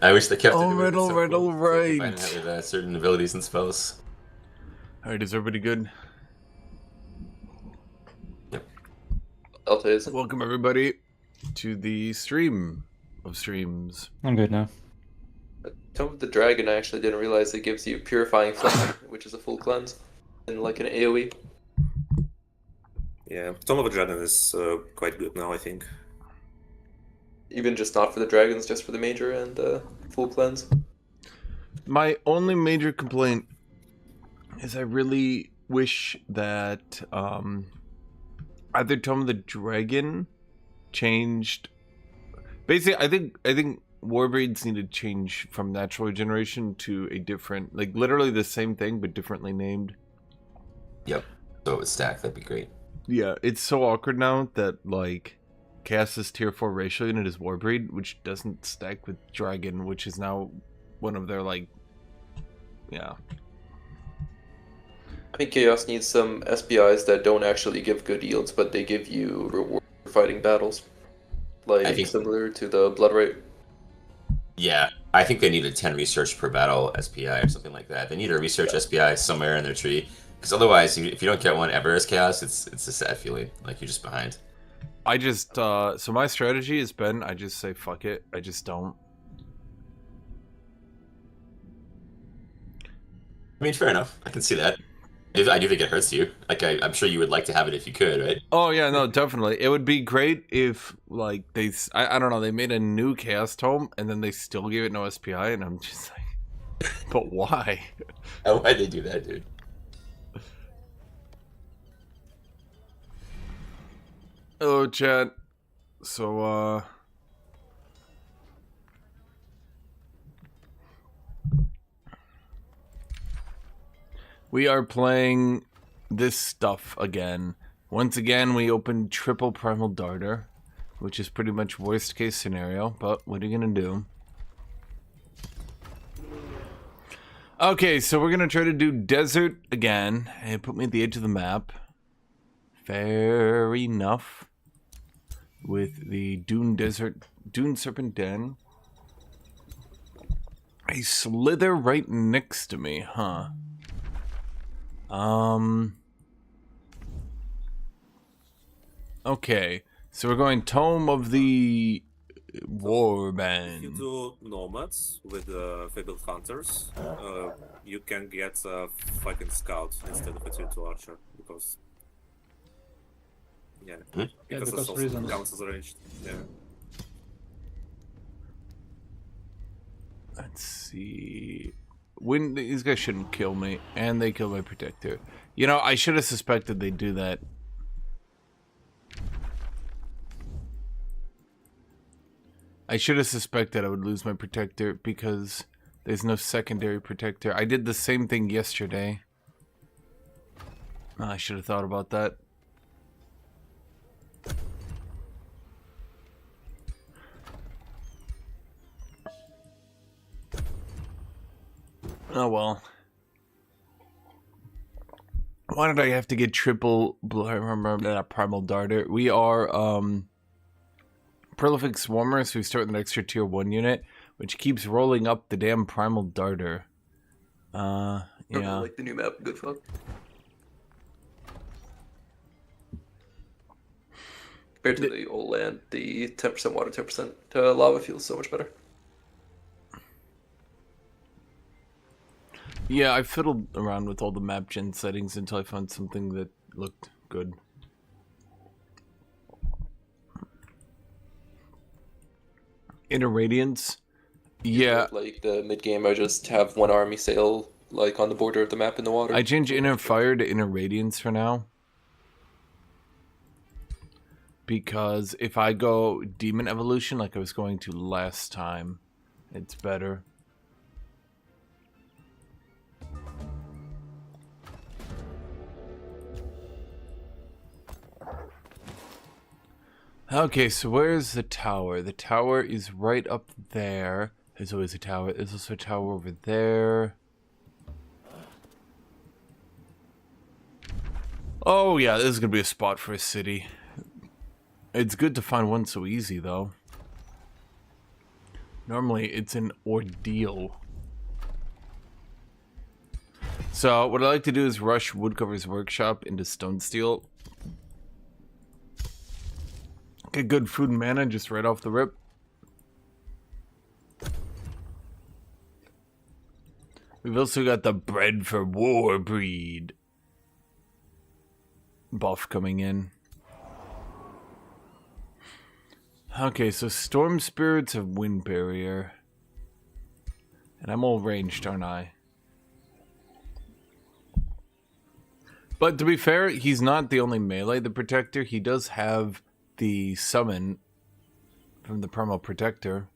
I wish they kept it. All right, It's all so right, cool. all So you can right. find out with certain abilities and spells. All right, is everybody good? Yep. I'll tell you. Welcome everybody to the stream of streams. I'm good now. Tomb of the Dragon, I actually didn't realize it gives you Purifying Flame, which is a full cleanse, in like an AoE. Yeah, Tomb of the Dragon is quite good now, I think. Even just not for the dragons, just for the major and full cleanse. My only major complaint is I really wish that either Tome of the Dragon changed. Basically, I think Warbreeds need to change from natural regeneration to a different, like literally the same thing but differently named. Yep. So it would stack. That'd be great. Yeah, it's so awkward now that like Chaos's tier 4 racial unit is Warbreed, which doesn't stack with Dragon, which is now one of their like, yeah. I think Chaos needs some SPIs that don't actually give good yields, but they give you reward for fighting battles. Like similar to the Blood Rite. Yeah, I think they need a 10 research per battle SPI or something like that. They need a research SPI somewhere in their tree, because otherwise, if you don't get one ever as Chaos, it's a sad feeling, like you're just behind. I just, so my strategy has been, I just say fuck it, I just don't. I mean, fair enough. I can see that. I do think it hurts you. Like, I'm sure you would like to have it if you could, right? Oh yeah, no, definitely. It would be great if, like, I don't know, they made a new Chaos Tome, and then they still gave it no SPI, and I'm just like, but why? Why'd they do that, dude? Oh, chat. So, we are playing this stuff again. Once again, we opened triple Primal Darter, which is pretty much worst case scenario, but what are you gonna do? Okay, so we're gonna try to do Desert again, and put me at the edge of the map. Fair enough. With the Dune Serpent Den. A slither right next to me, huh? Okay, so we're going Tome of the Warband. If you do Nomads with Fabled Hunters, you can get a fucking Scout instead of a tier 2 Archer, because... Yeah, because because it's also reasons. counts as ranged. Yeah. Let's see. When these guys shouldn't kill me, and they kill my protector. You know, I should have suspected they'd do that. I should have suspected I would lose my protector because there's no secondary protector. I did the same thing yesterday. I should have thought about that. Oh well. Why did I have to get triple Primal Darter? We are Prolific Swarmers, so we start with an extra tier 1 unit, which keeps rolling up the damn Primal Darter. Yeah. Like the new map, Guthuk. Compared to the old land, the 10% water, 10% lava feels so much better. Yeah, I fiddled around with all the map gen settings until I found something that looked good. Inner Radiance? Yeah. Like the mid game, I just have one army sail like on the border of the map in the water. I changed Inner Fire to Inner Radiance for now. Because if I go Demon Evolution like I was going to last time, it's better. Okay, so where's the tower? The tower is right up there. There's always a tower. There's also a tower over there. Oh yeah, this is gonna be a spot for a city. It's good to find one so easy though. Normally, it's an ordeal. So, what I like to do is rush Woodcover's workshop into stone steel. Get good food and mana just right off the rip. We've also got the bread for WARBRED buff coming in. Okay, so Storm Spirits have Wind Barrier. And I'm all ranged, aren't I? But to be fair, he's not the only melee the Protector. He does have the summon from the Primal Protector.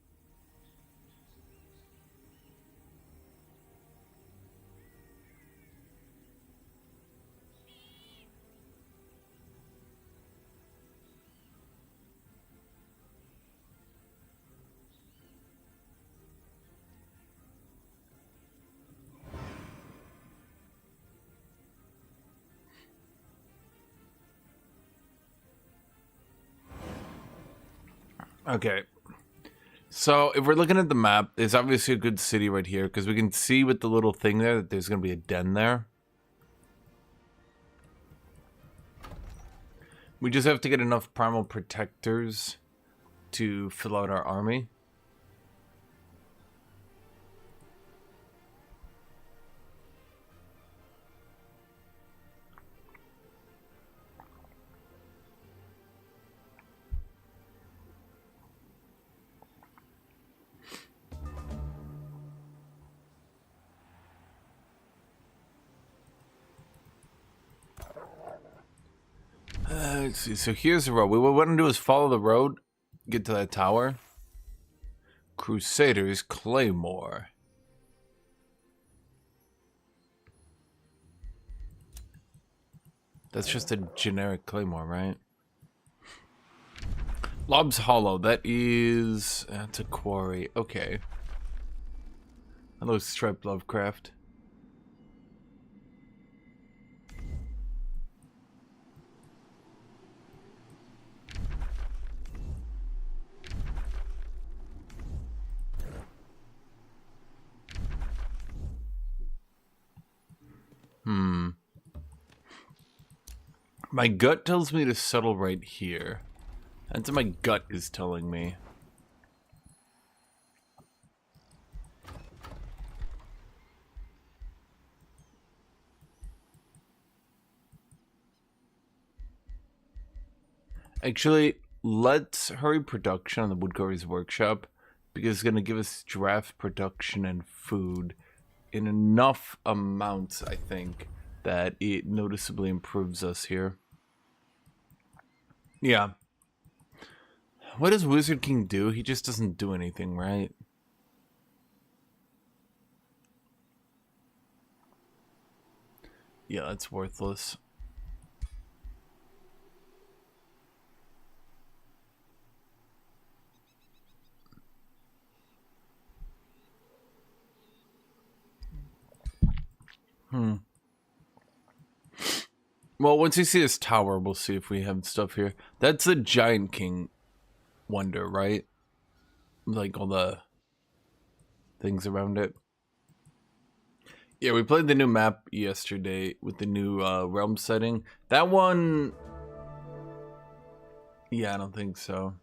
Okay, so if we're looking at the map, there's obviously a good city right here because we can see with the little thing there that there's going to be a den there. We just have to get enough Primal Protectors to fill out our army. Let's see. So here's the road. What we want to do is follow the road, get to that tower. Crusaders Claymore. That's just a generic Claymore, right? Lob's Hollow. That's a quarry. Okay. Hello, Striped Lovecraft. My gut tells me to settle right here. That's what my gut is telling me. Actually, let's hurry production on the Woodcarver's workshop because it's going to give us draft production and food in enough amounts, I think, that it noticeably improves us here. Yeah. What does Wizard King do? He just doesn't do anything, right? Yeah, that's worthless. Well, once we see this tower, we'll see if we have stuff here. That's the Giant King wonder, right? Like all the things around it. Yeah, we played the new map yesterday with the new realm setting. That one... Yeah, I don't think so.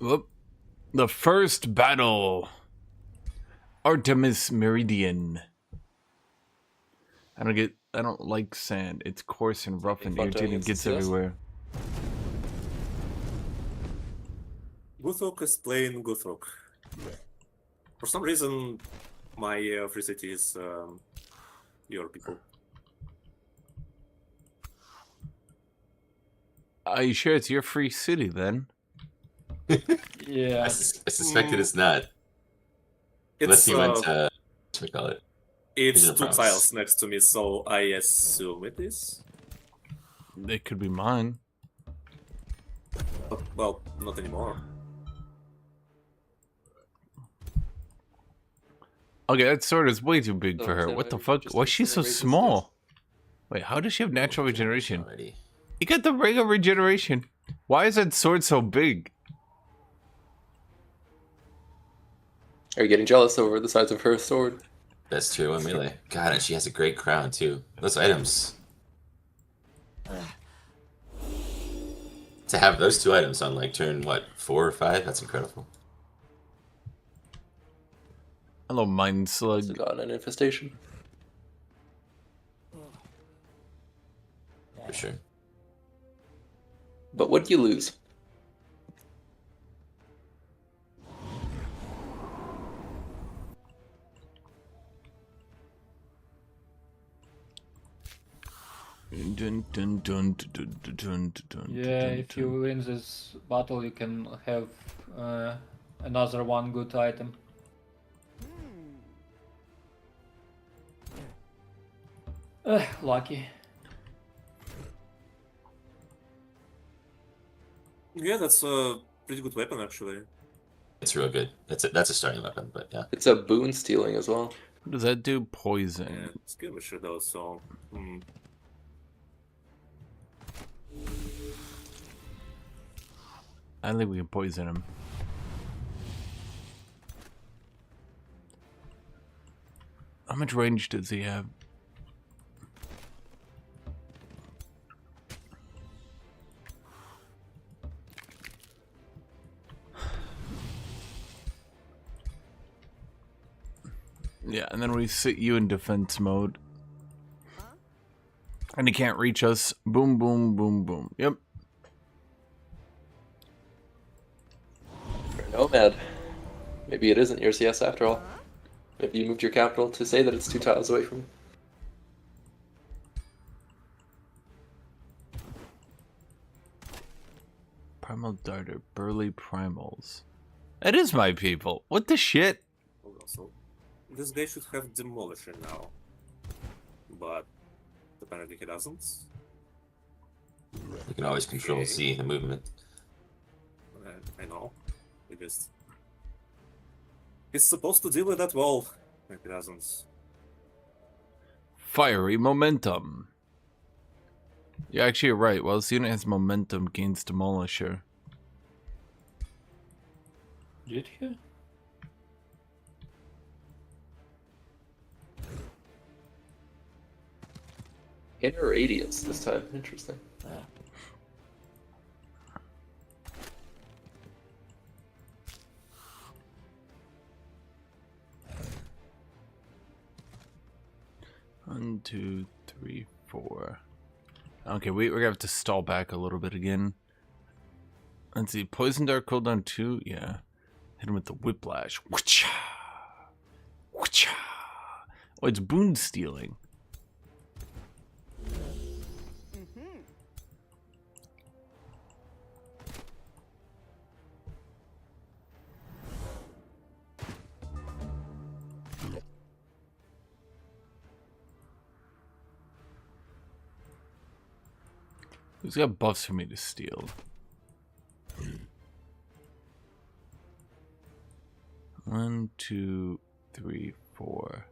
Whoop. The first battle. Artemis Meridian. I don't like sand. It's coarse and rough and irritating. It gets everywhere. Guthuk is playing Guthuk. For some reason, my free city is your people. Are you sure it's your free city then? Yeah. I suspected it's not. Unless It's he went to, what we call it? it's Regional two province. tiles next to me, so I assume it is. It could be mine. But, well, not anymore. Okay, that sword is way too big So for her. instead What of the it, fuck? just Why is she so incinerate the small? Wait, how does she have natural regeneration? Already. You got the regular regeneration. Why is that sword so big? Are you getting jealous over the size of her sword? That's true on melee. God, and she has a great crown too. Those items. To have those two items on like turn what 4 or 5, that's incredible. Hello, mind Also slug. got an infestation. For sure. But what do you lose? Dun, dun, dun, dun, dun, dun, dun, Yeah, dun, if you dun. win this battle, you can have another one good item. Lucky. Yeah, that's a pretty good weapon actually. It's real good. That's a starting weapon, but yeah. It's a boon stealing as well. What does that do? Yeah, Poison. skirmisher though, so I don't think we can poison him. How much range does he have? Yeah, and then we sit you in defense mode. And he can't reach us. Boom, boom, boom, boom. Yep. You're a nomad. Maybe it isn't your CS after all. Maybe you moved your capital to say that it's 2 tiles away from you. Primal Darter, Burly Primals. That is my people. What the shit? hold on, so this guy should have Demolisher now. But apparently he doesn't. You can always control Okay. C, the movement. I know. He just he's supposed to deal with that wall. But he doesn't. Fiery Momentum. You're actually right. While this unit has momentum, gains Demolisher. Did he? Inner radius this time. Interesting. One, two, three, four. Okay, we're gonna have to stall back a little bit again. Let's see. Poison Dart cooldown 2. Yeah. Hit him with the Whiplash. Whoocha! Whoocha! Oh, it's boon stealing. Who's got buffs for me to steal? One, two, three, four.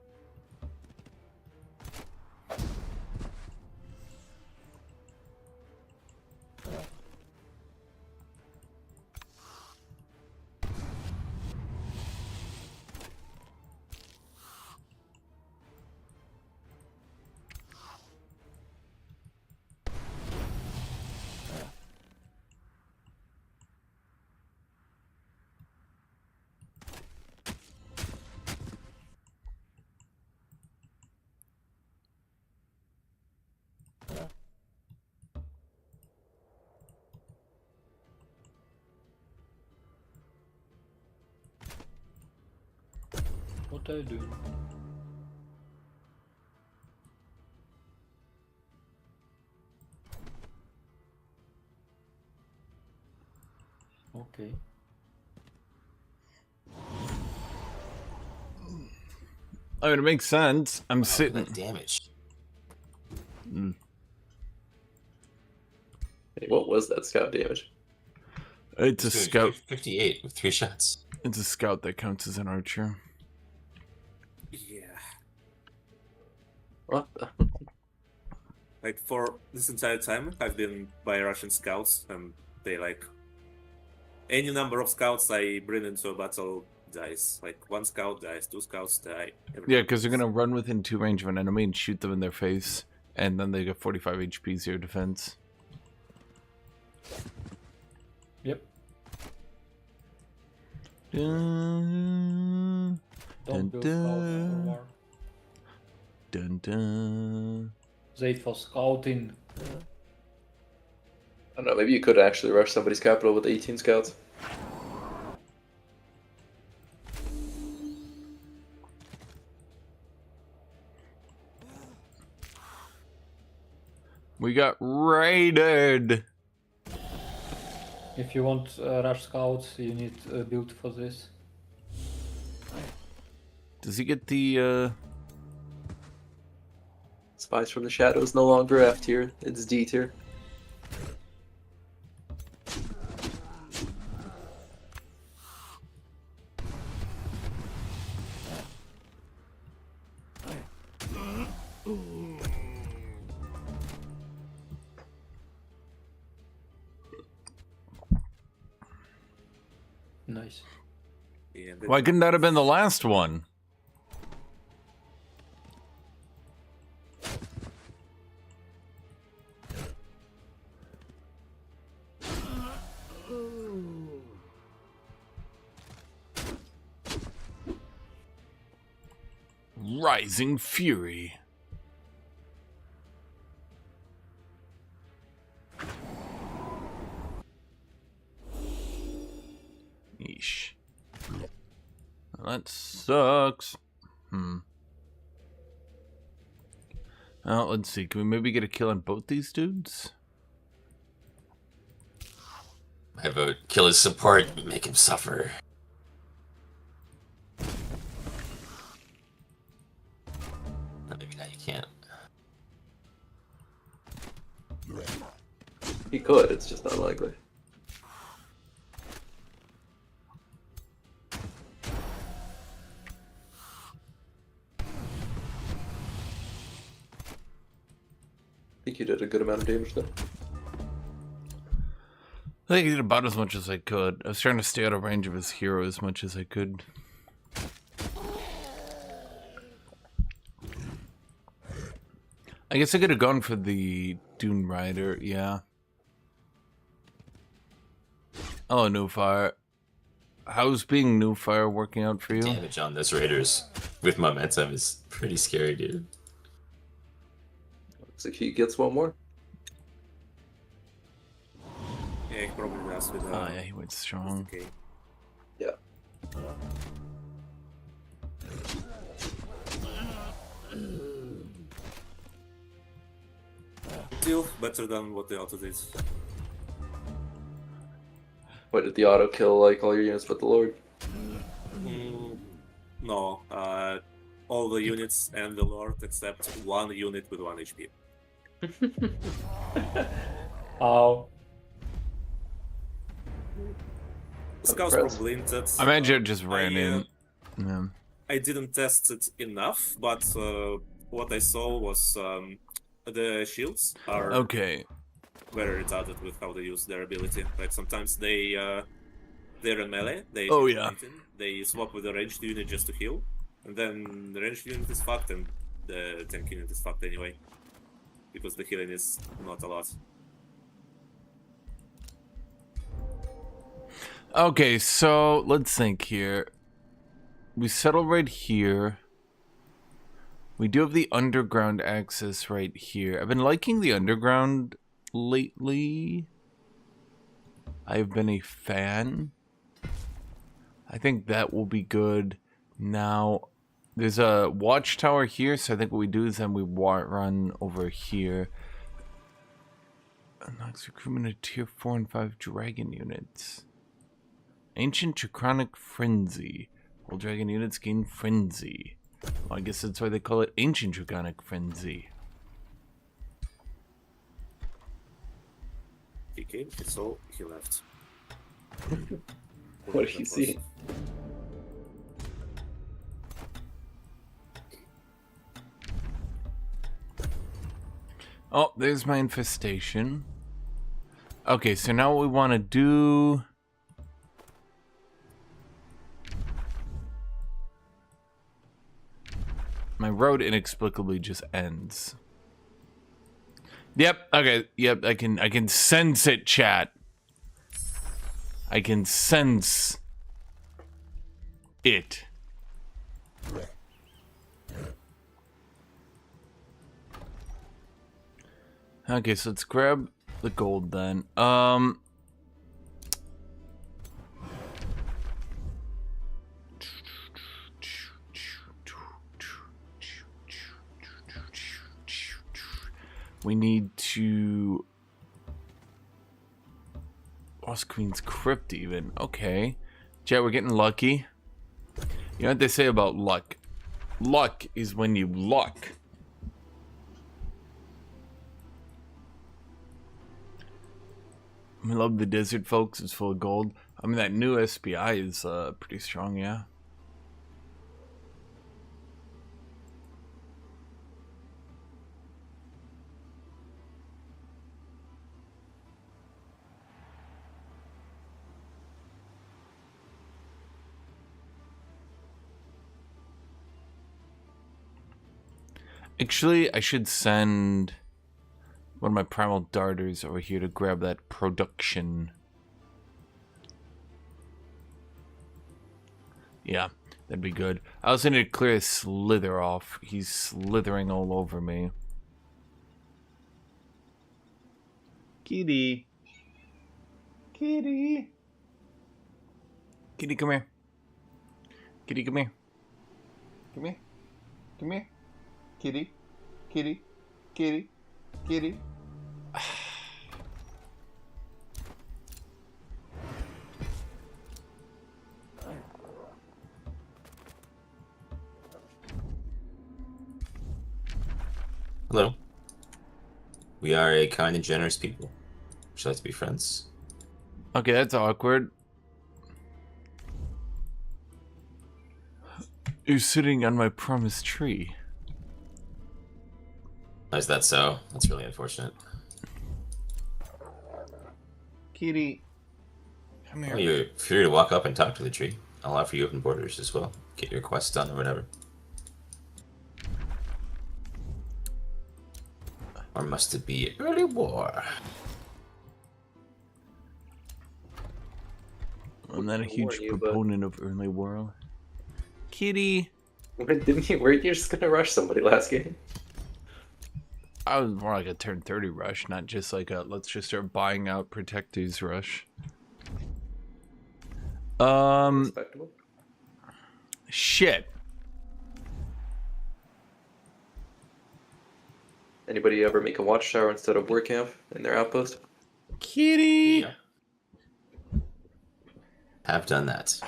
What are you doing? Okay. I mean, it makes sense. I'm Wow, sitting. that damage. Hey, what was that scout damage? It's a Doing scout. 58 with 3 shots. It's a scout that counts as an archer. Yeah. What the? Like, for this entire time, I've been by Russian scouts, and they, like... Any number of scouts I bring into a battle dies. Like, 1 scout dies, 2 scouts die. Yeah, because they're going to run within 2 range of an enemy and shoot them in their face. And then they get 45 HP, 0 defense. Yep. Dun, Don't dun, build scouts for dun, war. dun, dun. Wait for scouting. I don't know, maybe you could actually rush somebody's capital with 18 scouts. We got raided. If you want rush scouts, you need a build for this. Does he get the Spies from the Shadows no longer F tier, it's D tier. Nice. Yeah, Why couldn't that have been the last one? Rising Fury. Yeesh. That sucks. Let's see. Can we maybe get a kill on both these dudes? I vote kill his support, make him suffer. Maybe now you can't. He could, it's just unlikely. I think you did a good amount of damage there. I think I did about as much as I could. I was trying to stay out of range of his hero as much as I could. I guess I could have gone for the Dune Rider, yeah. Oh, New Fire. How's being New Fire working out for you? Damage on those raiders with momentum is pretty scary, dude. Looks like he gets one more. Yeah, he probably does with Oh, yeah, he went strong. okay. Yeah. Still better than what the auto did. Why did the auto kill like all your units but the Lord? No, all the units and the Lord except 1 unit with 1 HP. Ow. Scouts impressed. probably inted. I imagine it just ran in. Yeah. I didn't test it enough, but what I saw was the shields are Okay. very retarded with how they use their ability. Like sometimes they're in melee, they Oh, yeah. they swap with the ranged unit just to heal, and then the ranged unit is fucked and the tank unit is fucked anyway. Because the healing is not a lot. Okay, so let's think here. We settle right here. We do have the underground access right here. I've been liking the underground lately. I've been a fan. I think that will be good. Now, there's a watchtower here, so I think what we do is then we run over here. Unlocks recruitment of tier 4 and 5 dragon units. Ancient Draconic Frenzy. All dragon units gain Frenzy. Well, I guess that's why they call it Ancient Draconic Frenzy. He came, he saw, he left. What did you see? Oh, there's my infestation. Okay, so now what we want to do... My road inexplicably just ends. Yep, okay, yep, I can sense it, chat. I can sense it. Okay, so let's grab the gold then. We need to... Lost Queen's Crypt even. Okay. Chat, we're getting lucky. You know what they say about luck? Luck is when you luck. I love the desert, folks. It's full of gold. I mean, that new SPI is pretty strong, yeah. Actually, I should send one of my primal darters over here to grab that production. Yeah, that'd be good. I also need to clear his slither off. He's slithering all over me. Kitty. Kitty. Kitty, come here. Kitty, come here. Come here. Come here. Kitty. Kitty. Kitty. Kitty. Hello. We are a kind and generous people. Would you like to be friends? Okay, that's awkward. You're sitting on my promised tree. Is that so? That's really unfortunate. Kitty. Come here. Well, you're free to walk up and talk to the tree. I'll offer you open borders as well. Get your quest done or whatever. Or must it be early war? I'm not a huge proponent of early war. Kitty. Didn't you? Weren't you just gonna rush somebody last game? I was more like a turn 30 rush, not just like a let's just start buying out protectors rush. Respectable. Shit. Anybody ever make a watchtower instead of war camp in their outpost? Kitty. Yeah. Have done that.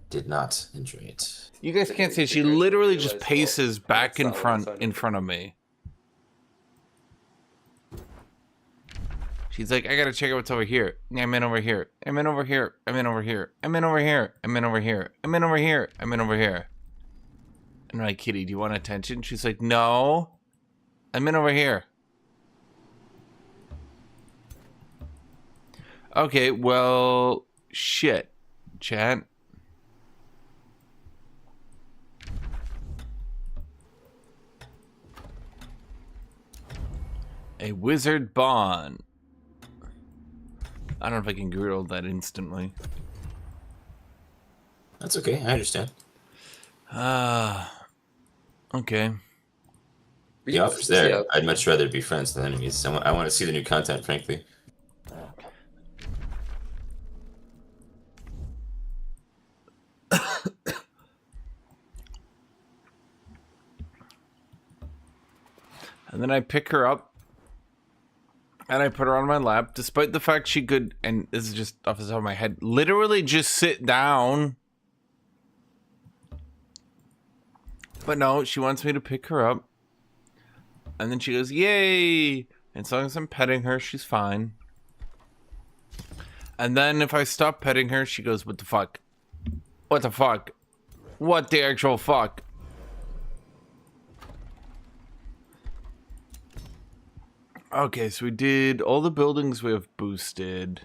Did not enjoy it. You guys can't see. She literally just paces back in front of me. She's like, I gotta check out what's over here. I'm in over here. I'm in over here. I'm in over here. I'm in over here. I'm in over here. I'm in over here. I'm in over here. And I'm like, Kitty, do you want attention? She's like, no. I'm in over here. Okay, well, shit. Chat. A wizard bond. I don't know if I can grill that instantly. That's okay, I understand. Okay. The offer's there. Yeah. I'd much rather be friends than enemies. I want to see the new content, frankly. And then I pick her up. And I put her on my lap, despite the fact she could, and this is just off the top of my head, literally just sit down. But no, she wants me to pick her up. And then she goes, yay! And as long as I'm petting her, she's fine. And then if I stop petting her, she goes, what the fuck? What the fuck? What the actual fuck? Okay, so we did all the buildings we have boosted.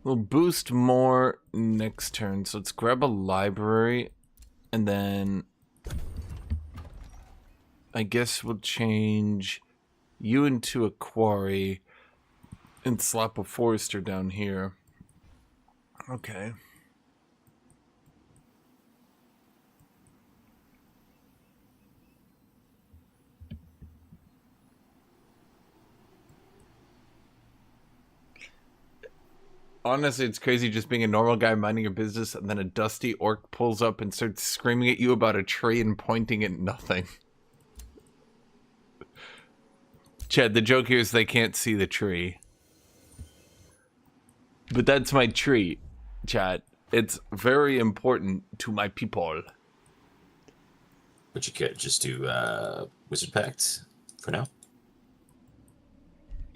We'll boost more next turn. So let's grab a library and then I guess we'll change you into a quarry and slap a forester down here. Okay. Honestly, it's crazy just being a normal guy minding your business and then a dusty orc pulls up and starts screaming at you about a tree and pointing at nothing. Chad, the joke here is they can't see the tree. But that's my tree, Chad. It's very important to my people. But you could just do Wizard Pact for now.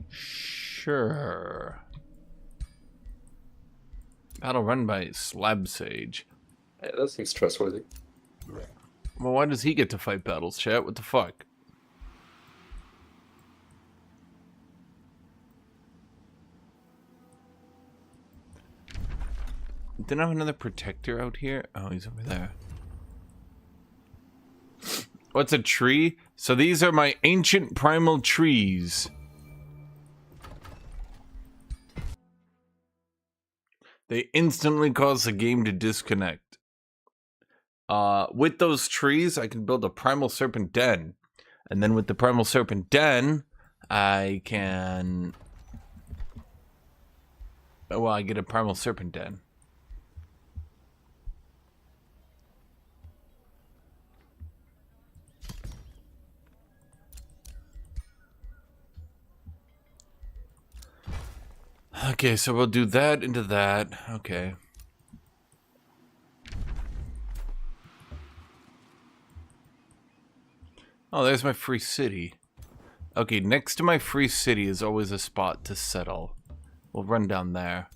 Sure. Battle run by Slab Sage. Yeah, that seems trustworthy. Well, why does he get to fight battles, chat? What the fuck? Didn't I have another protector out here? Oh, he's over there. What's a tree? So these are my ancient primal trees. They instantly cause the game to disconnect. With those trees, I can build a primal serpent den. And then with the primal serpent den, I can... Well, I get a primal serpent den. Okay, so we'll do that into that. Okay. Oh, there's my free city. Okay, next to my free city is always a spot to settle. We'll run down there.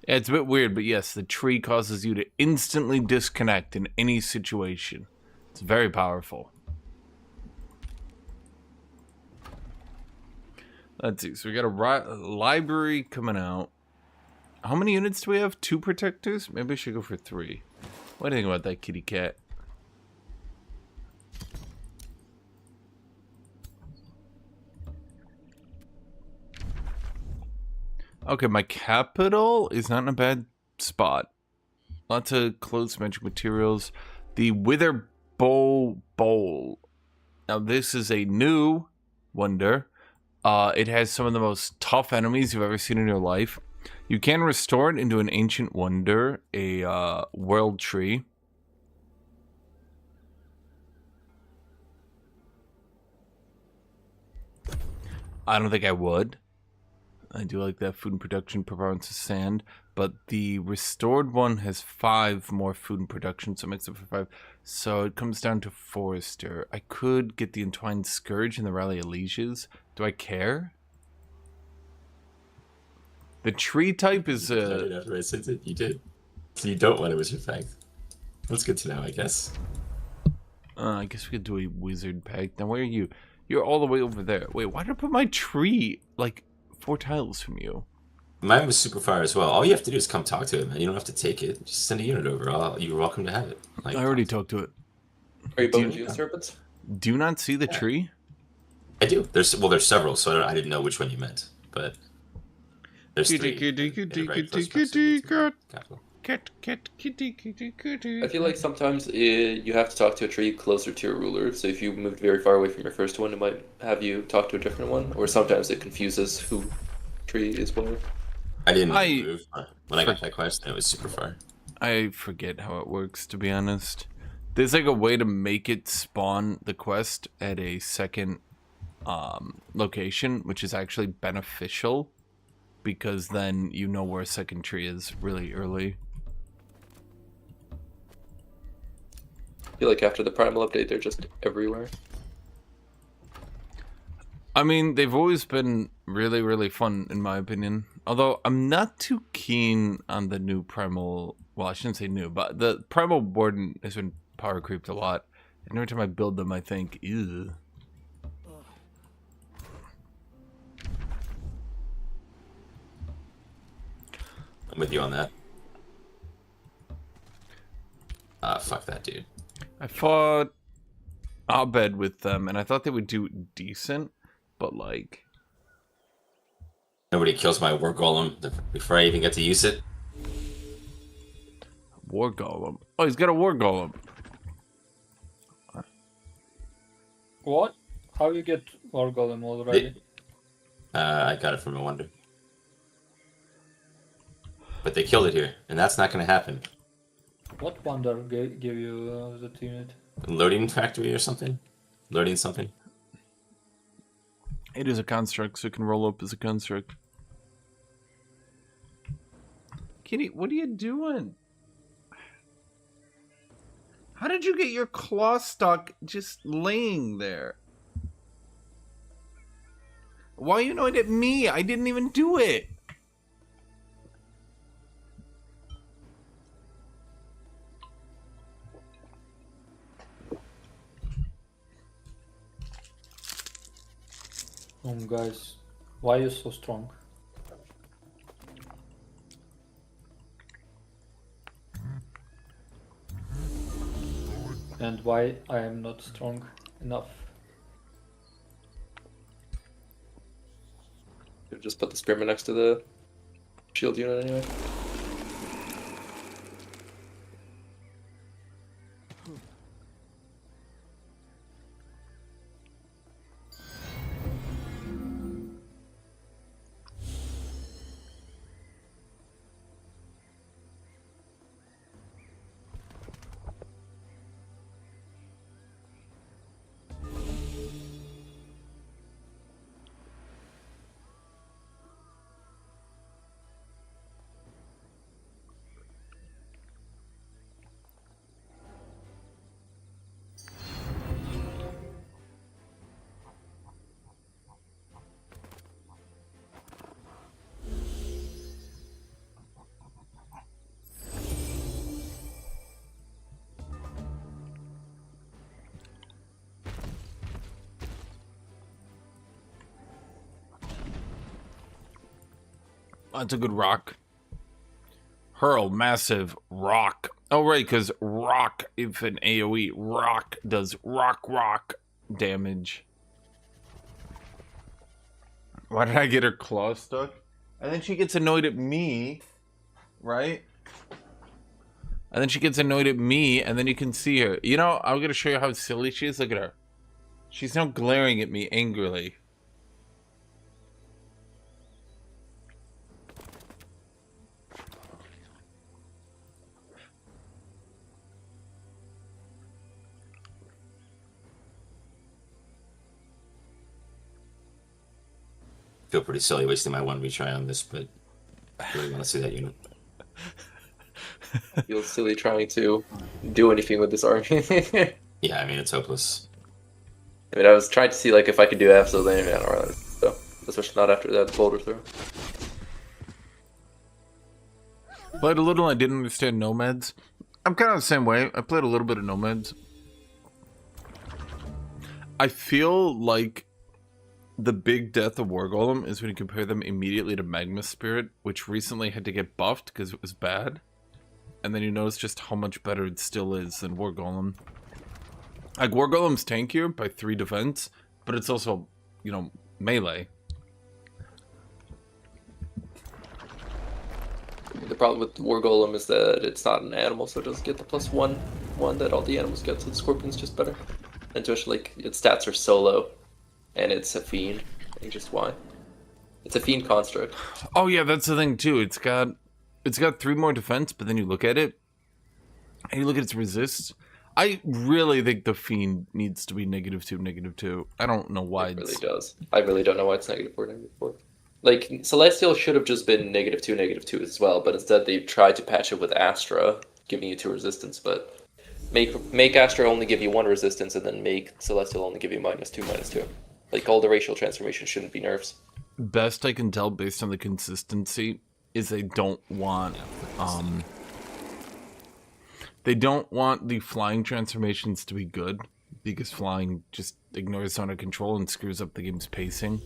Yeah, it's a bit weird, but yes, the tree causes you to instantly disconnect in any situation. It's very powerful. Let's see. So we got a library coming out. How many units do we have? 2 protectors? Maybe I should go for 3. What do you think about that, kitty cat? Okay, my capital is not in a bad spot. Lots of close magic materials. The Wither Bowl. Now this is a new wonder. It has some of the most tough enemies you've ever seen in your life. You can restore it into an ancient wonder, a world tree. I don't think I would. I do like that food and production per ounce of sand, but the restored one has 5 more food and production, so it makes it for 5. So it comes down to forester. I could get the entwined scourge and the rally of lieges. Do I care? The tree type is After I said it, you did. So you don't want a wizard pact. That's good to know, I guess. I guess we could do a wizard pact. Now where are you? You're all the way over there. Wait, why did I put my tree like 4 tiles from you? Mine was super far as well. All you have to do is come talk to him, and you don't have to take it. Just send a unit over. You're welcome to have it. Like, I already talked to it. Are you building geoserpents? Do you not see the tree? I do. There's several, so I didn't know which one you meant, but there's 3. kitty. I feel like sometimes you have to talk to a tree closer to your ruler. So if you moved very far away from your first one, it might have you talk to a different one. Or sometimes it confuses who tree is where. I didn't move. When I got that quest, it was super far. I forget how it works, to be honest. There's like a way to make it spawn the quest at a second location, which is actually beneficial, because then you know where a second tree is really early. I feel like after the primal update, they're just everywhere. I mean, they've always been really, really fun, in my opinion. Although, I'm not too keen on the new primal... Well, I shouldn't say new, but the primal warden has been power creeped a lot. And every time I build them, I think, ew. I'm with you on that. Fuck that dude. I fought AoW with them, and I thought they would do decent, but like... Nobody kills my war golem before I even get to use it. War golem. Oh, he's got a war golem. What? How you get War Golem already? I got it from a wonder. But they killed it here, and that's not going to happen. What wonder give you the unit? Loading factory or something? Loading something? It is a construct, so it can roll up as a construct. Kitty, what are you doing? How did you get your claw stuck just laying there? Why are you annoyed at me? I didn't even do it. Guys, why are you so strong? And why I am not strong enough? You just put the spearman next to the shield unit anyway. That's a good rock. Hurl, massive, rock. Oh, right, because rock, if an AoE, rock does rock damage. Why did I get her claw stuck? And then she gets annoyed at me, right? And then she gets annoyed at me, and then you can see her. You know, I'm going to show you how silly she is. Look at her. She's now glaring at me angrily. Feel pretty silly wasting my one retry on this, but I really want to see that unit. I feel silly trying to do anything with this army. Yeah, I mean, it's hopeless. I mean, I was trying to see like if I could do absolutely anything on Orlando, so especially not after that boulder throw. Played a little, I didn't understand nomads. I'm kind of the same way. I played a little bit of nomads. I feel like the big death of War Golem is when you compare them immediately to Magma Spirit, which recently had to get buffed because it was bad. And then you notice just how much better it still is than War Golem. Like, War Golem's tankier by 3 defense, but it's also, you know, melee. problem with War Golem is that it's not an animal, so it doesn't get the +1 that all the animals get, so the Scorpion's just better. And especially, like, its stats are so low, and it's a fiend. I think just why. It's a fiend construct. Oh yeah, that's the thing too. It's got 3 more defense, but then you look at it, and you look at its resist. I really think the fiend needs to be -2, -2. I don't know why It really does. I really don't know why it's -4, -4. Like, Celestial should have just been -2, -2 as well, but instead they tried to patch it with Astra, giving you 2 resistance, but make Astra only give you 1 resistance, and then make Celestial only give you -2, -2. Like, all the racial transformations shouldn't be nerfs. Best I can tell based on the consistency is they don't want the flying transformations to be good, because flying just ignores zone of control and screws up the game's pacing,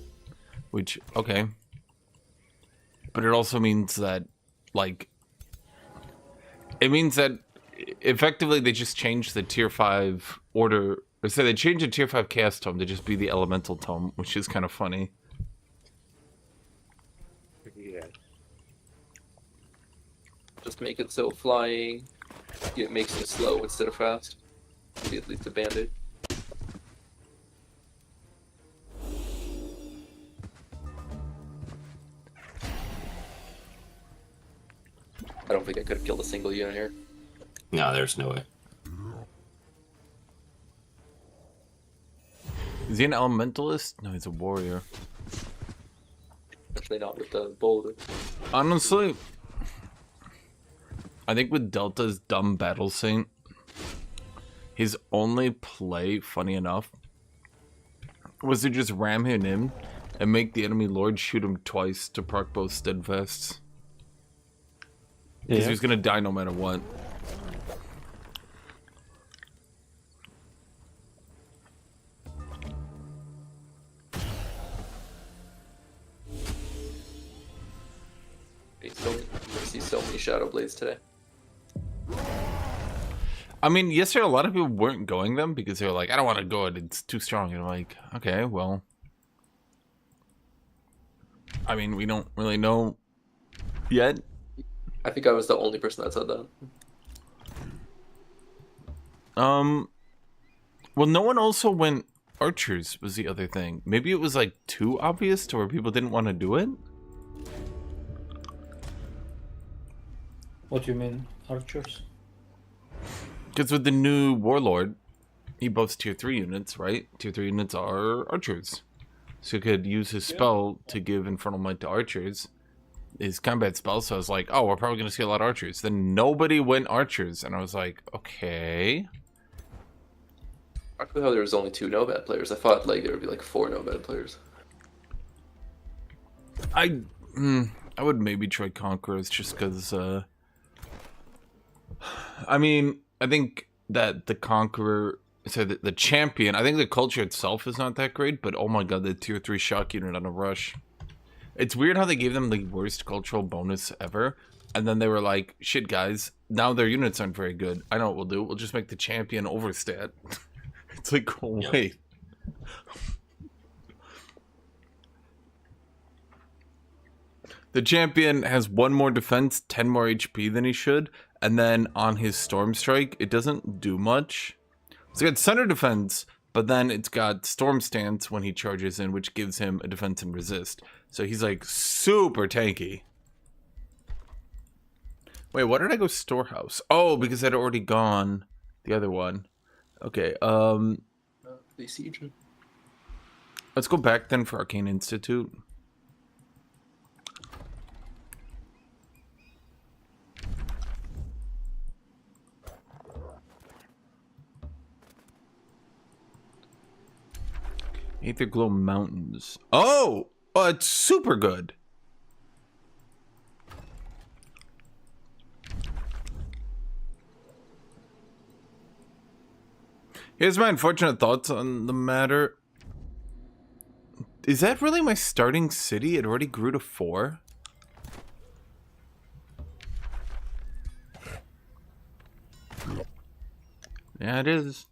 which, okay. But it also means that, like, it means that effectively they just changed the tier 5 order, or say they changed the tier 5 chaos tome to just be the elemental tome, which is kind of funny. Yeah. Just make it so flying, it makes it slow instead of fast. Maybe at least a band-aid. I don't think I could have killed a single unit here. No, there's no way. Is he an elementalist? No, he's a warrior. Actually not with the boulder. Honestly, I think with Delta's dumb Battle Saint, his only play, funny enough, was to just ram him in and make the enemy lord shoot him twice to proc both steadfasts. Because he was going to die no matter what. I see so many Shadow Blades today. I mean, yesterday a lot of people weren't going them because they were like, I don't want to go it, it's too strong. And I'm like, okay, well. I mean, we don't really know yet. I think I was the only person that said that. Well, no one also went archers was the other thing. Maybe it was like too obvious to where people didn't want to do it. What do you mean, archers? Because with the new warlord, he buffs tier 3 units, right? Tier 3 units are archers. So he could use his spell to give Infernal Might to archers. His combat spell, so I was like, oh, we're probably going to see a lot of archers. Then nobody went archers, and I was like, okay. I thought there was only 2 Nomad players. I thought like there would be like 4 Nomad players. I would maybe try Conquerors just because, I mean, I think that the Conqueror, so the champion, I think the culture itself is not that great, but oh my god, the tier 3 shock unit on a rush. It's weird how they gave them the worst cultural bonus ever, and then they were like, shit guys, now their units aren't very good. I know what we'll do, we'll just make the champion overstat. It's like, oh, wait. The champion has 1 more defense, 10 more HP than he should, and then on his Storm Strike, it doesn't do much. It's got center defense, but then it's got Storm Stance when he charges in, which gives him a defense and resist. So he's like super tanky. Wait, why did I go Storehouse? Oh, because I'd already gone the other one. Okay, They siege. let's go back then for Arcane Institute. Aetherglow Mountains. Oh! Oh, it's super good. Here's my unfortunate thoughts on the matter. Is that really my starting city? It already grew to 4? Yeah, it is.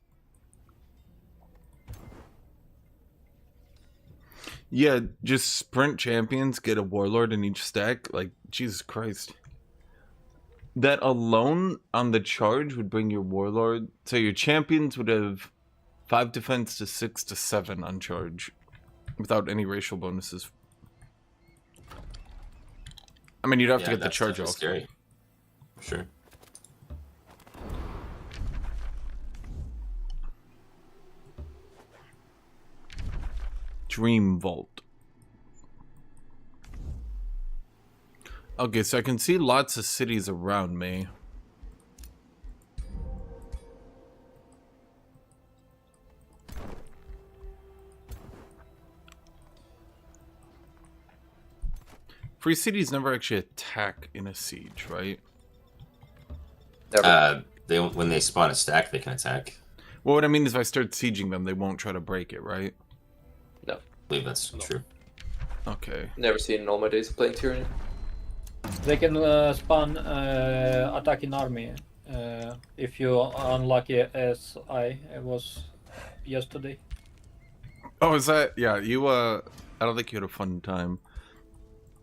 Yeah, just sprint champions get a warlord in each stack. Like, Jesus Christ. That alone on the charge would bring your warlord. So your champions would have 5 defense to 6 to 7 on charge, without any racial bonuses. I mean, you'd have to get the that's charge definitely off. scary. Sure. Dream Vault. Okay, so I can see lots of cities around me. Free cities never actually attack in a siege, right? Never. When they spawn a stack, they can attack. Well, what I mean is if I start sieging them, they won't try to break it, right? No. I believe that's true. Okay. Never seen in all my days of playing Tyranny. They can spawn attack in army if you unlucky as I was yesterday. Oh, is that... Yeah, you, I don't think you had a fun time.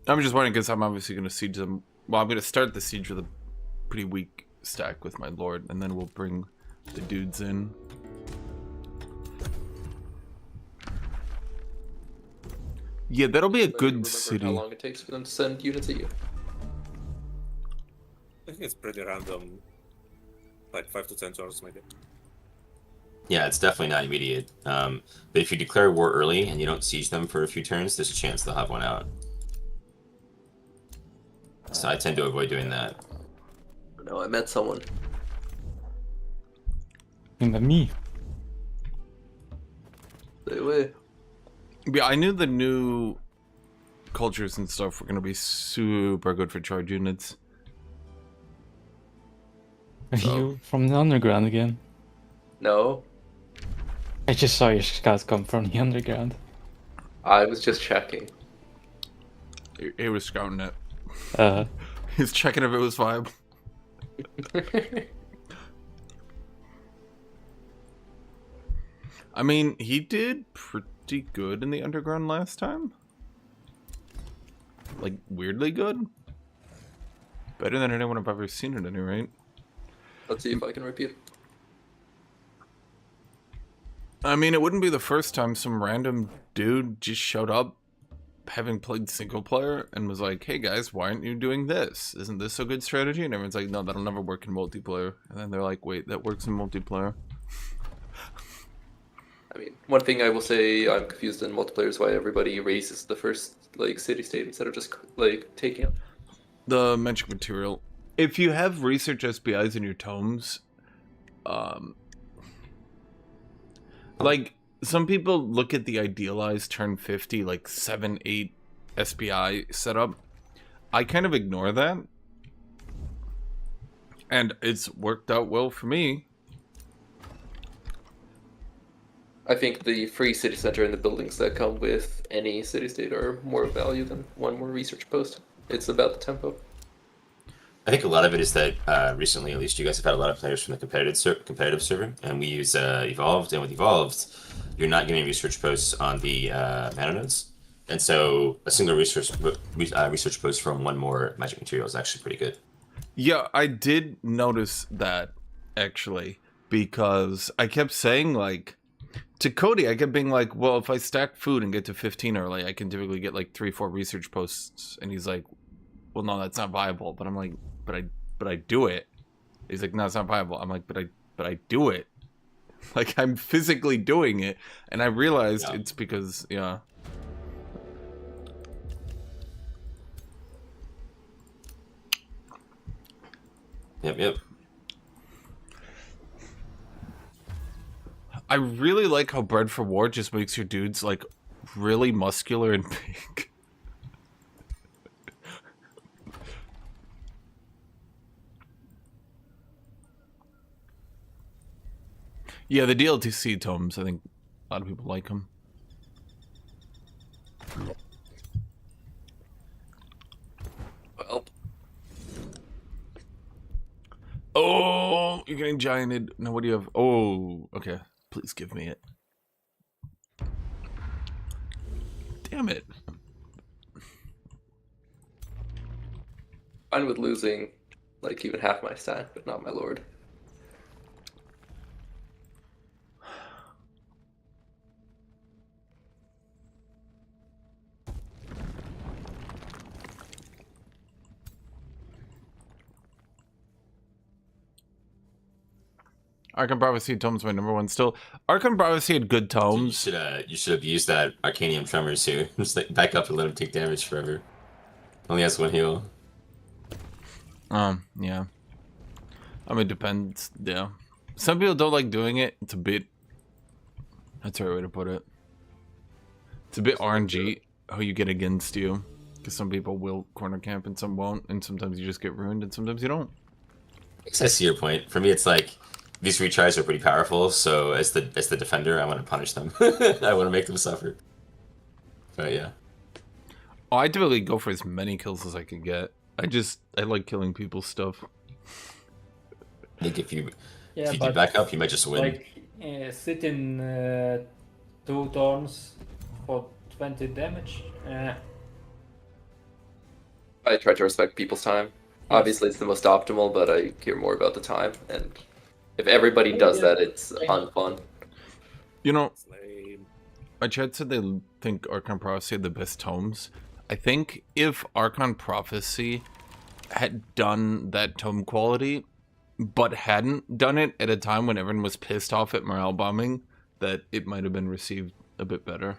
I'm just wondering because I'm obviously going to siege them. Well, I'm going to start the siege with a pretty weak stack with my lord, and then we'll bring the dudes in. Yeah, that'll be a good Remember city. how long it takes for them to send units at you? I think it's pretty random. Like 5 to 10 turns, maybe. Yeah, it's definitely not immediate. But if you declare war early and you don't siege them for a few turns, there's a chance they'll have one out. So I tend to avoid doing that. No, I met someone. Even me. Stay away. Yeah, I knew the new cultures and stuff were going to be super good for charge units. Are So- you from the underground again? No, I just saw your scout come from the underground. I was just checking. He was scouting it. Uh, He's checking if it was viable. I mean, he did pretty good in the underground last time. Like, weirdly good. Better than anyone I've ever seen at any rate. Let's see if I can repeat it. I mean, it wouldn't be the first time some random dude just showed up having played single player and was like, hey guys, why aren't you doing this? Isn't this a good strategy? And everyone's like, no, that'll never work in multiplayer. And then they're like, wait, that works in multiplayer. I mean, one thing I will say I'm confused in multiplayer is why everybody raises the first like city state instead of just like taking it. The magic material. If you have research SBIs in your tomes, like some people look at the idealized turn 50, like 7-8 SBI setup. I kind of ignore that. And it's worked out well for me. I think the free city center and the buildings that come with any city state are more value than one more research post. It's about the tempo. I think a lot of it is that recently, at least, you guys have had a lot of players from the competitive server, and we use Evolved, and with Evolved, you're not getting research posts on the mana nodes, and so a single research post from one more magic material is actually pretty good. Yeah, I did notice that, actually, because I kept saying, like, to Cody, I kept being like, well, if I stack food and get to 15 early, I can typically get, like, 3-4 research posts, and he's like, well, no, that's not viable, but I'm like, but I do it. He's like, no, it's not viable. I'm like, but I do it. Like, I'm physically doing it, and I realized it's because, yeah. Yep. I really like how Bread for War just makes your dudes, like, really muscular and big. Yeah, the DLTC tomes, I think a lot of people like them. Well, Oh, you're getting gianted. No, what do you have? Oh, okay. Please give me it. Damn it. fine with losing like even half my stack, but not my lord. Archon Prophecy tomes my number one still. Archon Prophecy had good Dude, tomes. you should have used that Arcanium Tremors here. Just like back up and let him take damage forever. Only has one heal. Yeah. I mean, it depends. Yeah. Some people don't like doing it. It's a bit. That's the right way to put it. It's a bit RNG how you get against you. Because some people will corner camp and some won't. And sometimes you just get ruined and sometimes you don't. I see your point. For me, it's like these retries are pretty powerful. So as the defender, I want to punish them. I want to make them suffer. But yeah. Oh, I typically go for as many kills as I can get. I like killing people's stuff. I think if you Yeah, do but back up, you might just win. like sit in 2 turns for 20 damage. I try to respect people's time. Obviously, it's the most optimal, but I care more about the time. And if everybody does that, it's unfun. You know, Lame. my chat said they think Archon Prophecy had the best tomes. I think if Archon Prophecy had done that tome quality, but hadn't done it at a time when everyone was pissed off at morale bombing, that it might have been received a bit better.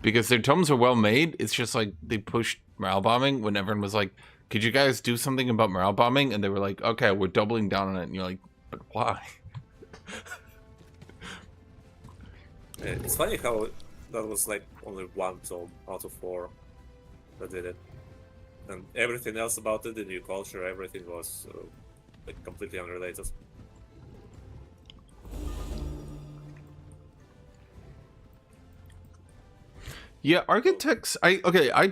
Because their tomes are well made, it's just like they pushed morale bombing when everyone was like, could you guys do something about morale bombing? And they were like, okay, we're doubling down on it. And you're like, but why? It's funny how that was like only one tome out of 4 that did it. And everything else about it, the new culture, everything was like completely unrelated. Yeah, Architects. I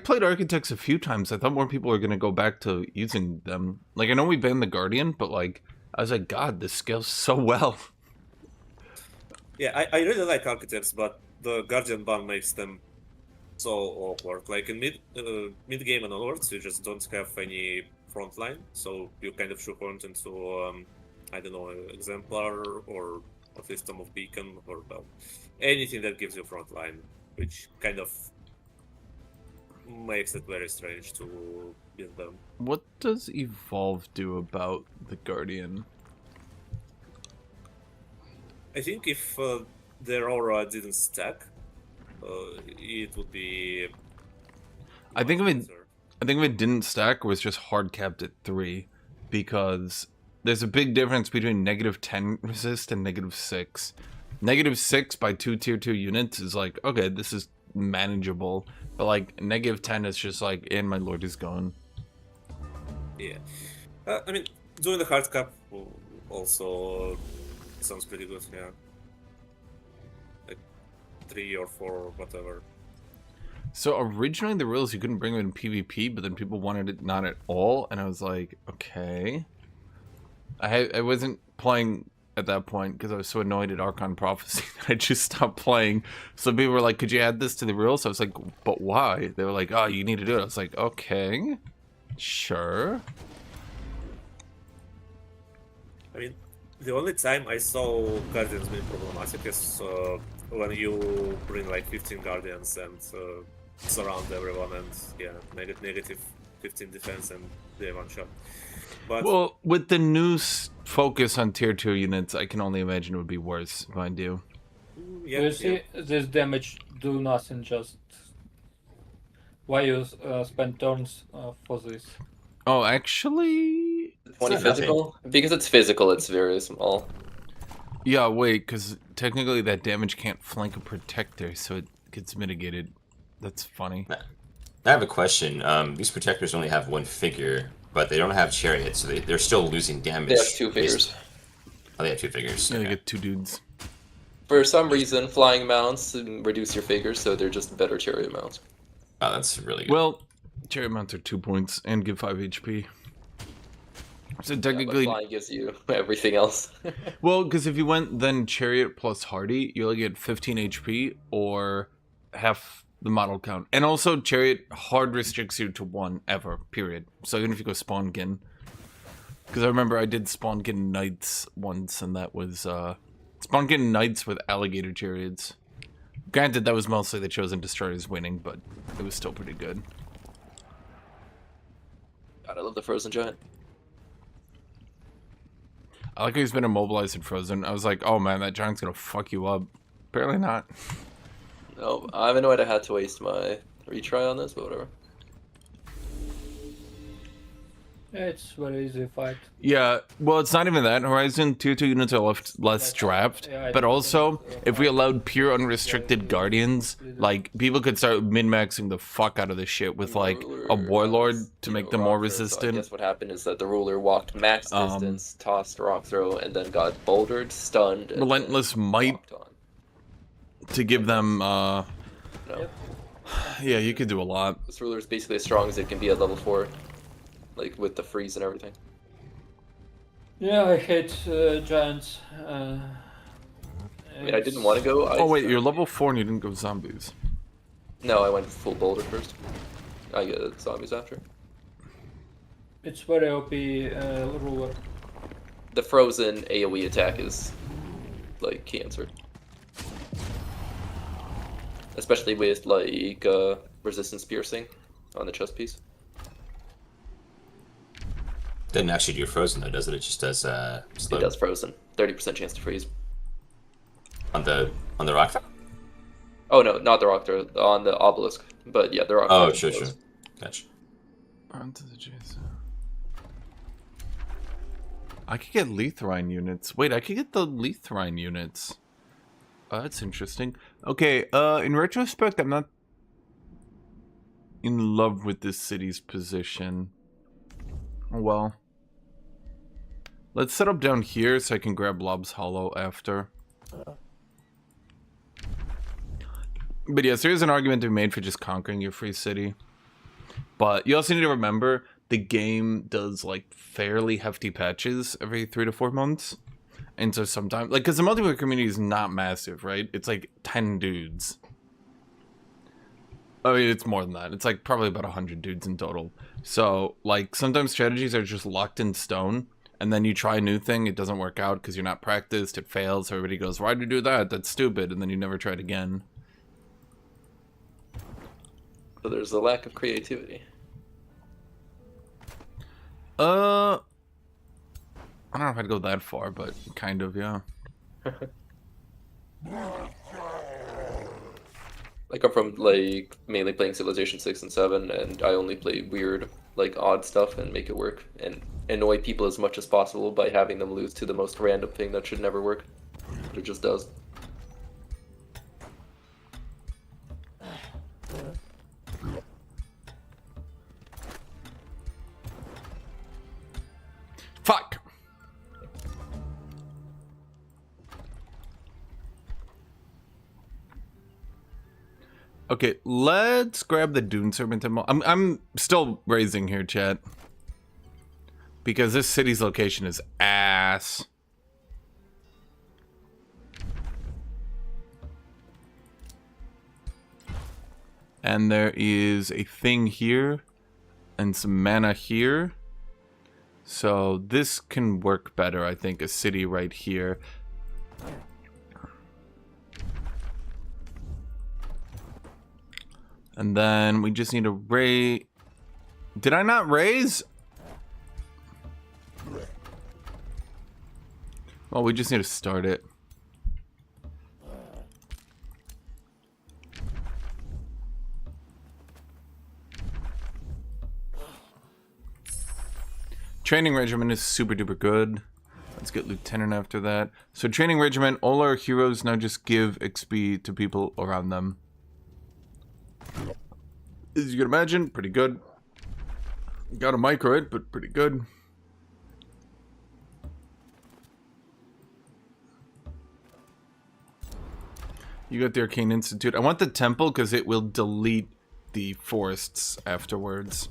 played Architects a few times. I thought more people are gonna go back to using them. Like, I know we banned the Guardian, but like, I was like, God, this scales so well. Yeah, I really like Architects, but the Guardian ban makes them so awkward. Like in mid game and onwards, you just don't have any front line, so you kind of shoehorned into I don't know, Exemplar or at least Tome of Beacon or well, anything that gives you front line, which kind of makes it very strange to build them. What does Evolve do about the Guardian? I think if their aura didn't stack, it would be. I think if it better. didn't stack, it was just hard capped at 3, because there's a big difference between -10 resist and -6. -6 by 2 tier 2 units is like, okay, this is manageable, but like -10 is just like, and my lord is gone. Yeah, I mean, doing the hard cap also sounds pretty good. Yeah, like 3 or 4 or whatever. So originally the rules you couldn't bring them in PvP, but then people wanted it not at all, and I was like, okay. I wasn't playing at that point because I was so annoyed at Archon Prophecy that I just stopped playing. So people were like, could you add this to the rules? I was like, but why? They were like, oh, you need to do it. I was like, okay, sure. I mean, the only time I saw Guardians being problematic is when you bring like 15 Guardians and surround everyone and yeah, negative 15 defense and they one shot. But Well, with the new focus on tier 2 units, I can only imagine it would be worse, mind you. yeah, Do you see this damage do nothing? Just why you spend turns for this? Oh, actually... 20 not physical? Because it's physical, it's very small. Yeah, wait, because technically that damage can't flank a protector, so it gets mitigated. That's funny. I have a question. These protectors only have 1 figure, but they don't have chariot, so they're still losing damage. They have 2 figures. Oh, they have 2 figures. Yeah, they Okay. get 2 dudes. For some reason, flying mounts reduce your figures, so they're just better chariot mounts. Oh, that's really good. Well, chariot mounts are 2 points and give 5 HP. So Yeah, but technically... flying gives you everything else. Well, because if you went then chariot plus hardy, you only get 15 HP or half the model count. And also, Chariot hard restricts you to 1 ever, period. So even if you go Spawn Gin. Because I remember I did Spawn Gin Knights once, and that was, Spawn Gin Knights with Alligator Chariots. Granted, that was mostly the Chosen Destroyers winning, but it was still pretty good. God, I love the Frozen Giant. I like how he's been immobilized and frozen. I was like, oh man, that giant's gonna fuck you up. Apparently not. No, I'm annoyed I had to waste my retry on this, but whatever. Yeah, it's very easy fight. Yeah, well, it's not even that. Horizon, tier 2 units are less draft. But also, if we allowed pure unrestricted guardians, like, people could start min-maxing the fuck out of this shit with, like, a warlord to make them more resistant. So I guess what happened is that the ruler walked max distance, tossed rock throw, and then got bouldered, stunned, and Relentless Might to give them, No. Yeah, you could do a lot. This ruler is basically as strong as it can be at level 4. Like, with the freeze and everything. Yeah, I hate giants. I mean, I didn't want to go. Oh wait, you're level 4 and you didn't go zombies. No, I went full boulder first. I get zombies after. It's very OP ruler. The frozen AoE attack is, like, cancer. Especially with, like, resistance piercing on the chest piece. Doesn't actually do frozen though, does it? It just does slow. It does frozen. 30% chance to freeze. On the rock throw? Oh no, not the rock throw, on the obelisk. But yeah, the rock throw. Oh, sure. Gotcha. Onto the Jason. I could get Lethrine units. Wait, I could get the Lethrine units. That's interesting. Okay, in retrospect, I'm not in love with this city's position. Oh well. Let's set up down here so I can grab Lob's Hollow after. But yes, there is an argument to be made for just conquering your free city. But you also need to remember the game does like fairly hefty patches every 3 to 4 months. And so sometimes, like, because the multiplayer community is not massive, right? It's like 10 dudes. I mean, it's more than that. It's like probably about 100 dudes in total. So, like, sometimes strategies are just locked in stone. And then you try a new thing, it doesn't work out because you're not practiced, it fails, everybody goes, why'd you do that? That's stupid. And then you never try it again. So there's a lack of creativity. I don't know if I'd go that far, but kind of, yeah. Like, I'm from, like, mainly playing Civilization 6 and 7, and I only play weird, like, odd stuff and make it work, and annoy people as much as possible by having them lose to the most random thing that should never work. But it just does. Fuck! Okay, let's grab the Dune Serpent Temple. I'm still raising here, chat. Because this city's location is ass. And there is a thing here. And some mana here. So this can work better, I think. A city right here. And then we just need to raise. Did I not raise? Well, we just need to start it. Training Regiment is super duper good. Let's get Lieutenant after that. So Training Regiment, all our heroes now just give XP to people around them. As you can imagine, pretty good. Got a micro it, but pretty good. You got the Arcane Institute. I want the temple because it will delete the forests afterwards.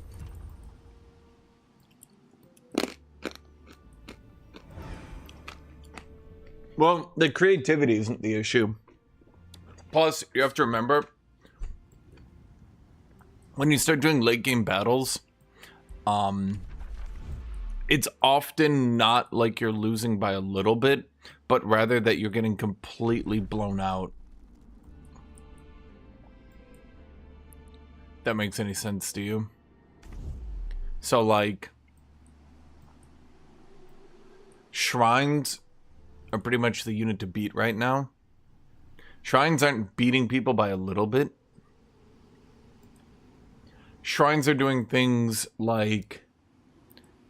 Well, the creativity isn't the issue. Plus, you have to remember, when you start doing late game battles, it's often not like you're losing by a little bit, but rather that you're getting completely blown out. That makes any sense to you? So, like, shrines are pretty much the unit to beat right now. Shrines aren't beating people by a little bit. Shrines are doing things like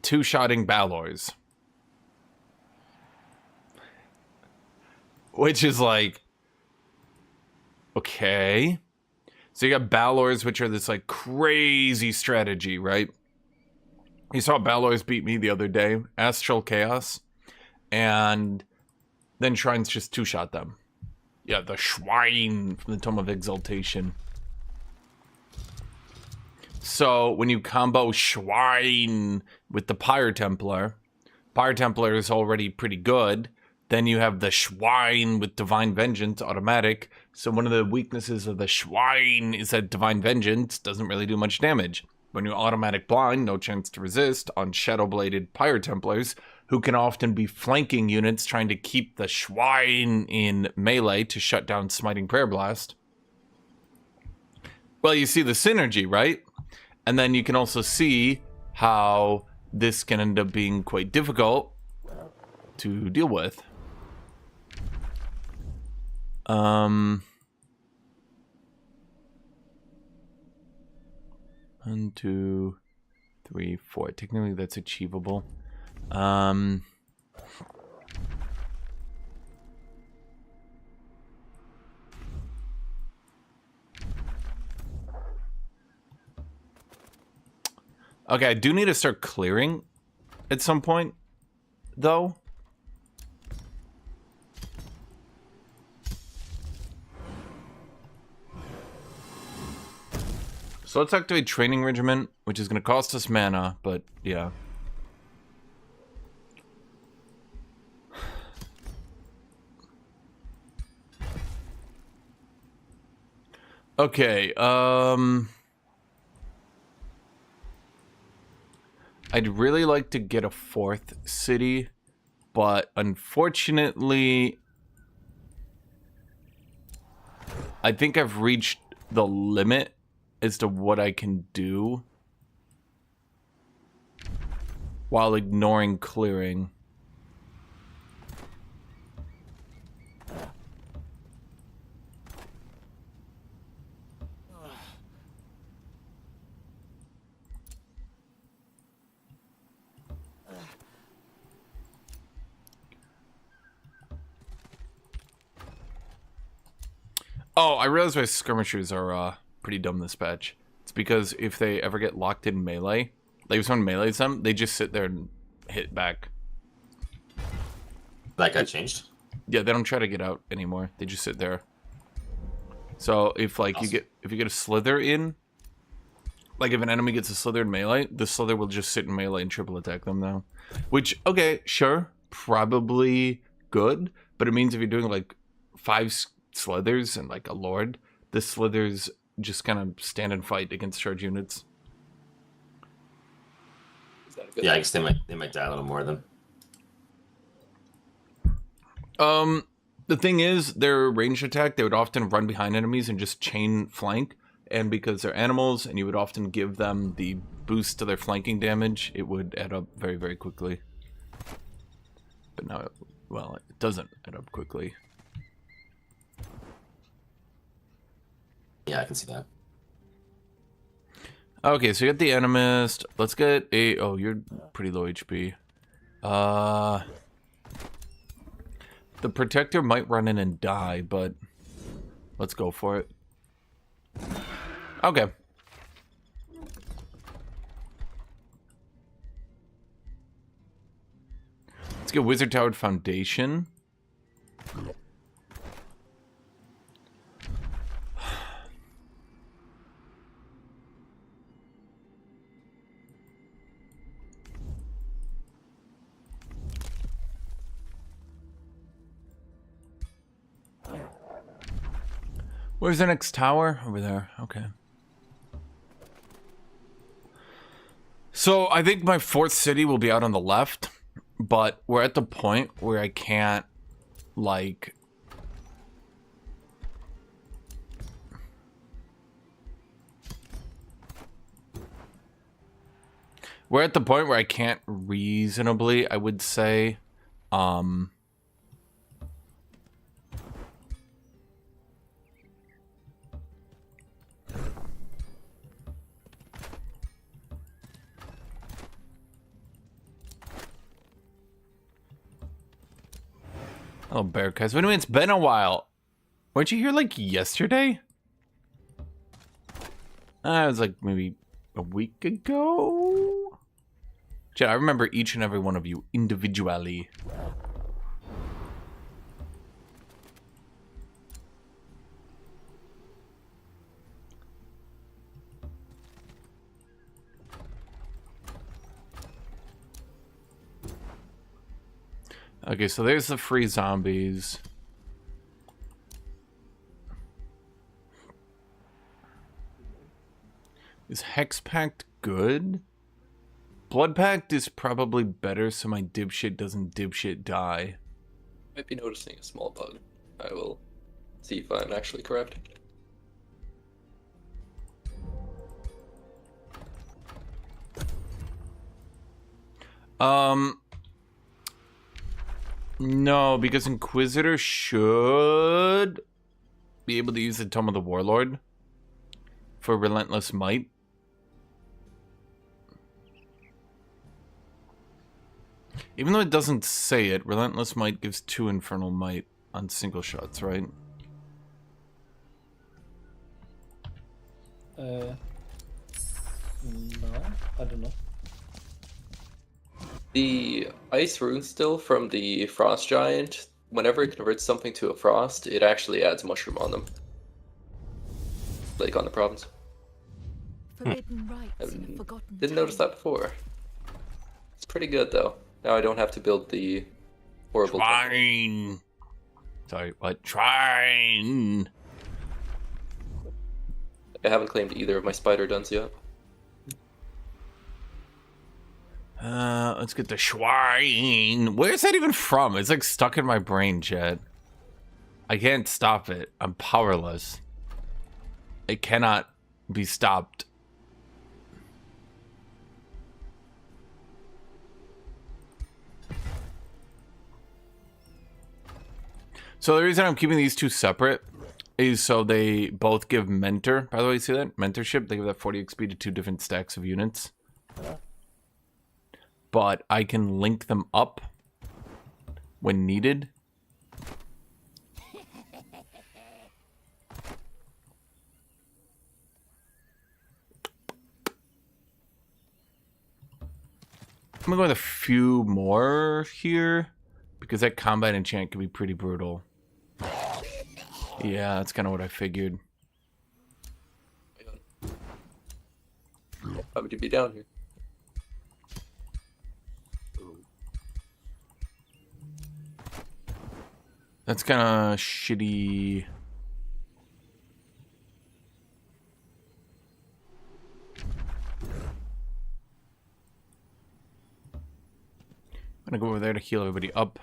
two-shotting Balors. Which is like, okay. So you got Balors, which are this like crazy strategy, right? You saw Balors beat me the other day, Astral Chaos, and then Shrines just two-shot them. Yeah, the Schwein from the Tome of Exaltation. So when you combo Schwein with the Pyre Templar is already pretty good. Then you have the Schwein with Divine Vengeance automatic. So one of the weaknesses of the Schwein is that Divine Vengeance doesn't really do much damage. When you automatic blind, no chance to resist on Shadow-Bladed Pyre Templars, who can often be flanking units trying to keep the Schwein in melee to shut down Smiting Prayer Blast. Well, you see the synergy, right? And then you can also see how this can end up being quite difficult to deal with. 1, 2, 3, 4. Technically, that's achievable. Okay, I do need to start clearing at some point, though. So let's activate Training Regiment, which is going to cost us mana, but yeah. Okay, I'd really like to get a 4th city, but unfortunately, I think I've reached the limit as to what I can do while ignoring clearing. Oh, I realize why skirmishers are pretty dumb this patch. It's because if they ever get locked in melee, like if someone melees them, they just sit there and hit back. That got changed? Yeah, they don't try to get out anymore. They just sit there. So if like Awesome. if you get a slither in, like if an enemy gets a slither in melee, the slither will just sit in melee and triple attack them now. Which, okay, sure, probably good, but it means if you're doing like 5 slithers and like a lord, the slithers just kind of stand and fight against charge units. Is that a good Yeah, I thing? guess they might die a little more than. The thing is, their ranged attack, they would often run behind enemies and just chain flank, and because they're animals and you would often give them the boost to their flanking damage, it would add up very, very quickly. But now, well, it doesn't add up quickly. Yeah, I can see that. Okay, so you got the Animist. Let's get a... Oh, you're pretty low HP. The Protector might run in and die, but let's go for it. Okay. Let's get Wizard Towered Foundation. Where's the next tower? Over there. Okay. So I think my 4th city will be out on the left, but we're at the point where I can't, like... We're at the point where I can't reasonably, I would say, oh, Bearcats. Wait a minute, it's been a while. Weren't you here like yesterday? It was like maybe a week ago. Chat, I remember each and every one of you individually. Okay, so there's the free zombies. Is Hex Pact good? Blood Pact is probably better so my dipshit doesn't dipshit die. Might be noticing a small bug. I will see if I'm actually correct. No, because Inquisitor should be able to use the Tome of the Warlord for Relentless Might. Even though it doesn't say it, Relentless Might gives 2 Infernal Might on single shots, right? No, I don't know. The Ice Rune still from the Frost Giant, whenever it converts something to a Frost, it actually adds Mushroom on them. Like on the province. Forbidden rites in a forgotten Didn't notice that before. It's pretty good though. Now I don't have to build the horrible Shrine. Sorry, what? Shrine. I haven't claimed either of my spider duns yet. Let's get the shrine. Where's that even from? It's like stuck in my brain, chat. I can't stop it. I'm powerless. It cannot be stopped. So the reason I'm keeping these 2 separate is so they both give mentor. By the way, see that? Mentorship. They give that 40 XP to 2 different stacks of units. But I can link them up when needed. I'm gonna go with a few more here because that combat enchant can be pretty brutal. Yeah, that's kind of what I figured. How would you be down here? That's kind of shitty. I'm gonna go over there to heal everybody up.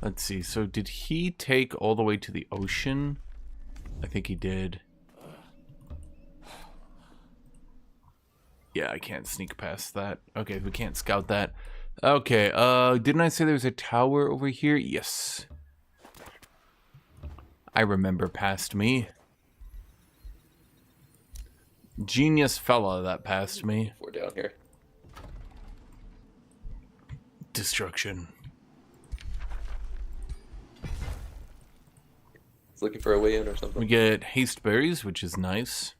Let's see. So did he take all the way to the ocean? I think he did. Yeah, I can't sneak past that. Okay, we can't scout that. Okay, didn't I say there was a tower over here? Yes. I remember past me. Genius fella that passed me. We're down here. Destruction. It's looking for a way in or something. We get haste berries, which is nice.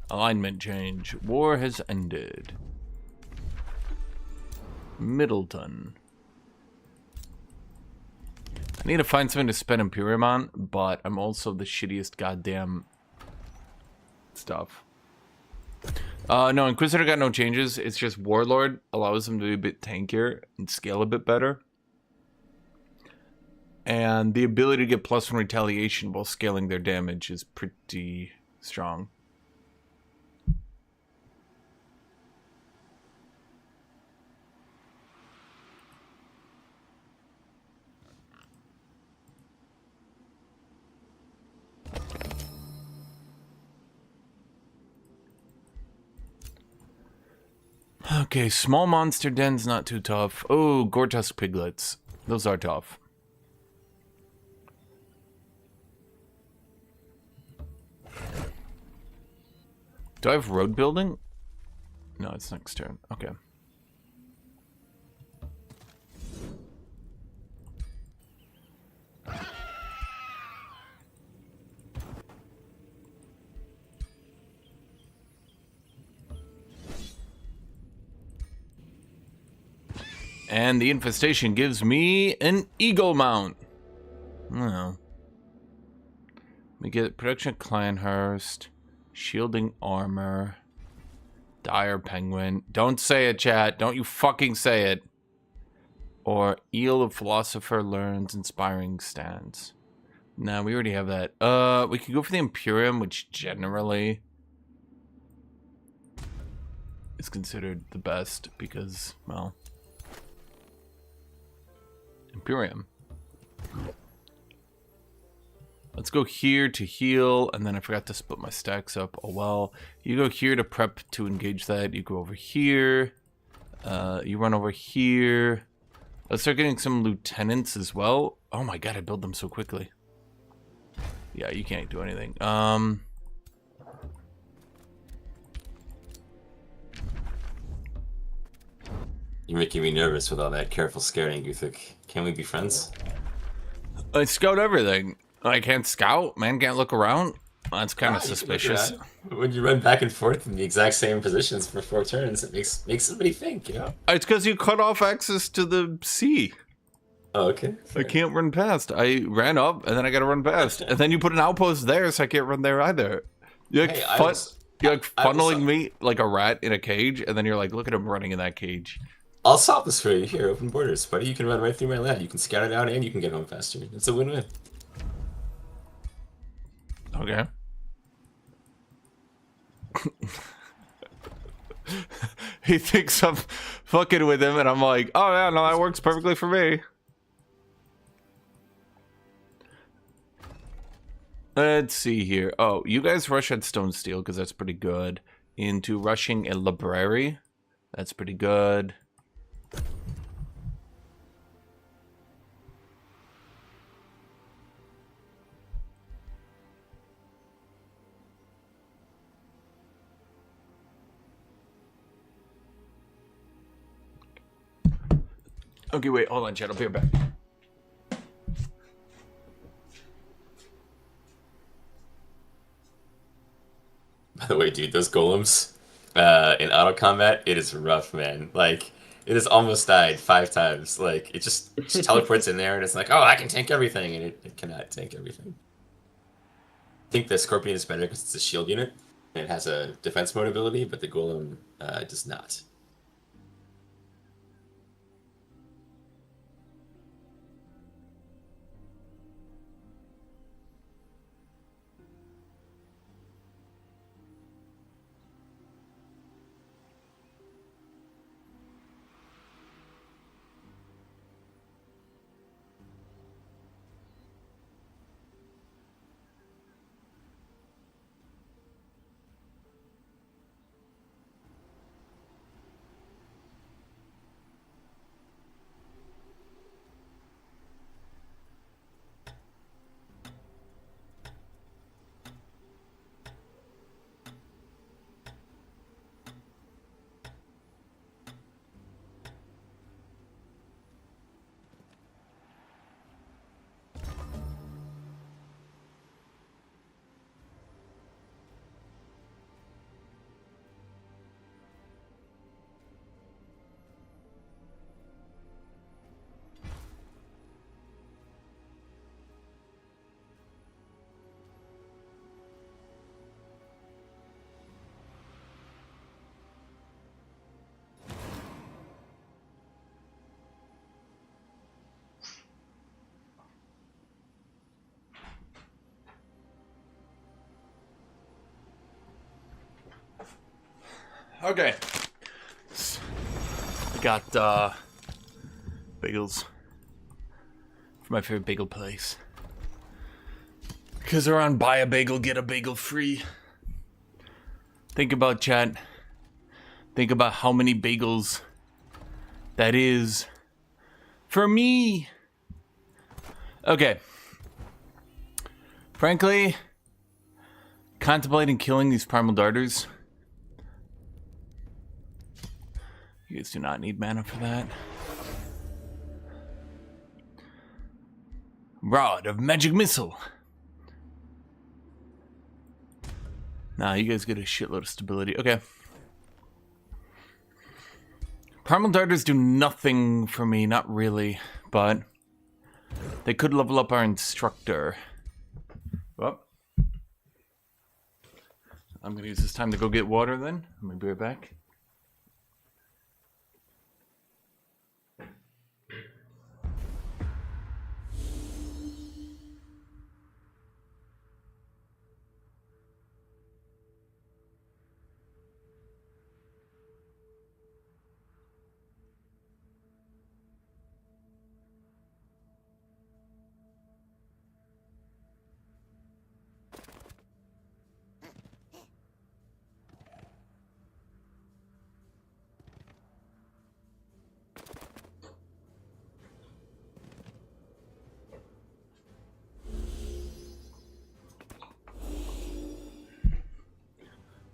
Alignment change. War has ended. Middleton. I need to find something to spend Imperium on, but I'm also the shittiest goddamn stuff. No, Inquisitor got no changes. It's just Warlord allows them to be a bit tankier and scale a bit better. And the ability to get +1 retaliation while scaling their damage is pretty strong. Okay, small monster den's not too tough. Oh, Gortusk piglets. Those are tough. Do I have road building? No, it's next turn. Okay. And the infestation gives me an eagle mount. Oh. We get production Clanhurst, shielding armor, dire penguin. Don't say it, chat. Don't you fucking say it. Or eel of philosopher learns inspiring stance. Nah, we already have that. We could go for the Imperium, which generally is considered the best because, well, Imperium. Let's go here to heal, and then I forgot to split my stacks up. Oh well. You go here to prep to engage that. You go over here. You run over here. Let's start getting some lieutenants as well. Oh my god, I build them so quickly. Yeah, you can't do anything. You're making me nervous with all that careful scaring, Guthuk. Can we be friends? I scout everything. I can't scout, man. Can't look around. That's kind of You can look suspicious. around. When you run back and forth in the exact same positions for 4 turns, it makes somebody think, you know? It's because you cut off access to the sea. Oh, okay. I can't run past. I ran up, and then I gotta run past. And then you put an outpost there, so I can't run there either. You're like, Hey, you're like I was- funneling me like a rat in a cage, and then you're like, look at him running in that cage. I'll solve this for you. Here, open borders. Buddy, you can run right through my land. You can scout it out, and you can get home faster. It's a win-win. Okay. He thinks I'm fucking with him, and I'm like, oh yeah, no, that works perfectly for me. Let's see here. Oh, you guys rush at Stone Steel, because that's pretty good. Into rushing a library. That's pretty good. Okay, wait, hold on, chat. I'll be right back. By the way, dude, those golems in auto combat, it is rough, man. Like, it has almost died 5 times. Like, it just teleports in there, and it's like, oh, I can tank everything, and it cannot tank everything. I think the Scorpion is better because it's a shield unit, and it has a defense mode ability, but the golem does not. Okay. I got bagels from my favorite bagel place. Because they're on buy a bagel, get a bagel free. Think about chat. Think about how many bagels that is for me. Okay. Frankly, contemplating killing these primal darters. You guys do not need mana for that. Rod of Magic Missile. Nah, you guys get a shitload of stability. Okay. Primal darters do nothing for me, not really, but they could level up our instructor. Well, I'm gonna use this time to go get water then. I'm gonna be right back.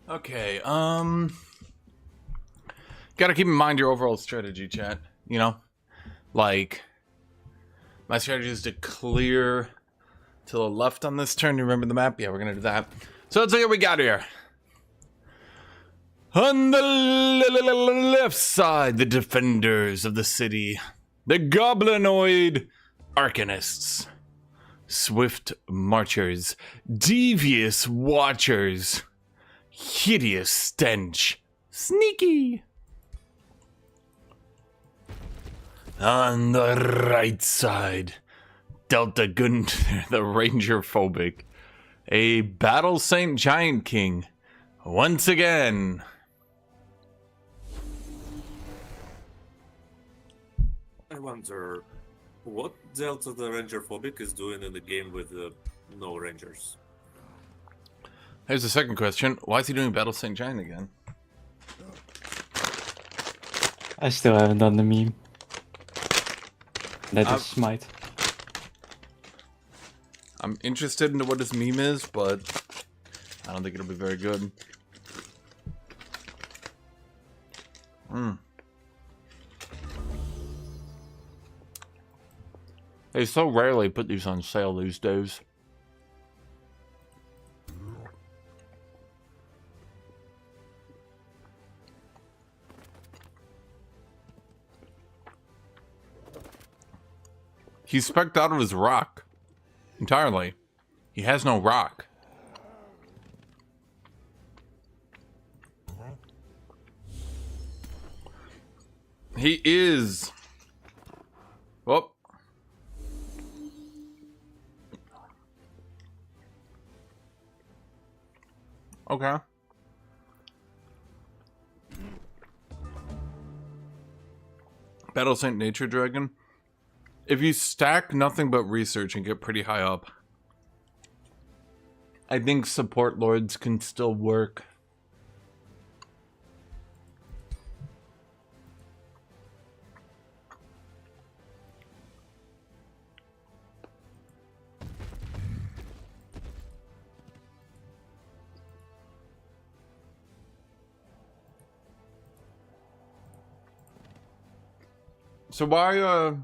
Okay, gotta keep in mind your overall strategy, chat. You know? Like, my strategy is to clear to the left on this turn. You remember the map? Yeah, we're gonna do that. So let's see what we got here. On the left side, the defenders of the city. The goblinoid arcanists. Swift marchers. Devious watchers. Hideous stench. Sneaky. On the right side, Delta Gunther, the Ranger phobic. A Battle Saint Giant King. Once again. I wonder what Delta the Ranger phobic is doing in the game with no Rangers. Here's the second question. Why is he doing Battle Saint Giant again? I still haven't done the meme. That is smite. I'm interested in what this meme is, but I don't think it'll be very good. They so rarely put these on sale these days. He's spec'd out of his rock. Entirely. He has no rock. He is. Whoop. Okay. Battle Saint Nature Dragon. If you stack nothing but research and get pretty high up, I think support lords can still work. So why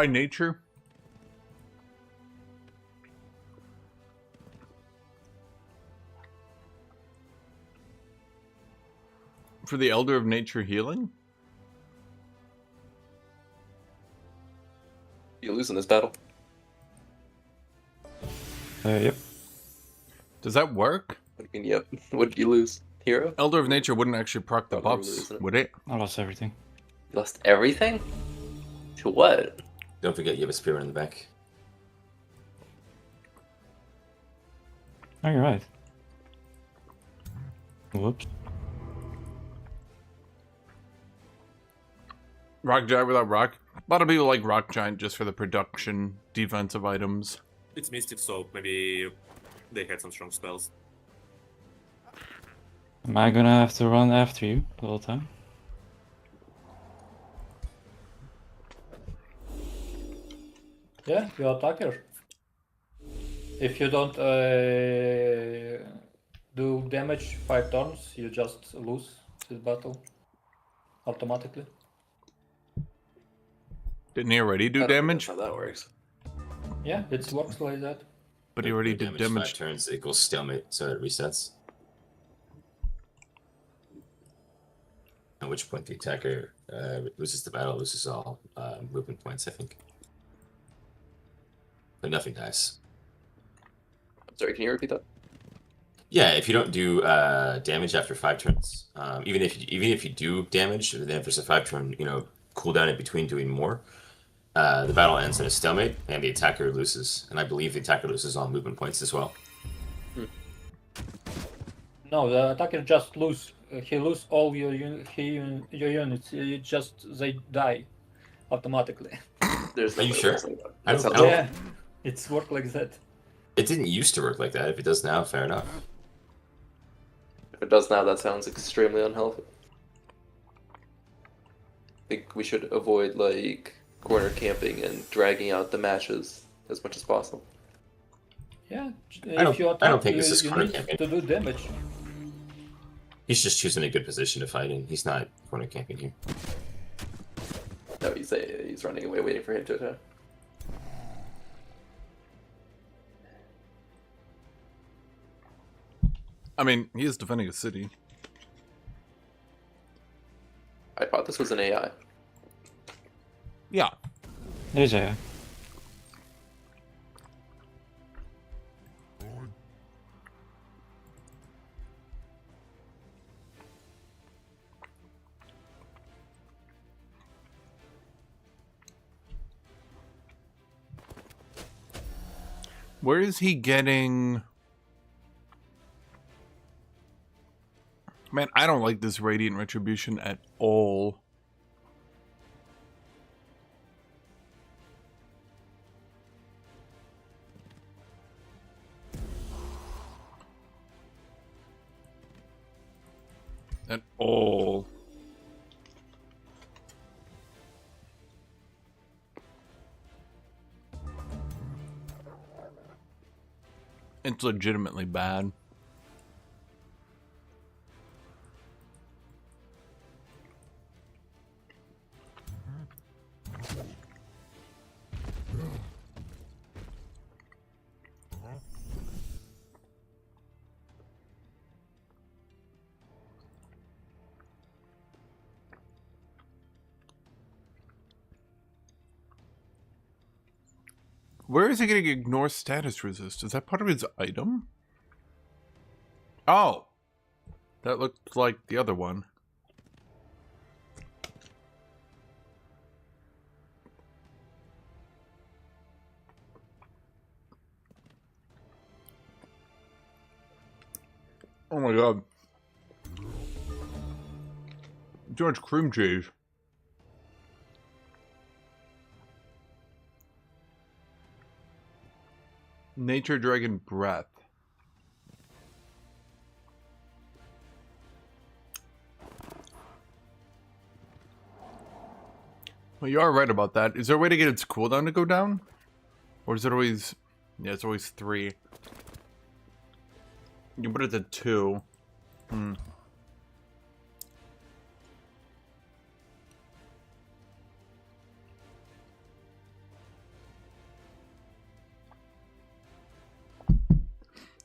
nature? For the Elder of Nature healing? You lose in this battle. Yep. Does that work? What do you mean, yep? What did you lose? Hero? Elder of Nature wouldn't actually proc the Probably buffs, losing it. would it? I lost everything. You lost everything? To what? Don't forget you have a spearman in the back. Oh, you're right. Whoops. Rock Giant without Rock. A lot of people like Rock Giant just for the production defensive items. It's Mystic, so maybe they had some strong spells. Am I gonna have to run after you the whole time? Yeah, you attack her. If you don't do damage 5 turns, you just lose this battle automatically. Didn't he already do I don't think damage? that's how that works. Yeah, it works like that. But he already The did damage 5 damage. turns equals stalemate, so it resets. At which point the attacker loses the battle, loses all movement points, I think. But nothing dies. Sorry, can you repeat that? Yeah, if you don't do damage after 5 turns, even if you do damage, then if there's a 5-turn cooldown in between doing more, the battle ends in a stalemate and the attacker loses. And I believe the attacker loses all movement points as well. No, the attacker just lose. He lose all your units. They die automatically. There's Are you no sure? way like that. I don't- That sounds I don't- Yeah, it's work like that. It didn't used to work like that. If it does now, fair enough. If it does now, that sounds extremely unhealthy. I think we should avoid like corner camping and dragging out the matches as much as possible. Yeah, I don't- if you attack, I don't think this is you corner need camping. to do damage. He's just choosing a good position to fight in. He's not corner camping here. No, he's running away, waiting for him to attack. I mean, he is defending a city. I thought this was an AI. Yeah. There's a. Where is he getting... Man, I don't like this Radiant Retribution at all. At all. It's legitimately bad. Where is he getting ignore status resist? Is that part of his item? Oh! That looked like the other one. Oh my god. Too much cream cheese. Nature Dragon Breath. Well, you are right about that. Is there a way to get its cooldown to go down? Or is it always... Yeah, it's always 3. You can put it to 2.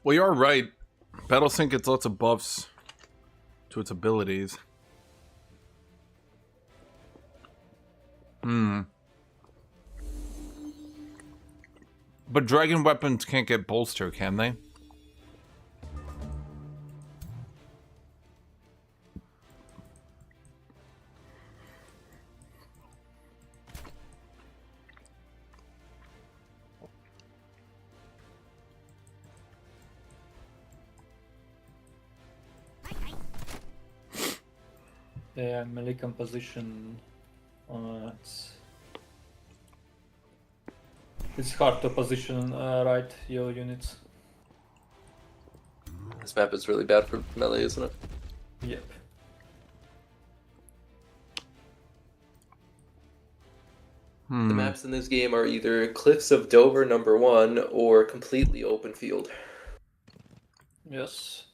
Well, you are right. Battlesync gets lots of buffs to its abilities. But dragon weapons can't get bolster, can they? Yeah, melee composition. It's hard to position right your units. This map is really bad for melee, isn't it? Yep. The maps in this game are either Cliffs of Dover #1 or completely open field. Yes.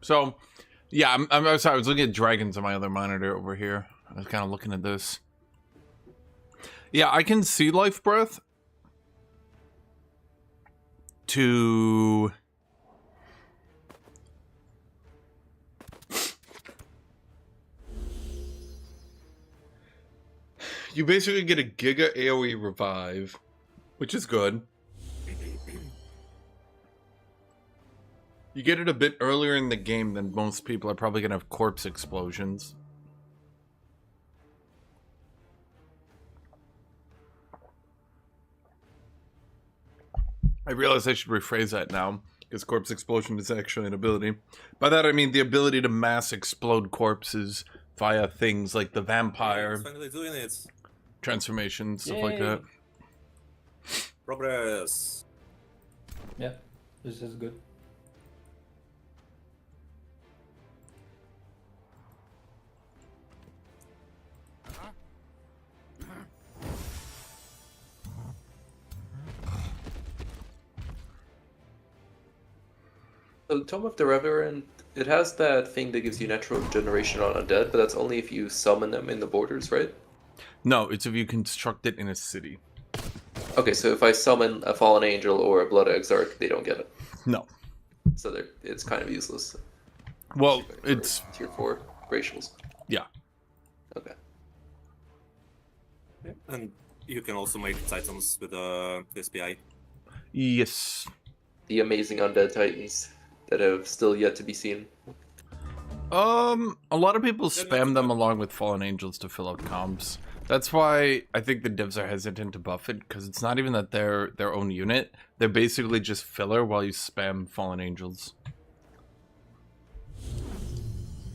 So, yeah, I'm sorry. I was looking at dragons on my other monitor over here. I was kind of looking at this. Yeah, I can see life breath to you basically get a Giga AoE revive, which is good. You get it a bit earlier in the game than most people are probably going to have corpse explosions. I realize I should rephrase that now, because corpse explosion is actually an ability. By that I mean the ability to mass explode corpses via things like the vampire Finally doing it. transformation, stuff like Yay. that. Progress. Yeah, this is good. So Tome of the Reverend, it has that thing that gives you natural regeneration on undead, but that's only if you summon them in the borders, right? No, it's if you construct it in a city. Okay, so if I summon a Fallen Angel or a Blood Exarch, they don't get it. No. So it's kind of useless. Well, For it's... Tier 4 racials. Yeah. Okay. Yeah. And you can also make Titans with SPI. Yes. The amazing undead titans that have still yet to be seen. A lot of people spam them along with Fallen Angels to fill out comps. That's why I think the devs are hesitant to buff it, because it's not even that they're their own unit. They're basically just filler while you spam Fallen Angels.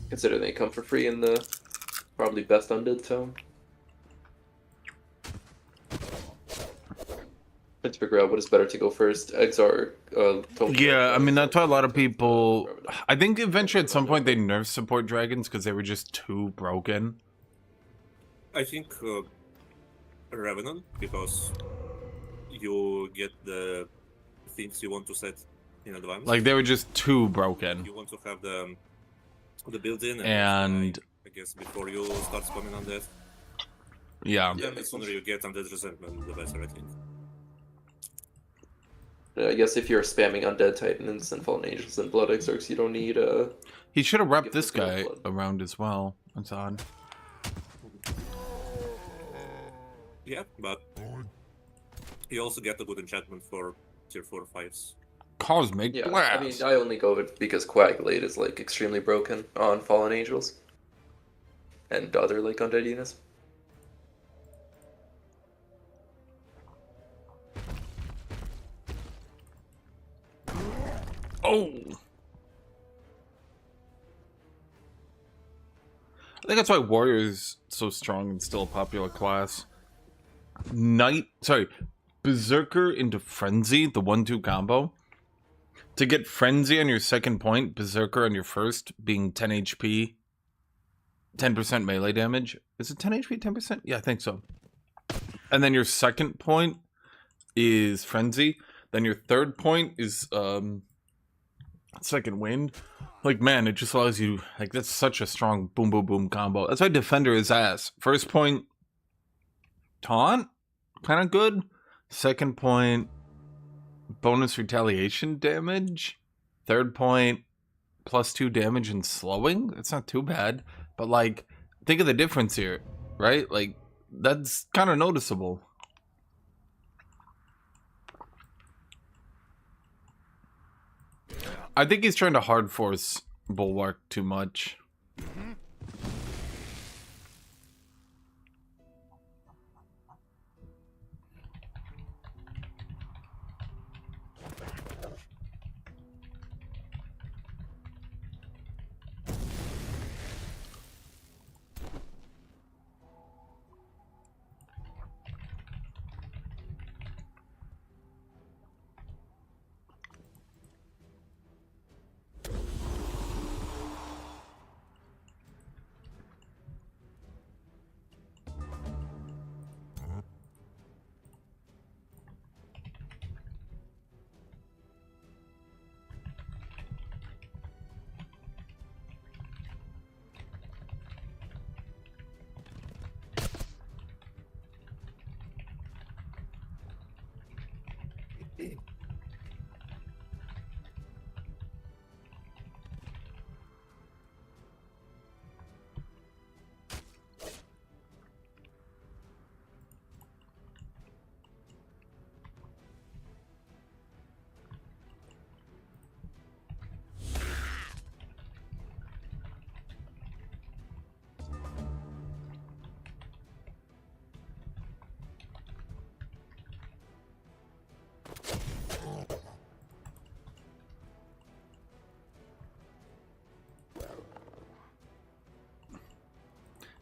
Considering they come for free in the probably best undead tone. Let's figure out what is better to go first. Exarch, Yeah, I mean, that's why a lot of people... I think eventually at some point they nerfed support dragons because they were just too broken. I think Revenant, because you get the things you want to set in advance. Like, they were just too broken. You want to have the built-in And... I guess before you start spamming on that. Yeah. Yeah, the sooner you get undead resentment, the better, I think. I guess if you're spamming undead titans and fallen angels and blood exarchs, you don't need He should have wrapped Get this the guy blood. around as well. That's odd. Yeah, but you also get a good enchantment for tier 4 5s. Cosmic Yeah, Blast! I mean, I only go with it because Coagulate is like extremely broken on fallen angels and other like undead units. Oh! I think that's why Warrior is so strong and still a popular class. Berserker into Frenzy, the 1-2 combo. To get Frenzy on your second point, Berserker on your first, being 10 HP, 10% melee damage. Is it 10 HP, 10%? Yeah, I think so. And then your second point is Frenzy. Then your third point is Second Wind. Like, man, it just allows you, like, that's such a strong boom boom boom combo. That's why Defender is ass. First point, Taunt, kind of good. Second point, bonus retaliation damage. Third point, +2 damage and slowing. That's not too bad. But, like, think of the difference here, right? Like, that's kind of noticeable. I think he's trying to hard force Bulwark too much.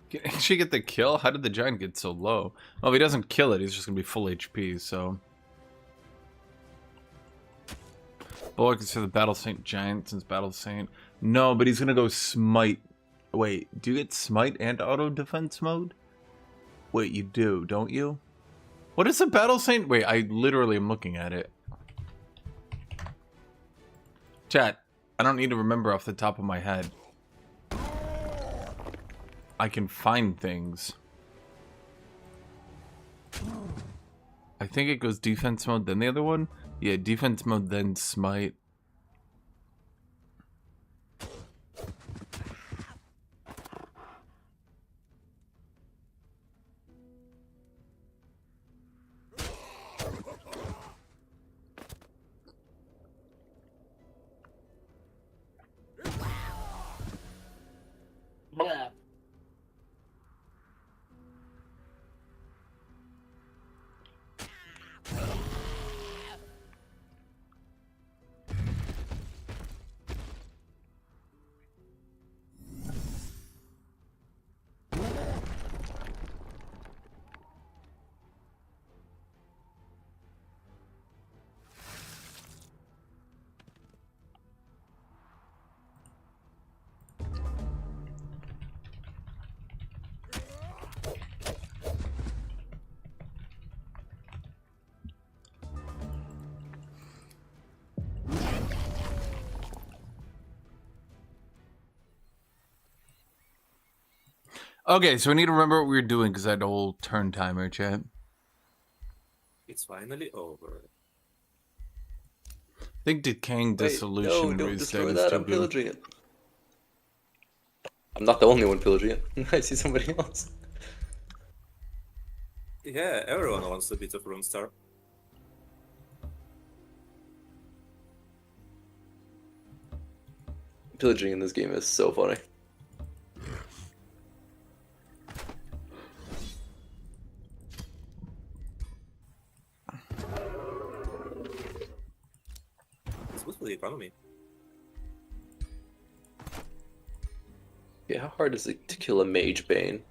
Can she get the kill? How did the giant get so low? Oh, if he doesn't kill it, he's just gonna be full HP, so. Bulwark is for the Battle Saint giant since Battle Saint. No, but he's gonna go smite. Wait, do you get smite and auto defense mode? Wait, you do, don't you? What is the Battle Saint? Wait, I literally am looking at it. Chat, I don't need to remember off the top of my head. I can find things. I think it goes defense mode, then the other one? Yeah, defense mode, then smite. Blah. Okay, so we need to remember what we were doing because I had a whole turn timer, chat. It's finally over. I think Decaying Dissolution no, don't raised destroy status that. too I'm good. pillaging it. I'm not the only one pillaging it. I see somebody else. Yeah, everyone wants a bit of Runestar. Pillaging in this game is so funny. It's good for the economy. Yeah, how hard is it to kill a Mage Bane?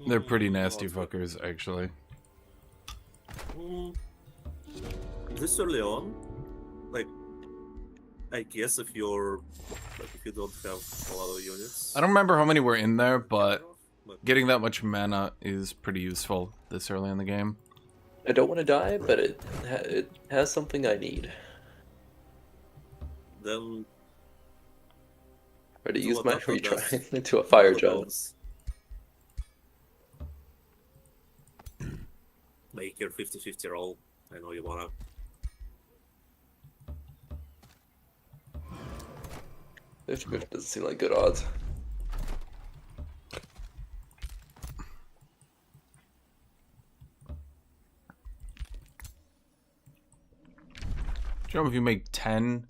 They're pretty nasty Not good. fuckers, actually. Mm, this early on, like, I guess if you're, like, if you don't have a lot of units. I don't remember how many were in there, but but getting that much mana is pretty useful this early in the game. I don't want to die, but it has something I need. then Or to So use what my that one does- retry into a fire what giant. else? Make your 50-50 roll. I know you wanna. 50-50 doesn't seem like good odds. Do you know if you make 10%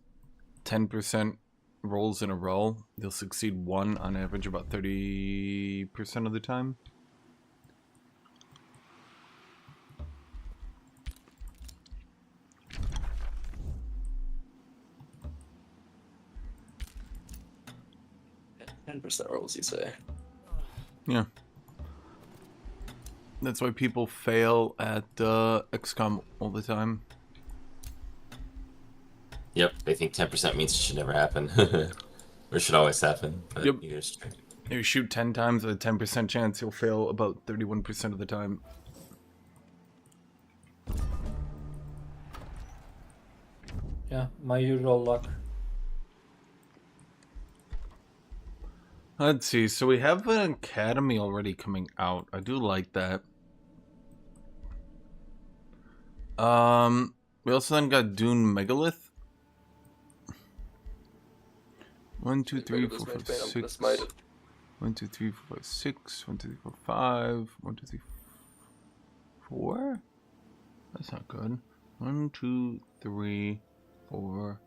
rolls in a row, you'll succeed one on average about 30% of the time? Yeah, 10% rolls, you say? Yeah. That's why people fail at XCOM all the time. Yep, they think 10% means it should never happen. Or should always happen. But Yep. you just If you shoot 10 times with a 10% chance, you'll fail about 31% of the time. Yeah, my usual luck. Let's see, so we have an academy already coming out. I do like that. We also then got Dune Megalith. 1, 2, 3, 4, 5, 6. 1, 2, 3, 4, 5, 6. 1, 2, 3, 4, 5. 1, 2, 3, 4. That's not good. 1, 2, 3, 4.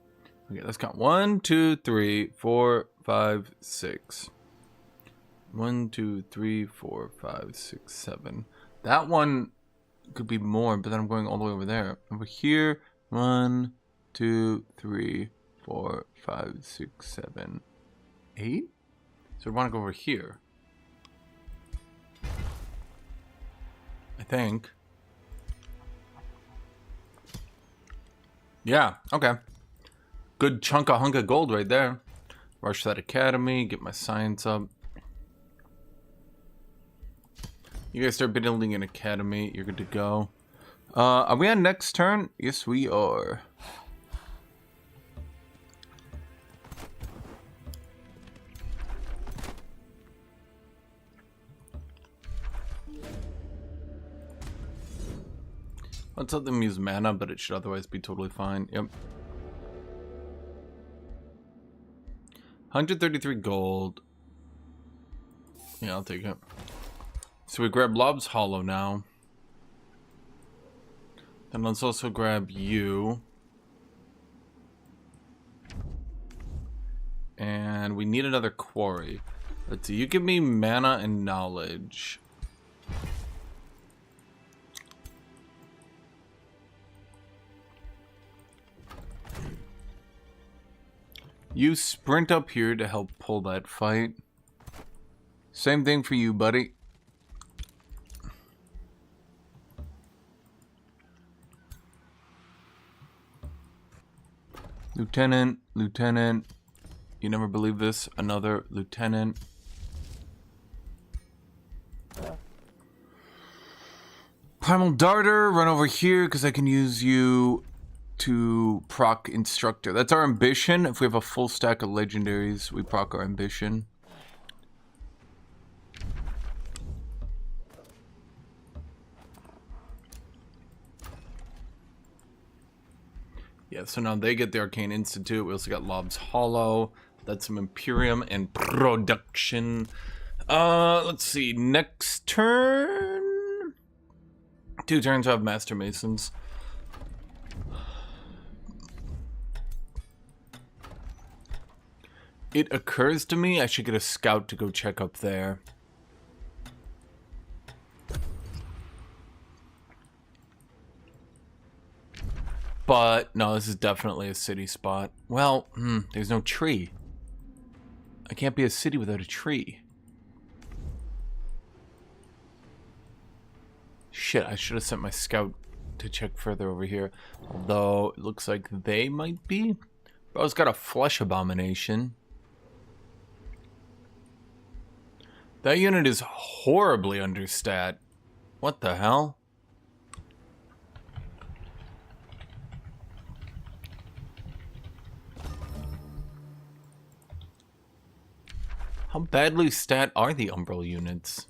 Okay, let's count. 1, 2, 3, 4, 5, 6. 1, 2, 3, 4, 5, 6, 7. That one could be more, but then I'm going all the way over there. Over here, 1, 2, 3, 4, 5, 6, 7, 8. So we want to go over here. I think. Yeah, okay. Good chunk of hunk of gold right there. Rush that academy, get my science up. You guys start building an academy, you're good to go. Are we on next turn? Yes, we are. Let's let them use mana, but it should otherwise be totally fine. Yep. 133 gold. Yeah, I'll take it. So we grab Lob's Hollow now. Then let's also grab you. And we need another quarry. Let's see, you give me mana and knowledge. You sprint up here to help pull that fight. Same thing for you, buddy. Lieutenant, Lieutenant. You never believe this. Another Lieutenant. Primal Darter, run over here because I can use you to proc Instructor. That's our ambition. If we have a full stack of legendaries, we proc our ambition. Yeah, so now they get the Arcane Institute. We also got Lob's Hollow. That's some Imperium and production. Let's see. Next turn. 2 turns I have Master Masons. It occurs to me I should get a scout to go check up there. But no, this is definitely a city spot. Well, there's no tree. I can't be a city without a tree. Shit, I should have sent my scout to check further over here. Although, it looks like they might be. Bro's got a flesh abomination. That unit is horribly understat. What the hell? How badly stat are the Umbral units?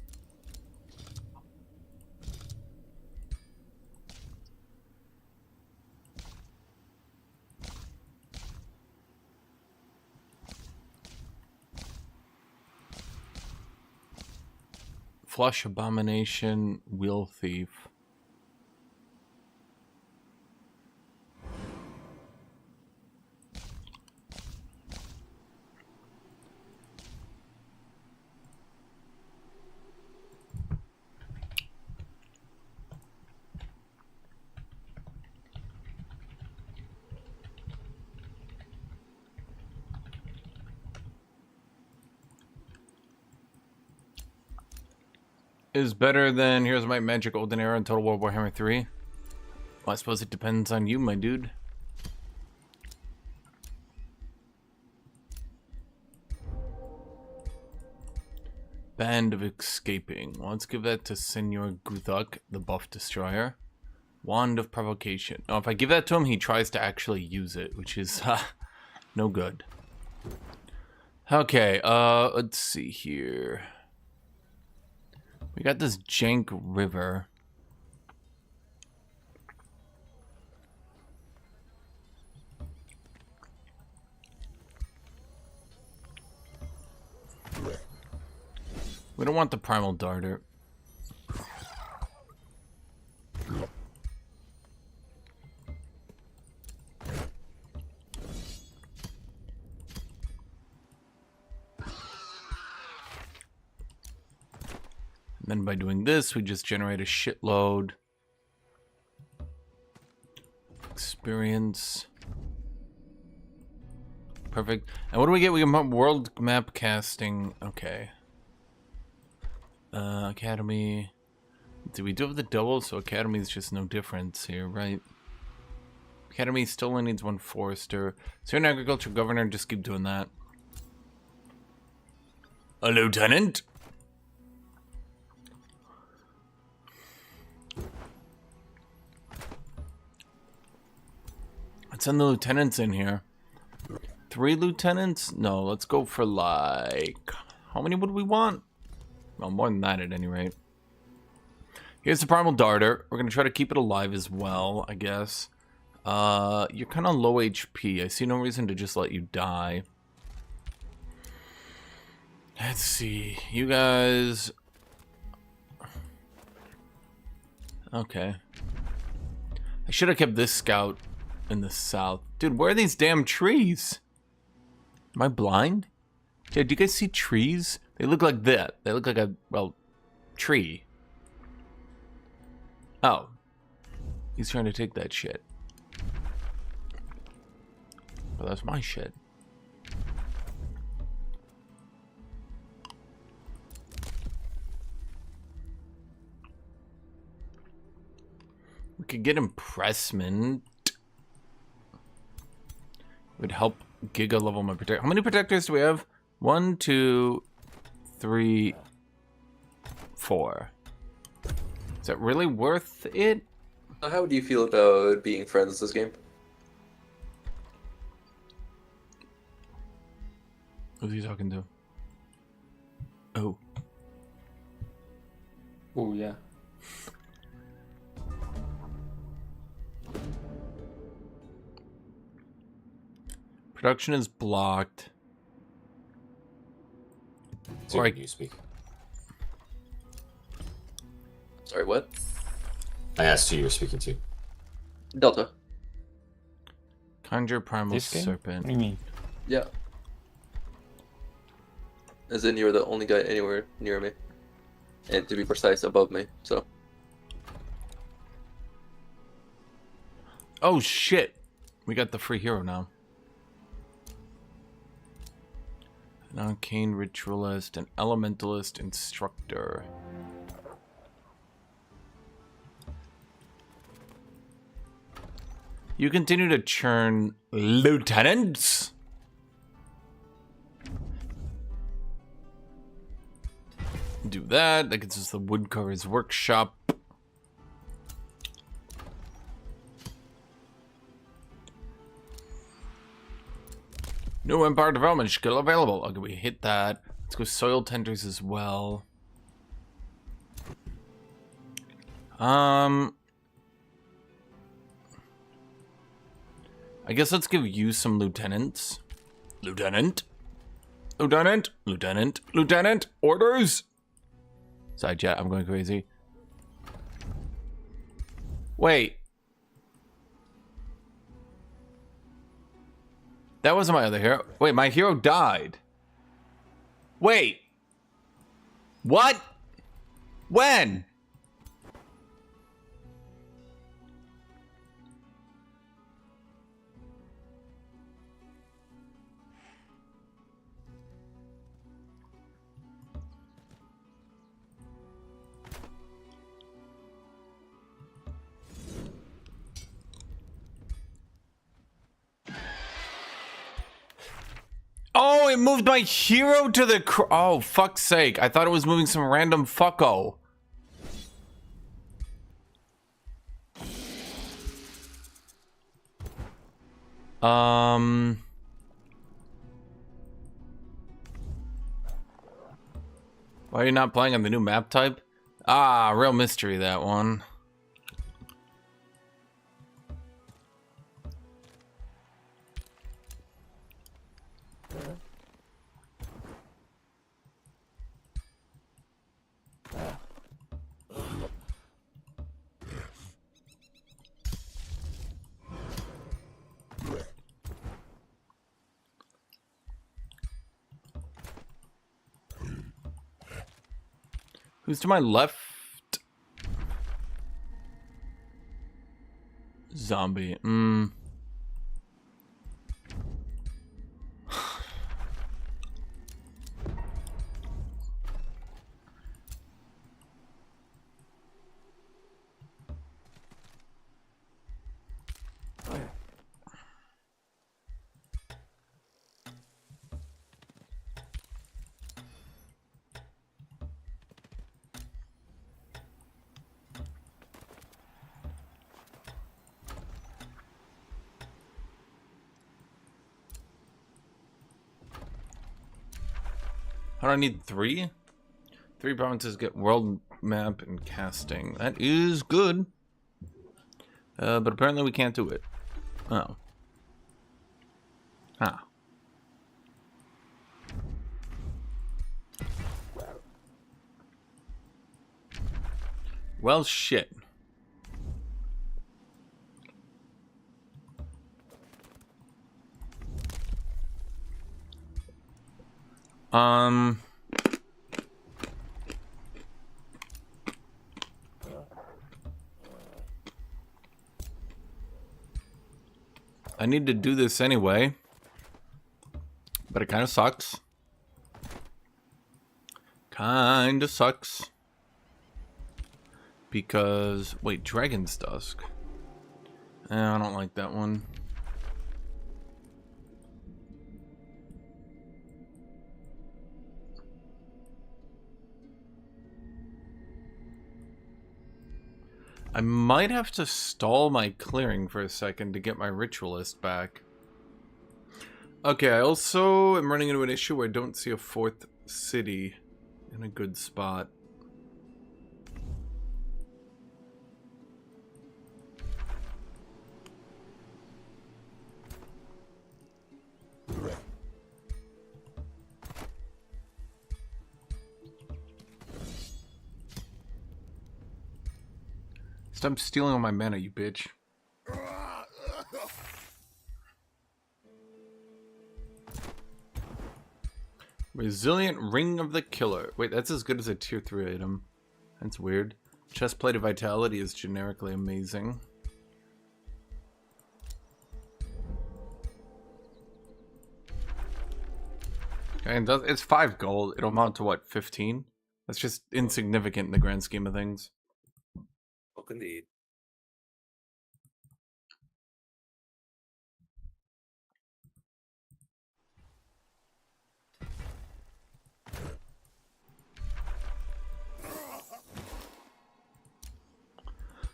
Flush Abomination, Wheel Thief. Is better than Here's My Magic Olden Era and Total War Warhammer 3? Well, I suppose it depends on you, my dude. Band of Escaping. Well, let's give that to Senor Guthuk, the Buff Destroyer. Wand of Provocation. Now, if I give that to him, he tries to actually use it, which is no good. Okay, let's see here. We got this jank river. We don't want the primal darter. Then by doing this, we just generate a shitload experience. Perfect. And what do we get? We get world map casting. Okay. Academy. Do we do have the double? So Academy is just no difference here, right? Academy still only needs one forester. So you're an agriculture governor, just keep doing that. A lieutenant? Let's send the lieutenants in here. 3 lieutenants? No, let's go for like... How many would we want? Well, more than that at any rate. Here's the primal darter. We're going to try to keep it alive as well, I guess. You're kind of low HP. I see no reason to just let you die. Let's see. You guys... Okay. I should have kept this scout in the south. Dude, where are these damn trees? Am I blind? Yeah, do you guys see trees? They look like that. They look like a, well, tree. Oh. He's trying to take that shit. But that's my shit. We could get impressment. It would help Giga level my protector. How many protectors do we have? 1, 2, 3, 4. Is that really worth it? How do you feel about being friends this game? Who's he talking to? Oh. Oh, yeah. Production is blocked. Or you speak. Sorry, what? I asked who you were speaking to. Delta. Conjure Primal This game? Serpent. What do you mean? Yeah. As in, you're the only guy anywhere near me. And to be precise, above me, so. Oh shit! We got the free hero now. An arcane ritualist, an elementalist instructor. You continue to churn lieutenants? Do that. That gets us the woodcarver's workshop. New Empire development skill available. Okay, we hit that. Let's go soil tenders as well. I guess let's give you some lieutenants. Lieutenant. Lieutenant. Lieutenant. Lieutenant. Orders. Side chat, I'm going crazy. Wait. That wasn't my other hero. Wait, my hero died. Wait. What? When? Oh, it moved my hero to the oh, fuck's sake. I thought it was moving some random fucko. Why are you not playing on the new map type? Ah, real mystery, that one. Who's to my left? Zombie. How do I need 3? 3 provinces get world map and casting. That is good. But apparently we can't do it. Oh. Ah. Well, shit. I need to do this anyway, but it kind of sucks. Kind of sucks. Because, wait, Dragon's Dusk. I don't like that one. I might have to stall my clearing for a second to get my ritualist back. Okay, I also am running into an issue where I don't see a 4th city in a good spot. Stop stealing all my mana, you bitch. Resilient Ring of the Killer. Wait, that's as good as a tier 3 item. That's weird. Chestplate of Vitality is generically amazing. And it's 5 gold. It'll amount to what, 15? That's just insignificant in the grand scheme of things. Oh, indeed.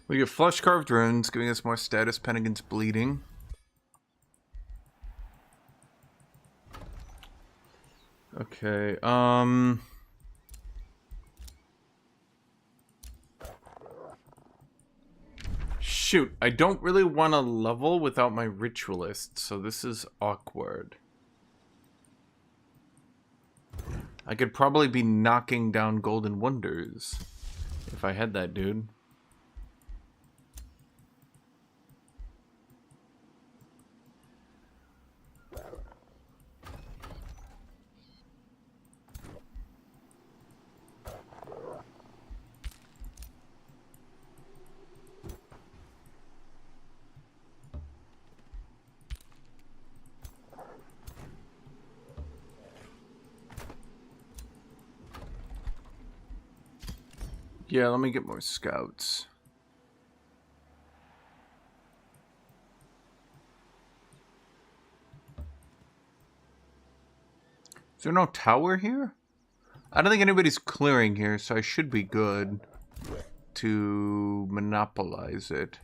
We get flesh carved runes, giving us more status pen against bleeding. Okay, shoot, I don't really want to level without my ritualist, so this is awkward. I could probably be knocking down golden wonders if I had that, dude. Yeah, let me get more scouts. Is there no tower here? I don't think anybody's clearing here, so I should be good to monopolize it.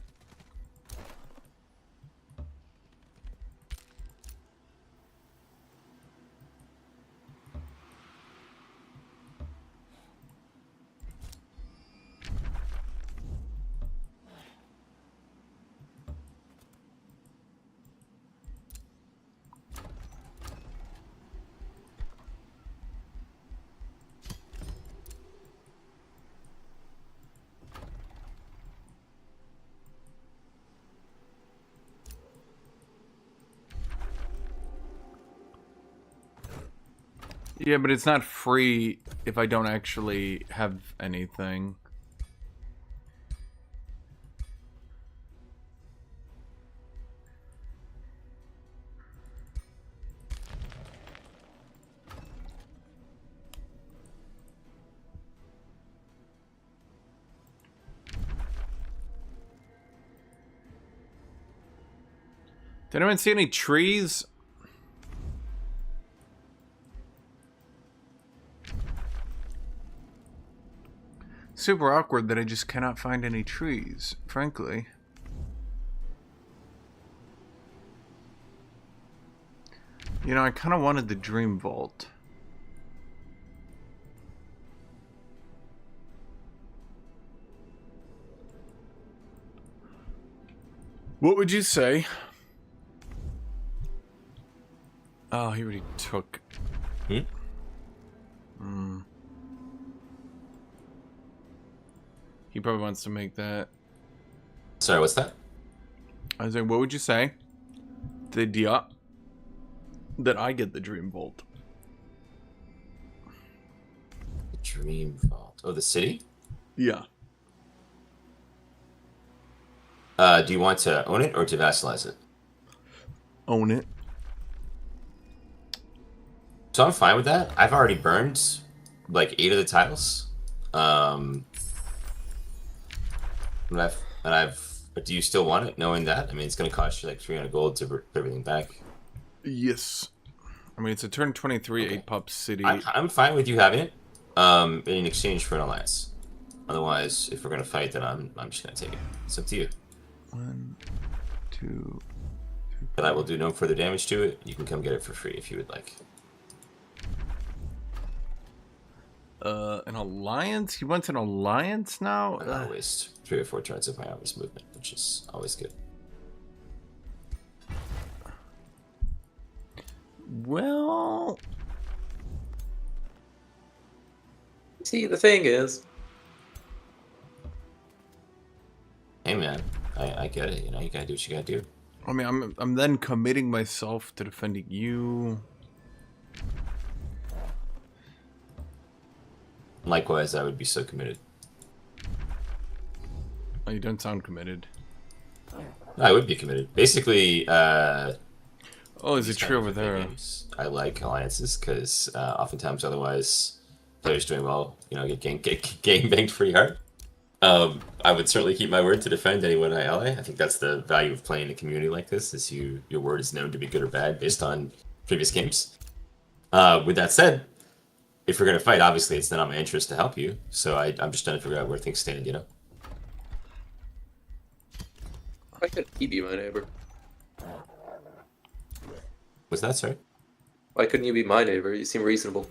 Yeah, but it's not free if I don't actually have anything. Did anyone see any trees? Super awkward that I just cannot find any trees, frankly. You know, I kind of wanted the Dream Vault. What would you say? Oh, he already took. He probably wants to make that. Sorry, what's that? I was like, what would you say? The idea that I get the Dream Vault. The Dream Vault. Oh, the city? Yeah. Do you want to own it or to vassalize it? Own it. So I'm fine with that. I've already burned like 8 of the tiles. But do you still want it, knowing that? I mean, it's going to cost you like 300 gold to put everything back. Yes. I mean, it's a turn 23, Okay. 8 pop city. I'm fine with you having it, in exchange for an alliance. Otherwise, if we're going to fight, then I'm just going to take it. It's up to you. 1, 2. But I will do no further damage to it. You can come get it for free if you would like. An alliance? He wants an alliance now? I'm gonna waste 3 or 4 turns of my hour's movement, which is always good. Well... See, the thing is, Hey man, I get it. You know, you gotta do what you gotta do. I mean, I'm then committing myself to defending you. Likewise, I would be so committed. Oh, you don't sound committed. I would be committed. Basically, Oh, is These it kind true of over big there? games, I like alliances because oftentimes otherwise players doing well, get gang banged pretty hard. I would certainly keep my word to defend anyone I ally. I think that's the value of playing in a community like this: is your word is known to be good or bad based on previous games. With that said, if we're gonna fight, obviously it's not in my interest to help you. So I'm just trying to figure out where things stand. Why couldn't he be my neighbor? What's that, sorry? Why couldn't you be my neighbor? You seem reasonable.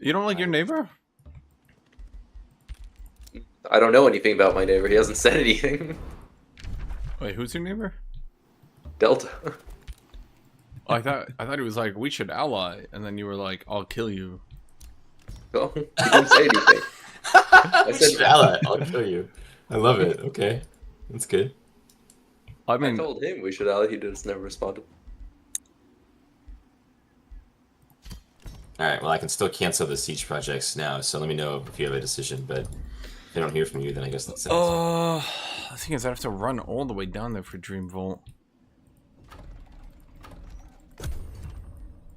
You don't like your neighbor? I don't know anything about my neighbor. He hasn't said anything. Wait, who's your neighbor? Delta. Oh, I thought it was like we should ally, and then you were like, "I'll kill you." Well, he didn't say anything. I said, ally, I'll kill you. I love it. Okay, that's good. I I mean, told him we should ally. He just never responded. All right. Well, I can still cancel the siege projects now. So let me know if you have a decision. But if I don't hear from you, then I guess that's it. the thing is, I have to run all the way down there for Dream Vault.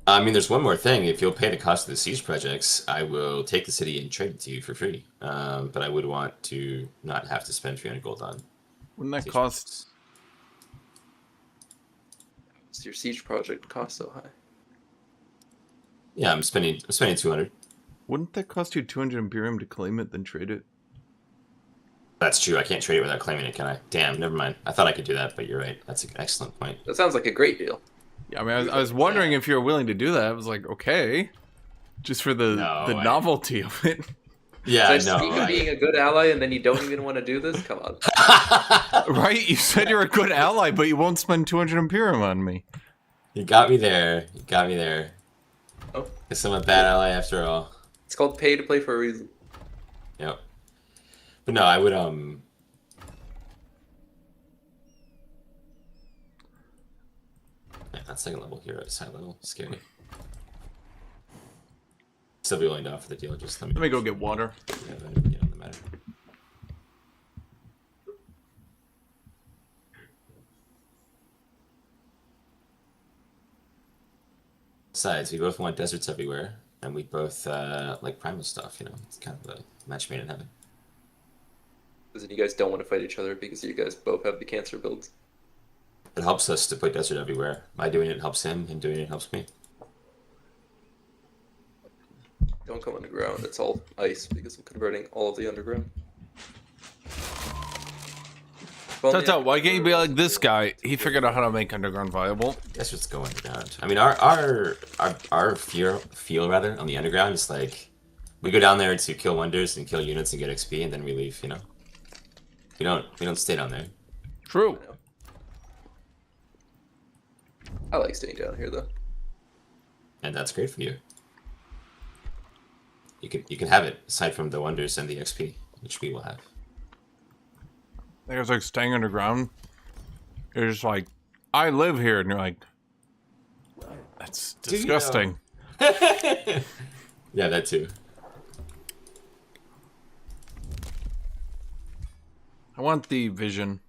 I mean, there's one more thing. If you'll pay the cost of the siege projects, I will take the city and trade it to you for free. But I would want to not have to spend 300 gold on. Wouldn't that siege cost? projects. What's your siege project cost so high? Yeah, I'm spending 200. Wouldn't that cost you 200 Imperium to claim it, then trade it? That's true. I can't trade it without claiming it, can I? Damn, never mind. I thought I could do that, but you're right. That's an excellent point. That sounds like a great deal. Yeah, I mean, I was wondering if you were willing to do that. I was like, okay, just for the novelty of it. Yeah, So I speak of being a good ally, and then you don't even want to do this? Come on. Right? You said you're a good ally, but you won't spend 200 Imperium on me. You got me there. You got me there. Oh. Guess I'm a bad ally after all. It's called pay to play for a reason. Yep. But no, I would Yeah, that second level hero is high level. Scary. Still be willing to offer the deal. Just Let me go get water. Yeah, the matter. Besides, we both want deserts everywhere, and we both like primal stuff. It's kind of a match made in heaven. Because you guys don't want to fight each other because you guys both have the cancer builds. It helps us to put desert everywhere. My doing it helps him, him doing it helps me. Don't come underground, it's all ice because I'm converting all of the underground. Tell, why can't you be like this guy? He figured out how to make underground viable. Deserts go underground. I mean, our feel rather on the underground is like we go down there to kill wonders and kill units and get XP, and then we leave. We don't stay down there. True. I like staying down here though. And that's great for you. You can have it aside from the wonders and the XP, which we will have. I think it's like staying underground. You're just like, I live here, and you're like, that's disgusting. Yeah, that too. I want the vision.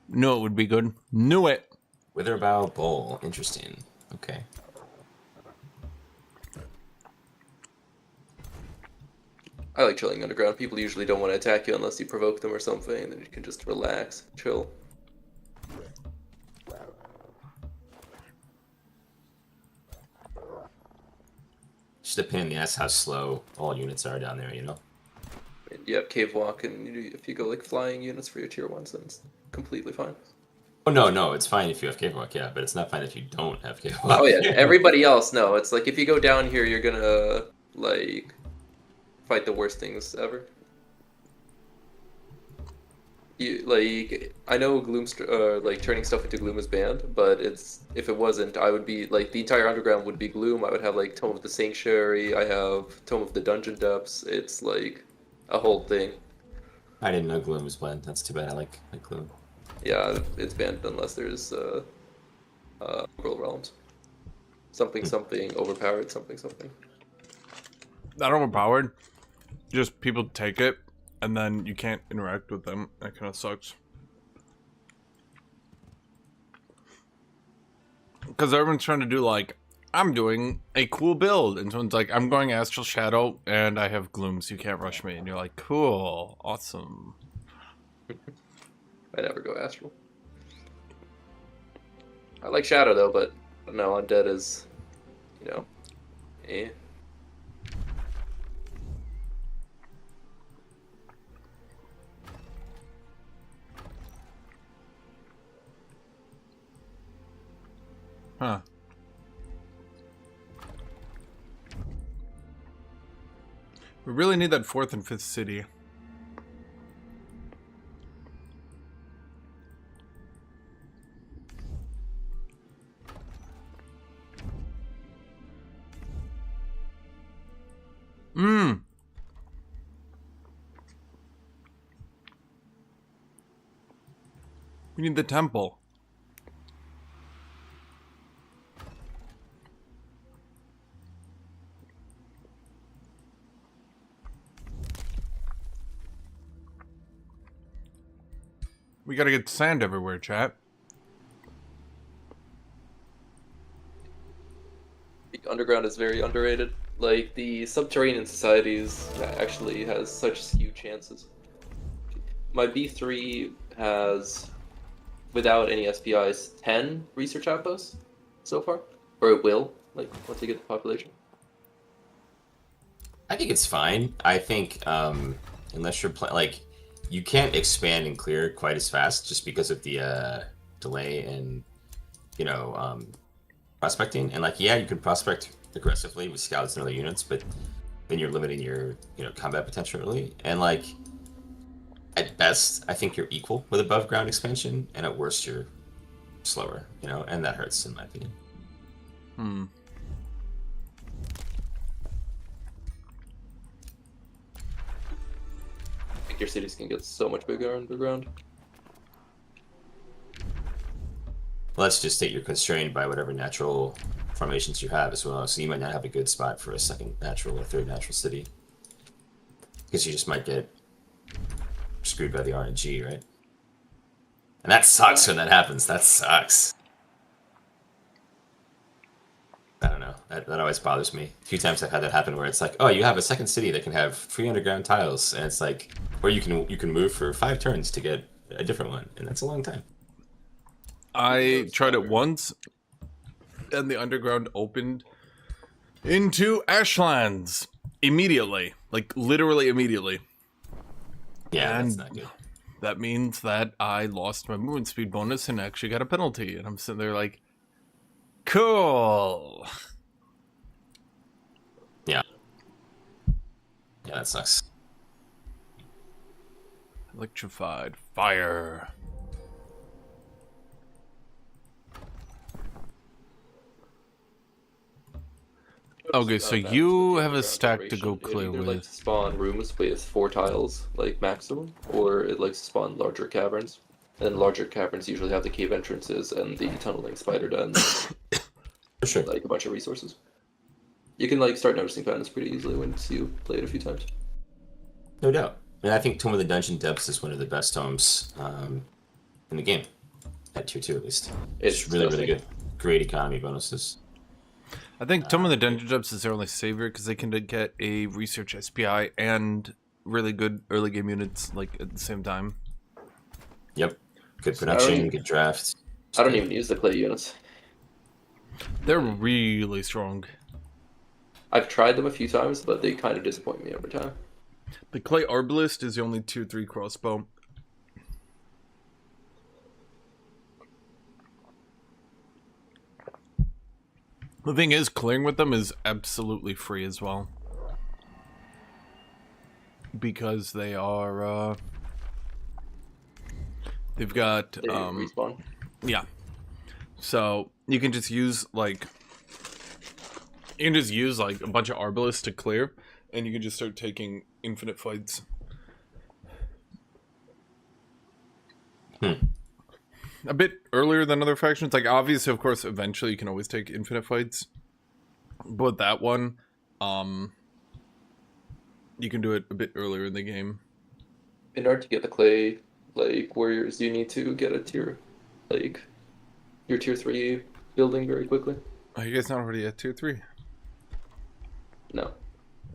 Knew it would be good. Knew it. Witherbow Bowl. Interesting. Okay. I like chilling underground. People usually don't want to attack you unless you provoke them or something, and then you can just relax, chill. Just a pain in the ass how slow all units are down there, You have cave walk, and if you go like flying units for your tier 1s, then it's completely fine. Oh, no, it's fine if you have cave walk, yeah, but it's not fine if you don't have cave walk. Oh yeah, everybody else, no. It's like if you go down here, you're gonna like fight the worst things ever. I know gloom, like turning stuff into gloom is banned, but if it wasn't, I would be like the entire underground would be gloom. I would have like Tome of the Sanctuary. I have Tome of the Dungeon Depths. It's like a whole thing. I didn't know gloom was banned. That's too bad. I like gloom. Yeah, it's banned unless there's World Realms. Something overpowered. Something. not overpowered. Just people take it, and then you can't interact with them. That kind of sucks. Because everyone's trying to do like, I'm doing a cool build, and someone's like, I'm going Astral Shadow, and I have Gloom, so you can't rush me. And you're like, cool, awesome. I never go Astral. I like Shadow though, but no, Undead is, you know, eh. Huh. We really need that 4th and 5th city. We need the temple. We gotta get sand everywhere, chat. The underground is very underrated. Like, the subterranean societies actually has such skewed chances. My B3 has, without any SPIs, 10 research outposts so far. Or it will, like, once you get the population. I think it's fine. I think unless you're like, you can't expand and clear quite as fast just because of the delay in, prospecting. And like, yeah, you can prospect aggressively with scouts and other units, but then you're limiting your combat potential really. And like, at best, I think you're equal with above ground expansion, and at worst, you're slower. And that hurts in my opinion. I think your cities can get so much bigger underground. Well, let's just state you're constrained by whatever natural formations you have as well, so you might not have a good spot for a second natural or third natural city. Because you just might get screwed by the RNG, right? And that sucks when that happens. That sucks. I don't know. That always bothers me. A few times I've had that happen where it's like, oh, you have a second city that can have 3 underground tiles, and it's like, or you can move for 5 turns to get a different one, and that's a long time. I tried it once, and the underground opened into Ashlands immediately. Like, literally immediately. Yeah, and that's not good. That means that I lost my movement speed bonus and actually got a penalty. And I'm sitting there like, cool. Yeah. Yeah, that sucks. Electrified fire. Okay, so you have a stack to go clear It with. likes to spawn rooms with 4 tiles, like maximum, or it likes to spawn larger caverns. And larger caverns usually have the cave entrances and the tunneling spider dens. For sure. Like a bunch of resources. You can like start noticing patterns pretty easily once you play it a few times. No doubt. And I think Tome of the Dungeon Depths is one of the best tomes in the game. At tier 2 at least. It's really, really good. Great economy bonuses. I think Tome of the Dungeon Depths is their only savior because they can get a research SPI and really good early game units like at the same time. Yep. Good production, good drafts. I don't even use the clay units. They're really strong. I've tried them a few times, but they kind of disappoint me every time. The clay arbalist is the only tier 3 crossbow. The thing is, clearing with them is absolutely free as well. Because they are, they've got, They respawn. Yeah. So, you can just use, like, a bunch of arbalists to clear, and you can just start taking infinite fights. A bit earlier than other factions. Like, obviously, of course, eventually you can always take infinite fights. But that one, You can do it a bit earlier in the game. In order to get the clay like warriors, you need to get a tier like your tier 3 building very quickly. Oh, you guys not already at tier 3? No.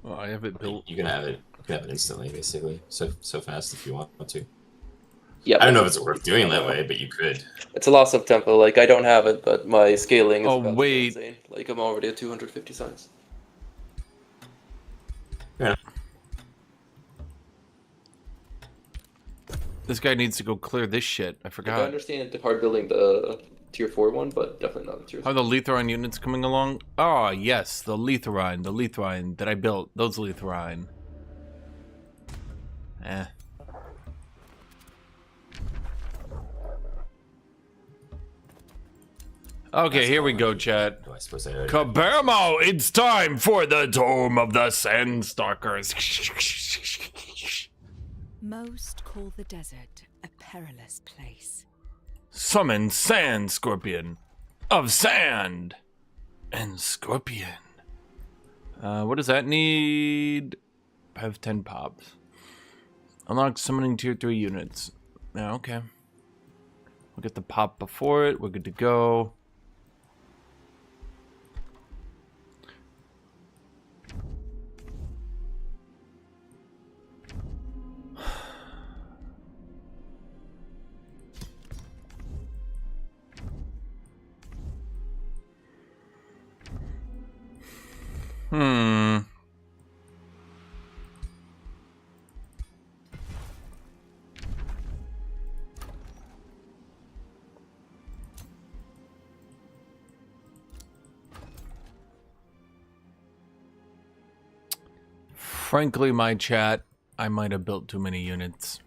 Well, I have it built. You can have it. You can have it instantly, basically. So fast if you want to. Yeah. I don't know if it's worth doing that way, but you could. It's a loss of tempo. Like I don't have it, but my scaling is Oh, about to go wait. insane. Like I'm already at 250 signs. Yeah. This guy needs to go clear this shit. I Like, I forgot. understand hard building the tier 4 one, but definitely not the tier 3. Are the Letharine units coming along? Oh, yes, the Letharine that I built. Those Letharine. Eh. Okay, here we go, chat. Oh, I suppose I already. Kabermo, it's time for the Dome of the Sandstalkers. Most call the desert a perilous place. Summon Sand Scorpion of Sand and Scorpion. What does that need? I have 10 pops. Unlock summoning tier 3 units. Yeah, okay. We'll get the pop before it. We're good to go. Hmm. Frankly, my chat, I might have built too many units.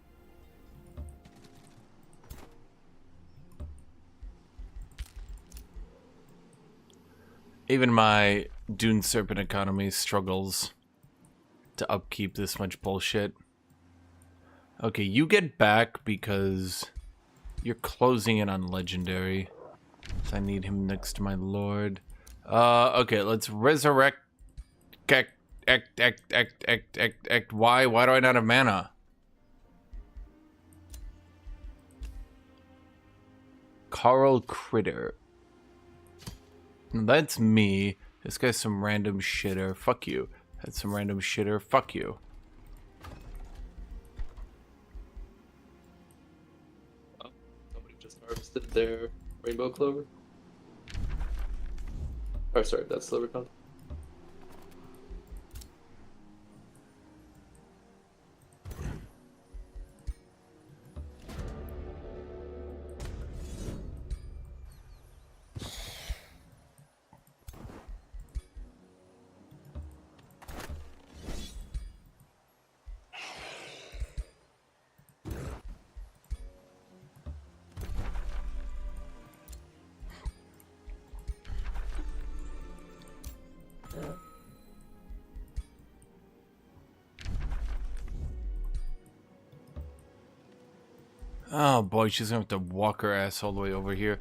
Even my Dune Serpent economy struggles to upkeep this much bullshit. Okay, you get back because you're closing in on Legendary. So I need him next to my Lord. Okay, let's resurrect. Why? Why do I not have mana? Carl Critter. That's me. This guy's some random shitter. Fuck you. That's some random shitter. Fuck you. Oh, somebody just harvested their rainbow clover. Oh, sorry, that's silver con. Oh boy, she's gonna have to walk her ass all the way over here.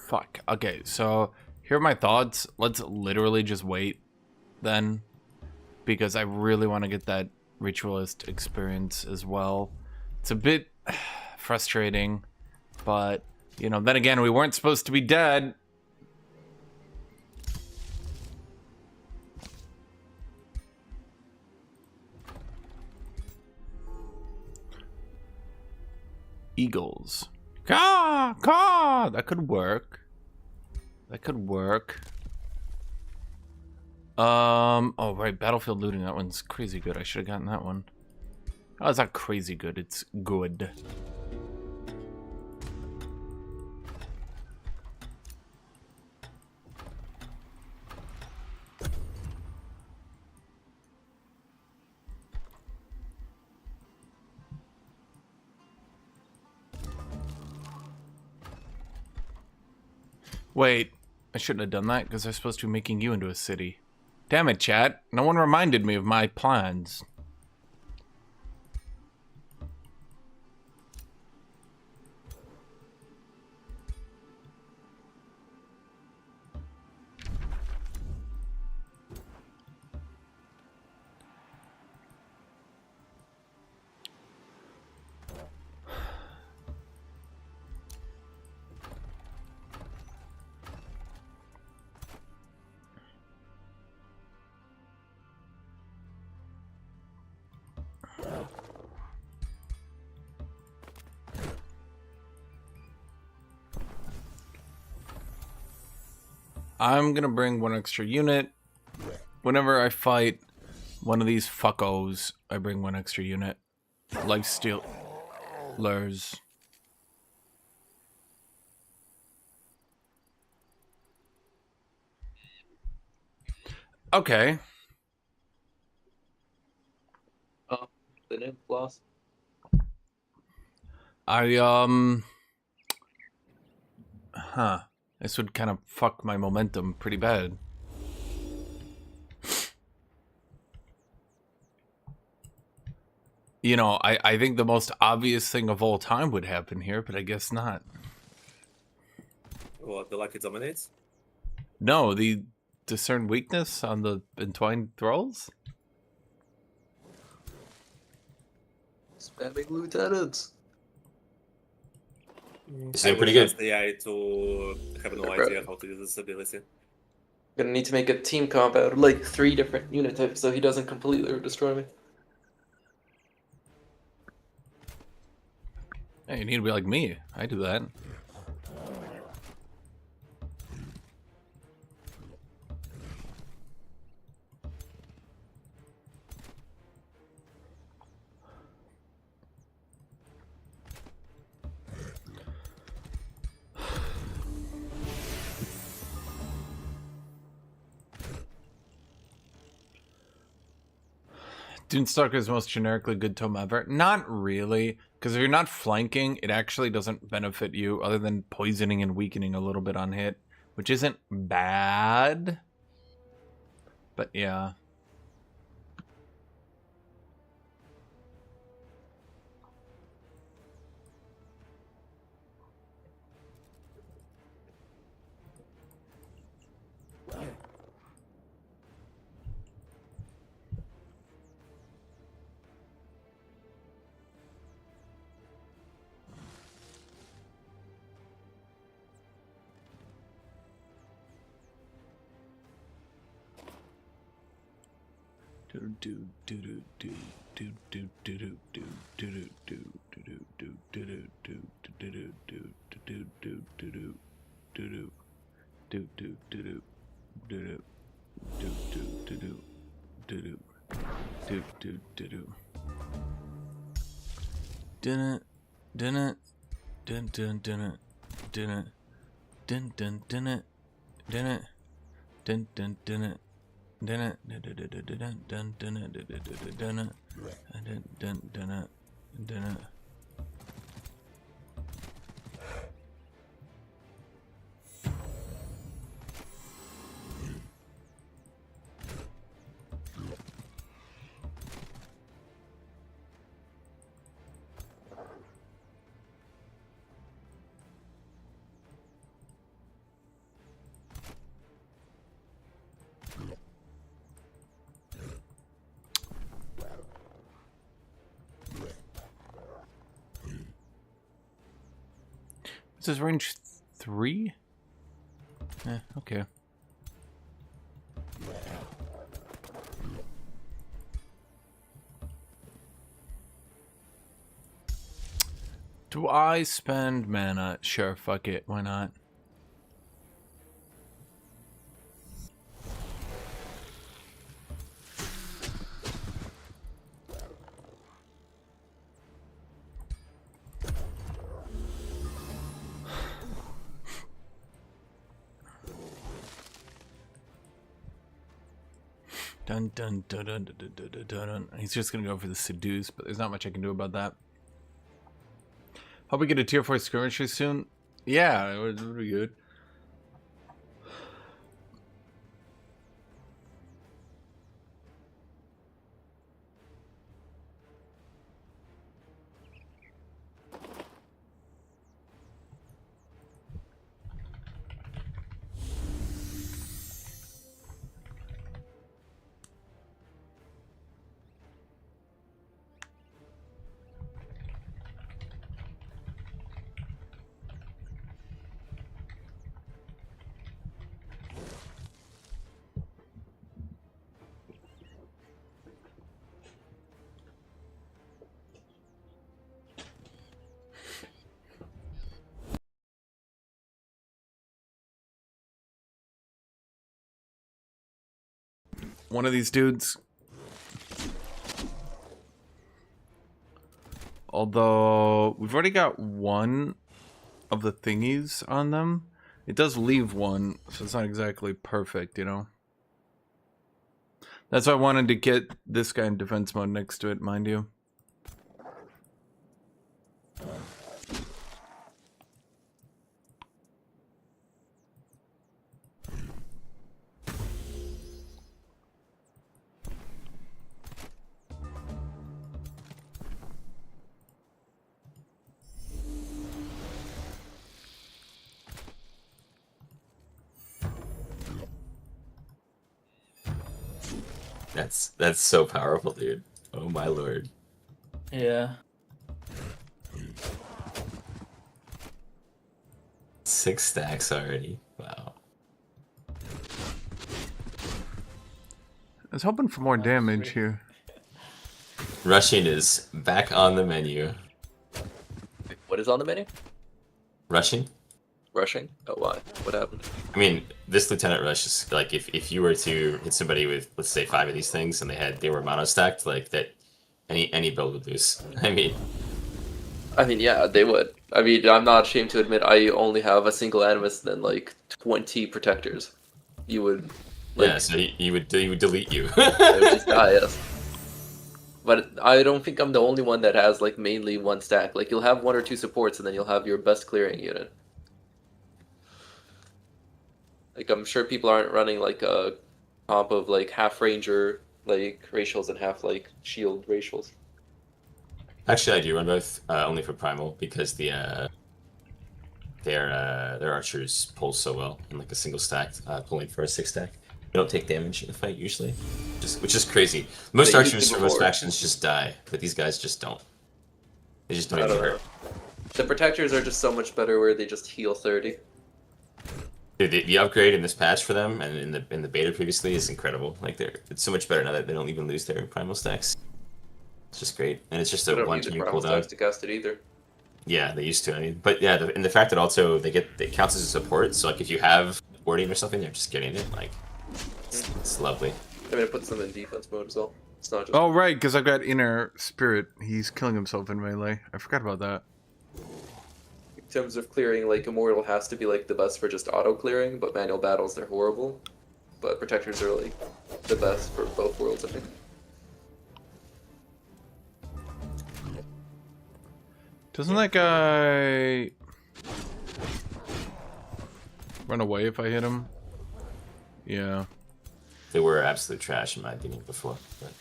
Fuck. Okay, so here are my thoughts. Let's literally just wait then, because I really want to get that ritualist experience as well. It's a bit frustrating, but you know, then again, we weren't supposed to be dead. Eagles. Caw! That could work. That could work. Oh, right. Battlefield looting. That one's crazy good. I should have gotten that one. Oh, it's not crazy good. It's good. Wait, I shouldn't have done that because I'm supposed to be making you into a city. Damn it, chat. No one reminded me of my plans. I'm gonna bring 1 extra unit. Whenever I fight one of these fuckos, I bring 1 extra unit. Lifestealers. Okay. Oh, the new loss. This would kind of fuck my momentum pretty bad. You know, I think the most obvious thing of all time would happen here, but I guess not. What, the Lucky dominates? No, the discern weakness on the entwined thralls? Spamming lieutenants. It's doing pretty good. The AI to have no idea how to use this ability. Gonna need to make a team comp out of like 3 different unit types so he doesn't completely destroy me. Hey, you need to be like me. I do that. Dunestalker is the most generically good tome ever. Not really, because if you're not flanking, it actually doesn't benefit you other than poisoning and weakening a little bit on hit, which isn't bad. But yeah. Is this range 3? Okay. Do I spend mana? Sure, fuck it. Why not? Dun dun dun dun dun dun dun dun dun. He's just gonna go for the seduce, but there's not much I can do about that. Hope we get a tier 4 skirmishes soon. Yeah, it would be good. one of these dudes. Although we've already got one of the thingies on them. It does leave one, so it's not exactly perfect, you know? That's why I wanted to get this guy in defense mode next to it, mind you. That's so powerful, dude. Oh my lord. Yeah. 6 stacks already. Wow. I was hoping for more damage here. Rushing is back on the menu. What is on the menu? Rushing? Rushing? Oh, why? What happened? I mean, this Lieutenant Rush is like if you were to hit somebody with, let's say, 5 of these things and they were mono stacked, like that any build would lose. I mean, Yeah, they would. I mean, I'm not ashamed to admit I only have a single animus and then like 20 protectors. You would, like, yeah, so he would delete you. I would just die, yes. But I don't think I'm the only one that has like mainly one stack. Like you'll have 1 or 2 supports and then you'll have your best clearing unit. Like I'm sure people aren't running like a comp of like half ranger like racials and half like shield racials. Actually, I do run both, only for primal because their archers pull so well in like a single stack, pulling for a 6 stack. They don't take damage in the fight usually, which is crazy. Most They used archers to for most before. factions just die, but these guys just don't. They just don't I even don't know. hurt. The protectors are just so much better where they just heal 30. Dude, the upgrade in this patch for them and in the beta previously is incredible. Like it's so much better now that they don't even lose their primal stacks. It's just great, and it's just I a don't one use it turn for cooldown. to cast it either. Yeah, they used to. I mean, but yeah, and the fact that also it counts as a support. So like if you have warding or something, they're just getting it. Like it's lovely. I mean, it puts them in defense mode as well. It's not just. Oh, right, because I've got Inner Spirit. He's killing himself in melee. I forgot about that. In terms of clearing, like Immortal has to be like the best for just auto clearing, but manual battles they're horrible. But protectors are like the best for both worlds, I think. Doesn't that guy run away if I hit him? Yeah. They were absolute trash in my opinion before. But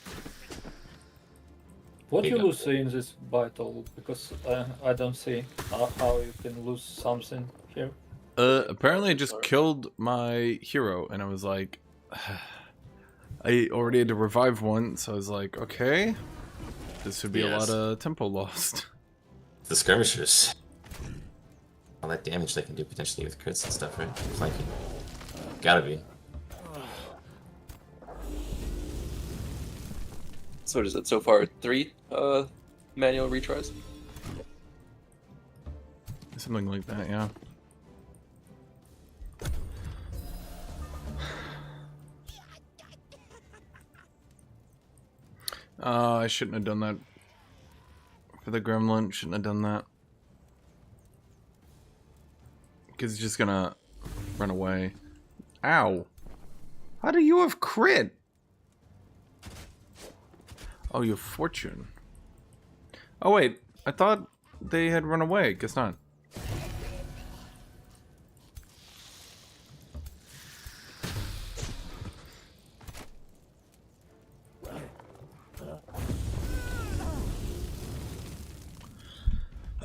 What Big you up. lose in this battle? Because I don't see how you can lose something here. Apparently I just killed my hero, and I was like, I already had to revive one, so I was like, okay, this would be a lot Yes. of tempo lost. the skirmishers, all that damage they can do potentially with crits and stuff, right? Flanking, gotta be. So what is it so far? 3 manual retries? Something like that, yeah. I shouldn't have done that. For the gremlin, shouldn't have done that. Because it's just gonna run away. Ow! How do you have crit? Oh, you have fortune. Oh wait, I thought they had run away. Guess not.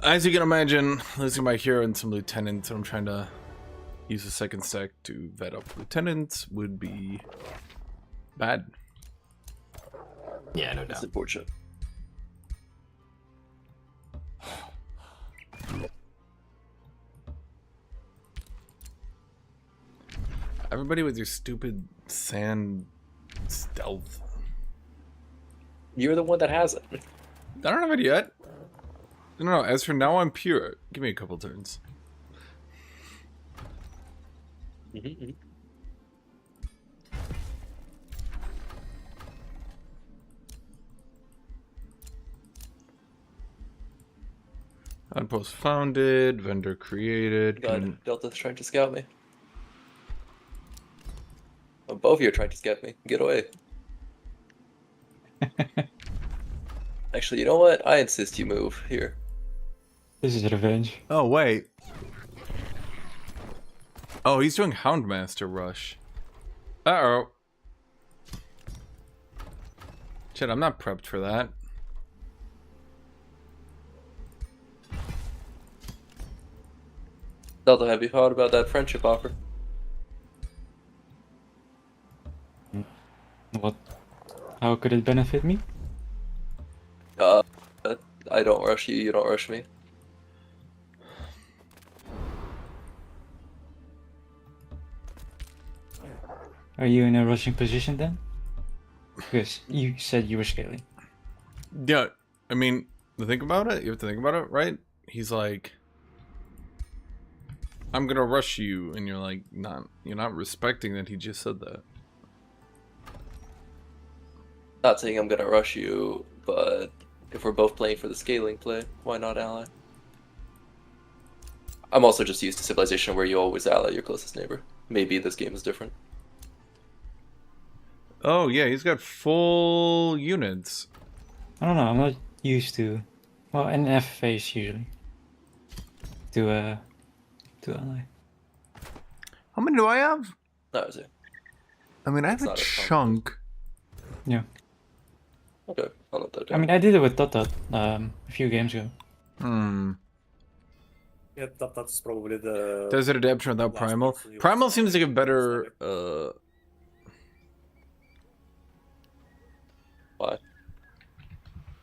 As you can imagine, losing my hero and some lieutenants, I'm trying to use the second stack to vet up lieutenants would be bad. Yeah, no It's doubt. unfortunate. Everybody with your stupid sand stealth. You're the one that has it. I don't have it yet. No, as for now, I'm pure. Give me a couple turns. Outpost founded, vendor created. God, Delta's trying to scout me. Oh, both of you are trying to scout me. Get away. Actually, you know what? I insist you move. Here. This is revenge. Oh, wait. Oh, he's doing Houndmaster Rush. Uh-oh. Shit, I'm not prepped for that. Delta, have you thought about that friendship offer? What? How could it benefit me? I don't rush you, you don't rush me. Are you in a rushing position then? Because you said you were scaling. Yeah, I mean, you have to think about it, right? He's like, I'm gonna rush you, and you're like, you're not respecting that he just said that. Not saying I'm gonna rush you, but if we're both playing for the scaling play, why not ally? I'm also just used to Civilization where you always ally your closest neighbor. Maybe this game is different. Oh yeah, he's got full units. I don't know, I'm not used to... Well, in FFAs usually. To ally. How many do I have? No, is it? I mean, I have It's a not as chunk. Yeah. Okay, I'll note that down. I mean, I did it with Dot a few games ago. Yeah, that's probably the. Desert Adaptation without last Primal. person you Primal saw. seems like a better. Why?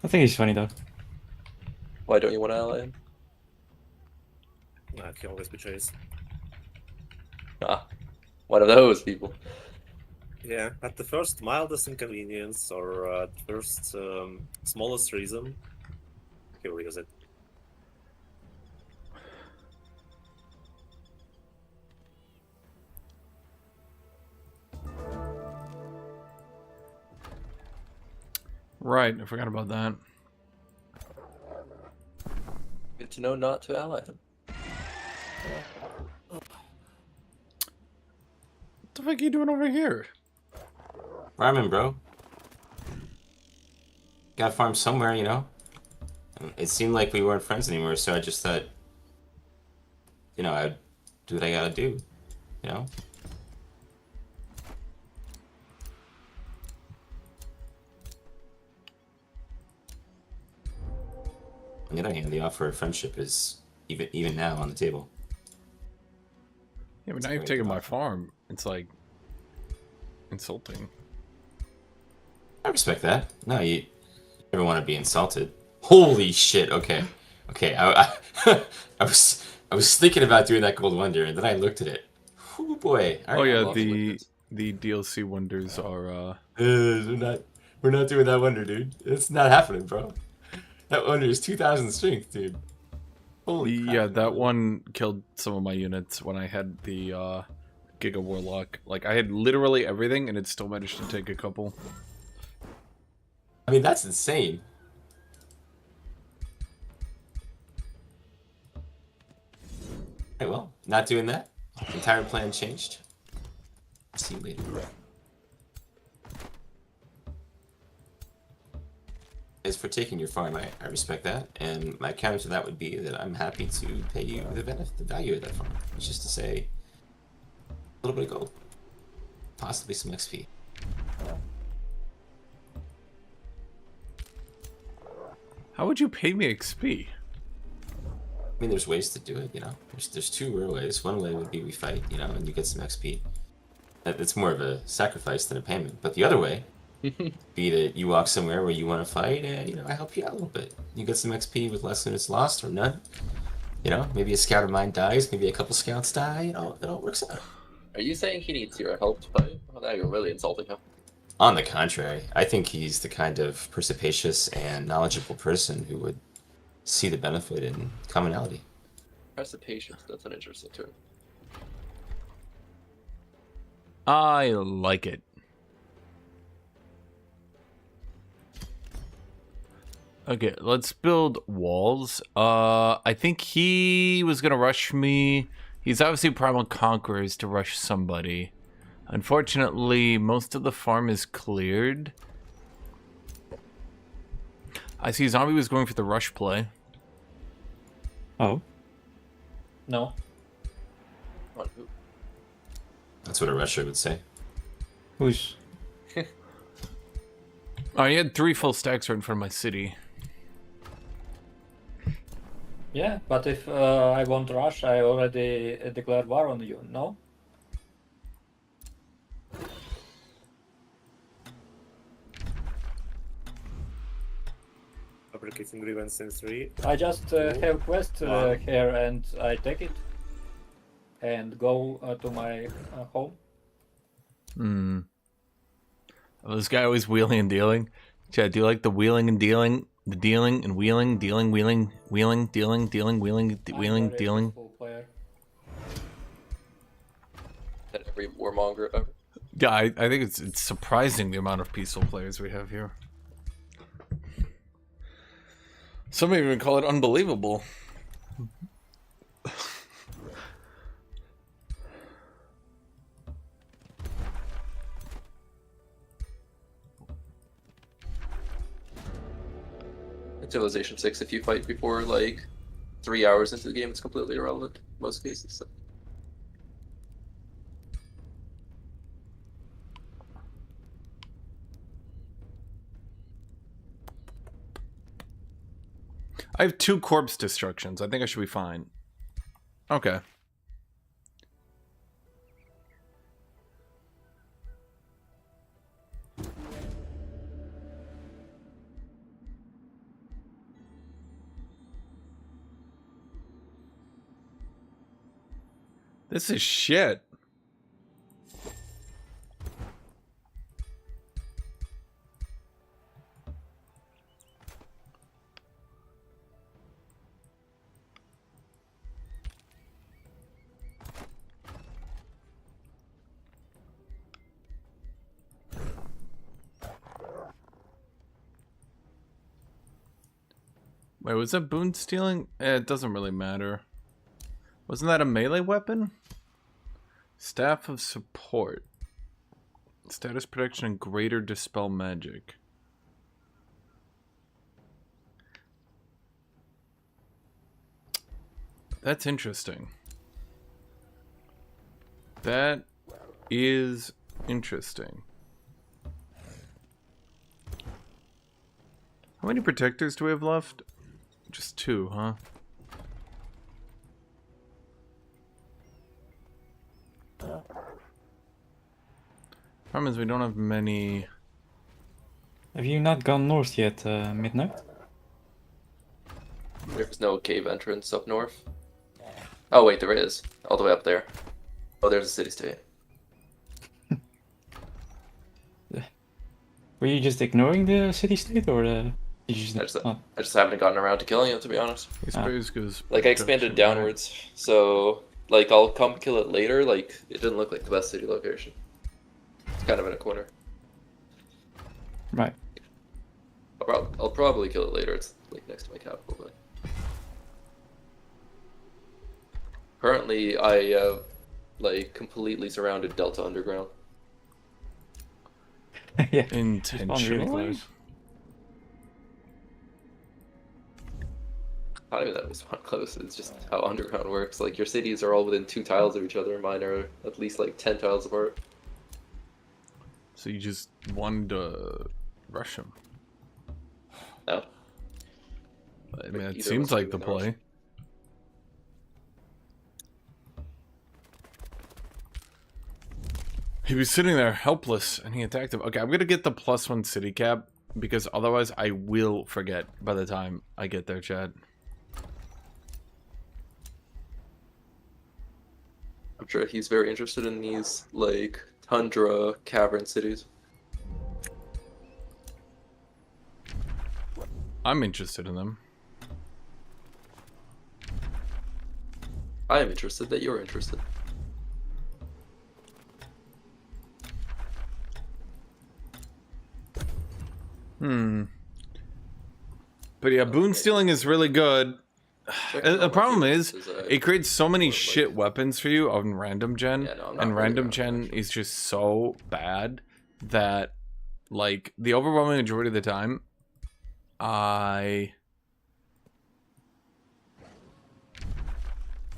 I think he's funny though. Why don't you want to ally him? Nah, he always betrays. Ah, one of those people. Yeah, at the first mildest inconvenience or at first smallest reason, he will use it. Right, I forgot about that. Good to know not to ally him. What the fuck are you doing over here? Farming, bro. Got farm somewhere, you know? And it seemed like we weren't friends anymore, so I just thought, you know, I'd do what I gotta do, you know? On the other hand, the offer of friendship is even now on the table. Yeah, but It's now a you've great taken my offer. farm. It's like insulting. I respect that. No, you never want to be insulted. Holy shit! Okay, okay. I was thinking about doing that Gold Wonder, and then I looked at it. Oh boy! All Oh right, yeah, lots of the wonders. DLC wonders are we're not doing that Wonder, dude. It's not happening, bro. That Wonder is 2,000 strength, dude. Holy crap! yeah, that one killed some of my units when I had the Giga Warlock. Like I had literally everything and it still managed to take a couple. I mean, that's insane. Hey, well, not doing that. Entire plan changed. See you later. As for taking your farm, I respect that, and my counter to that would be that I'm happy to pay you the value of that farm. It's just to say, a little bit of gold, possibly some XP. How would you pay me XP? I mean, there's ways to do it, you know. There's two real ways. One way would be we fight, you know, and you get some XP. It's more of a sacrifice than a payment. But the other way, be that you walk somewhere where you want to fight, and you know I help you out a little bit. You get some XP with less units lost or none. You know, maybe a scout of mine dies, maybe a couple scouts die. You know, it all works out. Are you saying he needs your help to fight? Well, now you're really insulting him. On the contrary, I think he's the kind of perspicacious and knowledgeable person who would see the benefit in commonality. Precipitation, that's an interesting term. I like it. Okay, let's build walls. I think he was gonna rush me. He's obviously Primal Conquerors to rush somebody. Unfortunately, most of the farm is cleared. I see Zombie was going for the rush play. Oh, No. On who? That's what a rusher would say. who's? Oh, he had 3 full stacks right in front of my city. Yeah, but if I want rush, I already declared war on you. No. Fabricating grievance in 3. I just have quest here and I take it and go to my home. Hmm. Oh, this guy always wheeling and dealing. Chad, do you like the wheeling and dealing? The dealing and wheeling, dealing, wheeling, wheeling, dealing, dealing, wheeling, wheeling, I'm very dealing. peaceful player. That every warmonger ever. Yeah, I think it's surprising the amount of peaceful players we have here. Some even call it unbelievable. In Civilization 6, if you fight before like 3 hours into the game, it's completely irrelevant in most cases. So. I have 2 corpse destructions. I think I should be fine. Okay. This is shit. Wait, was that boon stealing? It doesn't really matter. Wasn't that a melee weapon? Staff of Support. Status protection and greater dispel magic. That's interesting. That is interesting. How many protectors do we have left? Just 2, huh? Problem is we don't have many. Have you not gone north yet, Midnight? There's no cave entrance up north. Oh wait, there is. All the way up there. Oh, there's a city state. Were you just ignoring the city-state, or did you just not? I just haven't gotten around to killing it, to be honest. He sprays goes. Like, I expanded downwards, so, like, I'll come kill it later. Like, it didn't look like the best city location. It's kind of in a corner. Right. I'll probably kill it later. It's, like, next to my capital, but... Currently, I, like, completely surrounded Delta Underground. Yeah. Really Intentionally. close. Not even that it was one close, it's just how Underground works. Like, your cities are all within 2 tiles of each other, mine are at least, like, 10 tiles apart. So you just wanted to rush him. No. I mean, it either seems was like the doing ours. play. He was sitting there helpless and he attacked him. Okay, I'm gonna get the +1 city cap because otherwise I will forget by the time I get there, Chad. I'm sure he's very interested in these, like, tundra cavern cities. I'm interested in them. I am interested that you're interested. But yeah, boon stealing is really good. The problem is, it creates so many shit weapons for you on random gen, Yeah, no, I'm not and really random around, gen actually. is just so bad that, like, the overwhelming majority of the time, I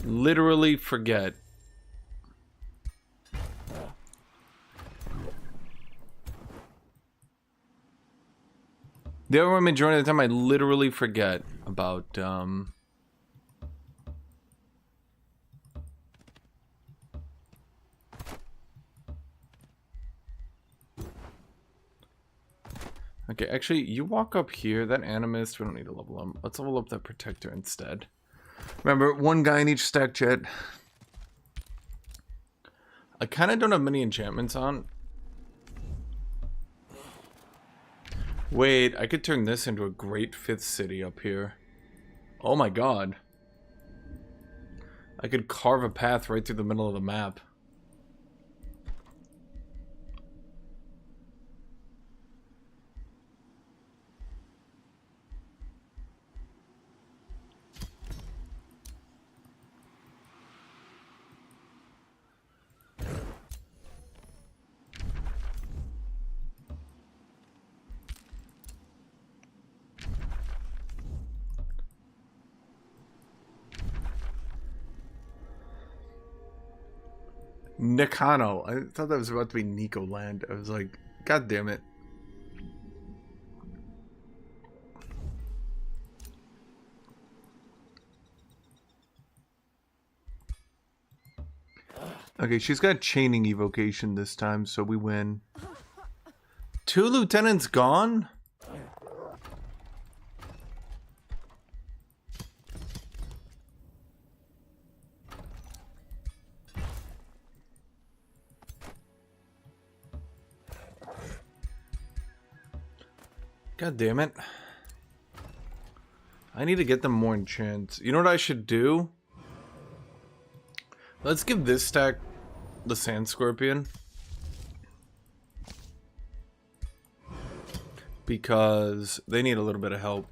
literally forget. The overwhelming majority of the time, I literally forget about, Okay, actually, you walk up here. That animist, we don't need to level him. Let's level up that protector instead. Remember, one guy in each stack, chat. I kind of don't have many enchantments on. Wait, I could turn this into a great 5th city up here. Oh my god. I could carve a path right through the middle of the map. Nakano. I thought that was about to be Nico Land. I was like, god damn it. Okay, she's got chaining evocation this time, so we win. 2 lieutenants gone? God damn it. I need to get them more enchants. You know what I should do? Let's give this stack the Sand Scorpion. Because they need a little bit of help.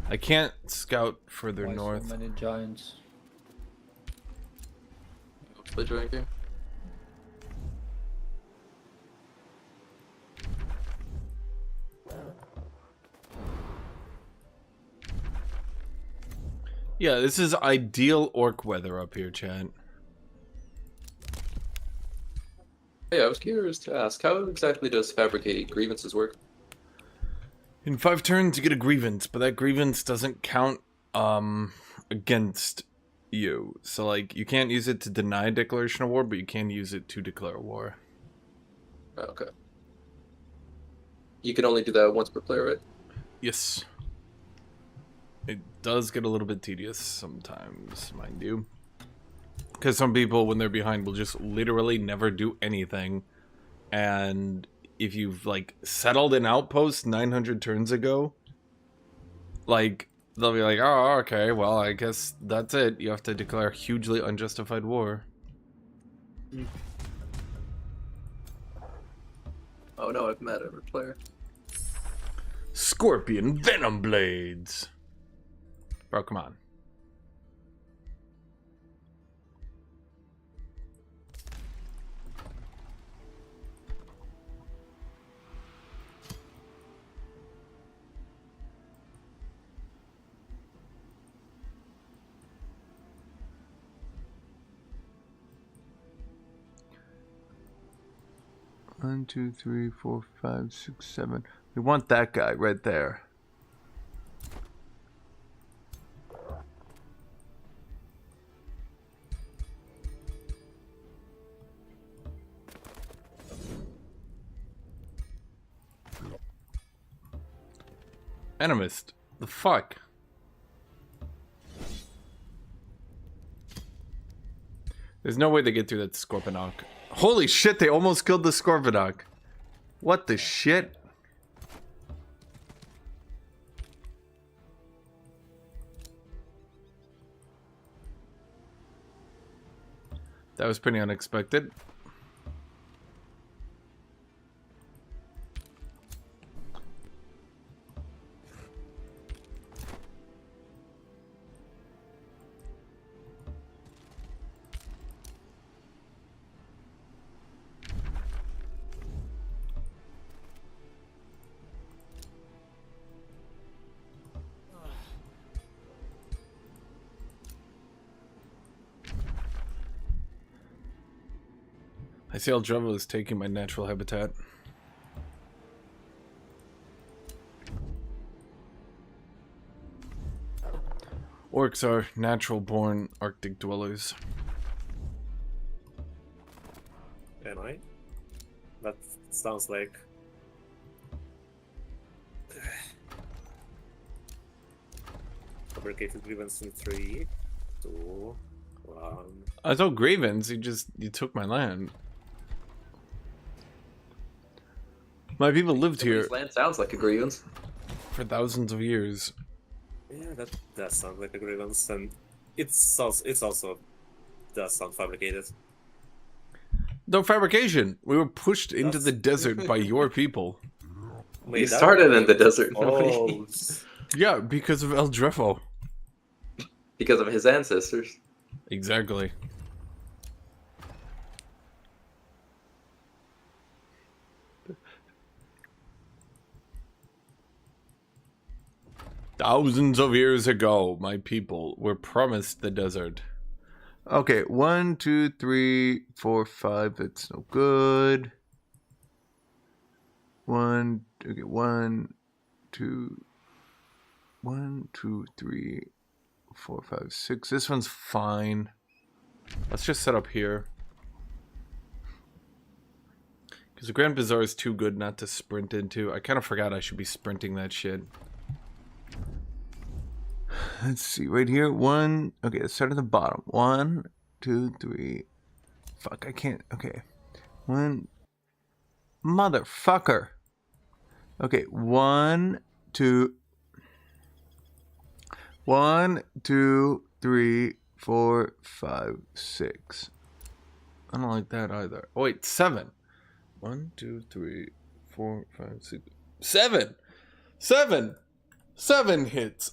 I can't scout further Why north. so many giants? Play joint game. Yeah, this is ideal orc weather up here, chat. Hey, I was curious to ask, how exactly does fabricate grievances work? In 5 turns, you get a grievance, but that grievance doesn't count against you. So, like, you can't use it to deny a declaration of war, but you can use it to declare war. Oh, okay. You can only do that once per player, right? Yes. It does get a little bit tedious sometimes, mind you. Because some people, when they're behind, will just literally never do anything. And if you've, like, settled an outpost 900 turns ago, like, they'll be like, oh, okay, well, I guess that's it. You have to declare hugely unjustified war. Oh no, I've met every player. Scorpion Venom Blades! Bro, come on. One, 2, 3, 4, 5, 6, 7. We want that guy right there. Animist. The fuck? There's no way they get through that Scorponok. Holy shit, they almost killed the Scorponok. What the shit? That was pretty unexpected. I see Eldreva is taking my natural habitat. Orcs are natural-born Arctic dwellers. Anyway, that sounds like fabricated grievance in 3, 2, 1. I told Grievance, you took my land. My people lived here Somebody's land sounds like a grievance. for thousands of years. Yeah, that does sound like a grievance, and it's also does sound fabricated. No fabrication. We were pushed into the desert by your people. Wait, You that- started in the desert. Oh, Yeah, because of Eldrefo. Because of his ancestors. Exactly. Thousands of years ago, my people were promised the desert. Okay, 1, 2, 3, 4, 5. That's no good. 1, 2, 3, 4, 5, 6. This one's fine. Let's just set up here. Because the Grand Bazaar is too good not to sprint into. I kind of forgot I should be sprinting that shit. Let's see, right here. 1. Okay, let's start at the bottom. 1, 2, 3. Fuck, I can't. Okay. 1. Motherfucker. Okay, 1, 2. 1, 2, 3, 4, 5, 6. I don't like that either. Oh, wait, 7. 1, 2, 3, 4, 5, 6. 7! 7! 7 hits.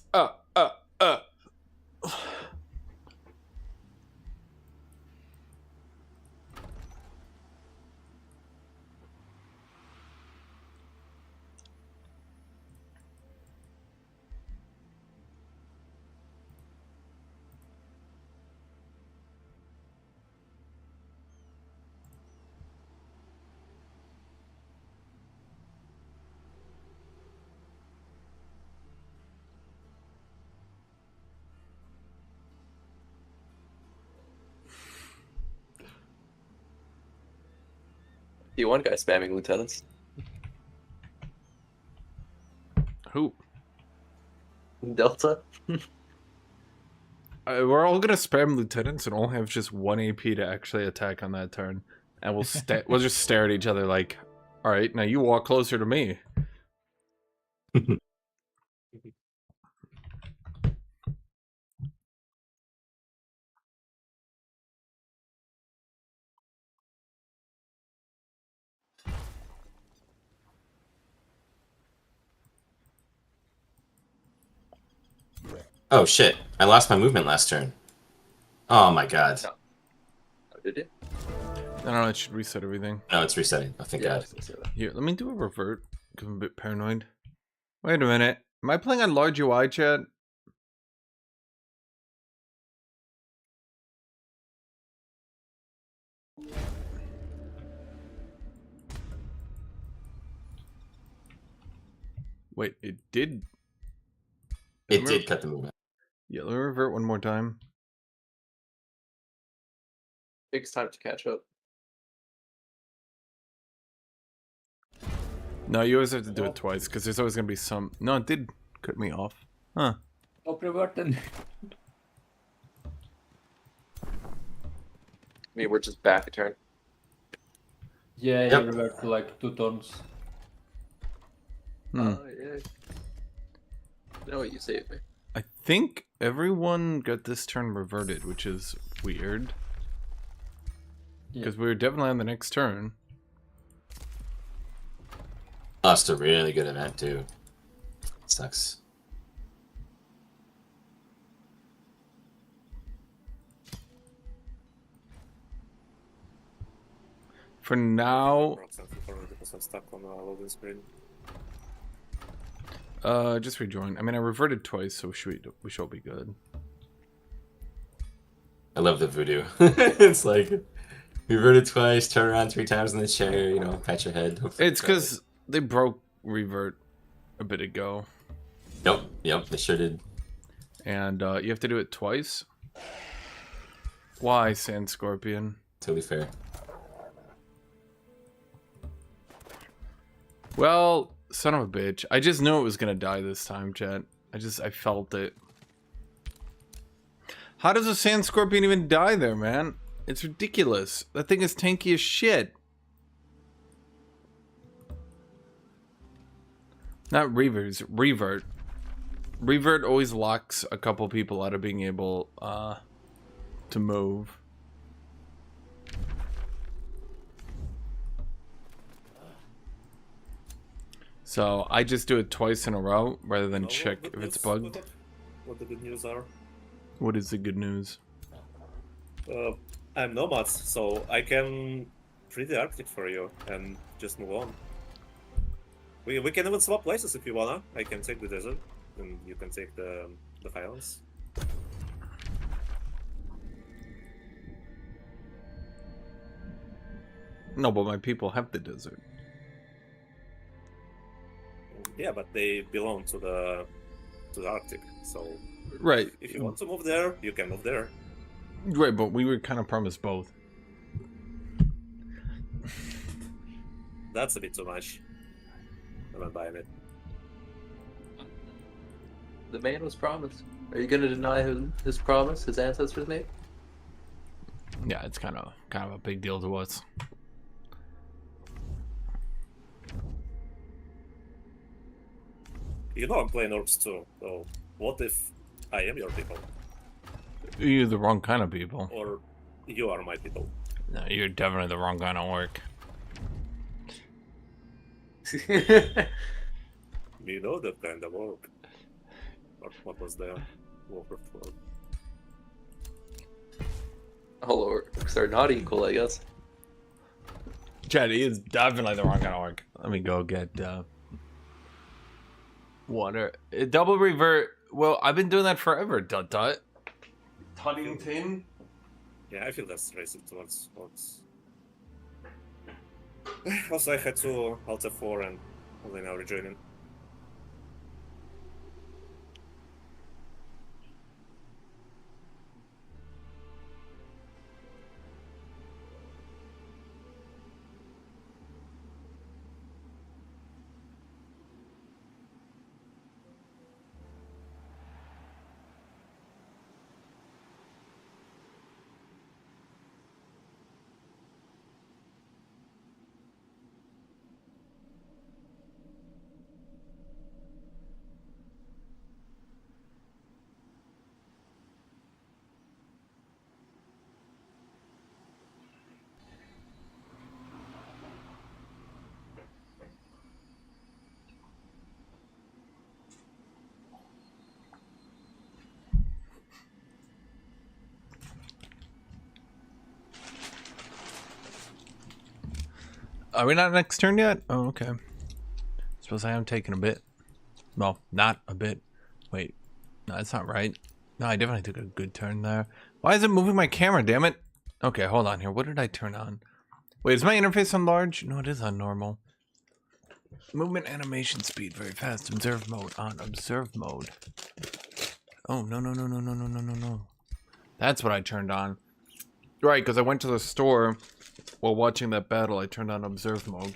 You one guy spamming lieutenants. Who? Delta. We're all gonna spam lieutenants and all have just 1 AP to actually attack on that turn, and we'll just stare at each other like, all right, now you walk closer to me. Oh shit! I lost my movement last turn. Oh my god. No. Oh, did you? No, it should reset everything. No, it's resetting. Oh, thank Yeah, I god. was gonna say that. Here, let me do a revert, because I'm a bit paranoid. Wait a minute. Am I playing on large UI, chat? Wait, it did. It did cut the movement. Yeah, let me revert one more time. Takes time to catch up. No, you always have to do it twice, because there's always going to be some... No, it did cut me off. Huh. Stop reverting. I mean, we're just back a turn. Yeah, Yep. you revert to like 2 turns. Hmm. Yeah. No, you saved me. I think everyone got this turn reverted, which is weird. Because we were definitely on the next turn. Lost a really good event too. Sucks. For now, Because I'm stuck on a loading screen. just rejoin. I mean, I reverted twice, so we should be good. I love the voodoo. It's like reverted twice, turn around 3 times in the chair, you know, pat your head. It's because they broke revert a bit ago. Yep, they sure did. And you have to do it twice. Why, Sand Scorpion? Totally fair. Well, son of a bitch. I just knew it was gonna die this time, chat. I felt it. How does a Sand Scorpion even die there, man? It's ridiculous. That thing is tanky as shit. Not reverts, revert. Revert always locks a couple people out of being able to move. So I just do it twice in a row rather than check if it's bugged. What the good news are? What is the good news? I'm nomads, so I can free the Arctic for you and just move on. We can even swap places if you wanna. I can take the desert, and you can take the highlands. No, but my people have the desert. Yeah, but they belong to the Arctic, so Right. if you want to move there, you can move there. Right, but we were kind of promised both. That's a bit too much. I'm not buying it. The man was promised. Are you gonna deny his promise his ancestors made? Yeah, it's kind of a big deal to us. You know I'm playing Orbs too, so what if I am your people? You're the wrong kind of people. Or you are my people? No, you're definitely the wrong kind of work. We know that kind of work. Or what was the Warcraft word? All orcs are not equal, I guess. Chad, he is definitely the wrong kind of work. Let me go get water. Double revert. Well, I've been doing that forever. Dot dot. Tuddington. Yeah, I feel that's racing towards orcs. Also, I had to Alt F4 and only now rejoining. Are we not next turn yet? Oh, okay. Suppose I am taking a bit. Well, not a bit. Wait. No, that's not right. No, I definitely took a good turn there. Why is it moving my camera, damn it? Okay, hold on here. What did I turn on? Wait, is my interface on large? No, it is on normal. Movement animation speed very fast. Observe mode on observe mode. Oh, no. That's what I turned on. Right, because I went to the store while watching that battle. I turned on observe mode.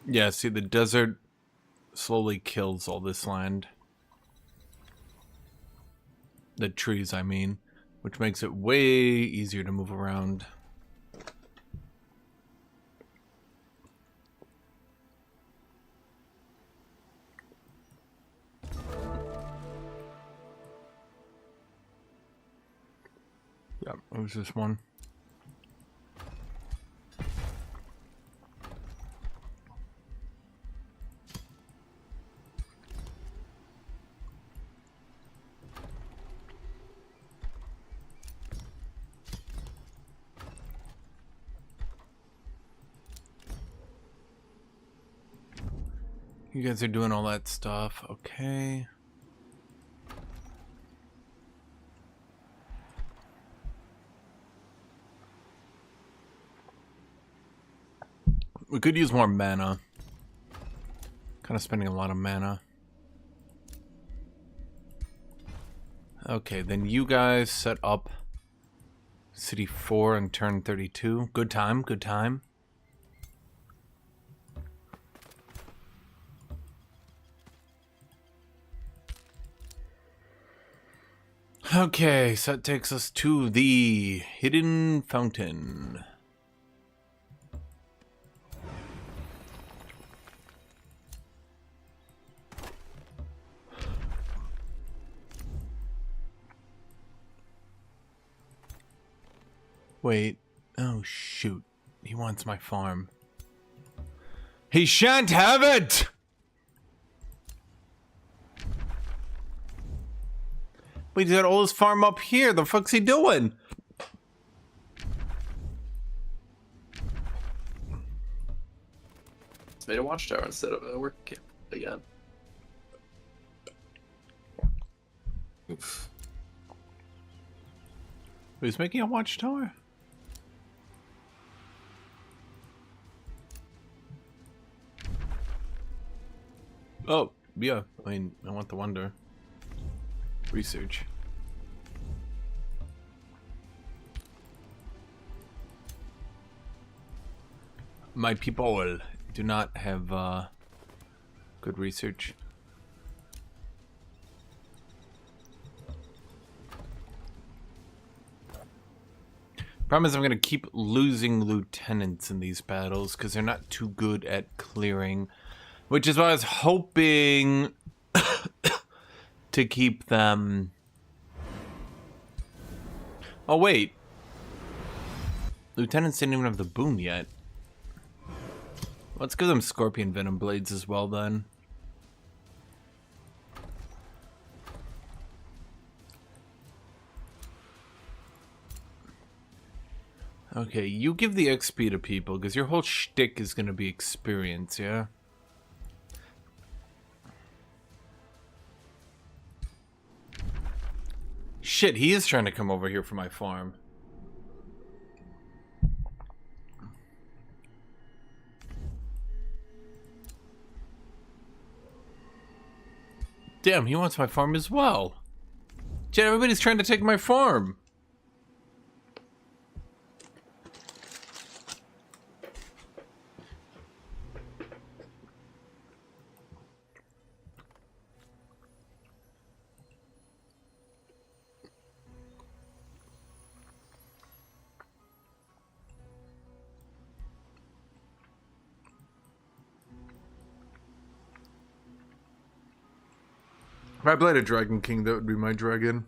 Yeah, see, the desert slowly kills all this land. The trees, I mean, which makes it way easier to move around. Yeah, it was this one. You guys are doing all that stuff, okay. We could use more mana. Kind of spending a lot of mana. Okay, then you guys set up City 4 and turn 32. Good time, good time. Okay, so that takes us to the Hidden Fountain. Wait. Oh, shoot. He wants my farm. He shan't have it! Wait, he's got all his farm up here. The fuck's he doing? It's made a watchtower instead of a work camp again. Oof. He's making a watchtower? Oh, yeah. I mean, I want the wonder. Research. My people do not have good research. Problem is I'm going to keep losing lieutenants in these battles because they're not too good at clearing. Which is why I was hoping to keep them... Oh, wait. Lieutenants didn't even have the boon yet. Let's give them Scorpion Venom Blades as well, then. Okay, you give the XP to people, because your whole shtick is going to be experience, yeah? Shit, he is trying to come over here for my farm. Damn, he wants my farm as well. Shit, everybody's trying to take my farm. If I played a Dragon King, that would be my dragon.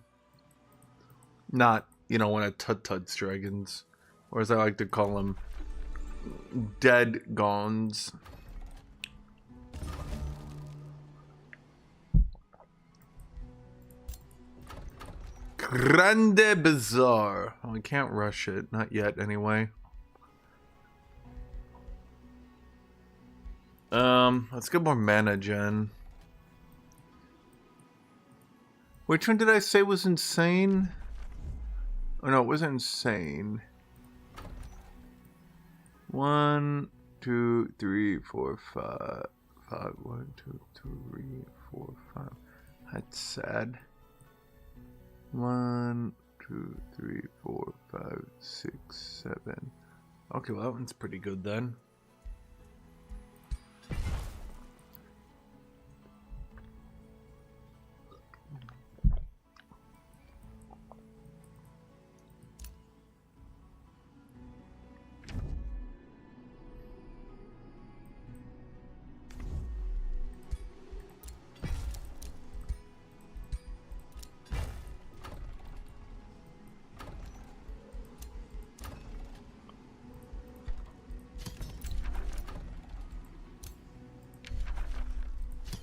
Not, you know, one of Tut-Tut's dragons. Or as I like to call them, Dead Gons. Grande Bazaar. Oh, I can't rush it. Not yet, anyway. Let's get more mana, Jen. Which one did I say was insane? Oh no, it wasn't insane. 1, 2, 3, 4, 5. 1, 2, 3, 4, 5. That's sad. 1, 2, 3, 4, 5, 6, 7. Okay, well that one's pretty good then.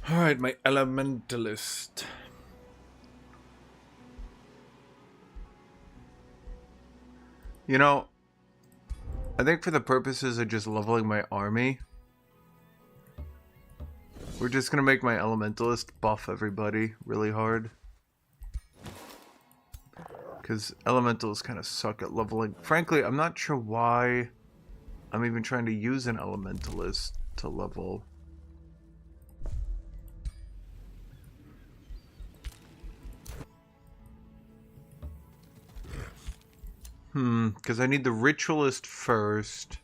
Alright, my elementalist. You know, I think for the purposes of just leveling my army, we're just gonna make my elementalist buff everybody really hard. Because elementals kind of suck at leveling. Frankly, I'm not sure why I'm even trying to use an elementalist to level. Because I need the ritualist first.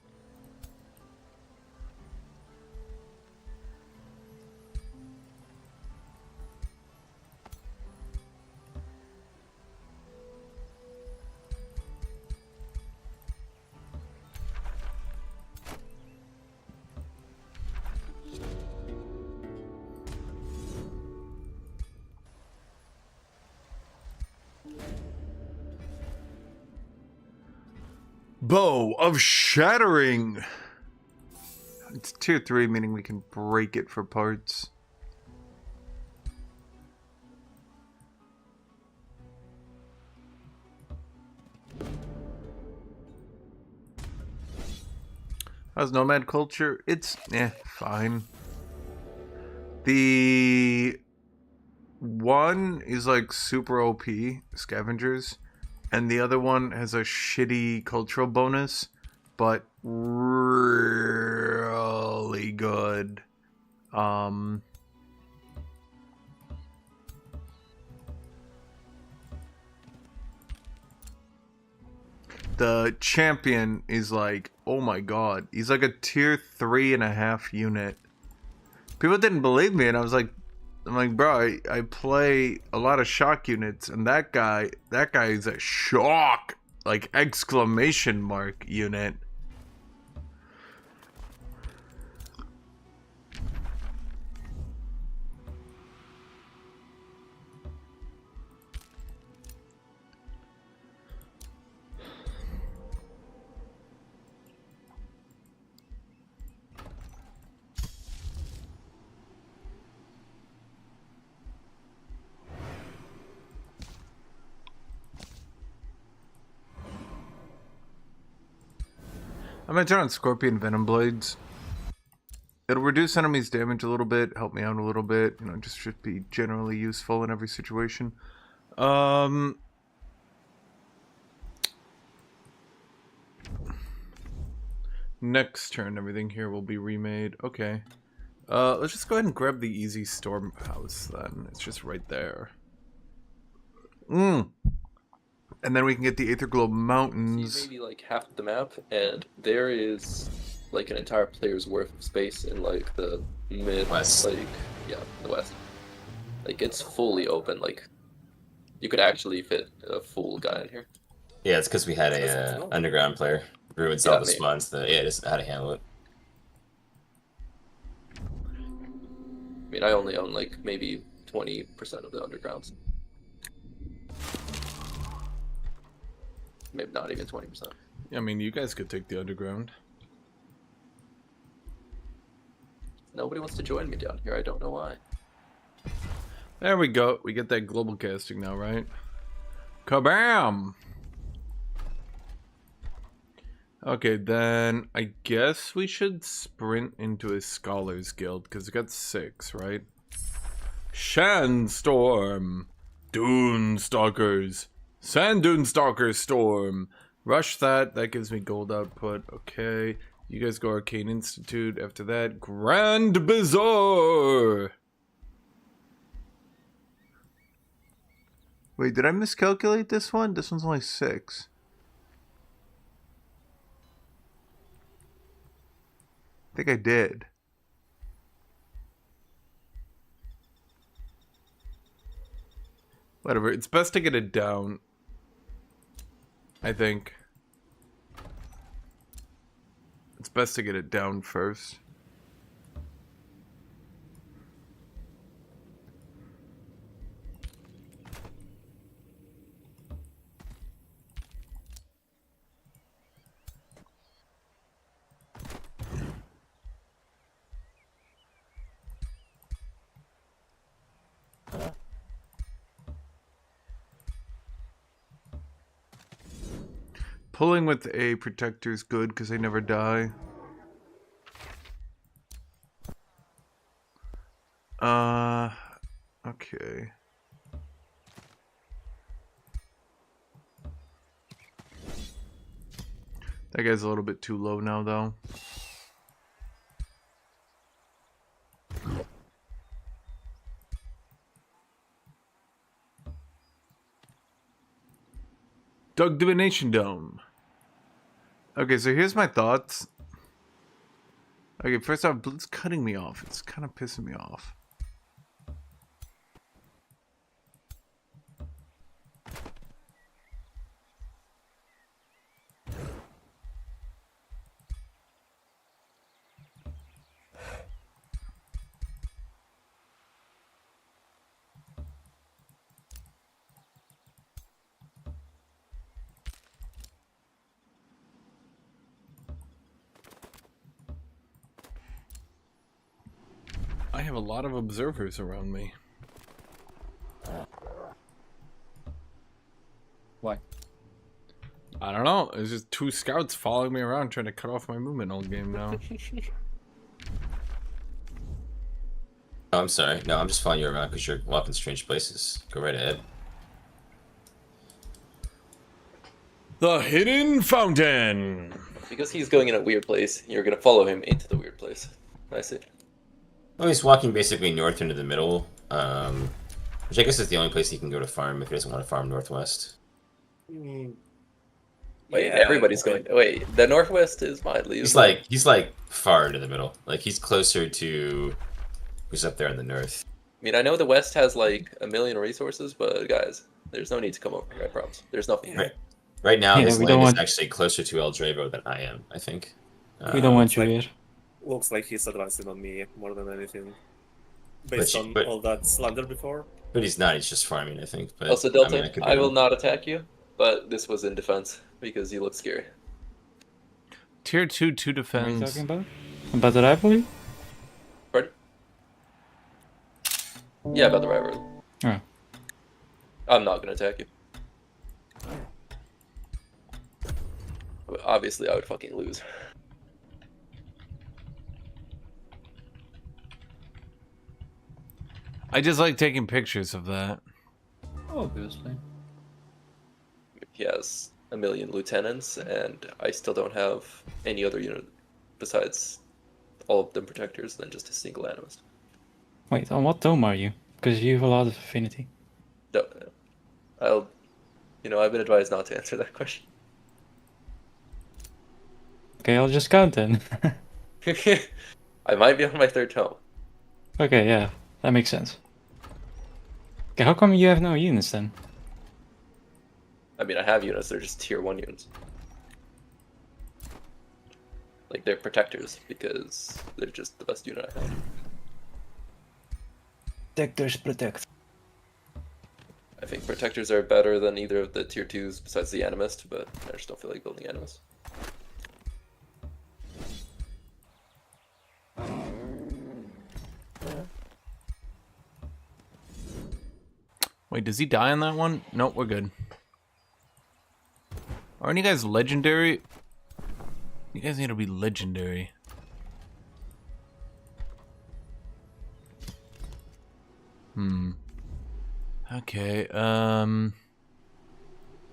Bow of Shattering! It's tier 3, meaning we can break it for parts. How's Nomad Culture? It's, fine. The one is like super OP, Scavengers. And the other one has a shitty cultural bonus, but really good. The champion is like, oh my god, he's like a tier 3.5 unit. People didn't believe me, and I'm like, bro, I play a lot of shock units, and that guy is a shock, like, exclamation mark unit. I'm gonna turn on Scorpion Venom Blades. It'll reduce enemies' damage a little bit, help me out a little bit, you know, just should be generally useful in every situation. Next turn, everything here will be remade. Okay. Let's just go ahead and grab the easy storm house then. It's just right there. And then we can get the Aetherglow Mountains. So you maybe like half the map, and there is like an entire player's worth of space in like the mid West. like the west. Like it's fully open. Like you could actually fit a full guy in here. Yeah, it's because we had a underground player. Ruined all the spawns. Just how to handle it. I mean, I only own like maybe 20% of the undergrounds. Maybe not even 20%. I mean, you guys could take the underground. Nobody wants to join me down here. I don't know why. There we go. We get that global casting now, right? Kabam! Okay, then I guess we should sprint into a Scholars Guild, because it got 6, right? Shanstorm! Dune Stalkers! Sand Dune Stalker Storm! Rush that, that gives me gold output. Okay, you guys go Arcane Institute. After that, Grand Bazaar! Wait, did I miscalculate this one? This one's only 6. I think I did. Whatever, it's best to get it down. I think. It's best to get it down first. Pulling with a protector is good because they never die. Okay. That guy's a little bit too low now, though. Dog Divination Dome. Okay, so here's my thoughts. Okay, first off, Blitz cutting me off. It's kind of pissing me off. I have a lot of observers around me. Why? I don't know. There's just 2 scouts following me around trying to cut off my movement all game now. Oh, I'm sorry. No, I'm just following you around because you're walking strange places. Go right ahead. The Hidden Fountain. Because he's going in a weird place, you're gonna follow him into the weird place. I see. Well, he's walking basically north into the middle, which I guess is the only place he can go to farm if he doesn't want to farm northwest. Wait, Yeah, everybody's going. Wait, the northwest is mildly. He's like far into the middle. Like he's closer to who's up there in the north. I mean, I know the west has like 1 million resources, but guys, there's no need to come over here. I promise. There's nothing. Right. Right now, Yeah, this we don't land is want- actually closer to El Drevo than I am. I think. We don't want you like- here. Looks like he's advancing on me more than anything. Based on but- all that slander before. But he's not. He's just farming, I think. But Also, Delta, I mean, could I be will wrong. not attack you, but this was in defense because you look scary. Tier 2 What are you defense. talking about? About the rivalry? Pardon? Yeah, about the rivalry. Oh. I'm not gonna attack you. But obviously, I would fucking lose. I just like taking pictures of that. Obviously. He has 1 million lieutenants, and I still don't have any other unit besides all of them protectors than just a single animist. Wait, on what tome are you? Because you have a lot of affinity. No, I've been advised not to answer that question. Okay, I'll just count then. I might be on my 3rd tome. Okay, yeah, that makes sense. Okay, how come you have no units then? I mean, I have units, they're just tier 1 units. Like, they're protectors, because they're just the best unit I have. Protectors protect. I think protectors are better than either of the tier 2s besides the animist, but I just don't feel like building animist. Wait, does he die on that one? Nope, we're good. Aren't you guys legendary? You guys need to be legendary. Okay,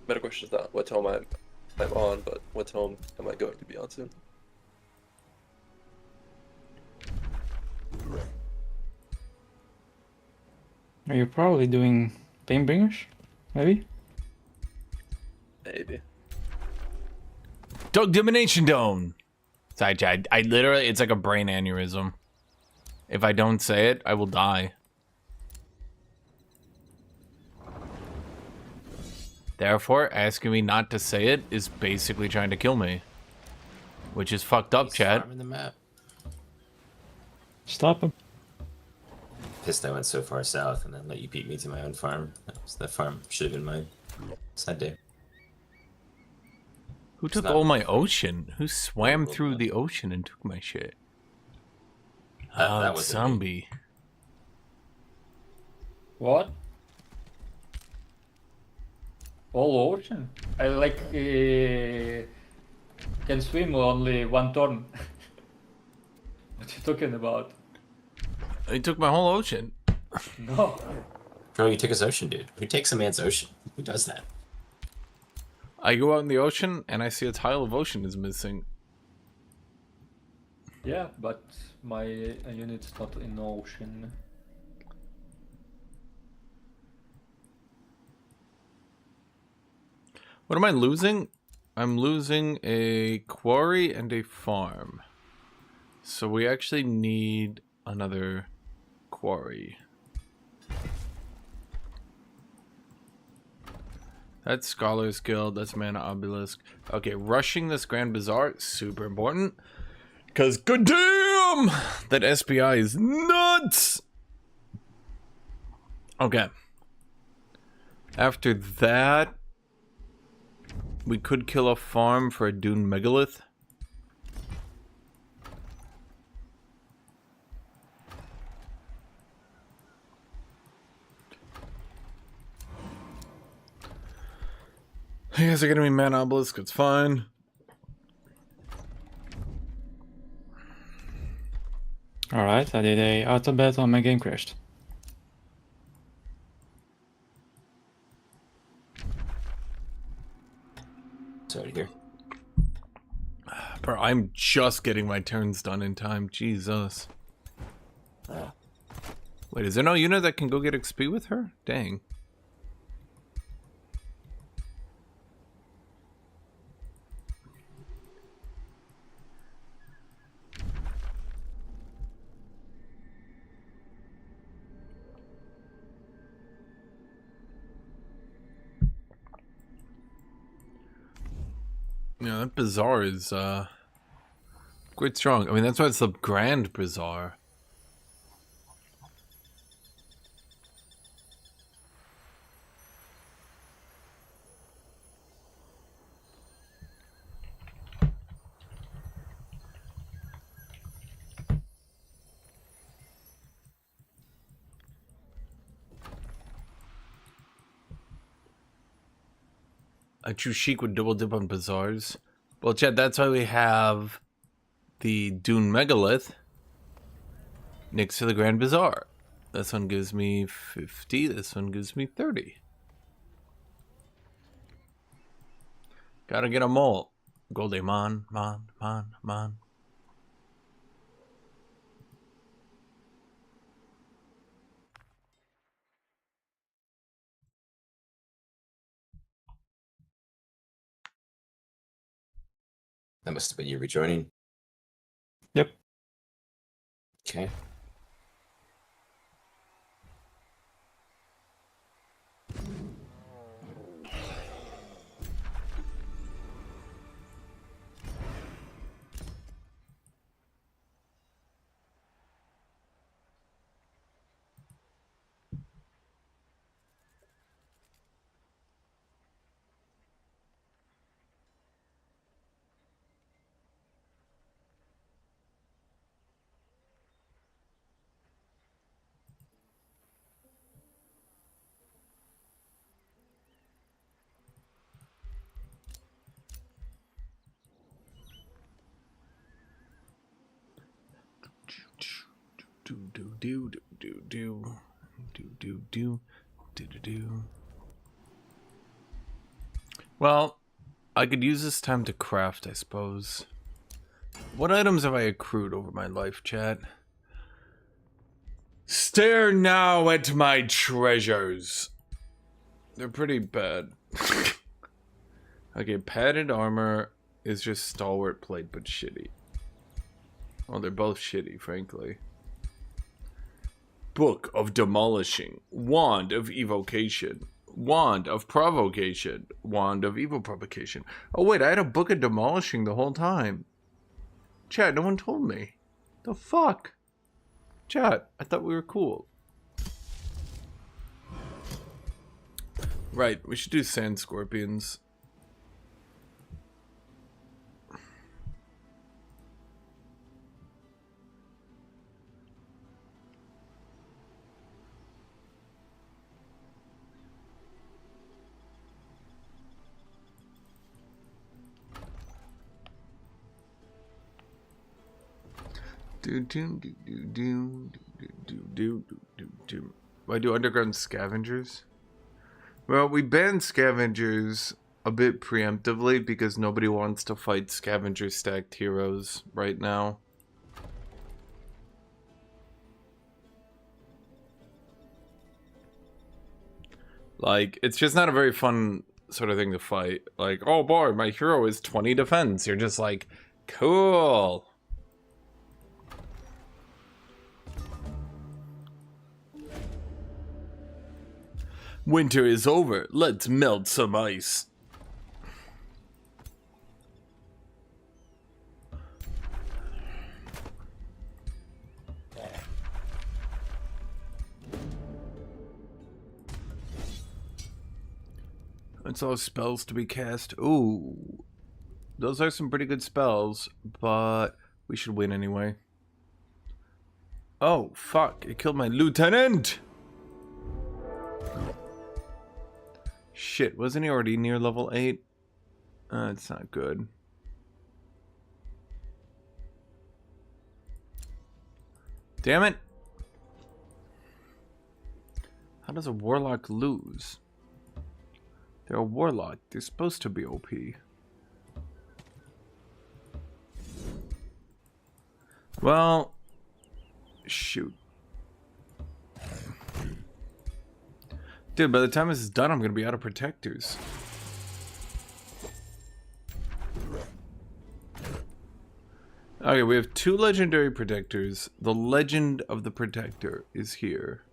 Better question is not what tome I'm on, but what tome am I going to be on soon? Are you probably doing Painbringers? Maybe? Maybe. Dog Divination Dome. Sorry, I literally, it's like a brain aneurysm. If I don't say it, I will die. Therefore, asking me not to say it is basically trying to kill me. Which is fucked up, He's chat. farming the map. Stop him. Pissed I went so far south and then let you beat me to my own farm. That farm should have been mine. Sad day. Who took not- all my ocean? Who swam through the ocean and took my shit? That Oh, wasn't me. zombie. What? All ocean. I like can swim only 1 turn. What you talking about? He took my whole ocean. No. Bro, you took his ocean, dude. Who takes a man's ocean? Who does that? I go out in the ocean and I see a tile of ocean is missing. Yeah, but my unit's not in ocean. What am I losing? I'm losing a quarry and a farm. So we actually need another quarry. That's Scholar's Guild, that's Mana Obelisk. Okay, rushing this Grand Bazaar is super important. Because goddamn, that SPI is nuts! Okay. After that, we could kill a farm for a Dune Megalith. You guys are gonna be Mana Obelisk, it's fine. Alright, I did a auto battle and my game crashed. Sorry to hear. Bro, I'm just getting my turns done in time. Jesus. Wait, is there no unit that can go get XP with her? Dang. Yeah, that bazaar is quite strong. I mean, that's why it's the Grand Bazaar. A true chic would double dip on bazaars. Well, Chad, that's why we have the Dune Megalith next to the Grand Bazaar. This one gives me 50, this one gives me 30. Gotta get 'em all. Goldie man. That must have been you rejoining. Yep. Okay. Well, I could use this time to craft, I suppose. What items have I accrued over my life, chat? Stare now at my treasures. They're pretty bad. Okay, padded armor is just stalwart plate, but shitty. Well, they're both shitty, frankly. Book of Demolishing. Wand of Evocation. Wand of Provocation. Wand of Evil Provocation. Oh wait, I had a Book of Demolishing the whole time. Chat, no one told me. The fuck? Chat, I thought we were cool. Right, we should do Sand Scorpions. Why do underground scavengers? Well, we banned scavengers a bit preemptively because nobody wants to fight scavenger stacked heroes right now. Like, it's just not a very fun sort of thing to fight. Like, oh boy, my hero is 20 defense. You're just like, cool. Winter is over. Let's melt some ice. It's all spells to be cast. Ooh. Those are some pretty good spells, but we should win anyway. Oh, fuck. It killed my lieutenant! Shit, wasn't he already near level 8? It's not good. Damn it! How does a warlock lose? They're a warlock. They're supposed to be OP. Well, shoot. Dude, by the time this is done, I'm going to be out of protectors. Okay, we have 2 legendary protectors. The legend of the protector is here.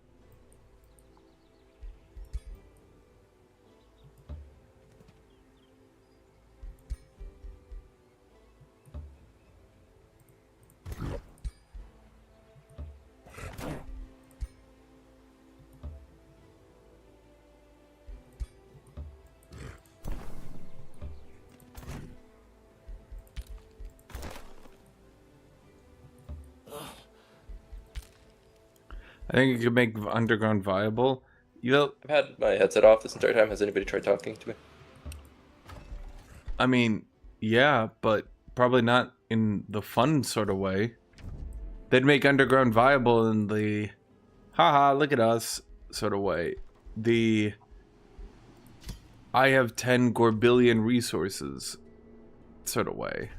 I think you could make underground viable. I've had my headset off this entire time. Has anybody tried talking to me? I mean, yeah, but probably not in the fun sort of way. They'd make underground viable in the haha, look at us sort of way. The I have 10 Gorbillion resources sort of way.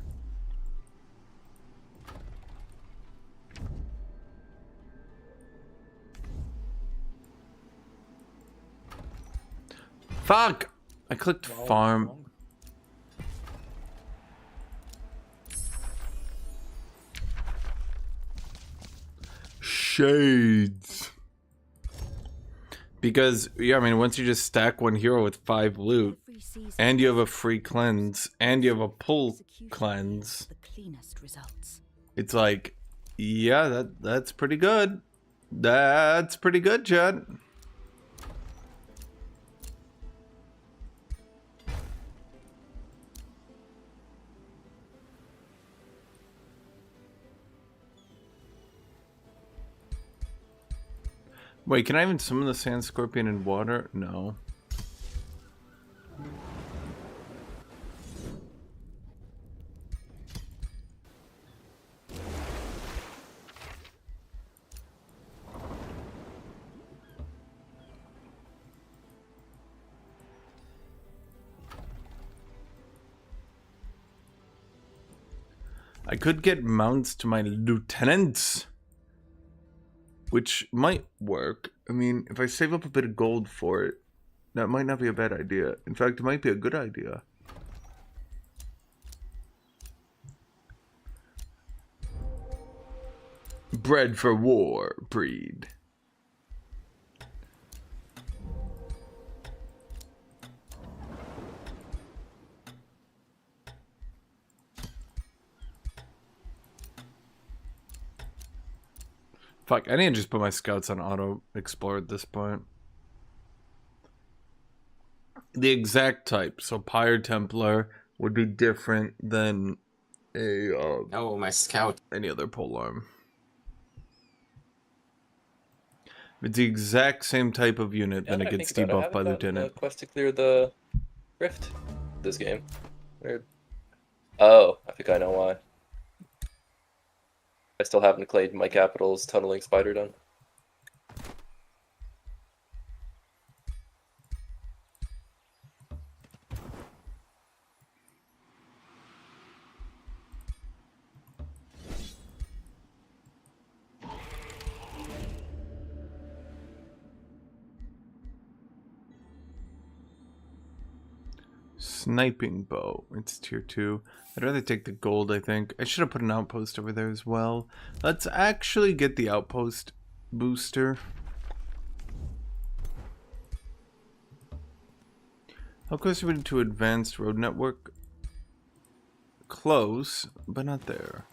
Fuck! I clicked farm. Shades. Because, yeah, I mean, once you just stack one hero with 5 loot, and you have a free cleanse, and you have a pull cleanse, it's like, yeah, that's pretty good. That's pretty good, Chad. Wait, can I even summon the Sand Scorpion in water? No. I could get mounts to my lieutenants, which might work. I mean, if I save up a bit of gold for it, that might not be a bad idea. In fact, it might be a good idea. Bred for war, breed. Fuck, I need to just put my scouts on auto explore at this point. The exact type, so Pyre Templar would be different than a Oh, my scout. any other polearm. It's the exact same type of unit, then it gets debuffed by Lieutenant. Quest to clear the rift this game. Weird. Oh, I think I know why. I still haven't claimed my capital's tunneling spider down. Sniping bow. It's tier 2. I'd rather take the gold, I think. I should have put an outpost over there as well. Let's actually get the outpost booster. How close are we to advanced road network? Close, but not there.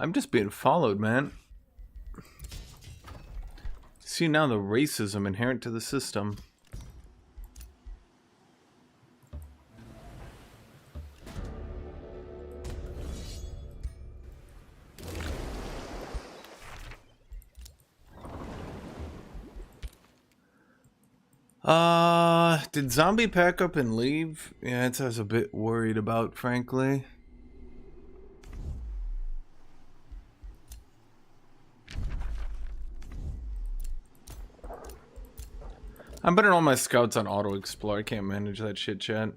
I'm just being followed, man. See now the racism inherent to the system. Did Zombie pack up and leave? Yeah, that's what I was a bit worried about, frankly. I'm putting all my scouts on auto explore. I can't manage that shit, chat.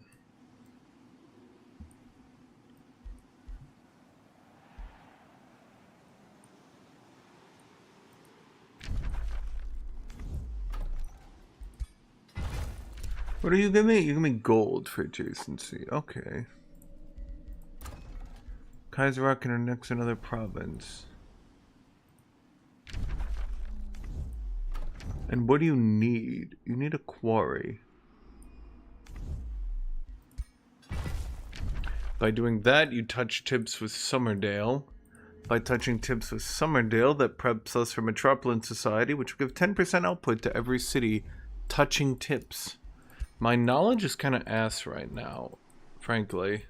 What do you give me? You give me gold for adjacency. Okay. Kaiserrock can annex another province. And what do you need? You need a quarry. By doing that, you touch tips with Summerdale. By touching tips with Summerdale, that preps us for Metropolitan Society, which will give 10% output to every city touching tips. My knowledge is kind of ass right now, frankly.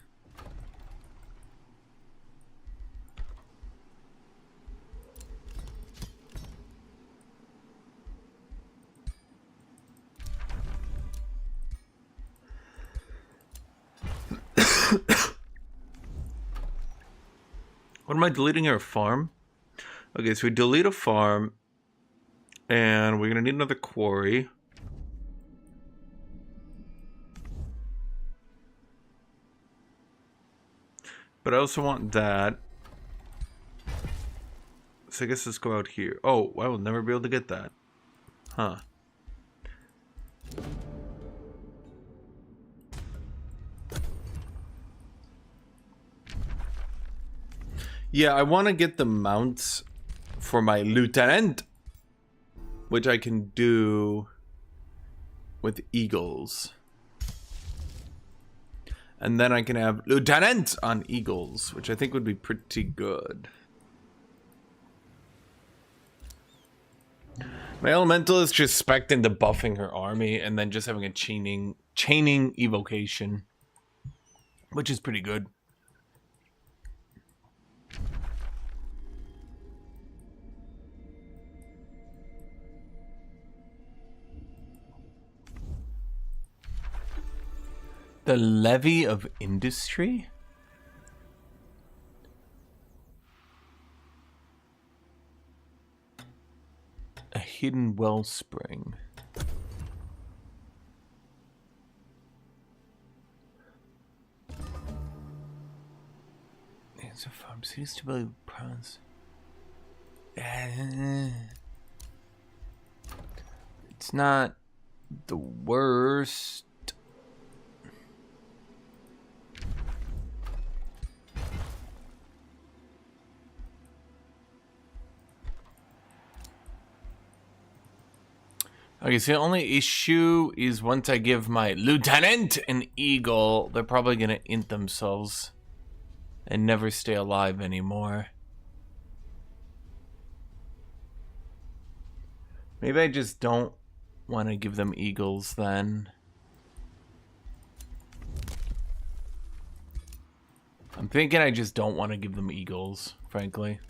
What am I deleting here? A farm? Okay, so we delete a farm, and we're gonna need another quarry. But I also want that. So I guess let's go out here. Oh, I will never be able to get that. Huh. Yeah, I want to get the mounts for my lieutenant, which I can do with eagles. And then I can have lieutenant on eagles, which I think would be pretty good. My elemental is just spec'd into buffing her army and then just having a chaining evocation, which is pretty good. The levy of industry? A hidden wellspring. It's a farm. Cities to be province. It's not the worst. Okay, so the only issue is once I give my lieutenant an eagle, they're probably gonna int themselves and never stay alive anymore. Maybe I just don't want to give them eagles then. I'm thinking I just don't want to give them eagles, frankly.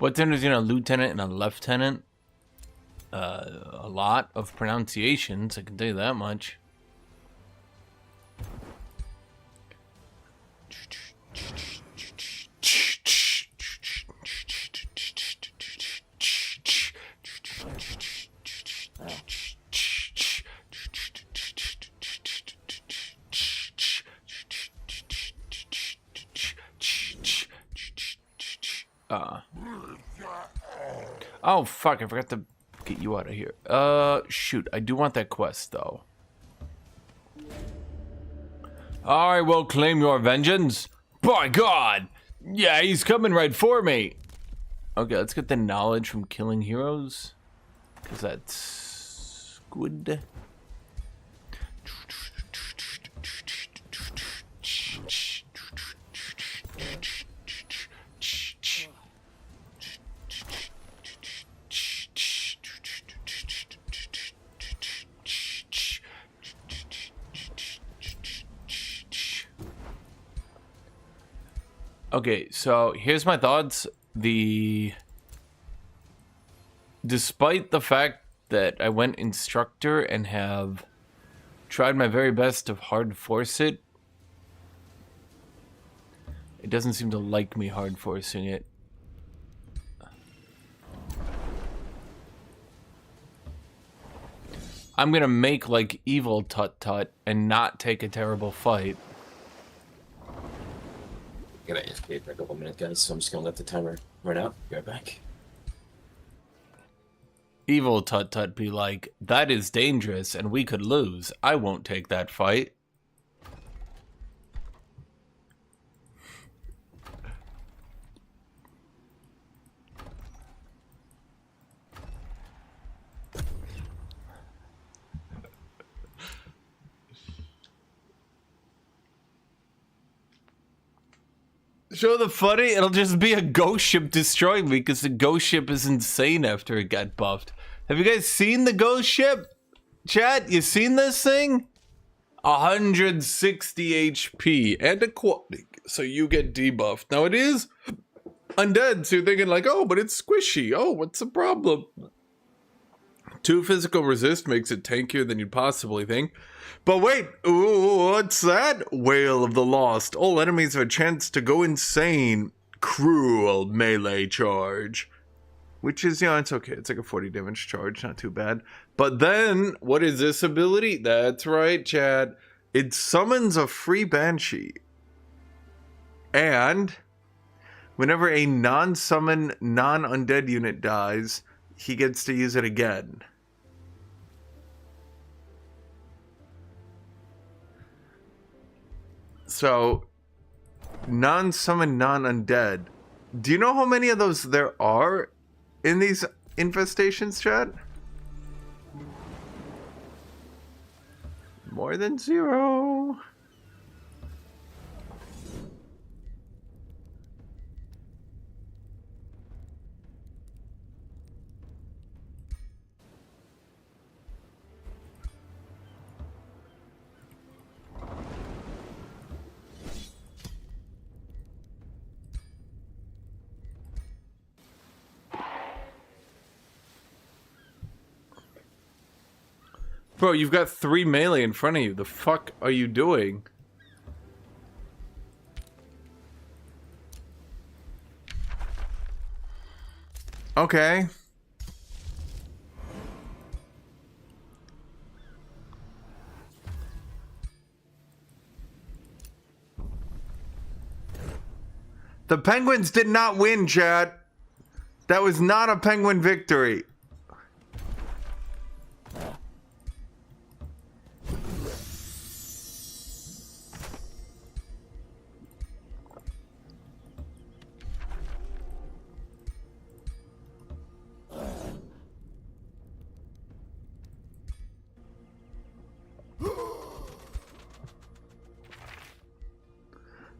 What's in a lieutenant and a lieutenant? A lot of pronunciations, I can tell you that much. Oh fuck, I forgot to get you out of here. Shoot, I do want that quest though. I will claim your vengeance. By God! Yeah, he's coming right for me. Okay, let's get the knowledge from killing heroes, because that's good. Okay, so here's my thoughts. Despite the fact that I went instructor and have tried my very best to hard force it, it doesn't seem to like me hard forcing it. I'm gonna make like evil Tut and not take a terrible fight. I gotta AFK for a couple minutes, guys, so I'm just gonna let the timer run out. Be right back. Evil Tut be like, that is dangerous and we could lose. I won't take that fight. Show the funny, it'll just be a ghost ship destroying me because the ghost ship is insane after it got buffed. Have you guys seen the ghost ship? Chat, you seen this thing? 160 HP and aquatic, so you get debuffed. Now it is undead, so you're thinking like, oh, but it's squishy. Oh, what's the problem? 2 physical resist makes it tankier than you'd possibly think. But wait, ooh, what's that? Whale of the Lost. All enemies have a chance to go insane. Cruel melee charge. Which is, yeah, it's okay. It's like a 40 damage charge, not too bad. But then, what is this ability? That's right, Chad. It summons a free Banshee. And whenever a non-summon, non-undead unit dies, he gets to use it again. So, non-summon, non-undead. Do you know how many of those there are in these infestations, Chad? More than 0. Bro, you've got 3 melee in front of you. The fuck are you doing? Okay. The Penguins did not win, Chad. That was not a Penguin victory.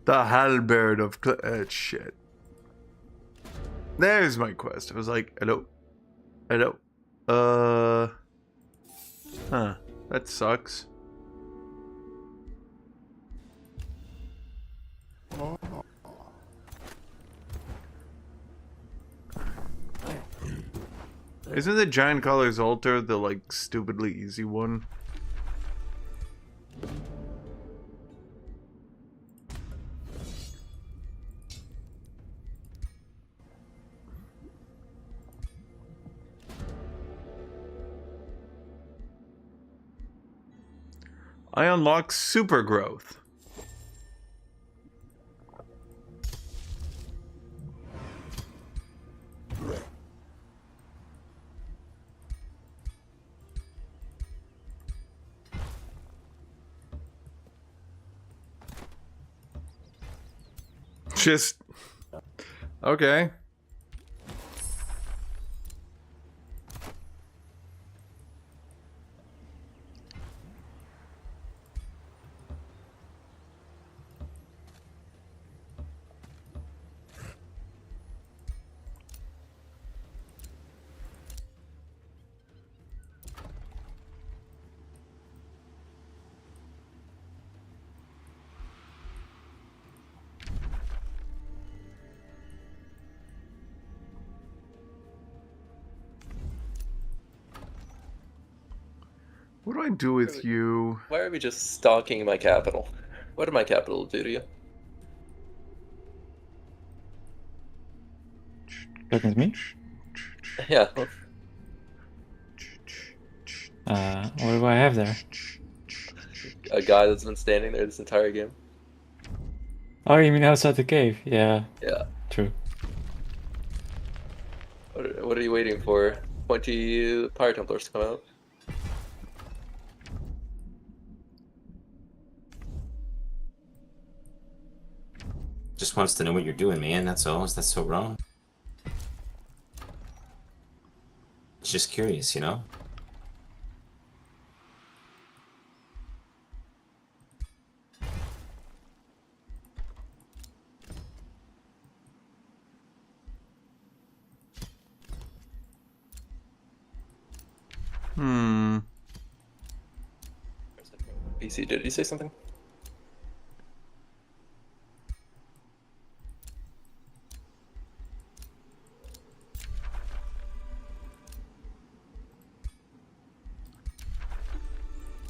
The halberd of shit. There's my quest. I was like, hello. Hello. Huh. That sucks. Isn't the Giant Caller's Altar the, like, stupidly easy one? I unlock super growth. Just okay. What do I do with you? Why are we just stalking my capital? What did my capital do to you? Talking to me? Yeah. What do I have there? A guy that's been standing there this entire game. Oh, you mean outside the cave? Yeah, Yeah. true. What are you waiting for? 20 Fire Templars to come out. Just wants to know what you're doing, man. That's all. That's so wrong. It's just curious, you know? PC, did you say something?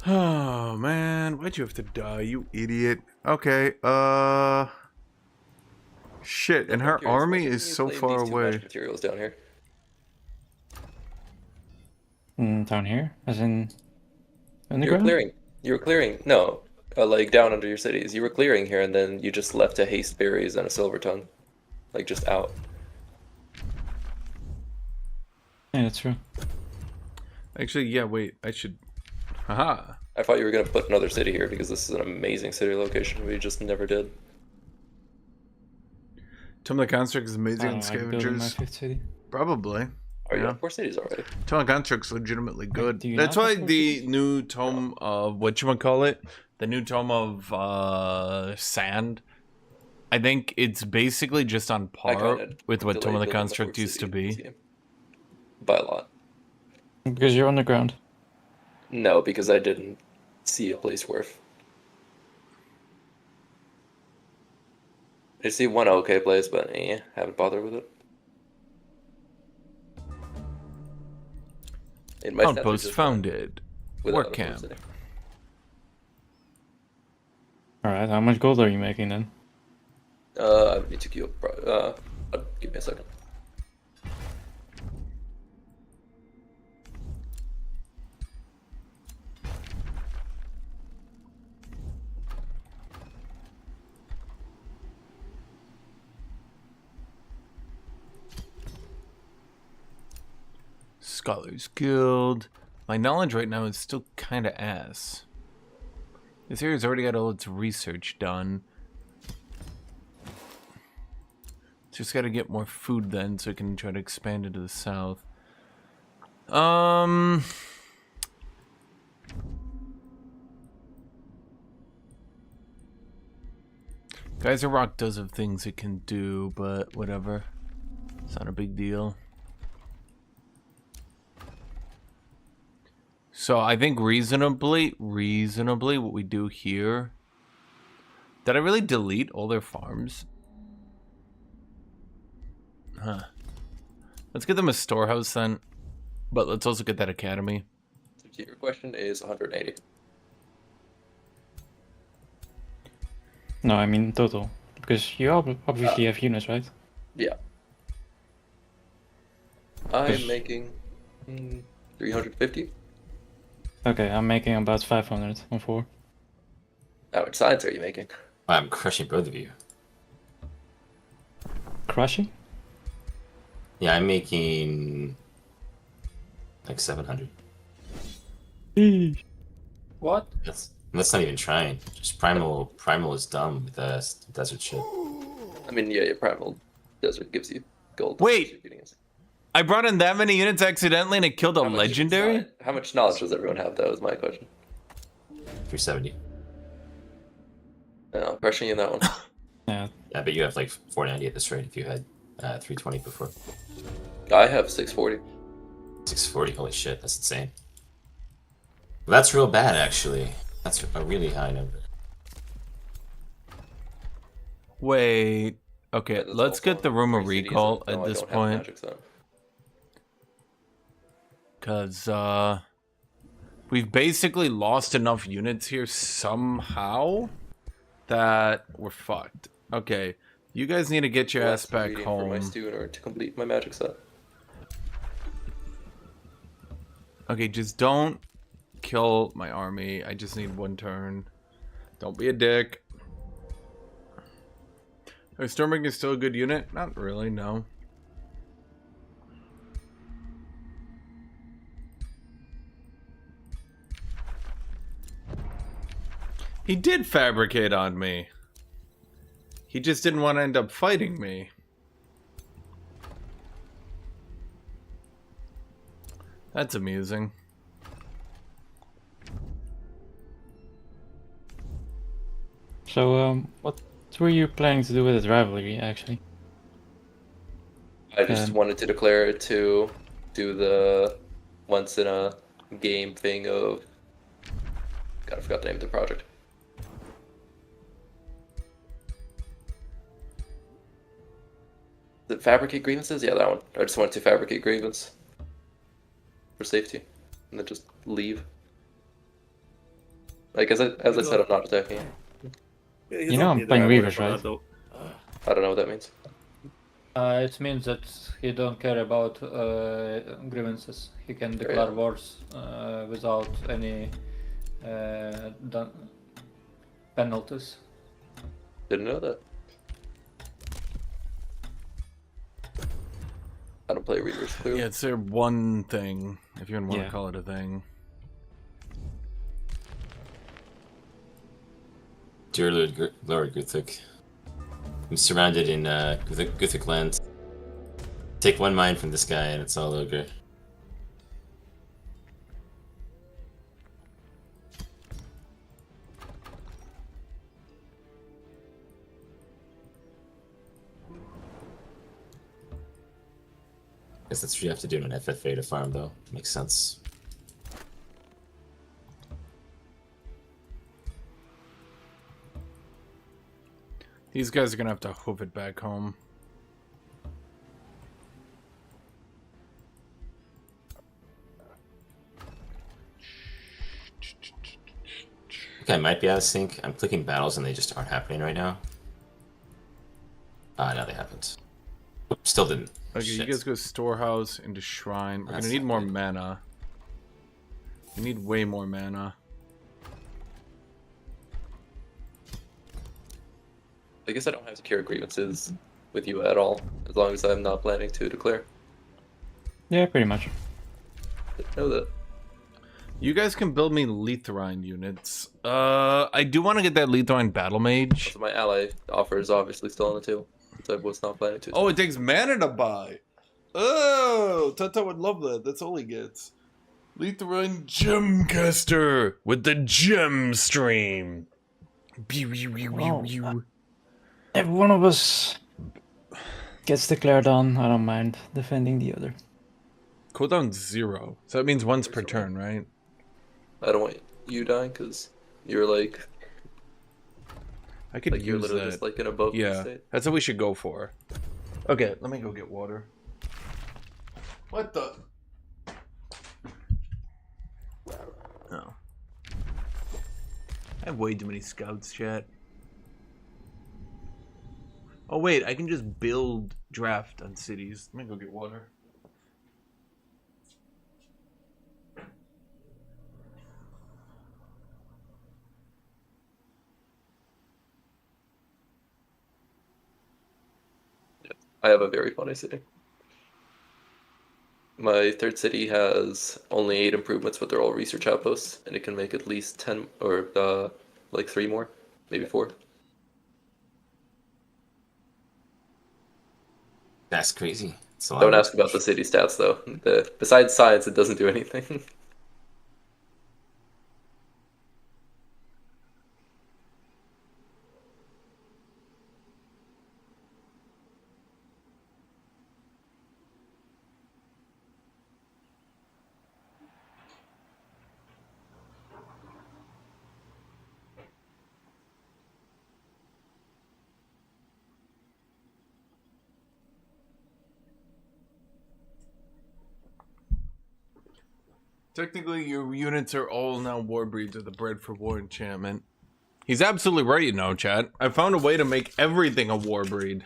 Oh man, why'd you have to die, you idiot? Okay, shit, and her army is so far away. Materials down here. Down here? As in You were underground? clearing. You were clearing. No, like down under your cities. You were clearing here, and then you just left a haste berries and a silver tongue, like just out. Yeah, that's true. Actually, yeah, wait, I should... Haha. I thought you were gonna put another city here because this is an amazing city location. We just never did. Tomb of the Construct is amazing on I could build in my Scavengers. 5th city. Probably. Oh, you Yeah. have 4 cities already. Tomb of the Construct's legitimately good. do you That's not why have four the cities? new Tome of... Whatchamacallit? The new Tome of Sand. I think it's basically just on I par kinda with what Tomb of the delayed building my Construct 4th used to city in this be. game. By a lot. Because you're underground. No, because I didn't see a place worth. I see one okay place, but haven't bothered with it. In my stats are Outpost just founded. without Work a camp. city. Alright, how much gold are you making then? I need to queue up. Give me a second. Scholars Guild. My knowledge right now is still kind of ass. This area's already got all its research done. Just got to get more food then, so we can try to expand into the south. Geyser Rock does have things it can do, but whatever. It's not a big deal. So I think reasonably, what we do here... Did I really delete all their farms? Huh. Let's get them a storehouse then. But let's also get that academy. Your question is 180. No, I mean total. Because you obviously have units, right? Yeah. I'm making 350. Okay, I'm making about 500 on 4. How much science are you making? I'm crushing both of you. Crushing? Yeah, I'm making like 700. What? That's not even trying. Just primal is dumb with the desert shit. I mean, yeah, your primal desert gives you gold. Wait! I brought in that many units accidentally and it killed a legendary? How much knowledge does everyone have, though, is my question. 370. No, pressuring you in that one. Yeah. Yeah, but you have like 490 at this rate if you had 320 before. I have 640. 640, holy shit, that's insane. Well, that's real bad, actually. That's a really high number. Wait. Okay, Yeah, that's let's also get the room of 3 cities, recall and no, at I this don't have point. magic, so. Because, we've basically lost enough units here somehow that we're fucked. Okay, you guys need to get your ass back For my home. stew in order to complete my magic set. Okay, just don't kill my army. I just need 1 turn. Don't be a dick. Is Stormbreaker still a good unit? Not really, no. He did fabricate on me. He just didn't want to end up fighting me. That's amusing. So, what were you planning to do with this rivalry, actually? I just wanted to declare it to do the once in a game thing of. God, I forgot the name of the project. The fabricate grievances? Yeah, that one. I just wanted to fabricate grievance for safety, and then just leave. Like as I said, I'm not attacking. Yeah, You know I'm playing Reavers, right? I don't know what that means. It means that he don't care about grievances. He can declare wars without any penalties. Didn't know that. I don't play Reavers, clearly. Yeah, it's their one thing, if you want to Yeah. call it a thing. Dear Lord Guthuk, I'm surrounded in Guthuk land. Take 1 mine from this guy and it's all over. Guess that's what you have to do in an FFA to farm, though. Makes sense. These guys are gonna have to hoof it back home. Okay, I might be out of sync. I'm clicking battles and they just aren't happening right now. Ah, now they happened. Oops, still didn't. Okay, Shit. you guys go storehouse into shrine. We're That's gonna need not more good. mana. We need way more mana. I guess I don't have to cure grievances with you at all, as long as I'm not planning to declare. Yeah, pretty much. Didn't know that. You guys can build me Letharine units. I do want to get that Letharine Battle Mage. So my ally offer is obviously still on the table, so I was not planning to. Oh, it takes mana to buy. Oh, Tata would love that. That's all he gets. Letharine Gemcaster with the Gem Stream. If one of us gets declared on, I don't mind defending the other. Cooldown 0. So that means once per turn, right? I don't want you dying because you're like I could you're use literally that. just like in a broken Yeah, state. that's what we should go for. Okay, let me go get water. What the? I have way too many scouts, chat. Oh wait, I can just build draft on cities. Let me go get water. I have a very funny city. My third city has only 8 improvements, but they're all research outposts, and it can make at least 10 or like 3 more, maybe 4. That's crazy. It's a lot Don't of ask about the research. city stats though. Besides science, it doesn't do anything. Technically, your units are all now Warbreeds of the Bred for War enchantment. He's absolutely right, you know, chat. I found a way to make everything a Warbreed.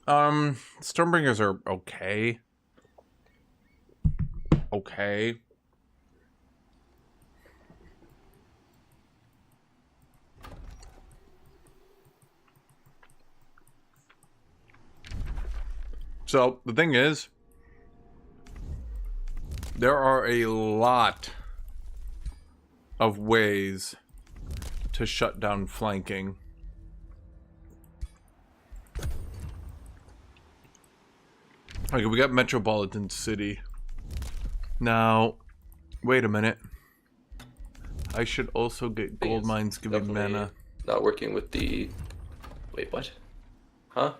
Stormbringers are okay. Okay. So, the thing is, there are a lot of ways to shut down flanking. Okay, we got Metropolitan City. Now, wait a minute. I should also get gold mines giving Definitely mana. not working with the... Wait, what? Huh?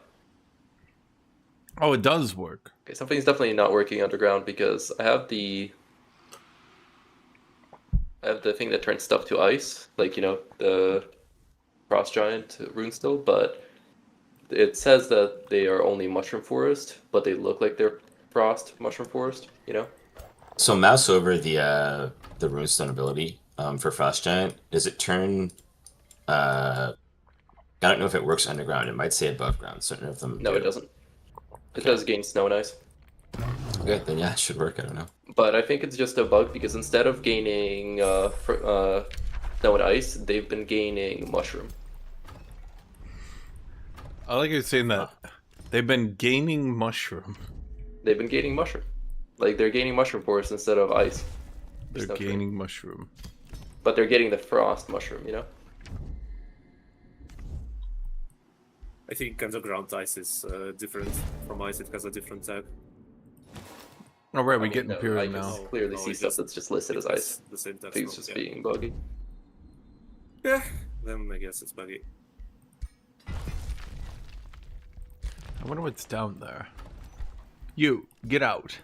Oh, it does work. Okay, something's definitely not working underground because I have the thing that turns stuff to ice, like, you know, the Frost Giant rune still, but it says that they are only Mushroom Forest, but they look like they're Frost Mushroom Forest, you know? So mouse over the runestone ability for Frost Giant. Does it turn? I don't know if it works underground. It might say above ground. Certain of them. No, do. it doesn't. It does gain snow and ice. Okay, then yeah, it should work. I don't know. But I think it's just a bug because instead of gaining snow and ice, they've been gaining mushroom. I like you saying that. They've been gaining mushroom. They've been gaining mushroom. Like, they're gaining mushroom forest instead of ice. They're Snow tree. gaining mushroom. But they're getting the frost mushroom, you know? I think underground ice is different from ice. It has a different tag. All right, I we mean, get no, Imperial I now. just clearly No, see it's stuff just- that's just listed as ice. The same I tag. think it's just yeah. being buggy. Yeah, then I guess it's buggy. I wonder what's down there. You, get out.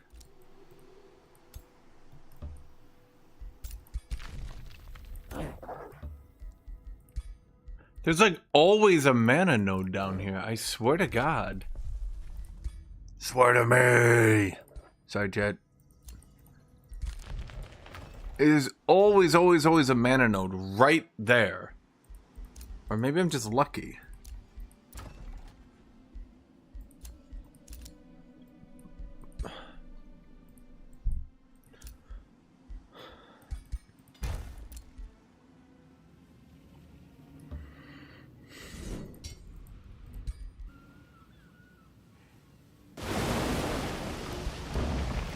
There's like always a mana node down here. I swear to God. Swear to me. Sorry, Jed. It is always a mana node right there. Or maybe I'm just lucky.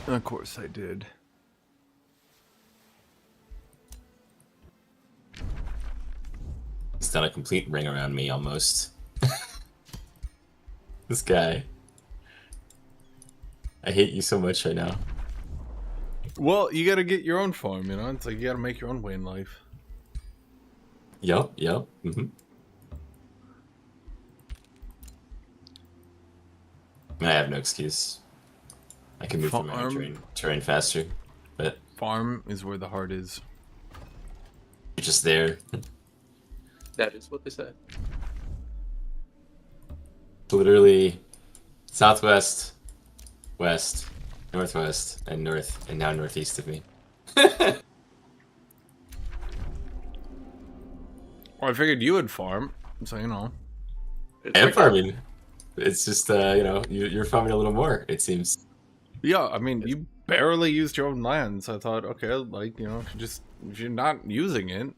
Of course I did. He's done a complete ring around me almost. This guy. I hate you so much right now. Well, you gotta get your own farm, you know? It's like you gotta make your own way in life. Yup. Mm-hmm. I have no excuse. I can move through my terrain faster, but Farm is where the heart is. you're just there. That is what they said. Literally southwest, west, northwest, and north, and now northeast of me. Well, I figured you would farm, so you know. It's I am like farming. It's just you're farming a little more. It seems. Yeah, I mean, you barely used your own land, so I thought, okay, like, you know, if you're not using it.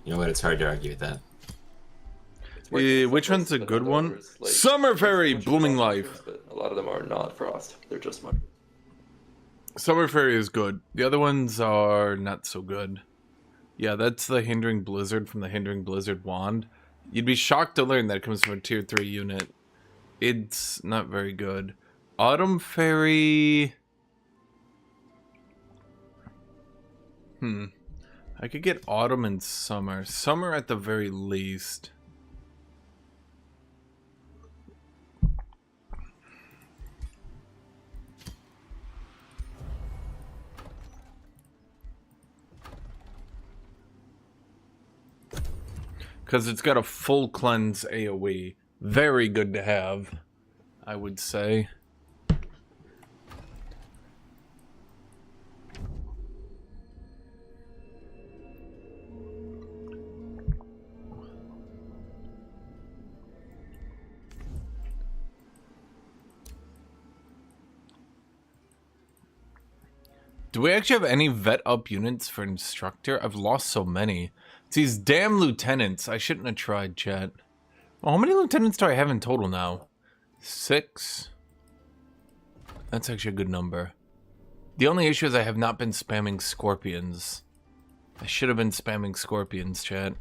You know what? It's hard to argue with that. it's working in some Which one's places, a but good not one? others. Like, Summer there's Fairy, a bunch of Blooming frost Life. mushrooms, but a lot of them are not frost. They're just mushrooms. Summer Fairy is good. The other ones are not so good. Yeah, that's the Hindering Blizzard from the Hindering Blizzard wand. You'd be shocked to learn that it comes from a tier 3 unit. It's not very good. Autumn Fairy... I could get Autumn and Summer. Summer at the very least. Because it's got a full cleanse AoE. Very good to have, I would say. Do we actually have any vet up units for instructor? I've lost so many. It's these damn lieutenants. I shouldn't have tried, chat. Well, how many lieutenants do I have in total now? 6? That's actually a good number. The only issue is I have not been spamming scorpions. I should have been spamming scorpions, chat.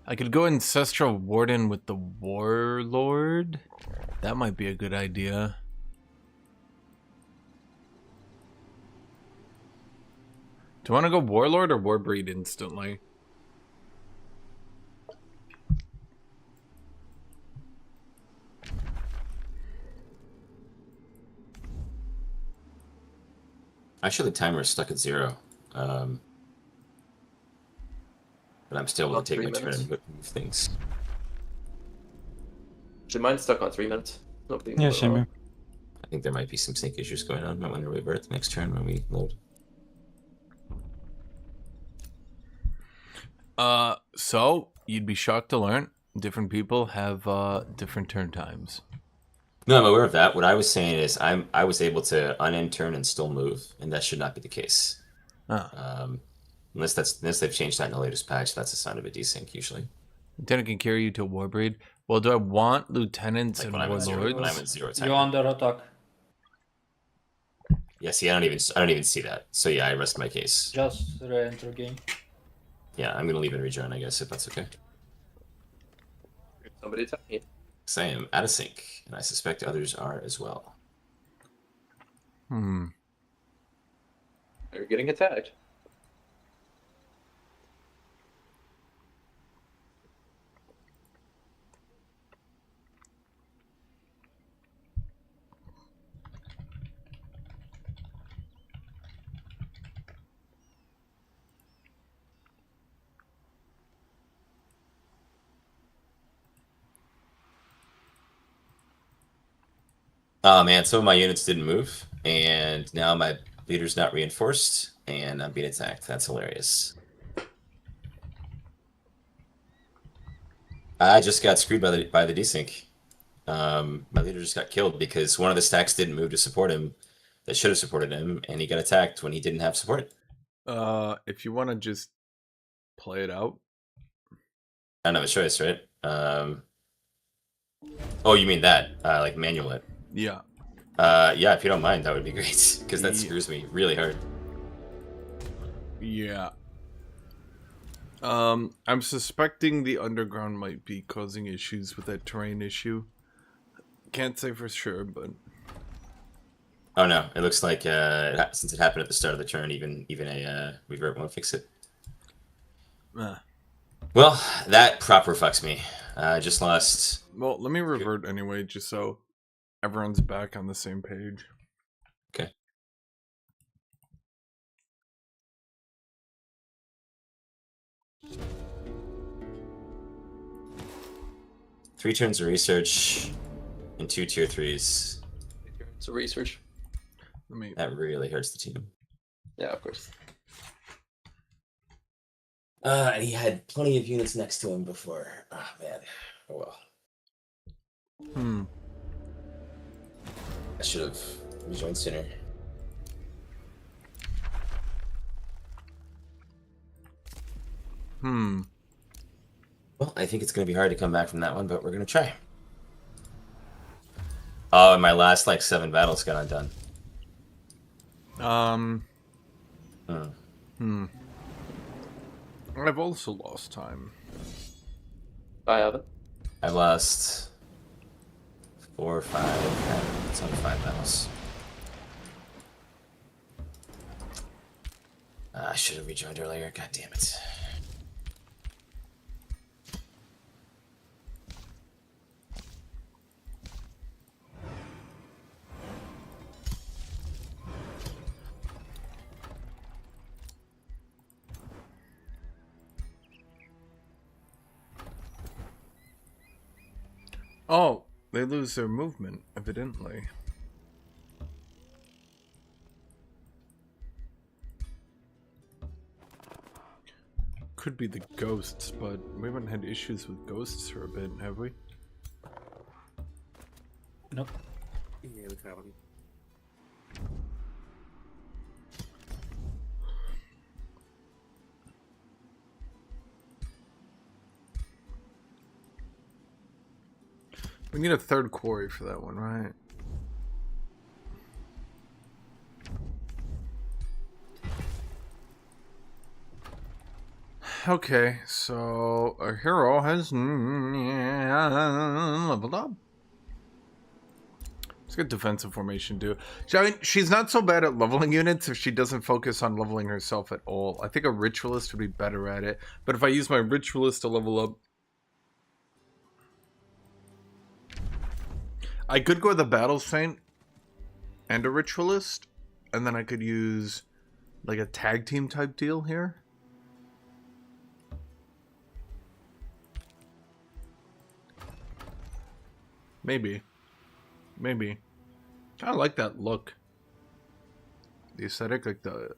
I could go Ancestral Warden with the Warlord. That might be a good idea. Do you want to go Warlord or Warbreed instantly? Actually, the timer is stuck at 0. But I'm still able About to take 3 my turn minutes. and move things. Actually, mine's stuck on 3 minutes. Nobody Yeah, same here. I think there might be some sync issues going on. Might want to revert the next turn when we load. So you'd be shocked to learn different people have different turn times. No, I'm aware of that. What I was saying is I was able to unend turn and still move, and that should not be the case. Unless they've changed that in the latest patch, that's a sign of a desync usually. Lieutenant can carry you to Warbreed. Well, do I want lieutenants Like and when I'm at 0, when I'm warlords? at 0 timer. You're under attack. Yeah, see, I don't even see that. So yeah, I rest my case. Just re-enter game. Yeah, I'm gonna leave and rejoin, I guess, if that's okay. Somebody attack me. Because I am out of sync, and I suspect others are as well. You're getting attacked. Oh man, some of my units didn't move, and now my leader's not reinforced, and I'm being attacked. That's hilarious. I just got screwed by the desync. My leader just got killed because one of the stacks didn't move to support him that should have supported him, and he got attacked when he didn't have support. If you want to just play it out. I don't have a choice, right? Oh, you mean that? Like manual it? Yeah. Yeah, if you don't mind, that would be great, because that screws me really hard. Yeah. I'm suspecting the underground might be causing issues with that terrain issue. Can't say for sure, but Oh no, it looks like since it happened at the start of the turn, even a revert won't fix it. Well, that proper fucks me. I just lost. Well, let me revert anyway, just so everyone's back on the same page. Okay. 3 turns of research and 2 tier 3s. It's a research. That really hurts the team. Yeah, of course. And he had plenty of units next to him before. Oh, man. Oh, well. I should have rejoined sooner. Well, I think it's going to be hard to come back from that one, but we're going to try. Oh, and my last, 7 battles got undone. I've also lost time. I haven't. I lost 4 or 5. It's only 5 battles. I should have rejoined earlier. God damn it. Oh, they lose their movement, evidently. Could be the ghosts, but we haven't had issues with ghosts for a bit, have we? Nope. Yeah, we haven't. We need a third quarry for that one, right? Okay, so our hero has leveled up. Let's get defensive formation too. I mean, she's not so bad at leveling units if she doesn't focus on leveling herself at all. I think a ritualist would be better at it. But if I use my ritualist to level up, I could go with a battle saint and a ritualist, and then I could use like a tag team type deal here. Maybe. I like that look. The aesthetic, like the,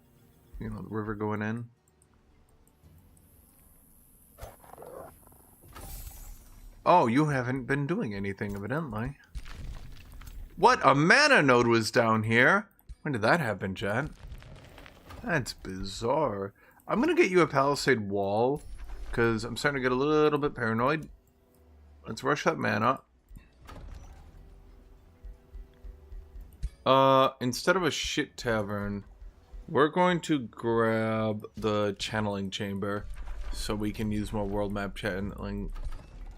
the river going in. Oh, you haven't been doing anything, evidently. What? A mana node was down here? When did that happen, Chad? That's bizarre. I'm gonna get you a palisade wall, because I'm starting to get a little bit paranoid. Let's rush that mana. Instead of a shit tavern, we're going to grab the channeling chamber so we can use more world map channeling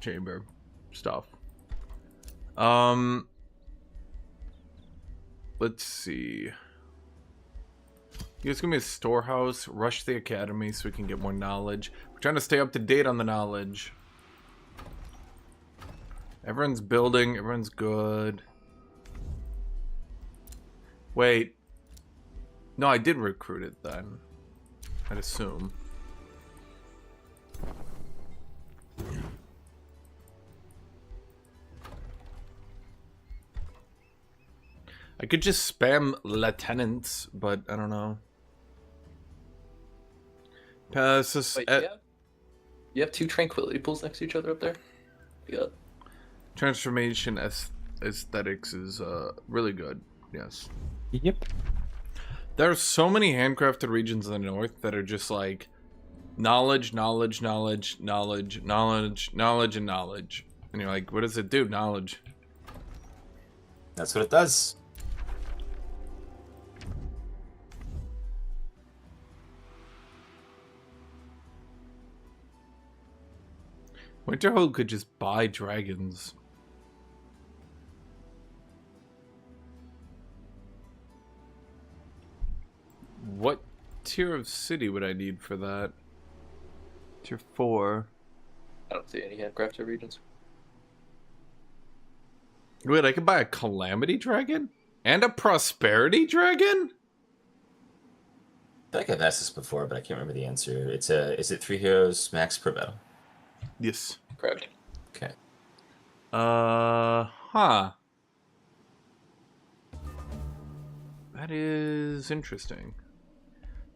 chamber stuff. Let's see. Here's gonna be a storehouse. Rush the academy so we can get more knowledge. We're trying to stay up to date on the knowledge. Everyone's building. Everyone's good. Wait. No, I did recruit it then. I'd assume. I could just spam lieutenants, but I don't know. Wait, you have 2 tranquility pools next to each other up there? Yeah. Transformation aesthetics is really good. Yes. Yep. There are so many handcrafted regions in the north that are just like knowledge, knowledge, knowledge, knowledge, knowledge, knowledge, and knowledge. And you're like, what does it do? Knowledge. That's what it does. Winterhold could just buy dragons. What tier of city would I need for that? Tier 4. I don't see any handcrafted regions. Wait, I could buy a calamity dragon? And a prosperity dragon? I feel like I've asked this before, but I can't remember the answer. Is it 3 heroes max per battle? Yes. Correct. Okay. Huh. That is interesting.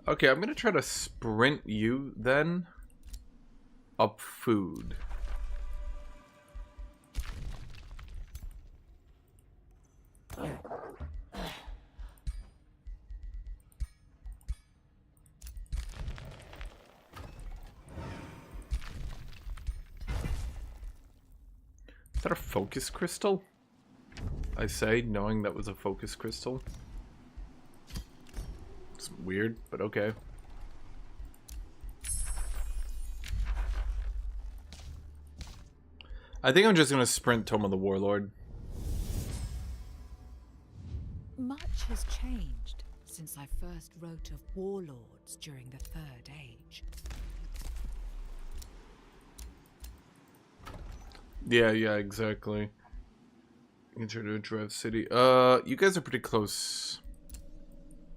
Okay, I'm gonna try to sprint you then. Up food. Is that a focus crystal? I say, knowing that was a focus crystal. It's weird, but okay. I think I'm just gonna sprint Tome of the Warlord. Much has changed since I first wrote of warlords during the Third Age. Yeah, exactly. Enter to Drive City. You guys are pretty close.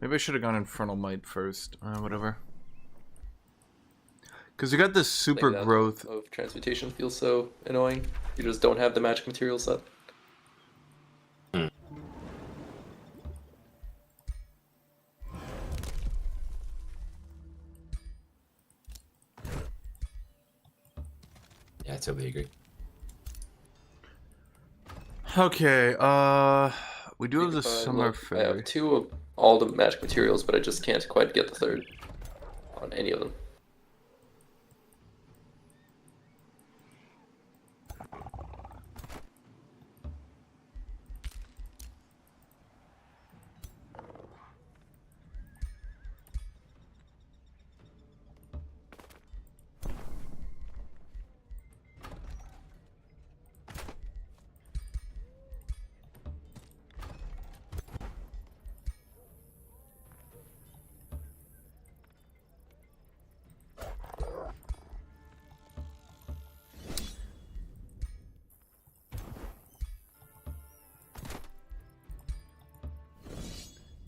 Maybe I should have gone Infernal Might first. Whatever. Because you got this super Like that growth. of transmutation feels so annoying. You just don't have the magic material set. Yeah, I totally agree. Okay, we do have the Summer I Fair. have 2 of all the magic materials, but I just can't quite get the 3rd on any of them.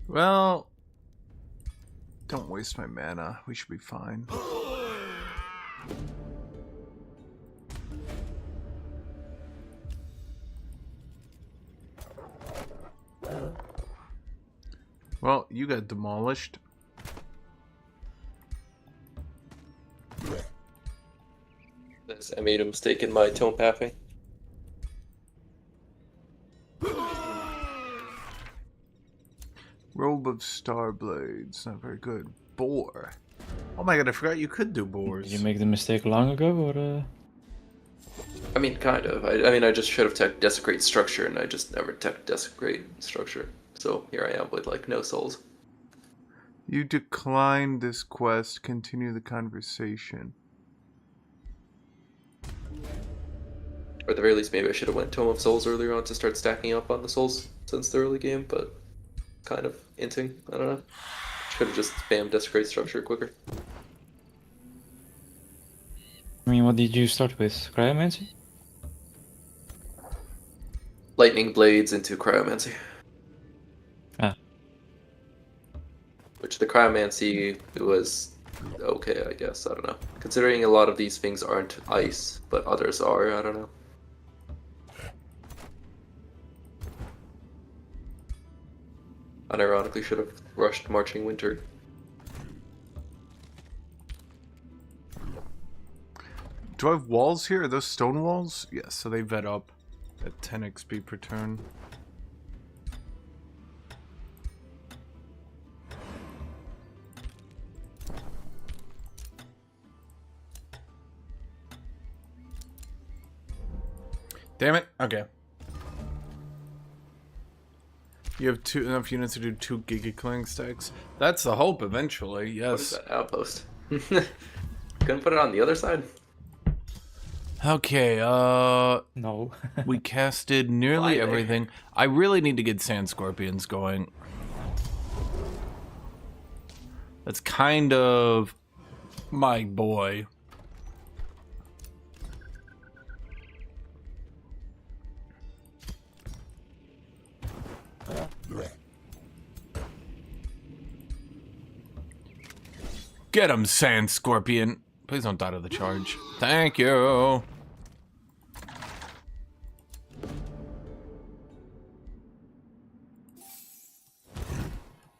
Well, don't waste my mana. We should be fine. Well, you got demolished. I made a mistake in my tome pathing. Robe of Starblades. Not very good. Boar. Oh my god, I forgot you could do boars. Did you make the mistake long ago, or? I mean, kind of. I mean, I just should have teched Desecrate Structure, and I just never teched Desecrate Structure. So here I am with, like, no souls. You declined this quest. Continue the conversation. Or at the very least, maybe I should have went Tome of Souls earlier on to start stacking up on the souls since the early game, but kind of inting. I don't know. Should have just spammed Desecrate Structure quicker. I mean, what did you start with? Cryomancy? Lightning Blades into Cryomancy. Ah. Which the Cryomancy was okay, I guess. I don't know. Considering a lot of these things aren't ice, but others are, I don't know. Unironically, should have rushed Marching Winter. Do I have walls here? Are those stone walls? Yes, so they vet up at 10 XP per turn. Damn it. Okay. You have enough units to do 2 Giga Clang stacks. That's the hope eventually, yes. What is that outpost? Couldn't put it on the other side? Okay, No. we casted nearly Fly there. everything. I really need to get Sand Scorpions going. That's kind of my boy. Get him, Sand Scorpion. Please don't die to the charge. Thank you.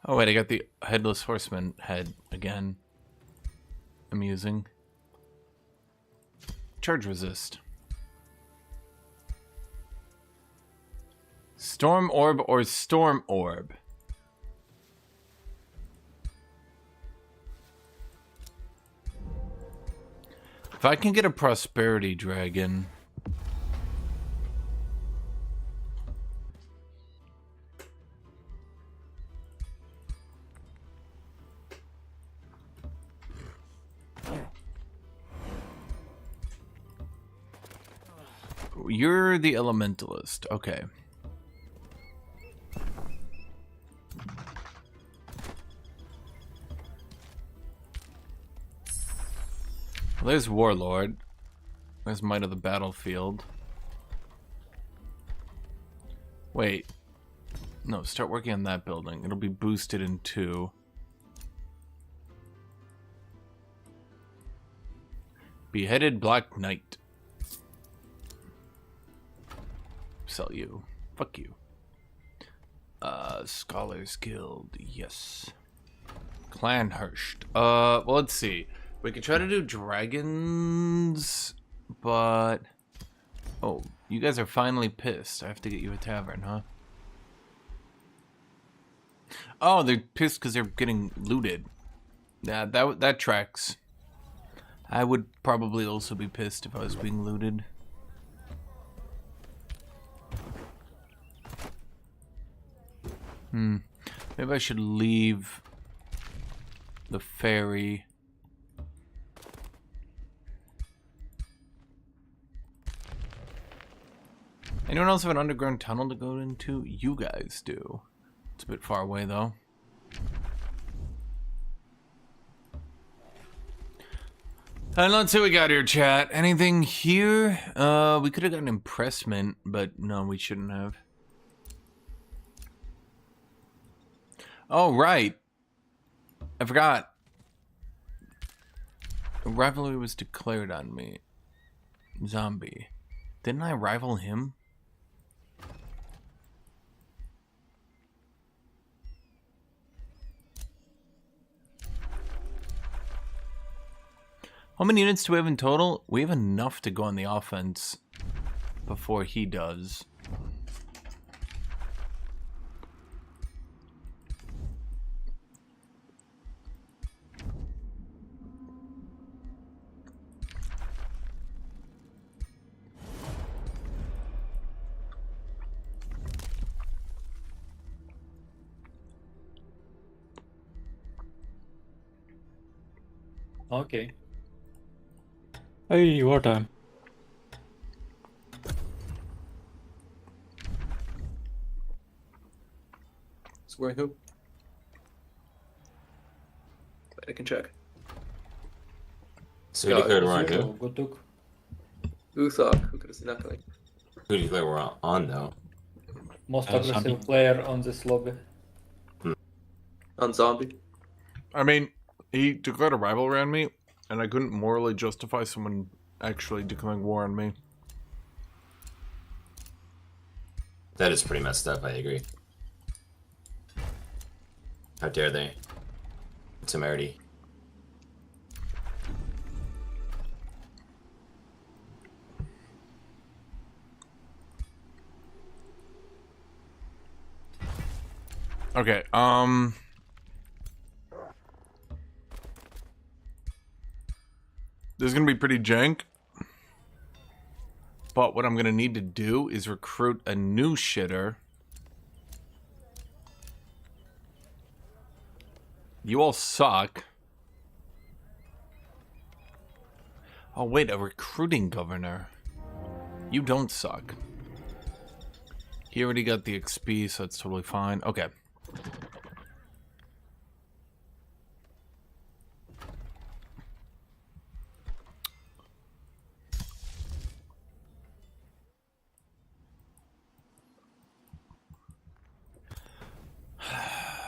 Oh wait, I got the headless horseman head again. Amusing. Charge resist. Storm orb or storm orb? If I can get a prosperity dragon. You're the elementalist. Okay. Well, there's Warlord. There's Might of the Battlefield. Wait. No, start working on that building. It'll be boosted in 2. Beheaded Black Knight. Sell you. Fuck you. Scholars Guild. Yes. Clanhurst. Well, let's see. We could try to do dragons, but... Oh, you guys are finally pissed. I have to get you a tavern, huh? Oh, they're pissed because they're getting looted. Yeah, that tracks. I would probably also be pissed if I was being looted. Maybe I should leave the ferry. Anyone else have an underground tunnel to go into? You guys do. It's a bit far away though. And let's see what we got here, chat. Anything here? We could have gotten impressment, but no, we shouldn't have. Oh, right. I forgot. A rivalry was declared on me. Zombie. Didn't I rival him? How many units do we have in total? We have enough to go on the offense before he does. Okay. Hey, wartime. Scoring who? I can check. So we declared we're on Zero, who? Guthuk. Guthuk, who could have seen that coming? Who declared we're on though? Most Zombie. aggressive player on this lobby. On zombie. I mean, he declared a rivalry on me, and I couldn't morally justify someone actually declaring war on me. That is pretty messed up, I agree. How dare they? Temerity. Okay, this is gonna be pretty jank. But what I'm gonna need to do is recruit a new shitter. You all suck. Oh wait, a recruiting governor. You don't suck. He already got the XP, so it's totally fine. Okay.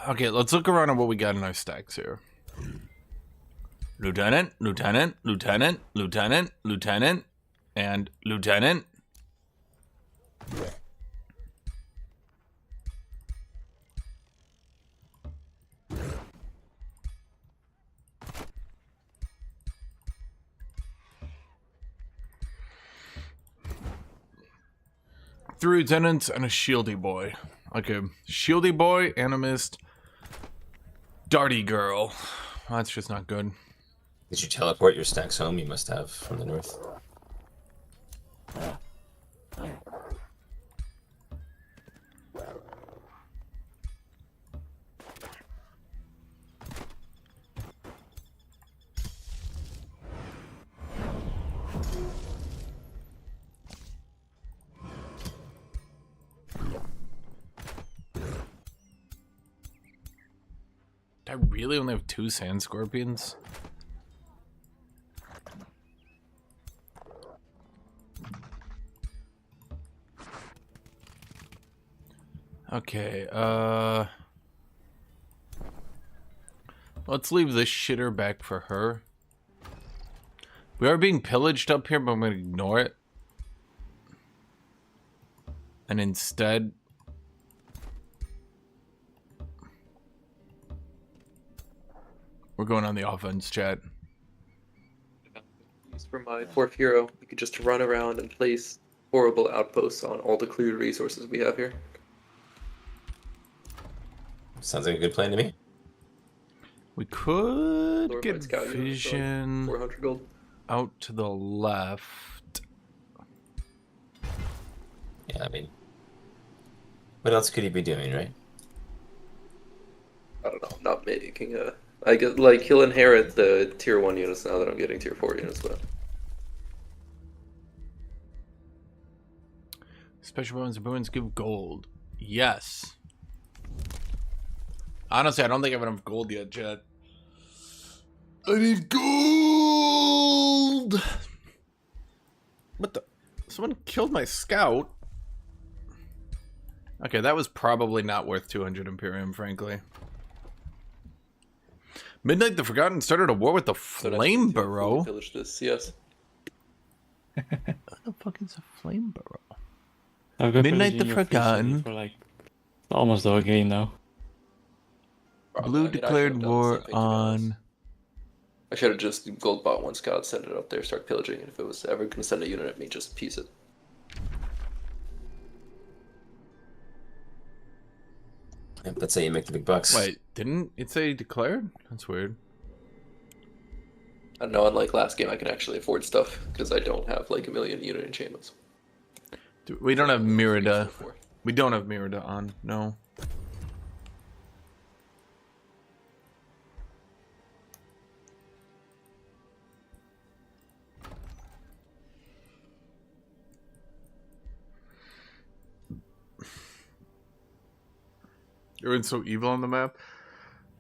Okay, let's look around at what we got in our stacks here. Lieutenant, lieutenant, lieutenant, lieutenant, lieutenant, and lieutenant. 3 lieutenants and a shieldy boy. Okay, shieldy boy, animist, darty girl. That's just not good. Did you teleport your stacks home? You must have from the north. I really only have 2 sand scorpions. Okay, let's leave this shitter back for her. We are being pillaged up here, but I'm gonna ignore it. And instead... we're going on the offense, chat. For my 4th hero, we could just run around and place horrible outposts on all the cleared resources we have here. Sounds like a good plan to me. We could Glorified get scout unit for, like, vision 400 gold. out to the left. Yeah, I mean, what else could he be doing, right? I don't know. I'm not making a. I get like he'll inherit the tier 1 units now that I'm getting tier 4 units, but Special bones and boons give gold. Yes. Honestly, I don't think I have enough gold yet, chat. I need gold! What the? Someone killed my scout? Okay, that was probably not worth 200 Imperium, frankly. Midnight the Forgotten started a war with the Flame Burrow. Pillage this, yes. What the fuck is a Flame Burrow? I've got Midnight the pillaging your free Forgotten. city for like almost the whole game now. Blue I mean, I declared should've done the war same thing, to be honest. on... I should have just gold bought 1 scout, send it up there, start pillaging. If it was ever gonna send a unit at me, just piece it. Yep, that's how you make the big bucks. Wait, didn't it say declared? That's weird. I don't know, unlike last game, I can actually afford stuff because I don't have like a million unit enchantments. We don't have Mirada. 4. We don't have Mirada on, no. Everyone's so evil on the map.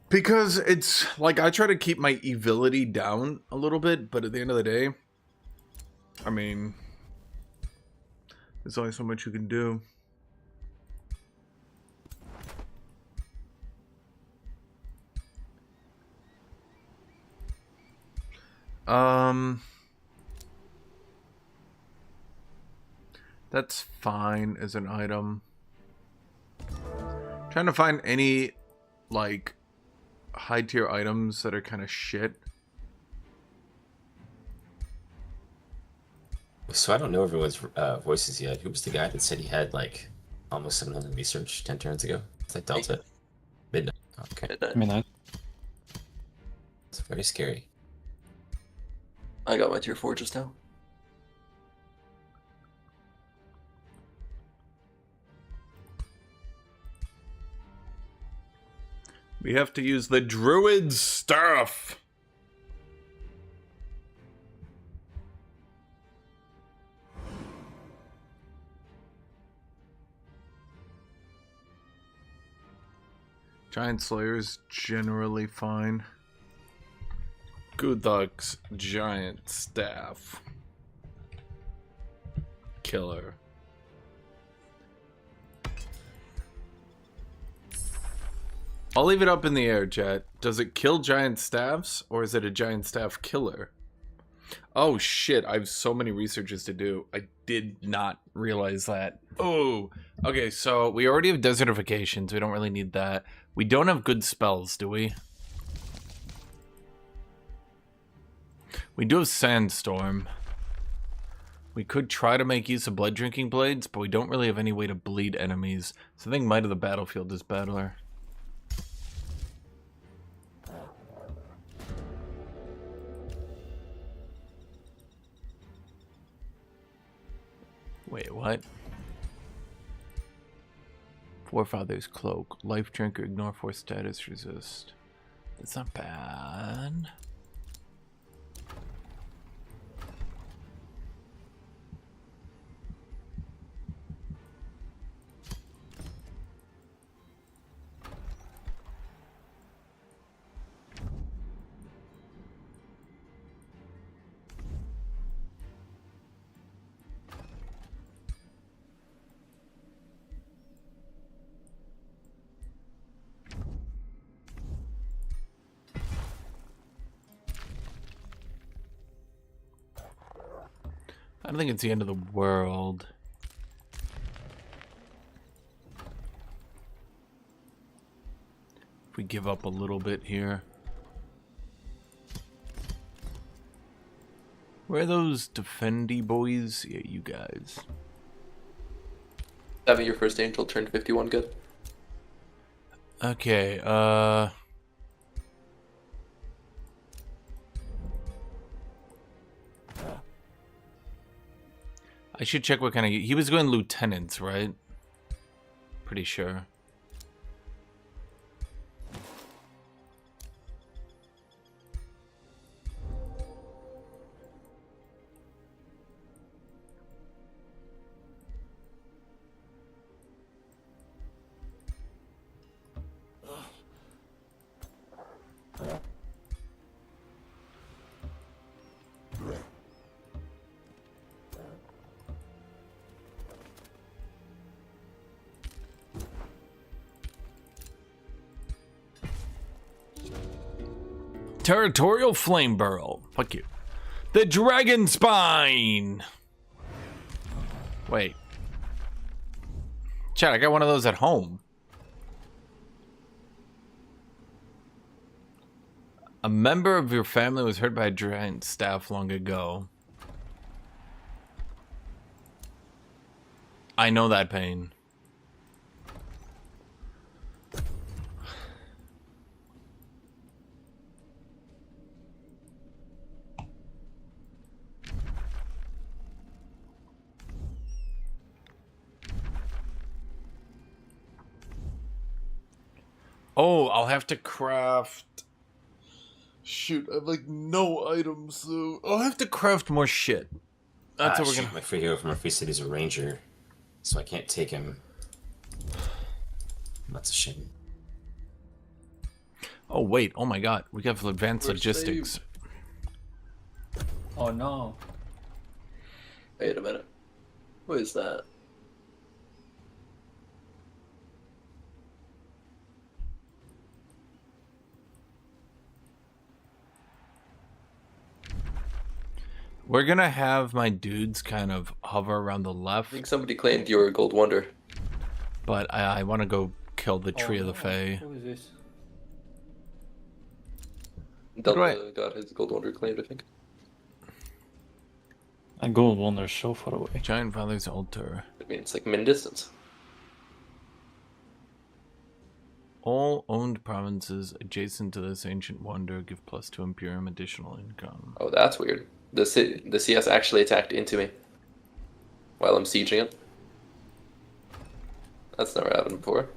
Because it's like I try to keep my evility down a little bit, but at the end of the day, I mean, there's only so much you can do. That's fine as an item. Trying to find any like high tier items that are kind of shit. So I don't know everyone's voices yet. Who was the guy that said he had like almost 700 research 10 turns ago? It's like Delta. Midnight. Okay. Midnight. It's very scary. I got my tier 4 just now. We have to use the druid's staff. Giant Slayer's generally fine. Guthuk's giant staff. Killer. I'll leave it up in the air, chat. Does it kill giant staffs, or is it a giant staff killer? Oh shit, I have so many researches to do. I did not realize that. Oh, okay, so we already have desertifications. We don't really need that. We don't have good spells, do we? We do have Sandstorm. We could try to make use of blood drinking blades, but we don't really have any way to bleed enemies. So I think Might of the Battlefield is better. Wait, what? Forefather's Cloak. Life Drinker, ignore force status, resist. That's not bad. I don't think it's the end of the world. If we give up a little bit here. Where are those defendy boys? Yeah, you guys. Having your first angel turned 51 good. Okay, I should check what kind of... He was going lieutenants, right? Pretty sure. Territorial Flame Burrow. Fuck you. The Dragon Spine. Wait. Chad, I got one of those at home. A member of your family was hurt by a giant staff long ago. I know that pain. Oh, I'll have to craft... Shoot, I have like no items, so... I'll have to craft more shit. That's what we're gonna... My free hero from our free city's a ranger, so I can't take him. That's a shame. Oh, wait. Oh my god. We got advanced We're logistics. Oh no. Wait a minute. What is that? We're gonna have my dudes kind of hover around the I left, think somebody claimed your gold wonder. but I want to go kill the Tree of the no. Fae. Who is this? Delta got his gold wonder claimed, I think. A gold wonder is so far away. Giant Father's Altar. I mean, it's like min distance. All owned provinces adjacent to this ancient wonder give plus to Imperium additional income. Oh, that's weird. The CS actually attacked into me while I'm sieging it. That's never happened before.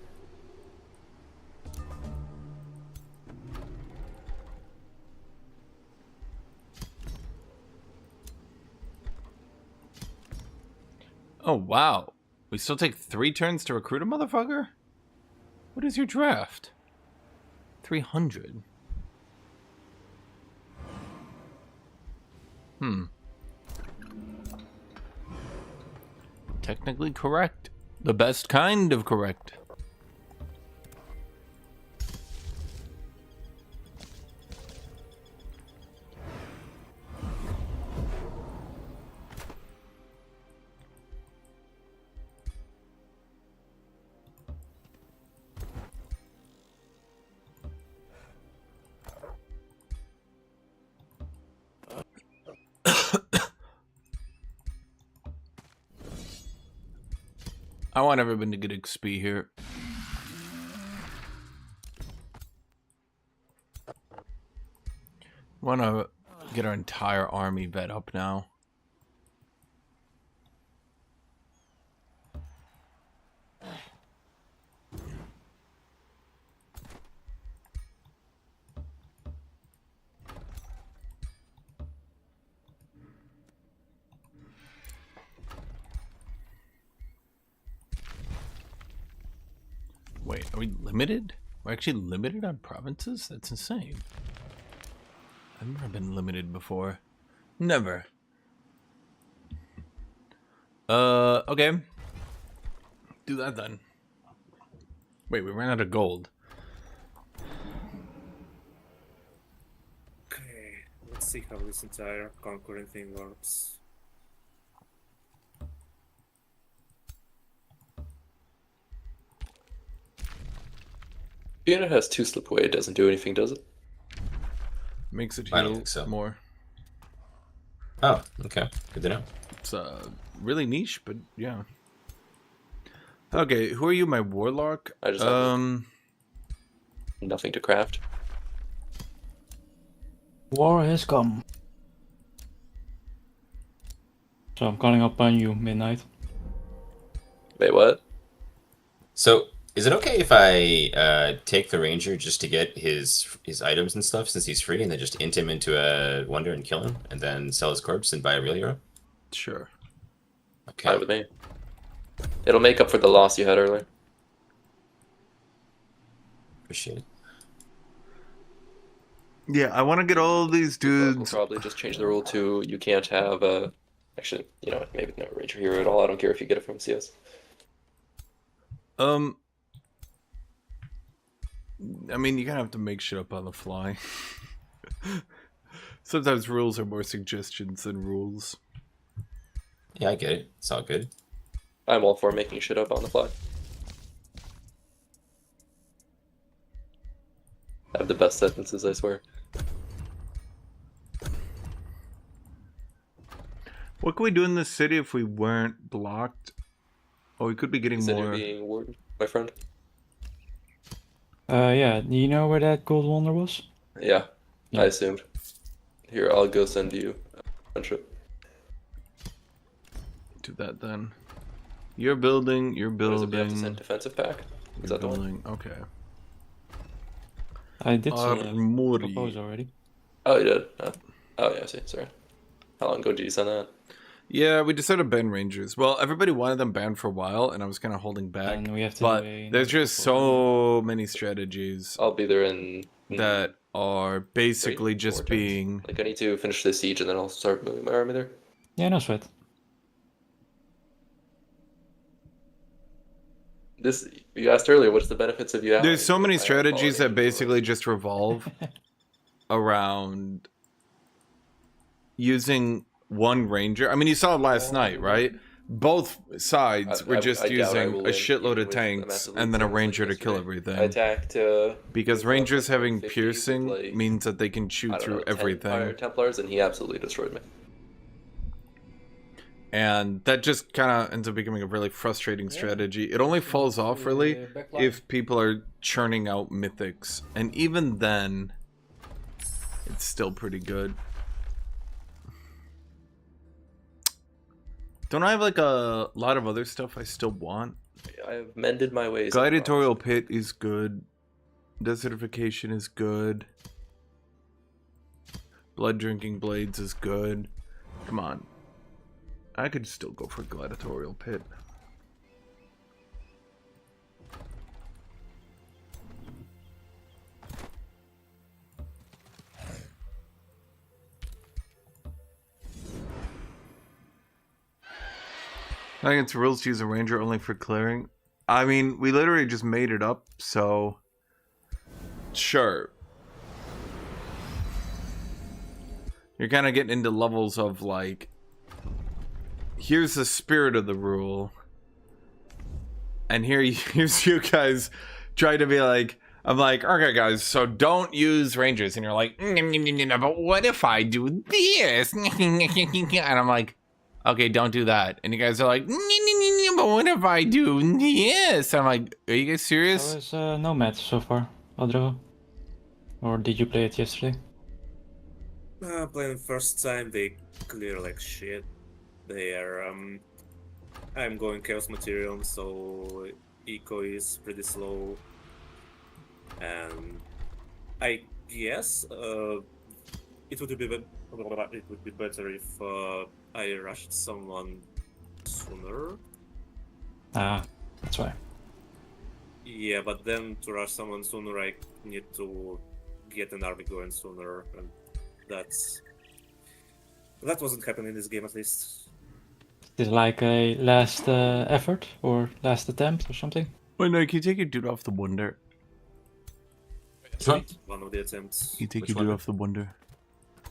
Oh, wow. We still take 3 turns to recruit a motherfucker? What is your draft? 300. Technically correct. The best kind of correct. I want everyone to get XP here. Want to get our entire army vet up now. Wait, are we limited? We're actually limited on provinces? That's insane. I've never been limited before. Never. Okay. Do that then. Wait, we ran out of gold. Okay, let's see how this entire conquering thing works. Vienna has 2 slip away. It doesn't do anything, does it? Makes it I don't heal think so. more. Oh, okay. Good to know. It's really niche, but yeah. Okay, who are you, my warlock? I just have nothing to craft. War has come. So I'm calling up on you, Midnight. Wait, what? So, is it okay if I take the ranger just to get his items and stuff since he's free, and then just int him into a wonder and kill him, and then sell his corpse and buy a real hero? Sure. Okay. Fine with me. It'll make up for the loss you had earlier. Appreciate it. Yeah, I want to get all of these We'll dudes. probably just change the rule to you can't have actually, you know what, maybe no ranger hero at all. I don't care if you get it from CS. I mean, you kind of have to make shit up on the fly. Sometimes rules are more suggestions than rules. Yeah, I get it. It's all good. I'm all for making shit up on the fly. I have the best sentences, I swear. What could we do in this city if we weren't blocked? Oh, we could be getting Consider more. being warden, my friend. Yeah, do you know where that gold wonder was? Yeah, Yeah. I assumed. Here, I'll go send you a friendship. Do that then. You're building. You're What is it, we have to building. send defensive pack? You're Is that the one? building. Okay. I did Armory. propose already. Oh, you did? Oh, yeah, I see. Sorry. How long ago did you send that? Yeah, we decided to ban rangers. Well, everybody wanted them banned for a while, and I was kind of holding back. And we have to But do a there's just so many strategies I'll be there in... that are basically 4 just turns. being. Like, I need to finish this siege, and then I'll start moving my army there. Yeah, no sweat. This, you asked earlier, what's the benefits of you having... There's so many strategies that following basically just revolve around using one ranger. I mean, you saw it last night, right? Both sides were just I doubt I using will a win, shitload even of with tanks massive and then a lead like ranger to kill yesterday. I everything. attacked... Because with, rangers like, having 50 with, piercing like, means that they can I shoot don't know, through 10 Fire everything. Templars, and he absolutely destroyed me. And that just kind of ends up becoming a really frustrating strategy. It only falls off really if people are churning out mythics. And even then, it's still pretty good. Don't I have like a lot of other stuff I still want? I have mended my ways. Gladiatorial Pit is good. Desertification is good. Blood Drinking Blades is good. Come on. I could still go for Gladiatorial Pit. I think it's rules to use a ranger only for clearing. I mean, we literally just made it up, so sure. You're kind of getting into levels of like, here's the spirit of the rule, and here's you guys trying to be like, I'm like, okay guys, so don't use rangers, and you're like, but what if I do this? And I'm like, okay, don't do that. And you guys are like, but what if I do this? I'm like, are you guys serious? How is Nomad so far, Adro? Or did you play it yesterday? Playing first time, they clear like shit. They are I'm going Chaos Material, so eco is pretty slow. And I guess it would be better if I rushed someone sooner. Ah, that's why. Yeah, but then to rush someone sooner, I need to get an army going sooner, and that wasn't happening in this game at least. Is it like a last effort or last attempt or something? Wait, no, can you take your dude off the wonder? Which one? One of the attempts. Can you take Which your dude wonder? off the wonder?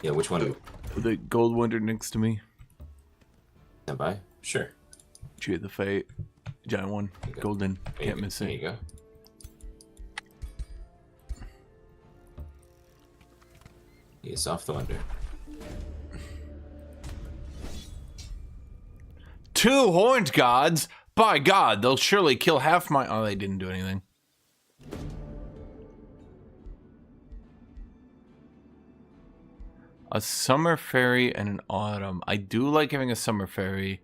Yeah, which one? The gold wonder next to me. Stand by. Sure. Tree of the Fate. Giant one. you go. Golden. Can't miss There you it. go. He's off the wonder. 2 horned gods? By God, they'll surely kill half my... Oh, they didn't do anything. A summer fairy and an autumn. I do like having a summer fairy,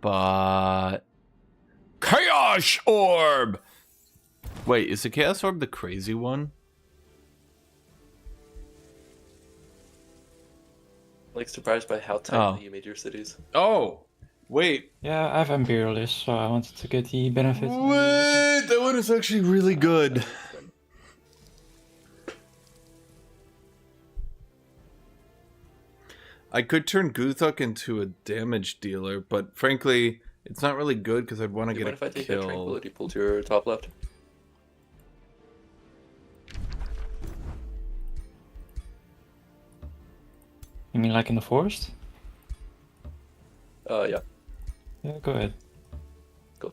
but... Chaos Orb! Wait, is the Chaos Orb the crazy one? Like surprised by how tightly you made your cities. Oh! Wait. Yeah, I have Imperialist, so I wanted to get the benefit. Wait! That one is actually really good. I could turn Guthuk into a damage dealer, but frankly, it's not really good because I'd want to Do you get mind if a I take that kill. tranquility pull to your top left? You mean like in the forest? Yeah. Yeah, go ahead. Cool.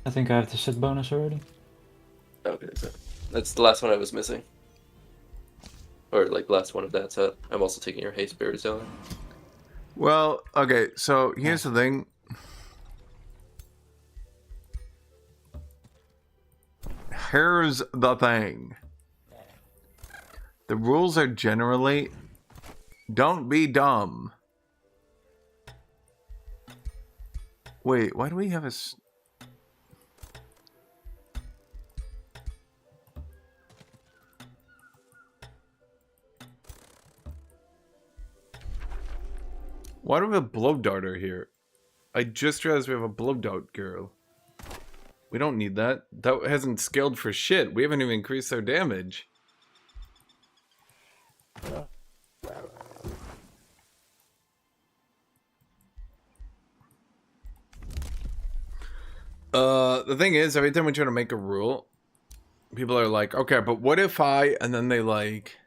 I think I have the set bonus already. Okay, so that's the last one I was missing. Or like last one of that set. I'm also taking your haste berries down. Well, okay, so here's the thing. Here's the thing. The rules are generally don't be dumb. Wait, why do we have a... Why do we have a blow darter here? I just realized we have a blow dart girl. We don't need that. That hasn't scaled for shit. We haven't even increased our damage. The thing is, every time we try to make a rule, people are like, okay, but what if I... And then they, like,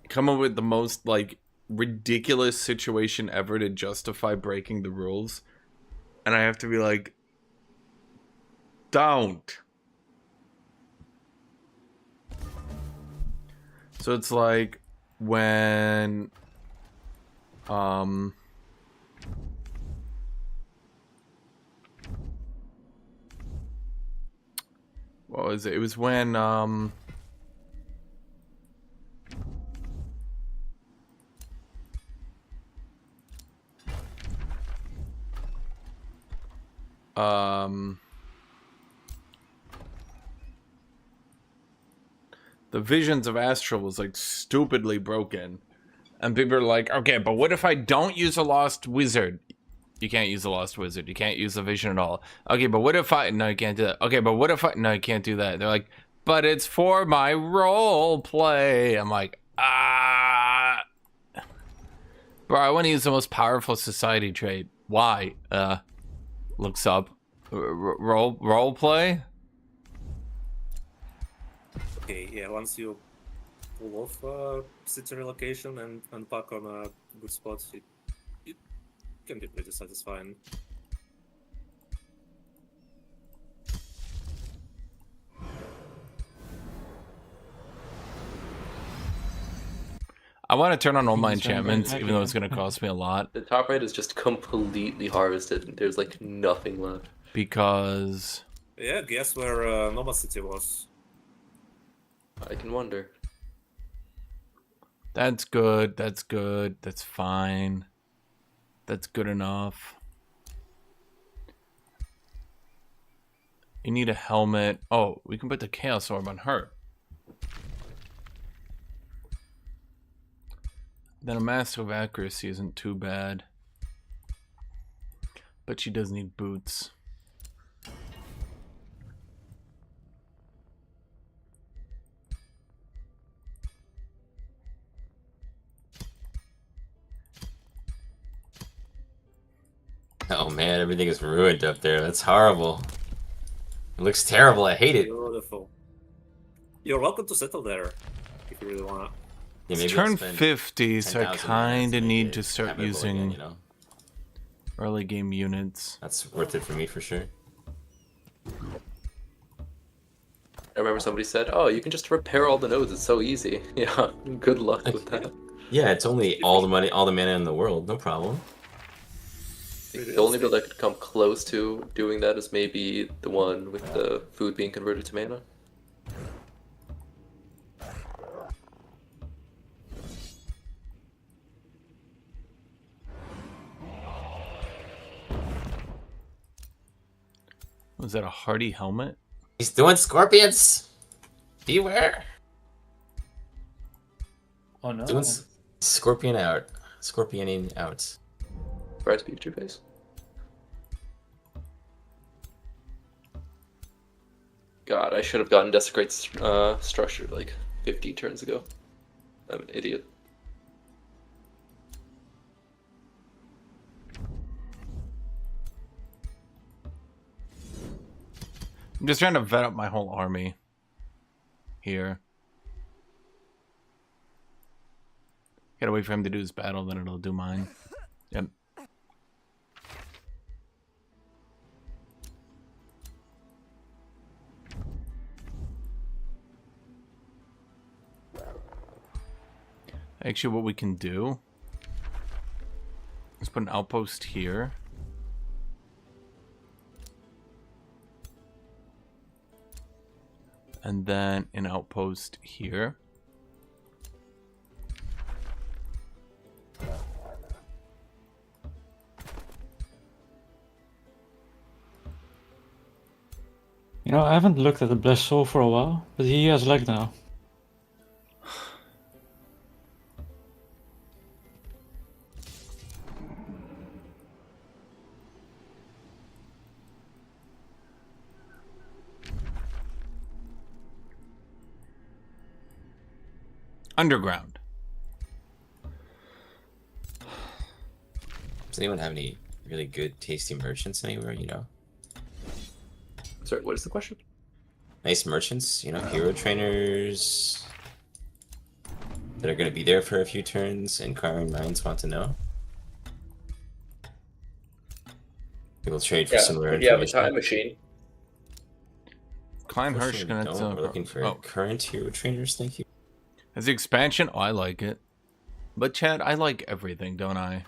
come up with the most, like, ridiculous situation ever to justify breaking the rules. And I have to be like, don't. So it's like when what was it? It was when the Visions of Astral was like stupidly broken. And people are like, okay, but what if I don't use a Lost Wizard? You can't use a Lost Wizard. You can't use a Vision at all. Okay, but what if I... No, you can't do that. Okay, but what if I... No, you can't do that. They're like, but it's for my role play. I'm like, Bro, I want to use the most powerful society trait. Why? Looks up. Role play? Okay, yeah, once you pull off city relocation and unpack on a good spot, it can be pretty satisfying. I want to turn on all my It's very enchantments, happy, even though it's yeah. going to cost me a lot. The top right is just completely harvested. There's like nothing left. Because... Yeah, guess where Nova City was. I can wonder. That's good, that's good, that's fine. That's good enough. You need a helmet. Oh, we can put the Chaos Orb on her. Then a Master of Accuracy isn't too bad. But she does need boots. Oh man, everything is ruined up there. That's horrible. It looks terrible. I hate it. Beautiful. You're welcome to settle there if you really wanna. Yeah, It's maybe turn I'll spend 50, so I 10,000 kind of to make need it to start habitable using again, you know? early game units. That's worth it for me for sure. I remember somebody said, "Oh, you can just repair all the nodes. It's so easy." Yeah, good luck with that. Yeah, it's only all the money, all the mana in the world. No problem. The only build I could come close to doing that is maybe the one with the food being converted to mana. Was that a hardy helmet? He's doing scorpions. Beware. Oh no. Doing scorpion out. Scorpioning out. Surprise Pikachu face. God, I should have gotten Desecrate Structure like 50 turns ago. I'm an idiot. I'm just trying to vet up my whole army here. Gotta wait for him to do his battle, then it'll do mine. Yep. Actually, what we can do is put an outpost here. And then an outpost here. You know, I haven't looked at the Blessed Soul for a while, but he has leg now. Underground. Does anyone have any really good, tasty merchants anywhere? You know, Sorry, what is the question? nice merchants. You know, hero trainers that are going to be there for a few turns. Inquiring minds want to know. People trade for similar yeah, the information. time machine. Klein Hirsch Unfortunately, gonna we don't. We're looking for current hero trainers. Thank you. As the expansion, oh, I like it. But Chad, I like everything, don't I?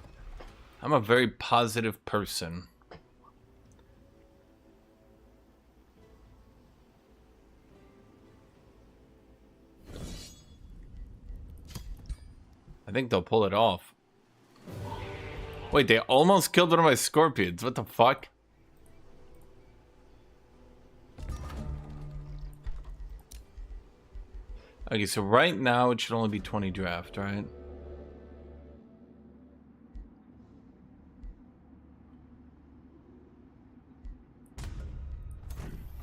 I'm a very positive person. I think they'll pull it off. Wait, they almost killed one of my scorpions. What the fuck? Okay, so right now it should only be 20 draft, right?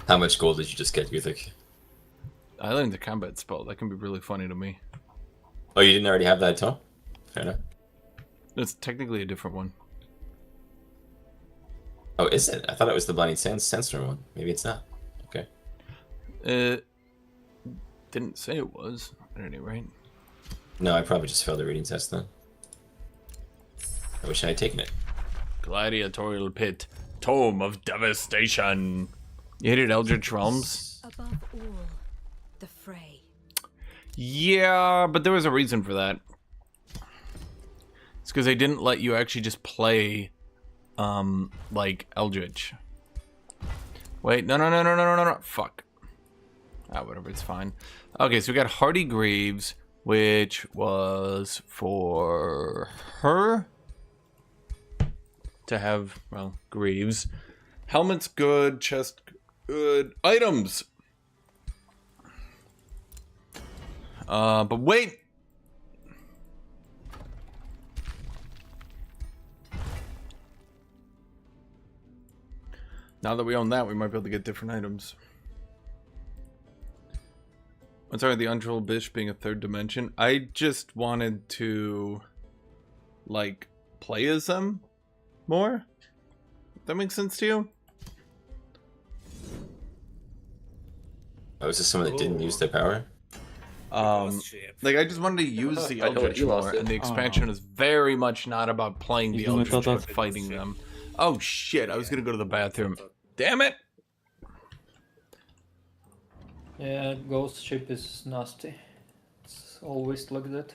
How much gold did you just get, Guthuk? I learned the combat spell. That can be really funny to me. Oh, you didn't already have that tone? Fair enough. It's technically a different one. Oh, is it? I thought it was the Blinding Sandstorm one. Maybe it's not. Okay. Didn't say it was, at any rate. No, I probably just failed the reading test then. I wish I had taken it. Gladiatorial Pit. Tome of Devastation. You hated Eldritch Realms? Above all, the fray. Yeah, but there was a reason for that. It's because they didn't let you actually just play, like Eldritch. Wait, no. Fuck. Ah, whatever, it's fine. Okay, so we got Hardy Greaves, which was for her to have, well, Greaves. Helmet's good, chest good. Items! But wait! Now that we own that, we might be able to get different items. I'm sorry, the Untrolled Bish being a third dimension. I just wanted to, like, play as them more. That makes sense to you? Oh, is this someone that didn't use their power? Like, I just wanted to use the I know Eldritch you more, lost it. and the expansion is very much not about playing the You only Eldritch, thought but fighting them. Oh shit, I was gonna go to the bathroom. Damn it! Yeah, ghost ship is nasty. It's always like that.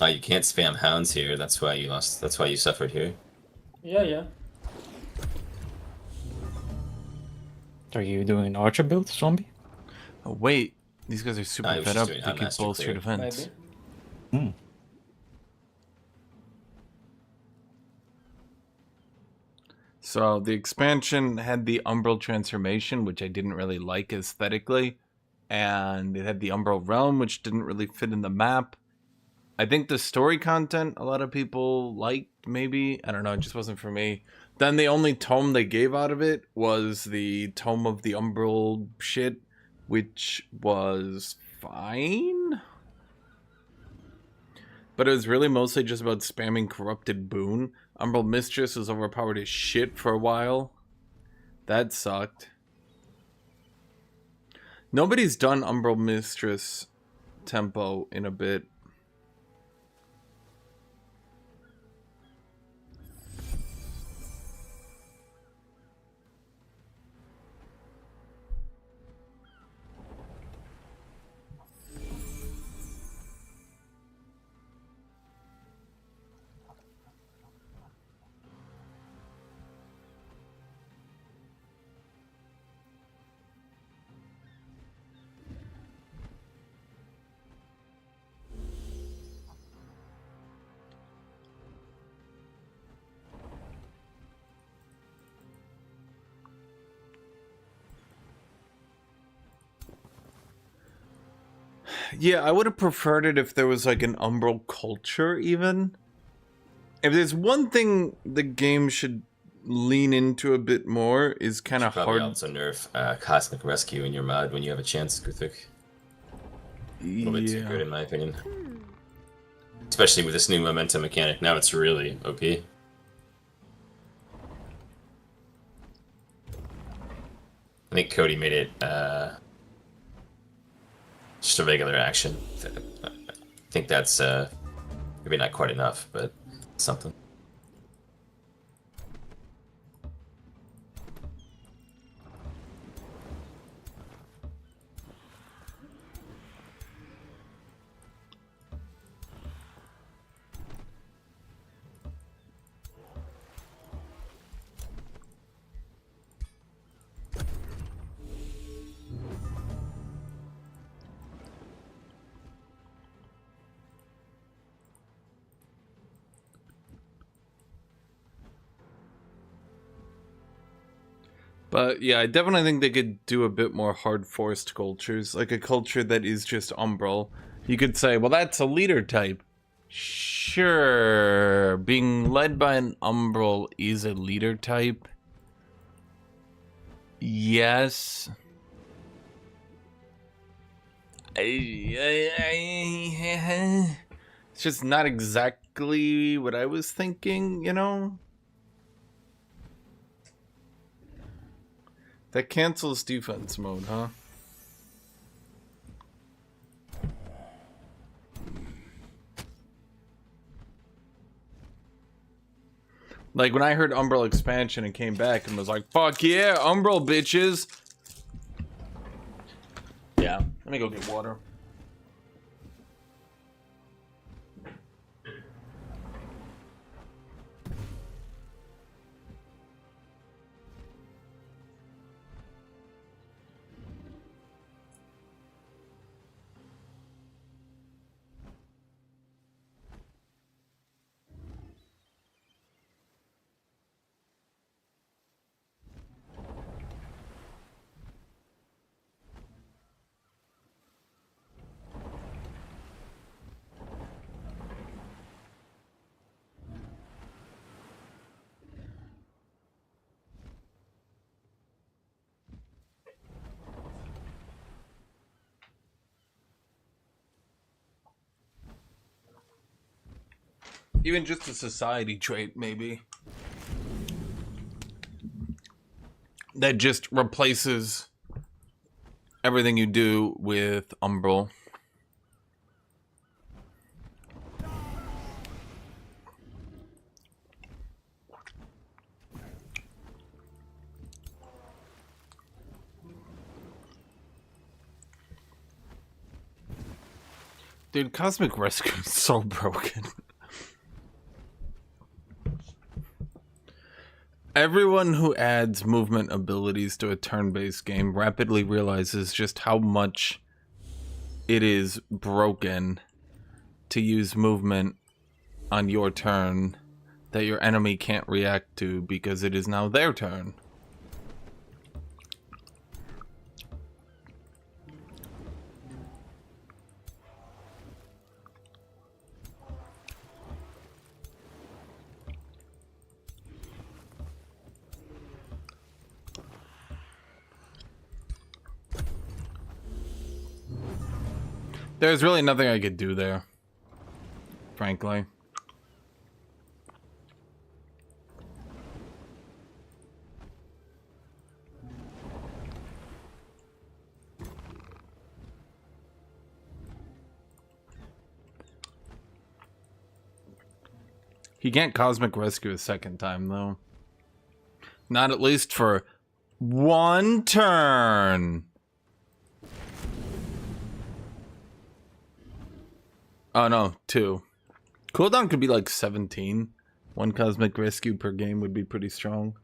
Oh, you can't spam hounds here. That's why you lost. That's why you suffered here. Yeah. Are you doing an archer build, zombie? Oh wait, these guys are super I was fed just up. doing They keep Master bolster Clear. defense. Maybe. Hmm. So the expansion had the Umbral transformation, which I didn't really like aesthetically, and it had the Umbral realm, which didn't really fit in the map. I think the story content a lot of people liked, maybe. I don't know, it just wasn't for me. Then the only tome they gave out of it was the Tome of the Umbral shit, which was fine. But it was really mostly just about spamming Corrupted Boon. Umbral Mistress was overpowered as shit for a while. That sucked. Nobody's done Umbral Mistress tempo in a bit. Yeah, I would have preferred it if there was like an Umbral culture even. If there's one thing the game should lean into a bit more is kind of Probably hard. also nerf Cosmic Rescue in your mod when you have a chance, Guthuk. A little bit too good in my opinion. Especially with this new momentum mechanic. Now it's really OP. I think Cody made it just a regular action. I think that's maybe not quite enough, but something. But yeah, I definitely think they could do a bit more hard-forced cultures, like a culture that is just Umbral. You could say, well, that's a leader type. Sure, being led by an Umbral is a leader type. Yes. It's just not exactly what I was thinking, you know? That cancels defense mode, huh? Like when I heard Umbral expansion and came back and was like, fuck yeah, Umbral bitches. Yeah, let me go get water. Even just a society trait, maybe. That just replaces everything you do with Umbral. Dude, Cosmic Rescue is so broken. Everyone who adds movement abilities to a turn-based game rapidly realizes just how much it is broken to use movement on your turn that your enemy can't react to because it is now their turn. There's really nothing I could do there, frankly. He can't Cosmic Rescue a second time, though. Not at least for one turn. Oh no, 2. Cooldown could be like 17. One Cosmic Rescue per game would be pretty strong.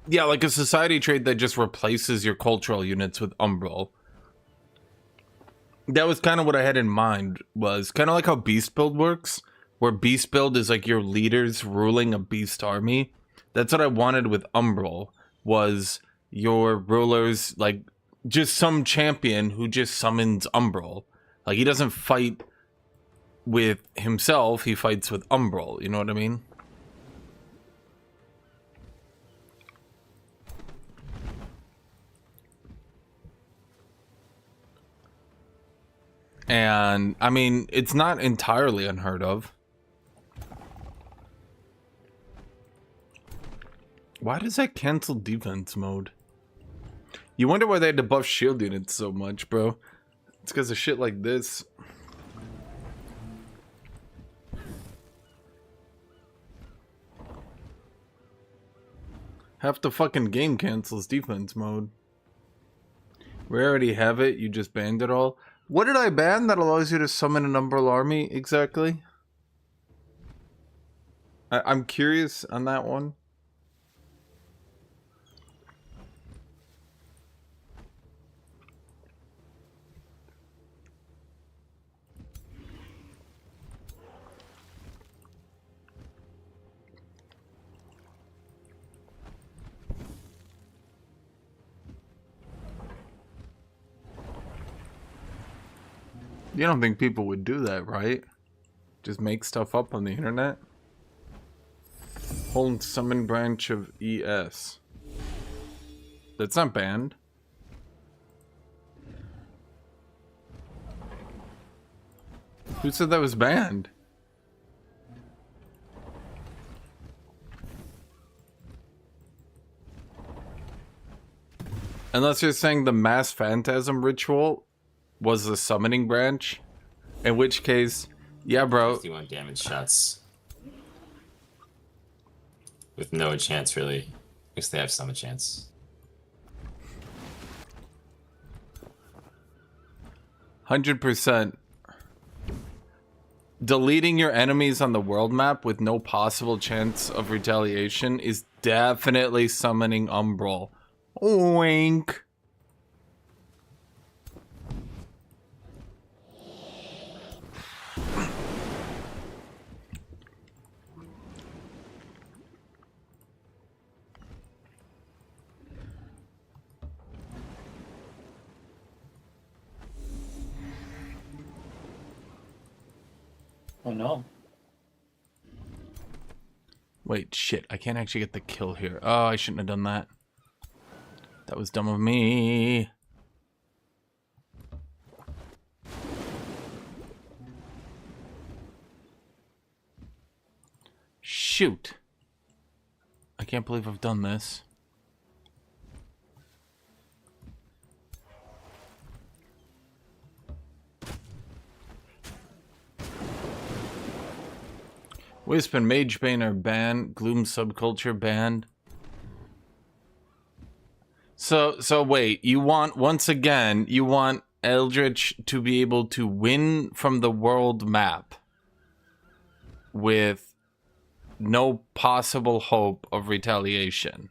Yeah, like a society trait that just replaces your cultural units with Umbral. That was kind of what I had in mind, was kind of like how Beast Build works, where Beast Build is like your leaders ruling a beast army. That's what I wanted with Umbral, was your rulers, like, just some champion who just summons Umbral. Like, he doesn't fight with himself, he fights with Umbral, you know what I mean? And, I mean, it's not entirely unheard of. Why does that cancel defense mode? You wonder why they had to buff shield units so much, bro. It's because of shit like this. Half the fucking game cancels defense mode. We already have it, you just banned it all. What did I ban that allows you to summon an Umbral army exactly? I'm curious on that one. You don't think people would do that, right? Just make stuff up on the internet? Hold summon branch of ES. That's not banned. Who said that was banned? Unless you're saying the mass phantasm ritual was the summoning branch, in which case, yeah, bro. 51 damage shots. With no chance, really. I guess they have some chance. 100%. Deleting your enemies on the world map with no possible chance of retaliation is definitely summoning Umbral. Wink. Oh no. Wait, shit. I can't actually get the kill here. Oh, I shouldn't have done that. That was dumb of me. Shoot. I can't believe I've done this. Wisp and Magebane are banned. Gloom subculture banned. So wait, you want, once again, you want Eldritch to be able to win from the world map with no possible hope of retaliation.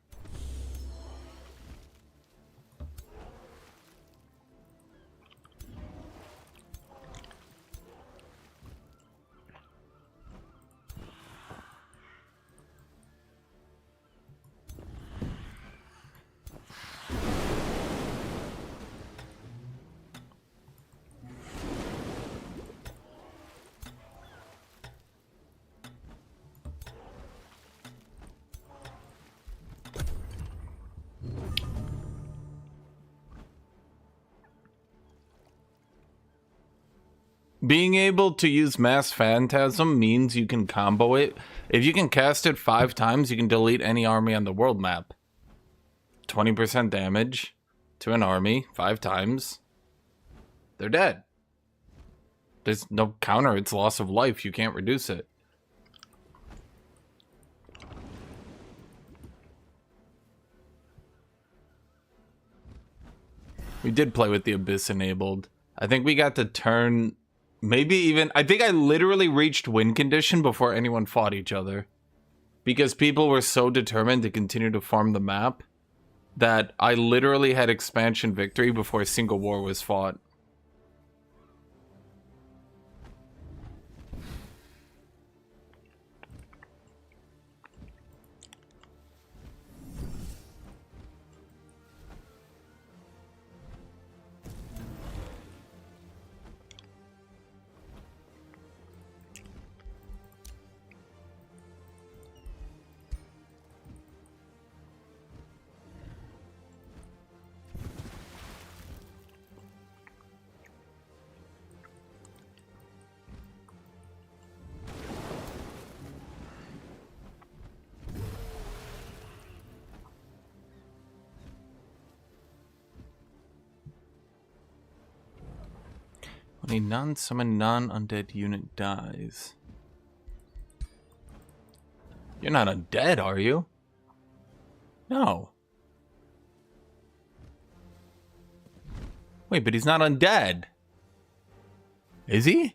Being able to use Mass Phantasm means you can combo it. If you can cast it 5 times, you can delete any army on the world map. 20% damage to an army 5 times. They're dead. There's no counter. It's loss of life. You can't reduce it. We did play with the Abyss enabled. I think we got to turn... Maybe even... I think I literally reached win condition before anyone fought each other. Because people were so determined to continue to farm the map that I literally had expansion victory before a single war was fought. When a non-summon non-undead unit dies. You're not undead, are you? No. Wait, but he's not undead. Is he?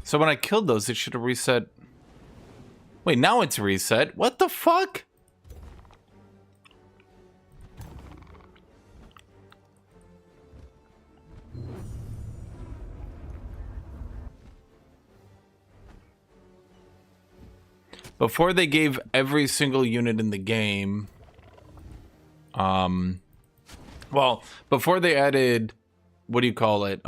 So when I killed those, it should have reset. Wait, now it's reset? What the fuck? Before they gave every single unit in the game, well, before they added, what do you call it?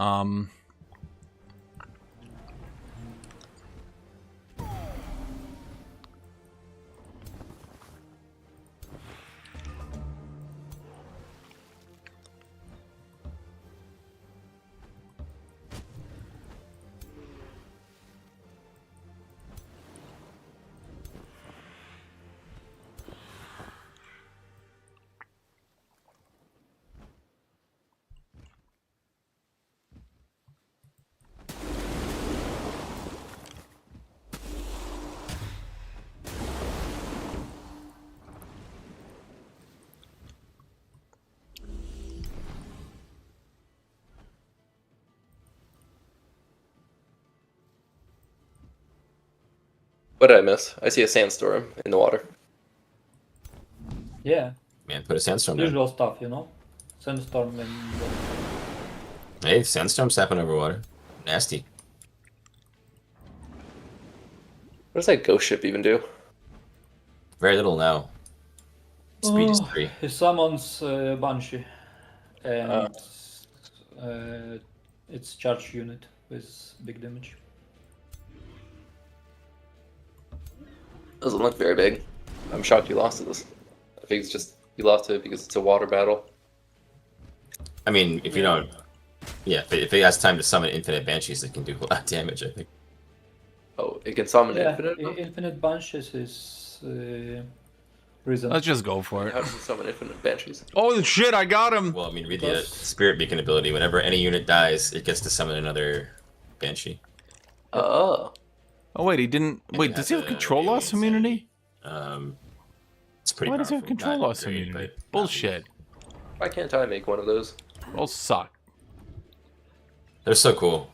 What did I miss? I see a sandstorm in the water. Yeah, Man, put a sandstorm down. usual stuff, you know. Sandstorm and Hey, sandstorms happen over water. Nasty. What does that ghost ship even do? Very little now. Speed is 3. he summons Banshee, and it's charge unit with big damage. Doesn't look very big. I'm shocked you lost to this. I think it's just you lost to it because it's a water battle. I mean, if you don't... Yeah, if it has time to summon infinite banshees, it can do a lot of damage, I think. Oh, it can summon Yeah, infinite? infinite Banshees is reason. Let's just go for it. How does it summon infinite banshees? Oh shit! I got him. Well, I mean, read the Spirit Beacon ability. Whenever any unit dies, it gets to summon another banshee. Oh. Oh wait, he didn't. Wait, does he have control loss immunity? It's pretty. Why does he have powerful. control Not loss great, immunity? but Bullshit. Why can't I make one of those? All suck. They're so cool.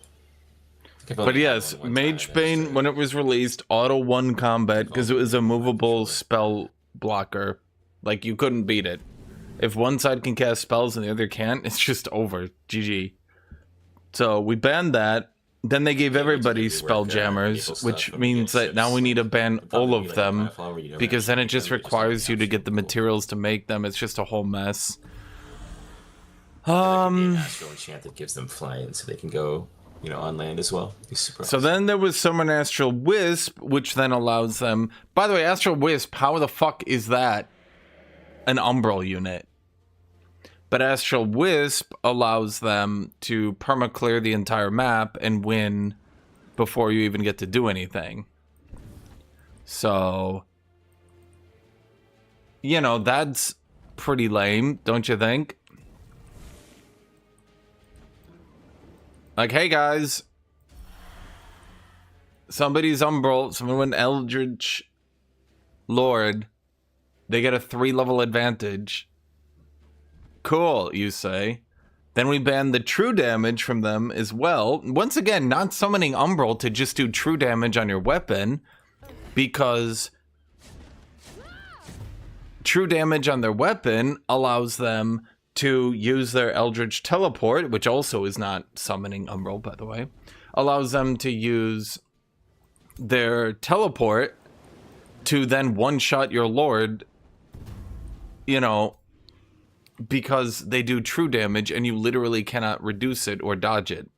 But yes, Mage Bane, when it was released, auto won combat because it was a movable spell blocker. Like, you couldn't beat it. If one side can cast spells and the other can't, it's just over. GG. So we banned that. Then they gave everybody spell jammers, which means that now we need to ban all of them because then it just requires you to get the materials to make them. It's just a whole mess. Astral enchant that gives them flying so they can go, you know, on land as well. So then there was Summon Astral Wisp, which then allows them... By the way, Astral Wisp, how the fuck is that an Umbral unit? But Astral Wisp allows them to perma-clear the entire map and win before you even get to do anything. So... You know, that's pretty lame, don't you think? Like, hey guys, somebody's Umbral, someone went Eldritch Lord, they get a 3-level advantage. Cool, you say. Then we ban the true damage from them as well. Once again, not summoning Umbral to just do true damage on your weapon, because true damage on their weapon allows them to use their Eldritch Teleport, which also is not summoning Umbral, by the way, allows them to use their teleport to then one-shot your Lord, you know, because they do true damage and you literally cannot reduce it or dodge it.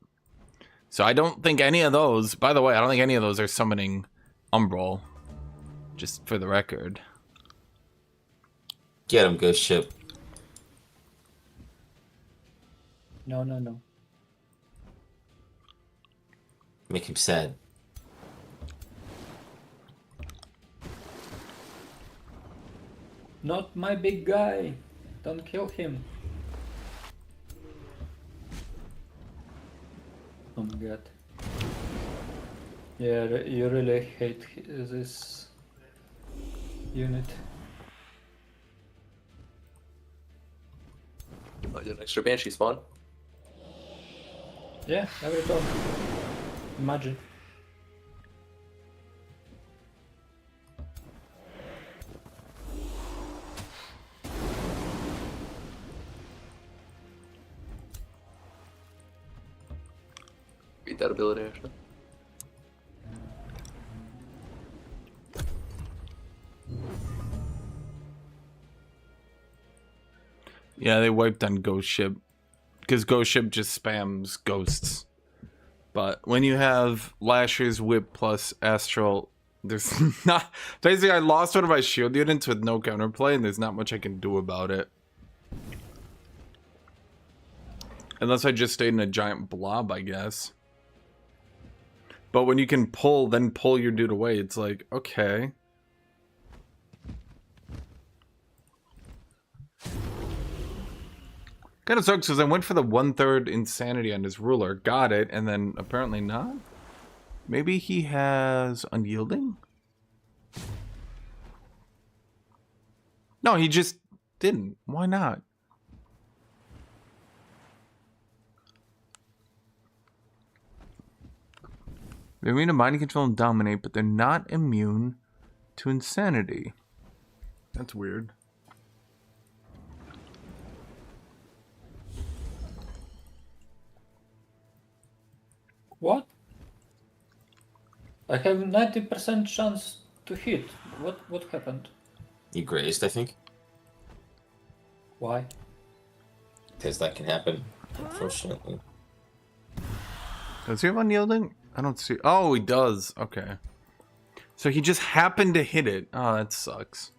So I don't think any of those, by the way, I don't think any of those are summoning Umbral, just for the record. Get him, Ghost Ship. No, no, no. Make him sad. Not my big guy. Don't kill him. Oh my god. Yeah, you really hate this unit. Oh, did an extra banshee spawn? Yeah, every turn. Imagine. Read that ability, actually. Yeah, they wiped on Ghost Ship. Because Ghost Ship just spams ghosts. But when you have Lasher's Whip plus Astral, there's not... Basically, I lost one of my shield units with no counterplay, and there's not much I can do about it. Unless I just stayed in a giant blob, I guess. But when you can pull, then pull your dude away, it's like, okay. Kind of sucks because I went for the 1/3 insanity on his ruler, got it, and then apparently not. Maybe he has unyielding? No, he just didn't. Why not? They're immune to mind control and dominate, but they're not immune to insanity. That's weird. What? I have 90% chance to hit. What happened? You grazed, I think. Why? Because that can happen, unfortunately. Does he have unyielding? I don't see. Oh, he does. Okay. So he just happened to hit it. Oh, that sucks.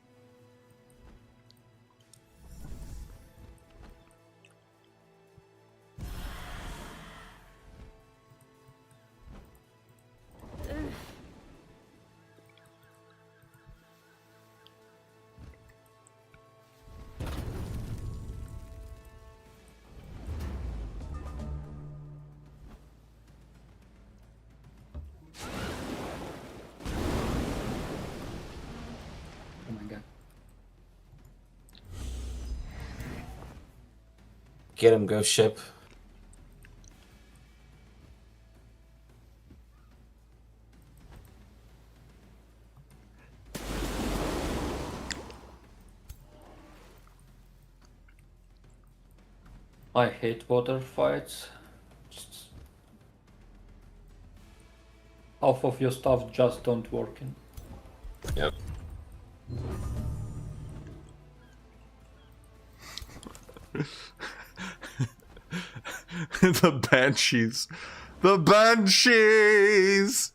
Oh my god. Get him, ghost ship. I hate water fights. Just half of your stuff just don't work in. Yep. The Banshees. The Banshees!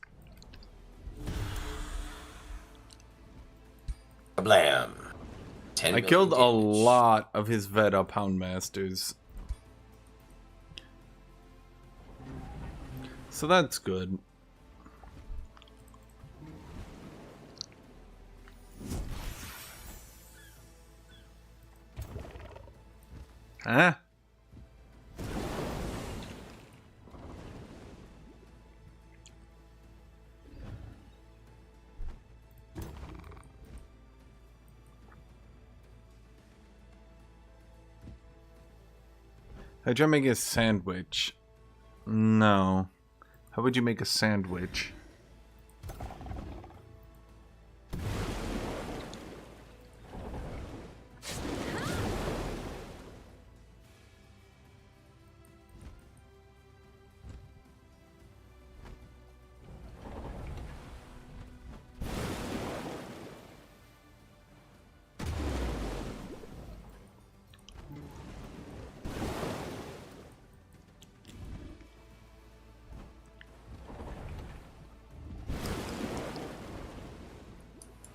Kablam. 10 I million killed a damage. lot of his vet up Houndmasters. So that's good. Huh? I try making a sandwich. No. How would you make a sandwich?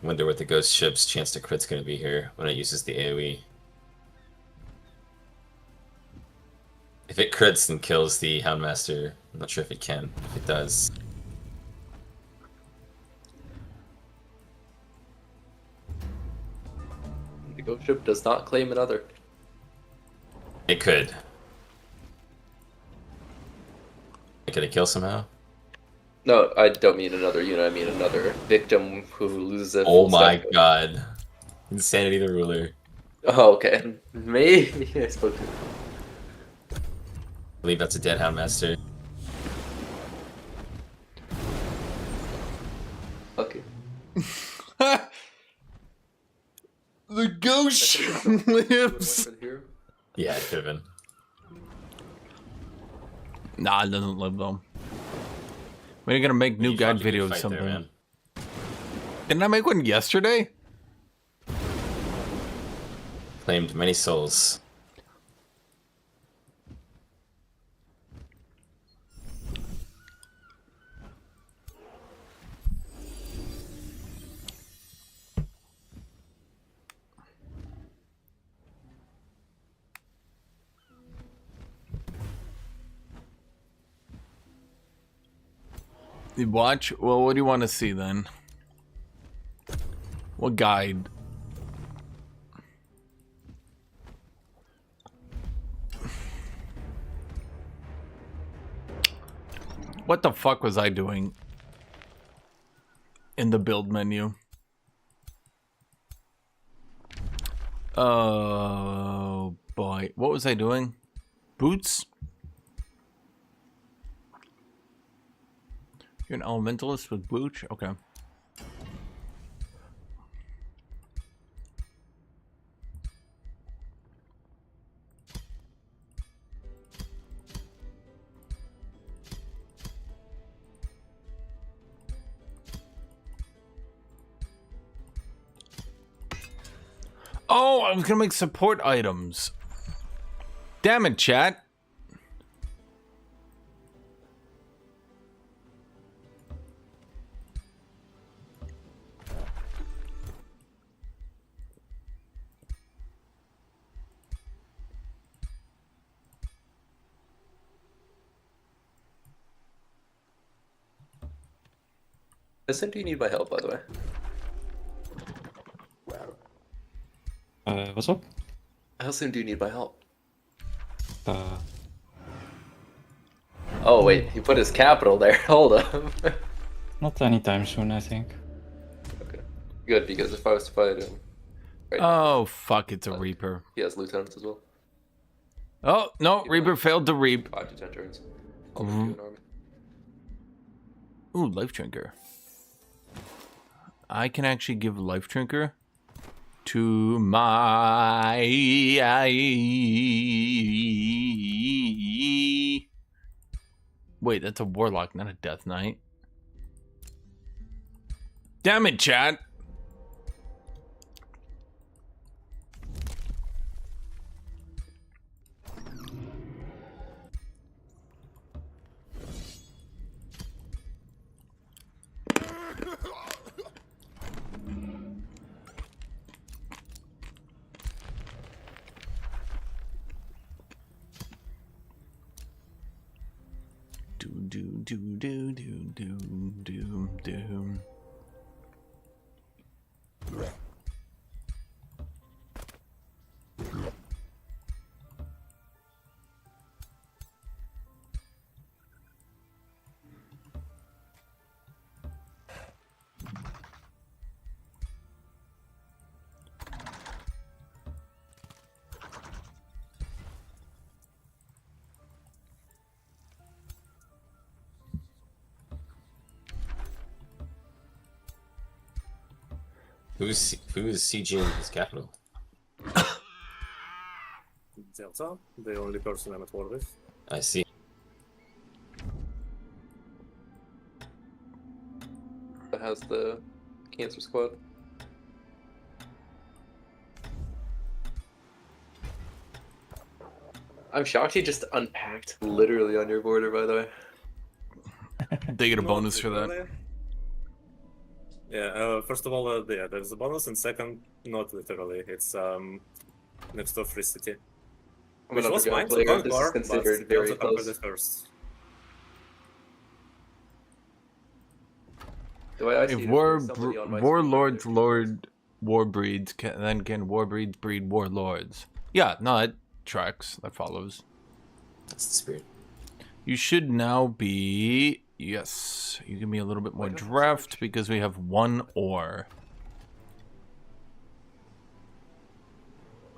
Wonder what the ghost ship's chance to crit's gonna be here when it uses the AoE. If it crits and kills the Houndmaster, I'm not sure if it can. If it does. The ghost ship does not claim another. It could. Could it kill somehow? No, I don't mean another unit. I mean another victim who loses a Oh full my stack. god. Insanity the ruler. Oh, okay. Maybe I spoke to. I believe that's a dead Houndmaster. Okay. The ghost ship lives! Yeah, it could have been. Nah, it doesn't live though. When are you gonna make new You guide fought a good videos or fight something? there, man. Didn't I make one yesterday? Claimed many souls. You watch? Well, what do you want to see then? What guide? What the fuck was I doing in the build menu? Oh boy, what was I doing? Boots? You're an elementalist with Booch? Okay. Oh, I was gonna make support items. Damn it, chat. Listen, do you need my help, by the way? What's up? How soon do you need my help? Uh, Oh wait, he put his capital there. Hold up. not anytime soon, I think. Okay, good, because if I was to fight him, right, Oh, fuck, it's a Reaper. he has lieutenants as well. Oh, no, Reaper failed to reap. 5 to 10 turns. Mhm. An army. Ooh, Life Drinker. I can actually give Life Drinker to my... Wait, that's a Warlock, not a Death Knight. Damn it, chat. Do. Who's sieging his capital? Delta, the only person I'm at war with. I see. That has the cancer squad. I'm shocked he just unpacked literally on your border, by the way. They get a Not bonus for that. literally. Yeah, first of all, yeah, there's a bonus, and second, not literally. It's next to Free City. I'm Which an was mine underground to player. This is conquer, considered but very Delta conquered close. it first. The way I see If it, there's somebody on my warlords screen lord warbreeds, then can warbreeds breed warlords? Yeah, no, that tracks. That follows. That's the spirit. You should now be... Yes, you give me a little bit more draft because we have one ore.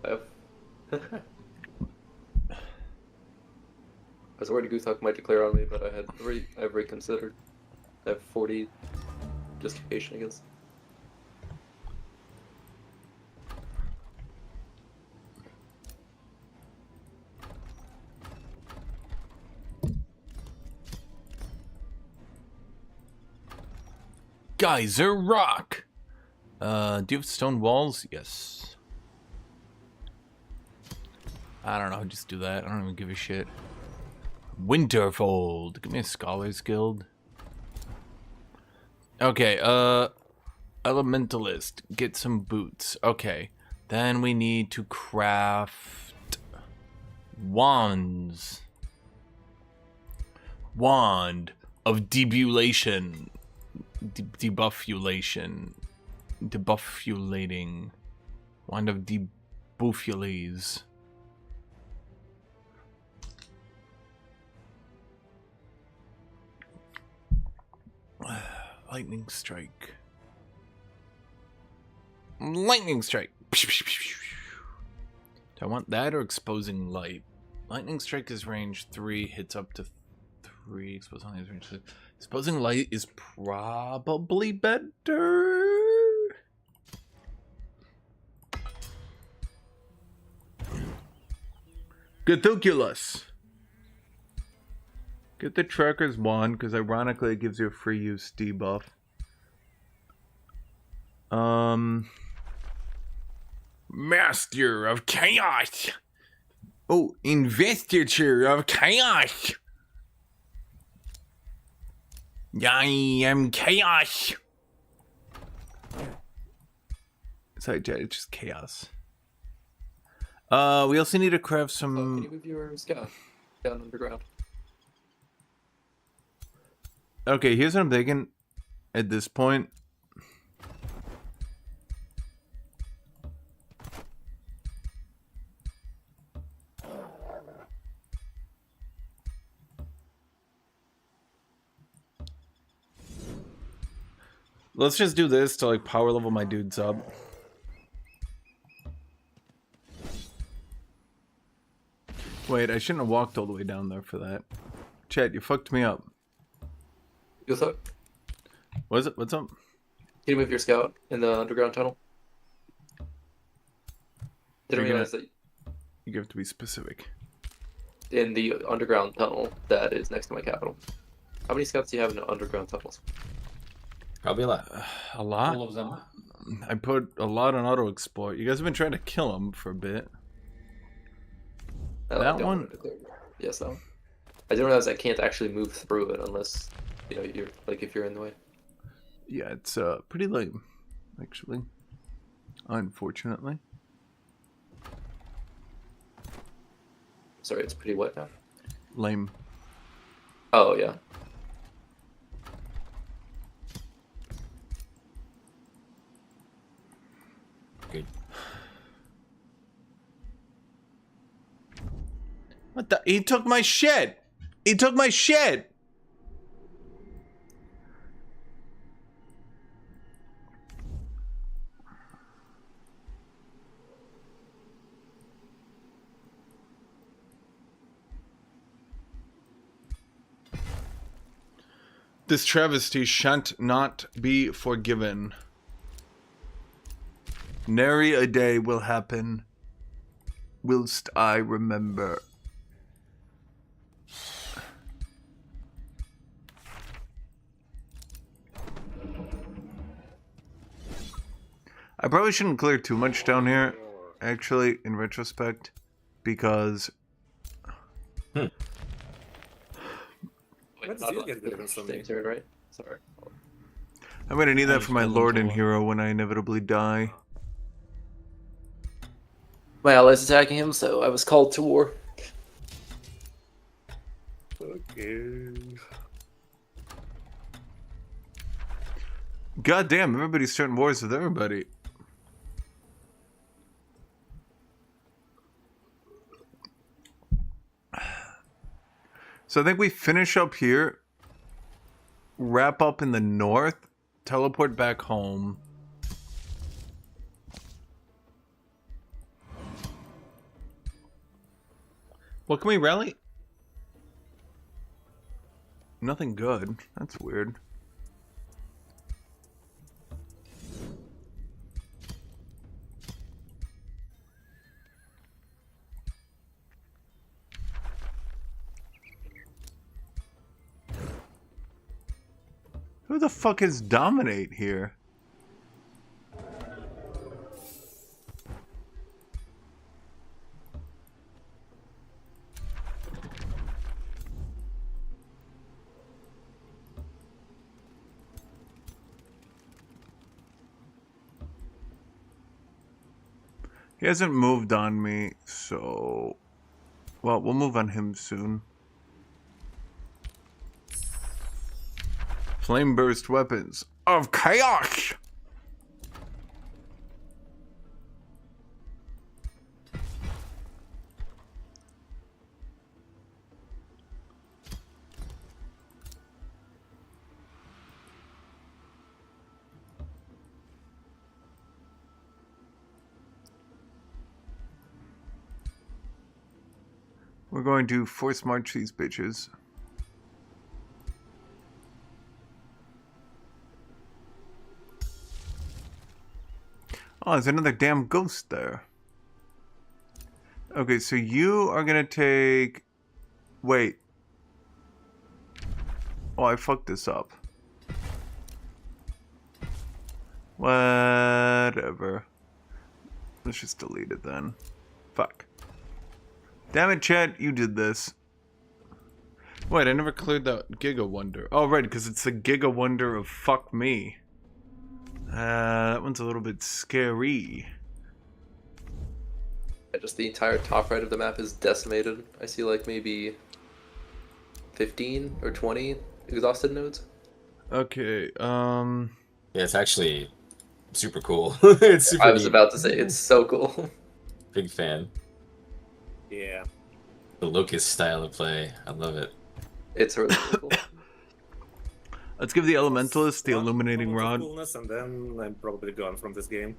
I have... I was worried Guthuk might declare on me, but I've reconsidered. I have 40 justification against. Geyser Rock! Do you have stone walls? Yes. I don't know, just do that. I don't even give a shit. Winterfold. Give me a Scholar's Guild. Okay, Elementalist. Get some boots. Okay. Then we need to craft wands. Wand of debulation. Debuffulation. Debuffulating. Wand of debuffules. Lightning strike. Lightning strike. Do I want that or exposing light? Lightning strike is range 3, hits up to 3, expose on his range 6. Supposing light is probably better. Guthuculus. Get the Trekker's wand, because ironically it gives you a free use debuff. Master of Chaos. Oh, Investiture of Chaos. I am Chaos. Sorry, Jed, it's just chaos. We also need to craft some... Can you move your scout down underground? Okay, here's what I'm thinking at this point. Let's just do this to like power level my dudes up. Wait, I shouldn't have walked all the way down there for that. Chet, you fucked me up. Guthuk, What is it? What's up? can you move your scout in the underground tunnel? Didn't You're realize that You have to be specific. in the underground tunnel that is next to my capital. How many scouts do you have in the underground tunnels? Probably a lot. A lot? All of them. I put a lot on auto exploit. You guys have been trying to kill him for a bit. I That don't one? want to declare- Yes, that one. I didn't realize I can't actually move through it unless, you know, you're like if you're in the way. Yeah, it's pretty lame, actually. Unfortunately. Sorry, it's pretty wet now. Lame. Oh yeah. Good. What the? He took my shit! He took my shit! This travesty shan't not be forgiven. Nary a day will happen whilst I remember. I probably shouldn't clear too much down here, actually, in retrospect, because... Wait, What not did you on get the different from same me? turn, right? Sorry. I'm gonna need that for my Nice, Lord and well. Hero when I inevitably die. My allies attacking him, so I was called to war. Okay. God damn, everybody's starting wars with everybody. So I think we finish up here, wrap up in the north, teleport back home. What can we rally? Nothing good. That's weird. Who the fuck is Dominate here? He hasn't moved on me, so... Well, we'll move on him soon. Flame burst weapons of chaos! We're going to force march these bitches. Oh, there's another damn ghost there. Okay, so you are gonna take... Wait. Oh, I fucked this up. Whatever. Let's just delete it then. Fuck. Damn it, Chet, you did this. Wait, I never cleared that Giga Wonder. Oh, right, because it's the Giga Wonder of fuck me. That one's a little bit scary. Yeah, just the entire top right of the map is decimated. I see like maybe 15 or 20 exhausted nodes. Okay, Yeah, it's actually super cool. It's super I was neat. about to say, it's so cool. Big fan. Yeah. The Locust style of play. I love it. It's really cool. let's give the Elementalist the One illuminating moment of rod. coolness, and then I'm probably gone from this game.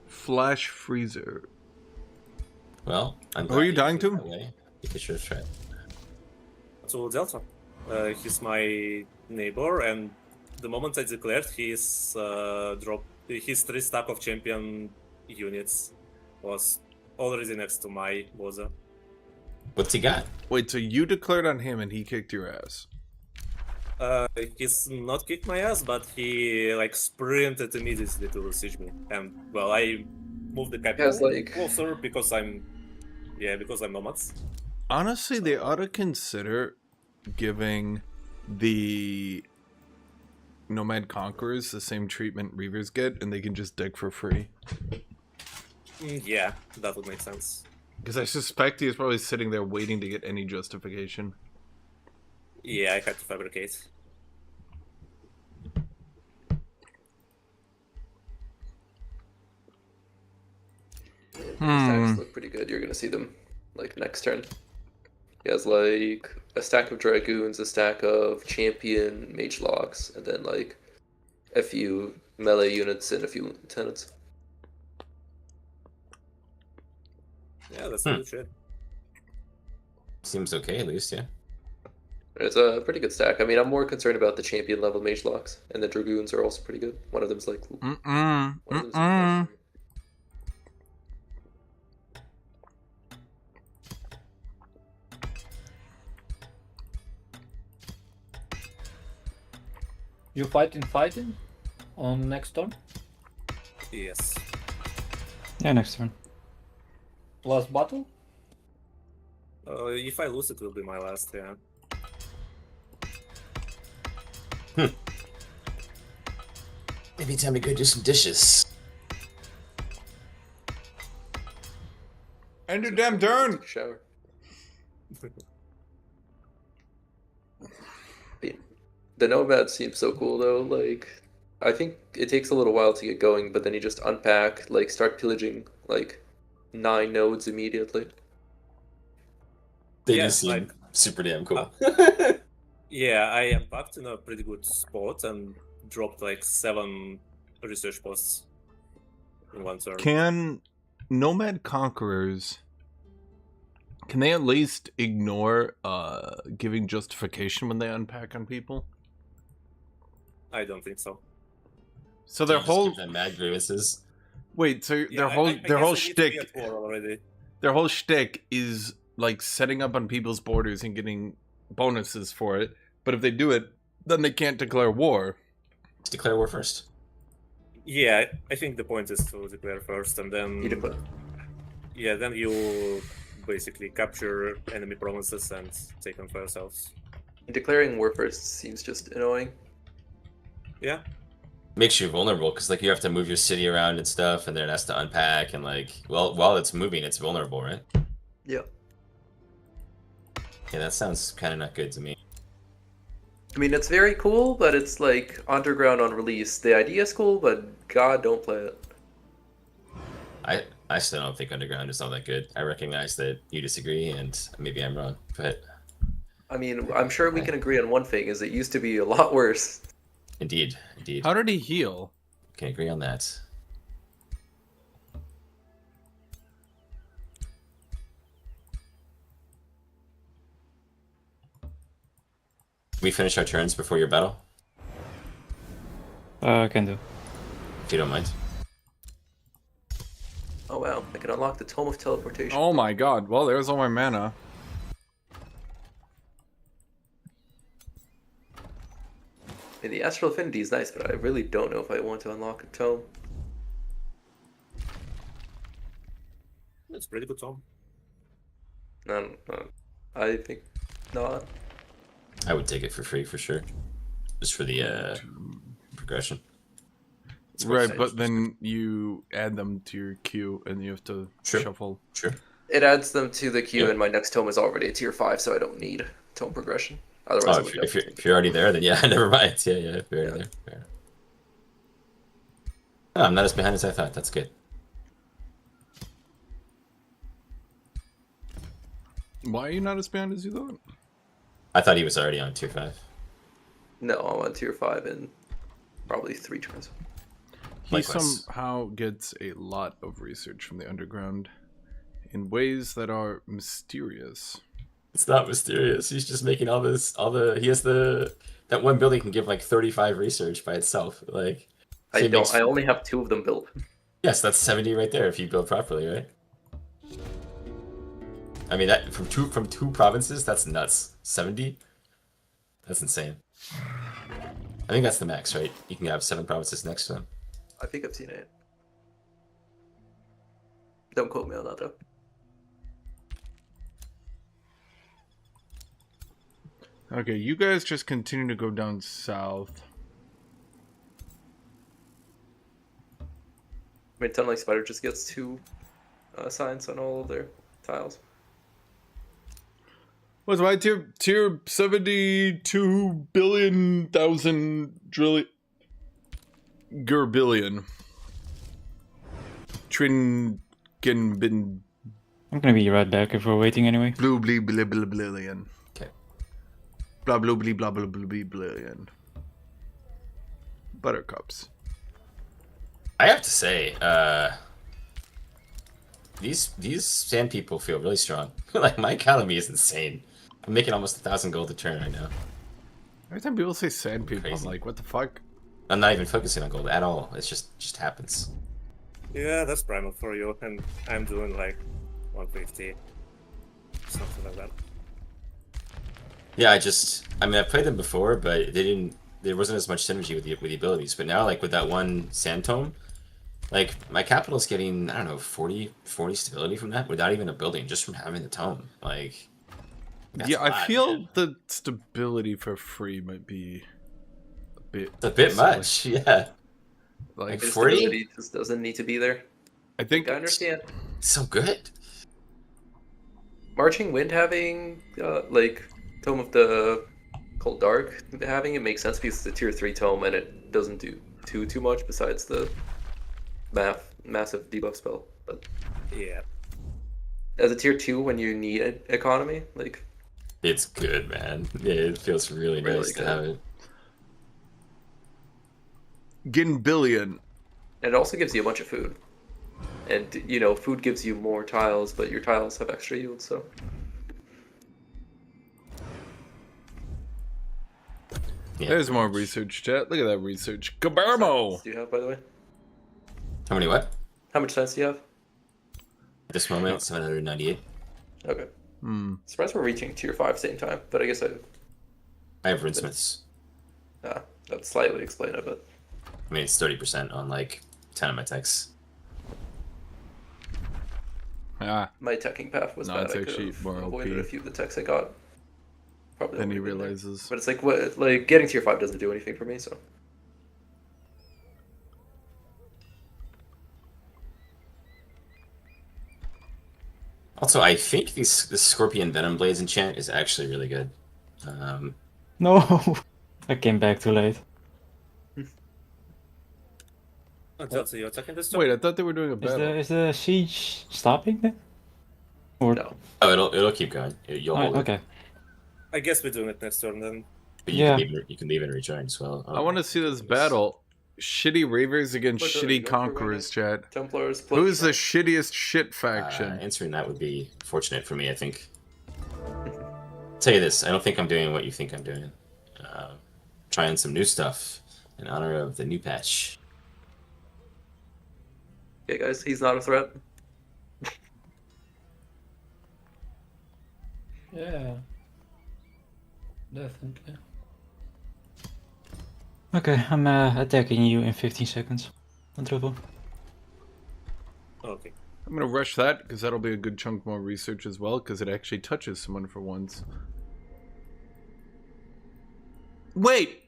Flash Freezer. Well, I'm Who are you dying to? that way. You can sure try. To Delta. He's my neighbor, and the moment I declared his his 3 stack of champion units was already next to my Boza. What's he got? Wait, so you declared on him and he kicked your ass? He's not kicked my ass, but he like sprinted immediately to siege me, and well, I moved the capital Has, like- closer because I'm nomads. Honestly, they ought to consider giving the Nomad Conquerors the same treatment Reavers get, and they can just dig for free. Yeah, that would make sense. Because I suspect he is probably sitting there waiting to get any justification. Yeah, I had to fabricate. Stacks look pretty good. You're gonna see them like next turn. He has like a stack of Dragoons, a stack of Champion Mage Locks, and then like a few melee units and a few lieutenants. Yeah, that's good shit. Seems okay, at least, yeah. It's a pretty good stack. I mean, I'm more concerned about the Champion level Mage Locks, and the Dragoons are also pretty good. One of them's like. One of them's like You fighting on next turn? Yes. Yeah, next turn. Last battle? If I lose, it will be my last. Yeah. Maybe time to go do some dishes. End your damn turn! Take a shower. The Nomad seems so cool though. Like, I think it takes a little while to get going, but then you just unpack, like, start pillaging like 9 nodes immediately. They Yeah, just seem like- super damn cool. Yeah, I unpacked in a pretty good spot and dropped like 7 research posts in one turn. Can Nomad Conquerors... Can they at least ignore giving justification when they unpack on people? I don't think so. So their Just whole... give them mad grievances. Wait, so Yeah, their whole I their whole guess I need to be shtick... at war already. Their whole shtick is like setting up on people's borders and getting bonuses for it. But if they do it, then they can't declare war. Let's declare war first. Yeah, I think the point is to declare first, and then You declare. yeah, then you basically capture enemy provinces and take them for yourselves. Declaring war first seems just annoying. Yeah, Makes you vulnerable because like you have to move your city around and stuff, and then it has to unpack and like well while it's moving, it's vulnerable, right? Yeah. Yeah, that sounds kind of not good to me. I mean, it's very cool, but it's like underground on release. The idea is cool, but God, don't play it. I still don't think Underground is all that good. I recognize that you disagree, and maybe I'm wrong, but I mean, I'm sure we can agree on one thing: is it used to be a lot worse. indeed, How did he heal? can agree on that. We finish our turns before your battle, Can do. if you don't mind. Oh wow, I can unlock the Tome of Teleportation. Oh my god. Well, there's all my mana. I mean, the Astral Affinity is nice, but I really don't know if I want to unlock a Tome. That's pretty good, Tom. I think not. I would take it for free for sure, just for the progression. It's Right, quite but nice. then you add them to your queue and you have to Sure. shuffle. Sure. It adds them to the queue, Yeah. and my next Tome is already a tier 5, so I don't need Tome progression. Otherwise, Oh, I would if you're already there, then yeah, never mind. Yeah, if you're already there. Fair enough. Oh, I'm not as behind as I thought. That's good. Why are you not as behind as you thought? I thought he was already on tier 5. No, I'm on tier 5 in probably 3 turns. He Likewise. somehow gets a lot of research from the underground in ways that are mysterious. It's not mysterious. He's just making all the he has that one building can give like 35 research by itself. Like so he makes- I only have 2 of them built. Yes, that's 70 right there if you build properly, right? I mean that from two provinces, that's nuts. 70? That's insane. I think that's the max, right? You can have 7 provinces next to them. I think I've seen it. Don't quote me on that though. Okay, you guys just continue to go down south. I mean, Tunneling Spider just gets 2 signs on all of their tiles. What's my tier 72 billion thousand trillion gerbillion bin I'm gonna be right back if we're waiting anyway. blue blee blah blah billion. Okay. Blah blah blee blah blah blah billion. Buttercups. I have to say, these sand people feel really strong. Like my economy is insane. I'm making almost 1,000 gold a turn right now. Every time people say sand people, Crazy. I'm like, what the fuck? I'm not even focusing on gold at all. It's just happens. Yeah, that's primal for you, and I'm doing like 150. Something like that. Yeah, I mean, I've played them before, but there wasn't as much synergy with the abilities. But now, like with that one sand tome, like my capital's getting, I don't know, 40 stability from that without even a building, just from having the tome. Like, that's Yeah, a I lot, feel man. the stability for free might be a bit. It's a bit silly. much, yeah. Like, The 40? stability just doesn't need to be there. I think I understand. It's so good. Marching Wind having, like, Tome of the Cold Dark having it makes sense because it's a tier 3 tome and it doesn't do too much besides the massive debuff spell. But Yeah. as a tier 2 when you need an economy, like, It's good, man. Yeah, it feels really Really nice to good. have it. Ginbillion. and it also gives you a bunch of food. And, you know, food gives you more tiles, but your tiles have extra yield, so. Yeah, There's pretty more much. research, chat. Look at that research. Kabarmo! Do you have, by the way? How many what? How much science do you have? At this moment, 798. Okay. Hmm. Surprised we're reaching tier 5 same time, but I guess I have runesmiths. that slightly explain it, but I mean, it's 30% on like 10 of my techs. Ah, my teching path was No, bad. it's I could actually have more avoided OP. a few of the techs I got. Probably then he would've been there. realizes. But it's like what, like getting tier 5 doesn't do anything for me, so. Also, I think this Scorpion Venom Blades enchant is actually really good. No, I came back too late. Oh, Chelsea, you're attacking this time? Wait, I thought they were doing a Is battle. the siege stopping then? Or No. Oh, it'll keep going. You'll Oh, hold it. okay. I guess we're doing it next turn then. But you Yeah. can leave and rejoin as well. I want to see this battle. Shitty Ravers against What do shitty go for right Conquerors, chat. Templars. Who's the shittiest shit faction? Answering that would be fortunate for me, I think. Tell you this, I don't think I'm doing what you think I'm doing. Trying some new stuff in honor of the new patch. Okay, guys, he's not a threat. Yeah. Definitely. Okay, I'm attacking you in 15 seconds. On trouble. Okay. I'm gonna rush that because that'll be a good chunk more research as well because it actually touches someone for once. Wait!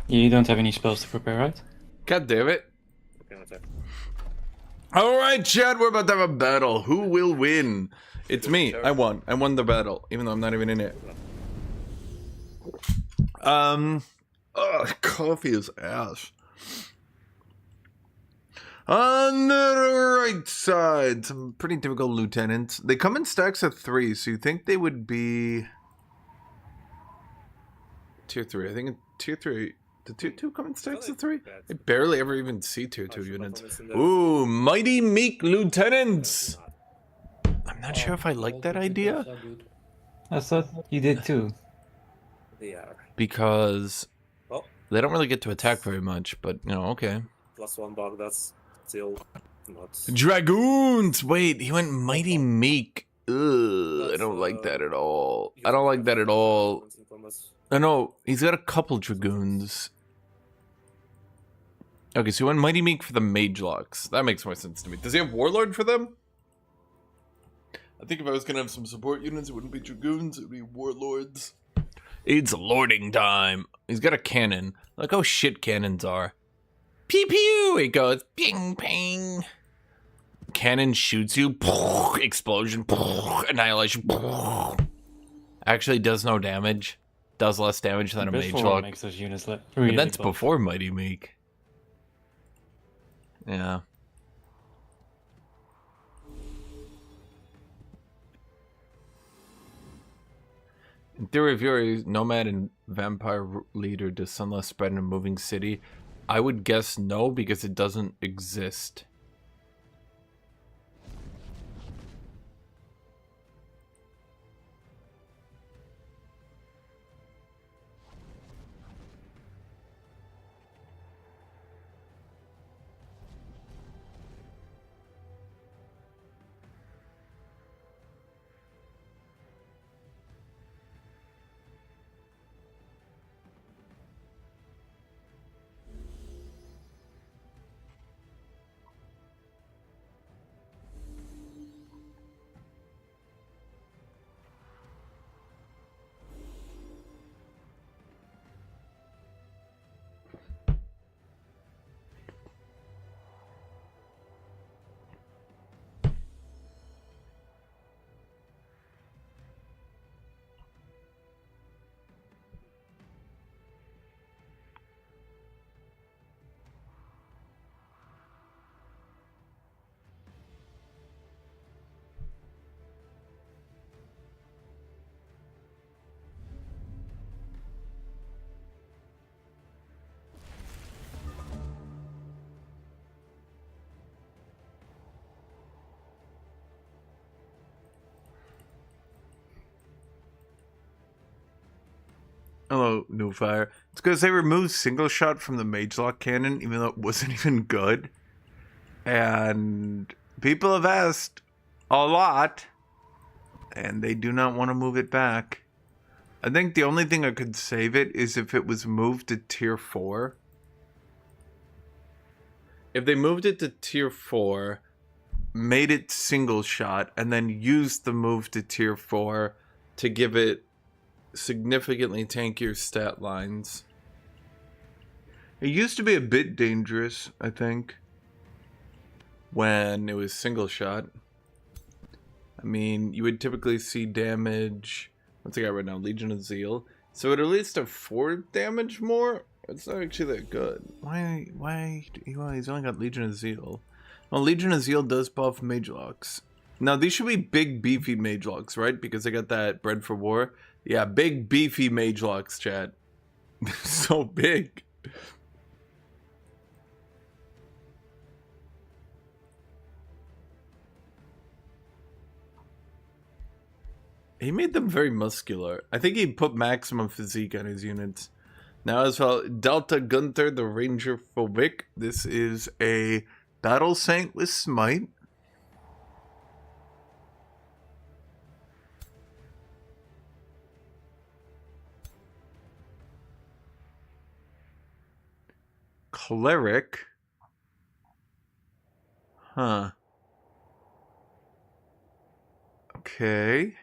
You don't have any spells to prepare, right? God damn it. Okay, attack. Alright, Chad, we're about to have a battle. Who will win? It's me. Sure. I won. I won the battle, even though I'm not even in it. Coffee is ass. On the right side, some pretty typical lieutenants. They come in stacks of 3, so you think they would be tier 3. I think in tier 3. Did tier 2 come in stacks of 3? I barely ever even see tier 2 units. Ooh, mighty meek lieutenants! I'm not sure if I like that idea. I thought you did too. They are. Because Oh, they don't really get to attack very much, but, you know, okay. +1 bug, that's still not... Dragoons! Wait, he went mighty meek. Ugh, I don't like that at all. I don't like that at all. I know, he's got a couple dragoons. Okay, so he went mighty meek for the mage locks. That makes more sense to me. Does he have warlord for them? I think if I was gonna have some support units, it wouldn't be dragoons, it would be warlords. It's lording time. He's got a cannon. Look how shit cannons are. Pew pew! It goes ping ping. Cannon shoots you. Explosion. Annihilation. Actually does no damage. Does less damage than a mage Before lock. makes those units really But that's buff. before Mighty Meek. Yeah. In theory, if you're a nomad and vampire leader, does Sunless spread in a moving city? I would guess no, because it doesn't exist. Hello, New Fire. It's because they removed single shot from the mage lock cannon, even though it wasn't even good. And people have asked a lot, and they do not want to move it back. I think the only thing I could save it is if it was moved to tier 4. If they moved it to tier 4, made it single shot, and then used the move to tier 4 to give it significantly tankier stat lines. It used to be a bit dangerous, I think, when it was single shot. I mean, you would typically see damage. What's I got right now? Legion of Zeal. So it at least have 4 damage more. It's not actually that good. Why? He's only got Legion of Zeal. Well, Legion of Zeal does buff mage locks. Now these should be big, beefy mage locks, right? Because they got that Bred for War. Yeah, big, beefy mage locks, chat. So big. He made them very muscular. I think he put maximum physique on his units. Now as well, Delta Gunther, the Ranger Phobic. This is a Battle Saint with Smite. Cleric. Huh. Okay.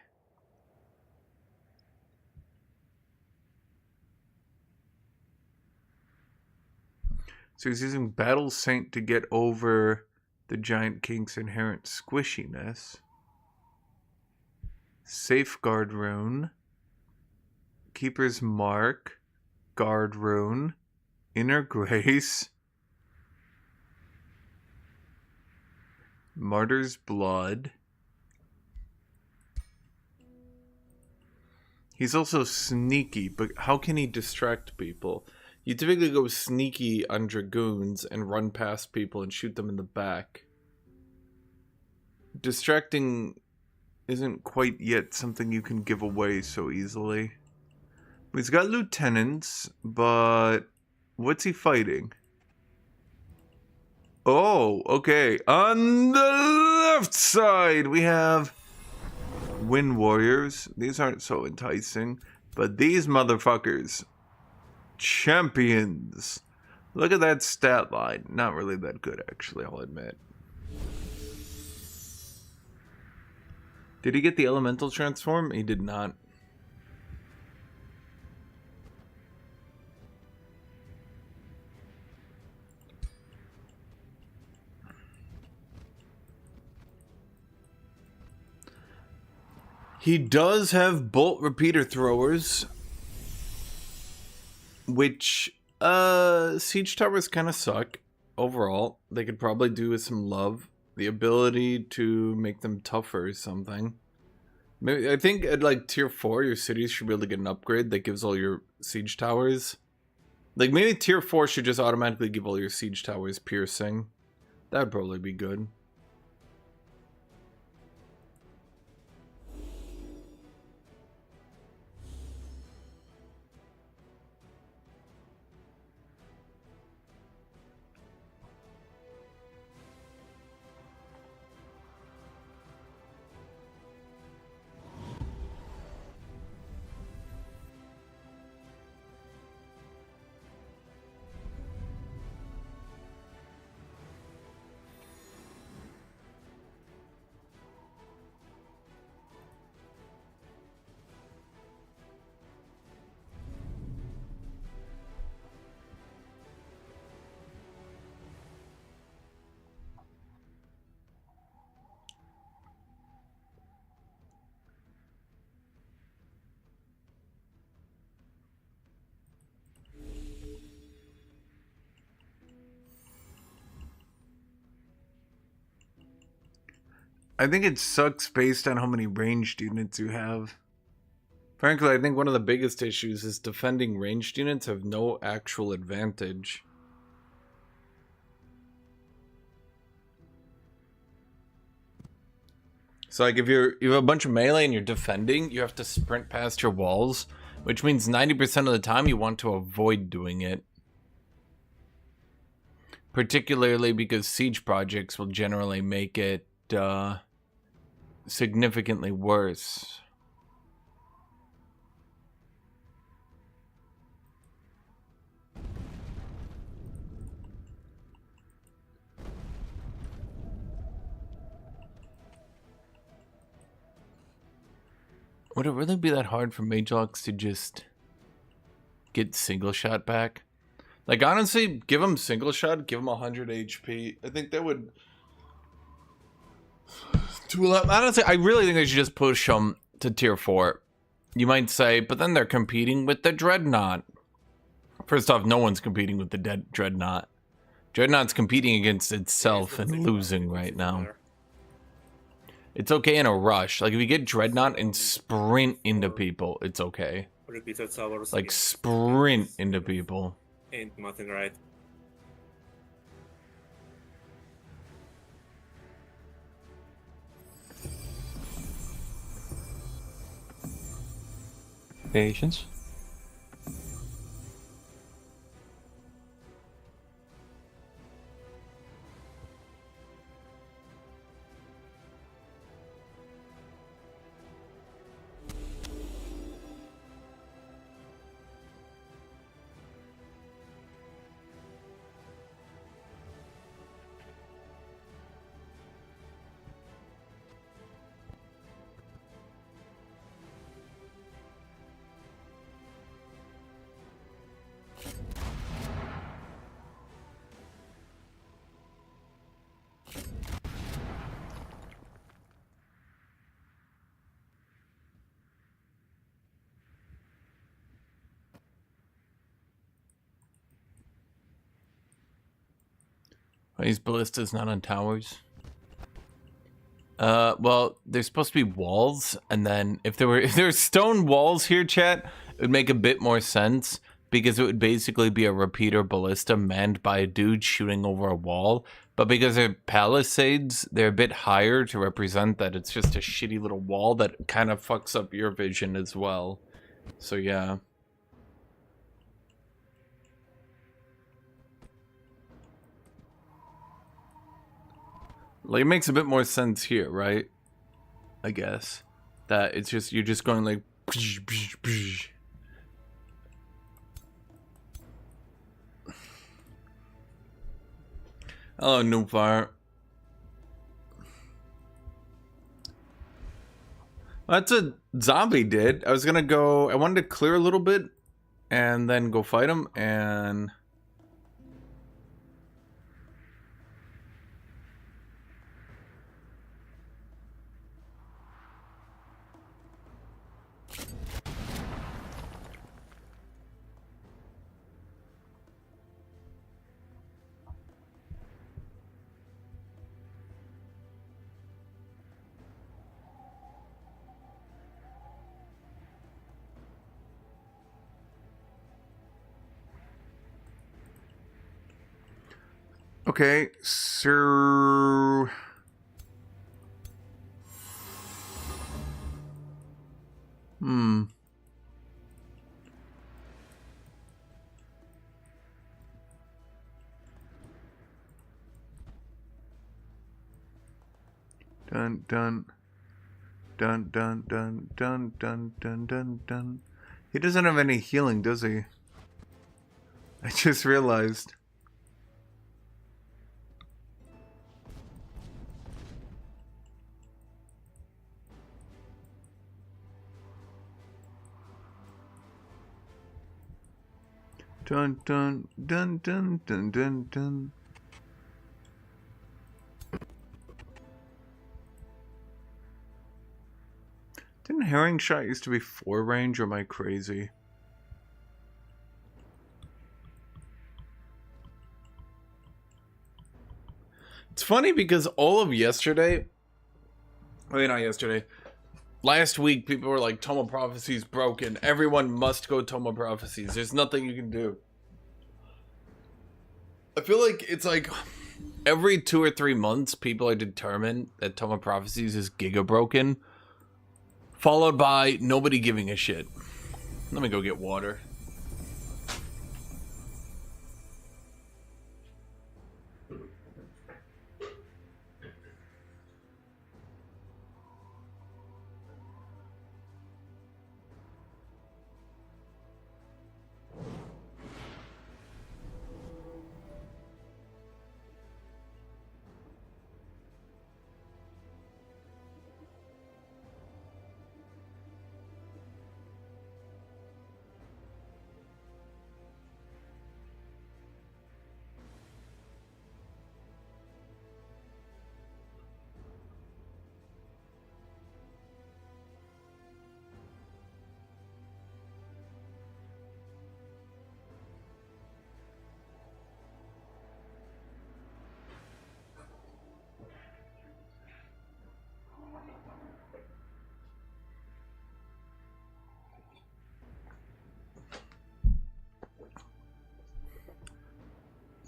So he's using Battle Saint to get over the Giant King's inherent squishiness. Safeguard Rune. Keeper's Mark. Guard Rune. Inner Grace. Martyr's Blood. He's also sneaky, but how can he distract people? You typically go sneaky on Dragoons and run past people and shoot them in the back. Distracting isn't quite yet something you can give away so easily. He's got lieutenants, but what's he fighting? Oh, okay. On the left side, we have Wind Warriors. These aren't so enticing, but these motherfuckers, champions. Look at that stat line. Not really that good, actually, I'll admit. Did he get the elemental transform? He did not. He does have bolt repeater throwers, which siege towers kind of suck overall. They could probably do with some love. The ability to make them tougher or something. Maybe, I think at like tier 4 your cities should be able to get an upgrade that gives all your siege towers. Like maybe tier 4 should just automatically give all your siege towers piercing. That'd probably be good. I think it sucks based on how many ranged units you have. Frankly, I think one of the biggest issues is defending ranged units have no actual advantage. So like if you have a bunch of melee and you're defending, you have to sprint past your walls, which means 90% of the time you want to avoid doing it. Particularly because siege projects will generally make it significantly worse. Would it really be that hard for Magelocks to just get single shot back? Like honestly, give him single shot, give him 100 HP. I think that would honestly, I really think they should just push them to tier 4. You might say, but then they're competing with the Dreadnought. First off, no one's competing with the Dreadnought. Dreadnought's competing against itself and losing right now. It's okay in a rush. Like if you get Dreadnought and sprint into people, it's okay. Repeater towers. Like sprint into people. Ain't nothing right. Patience. These ballistas not on towers. Well, there's supposed to be walls, and then if there were stone walls here, chat, it would make a bit more sense because it would basically be a repeater ballista manned by a dude shooting over a wall. But because they're palisades, they're a bit higher to represent that it's just a shitty little wall that kind of fucks up your vision as well. So yeah. Like, it makes a bit more sense here, right? I guess. That it's just, you're just going like... Hello, Noobfire. That's a zombie did. I was gonna go... I wanted to clear a little bit and then go fight him, and... Okay, so... Dun dun dun dun dun dun dun dun dun dun. He doesn't have any healing, does he? I just realized. Dun dun dun dun dun dun dun. Didn't herring shot used to be 4 range, or am I crazy? It's funny because all of yesterday, I mean not yesterday, last week people were like, Tome of Prophecy's broken. Everyone must go Tome of Prophecies. There's nothing you can do. I feel like it's like every 2 or 3 months people are determined that Tome of Prophecies is giga broken. Followed by nobody giving a shit. Let me go get water.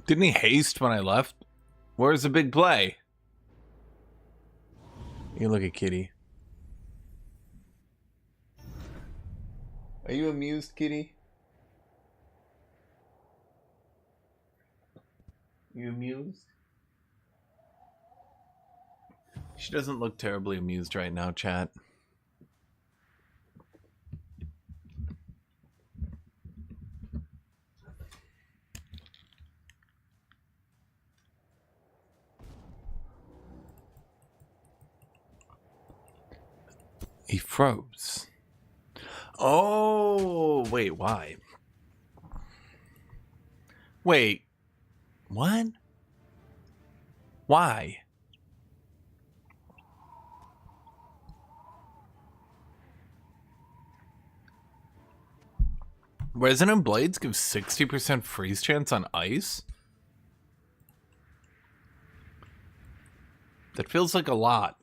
Didn't he haste when I left? Where's the big play? You look at Kitty. Are you amused, kitty? You amused? She doesn't look terribly amused right now, chat. He froze. Oh, wait, why? Wait, what? Why? Resonant Blades give 60% freeze chance on ice? That feels like a lot.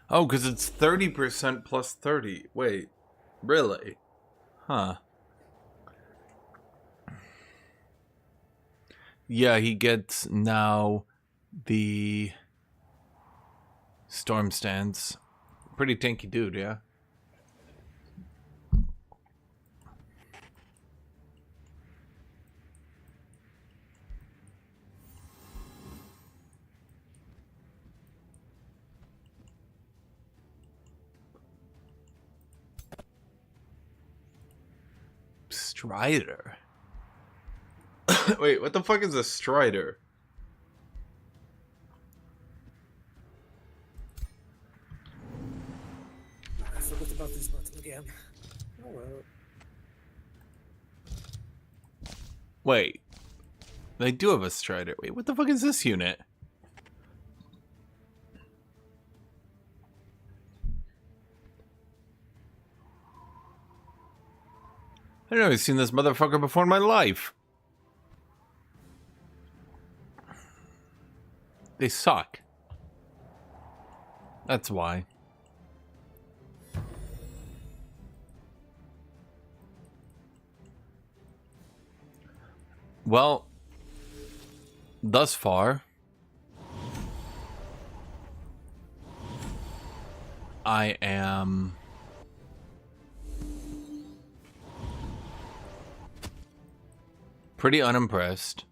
Oh, because it's 30% plus 30. Wait, really? Huh. Yeah, he gets now the Storm Stance. Pretty tanky dude, yeah? Strider? Wait, what the fuck is a Strider? I forgot about this button again. Oh well. Wait. They do have a Strider. Wait, what the fuck is this unit? I've never seen this motherfucker before in my life. They suck. That's why. Well, thus far, I am pretty unimpressed.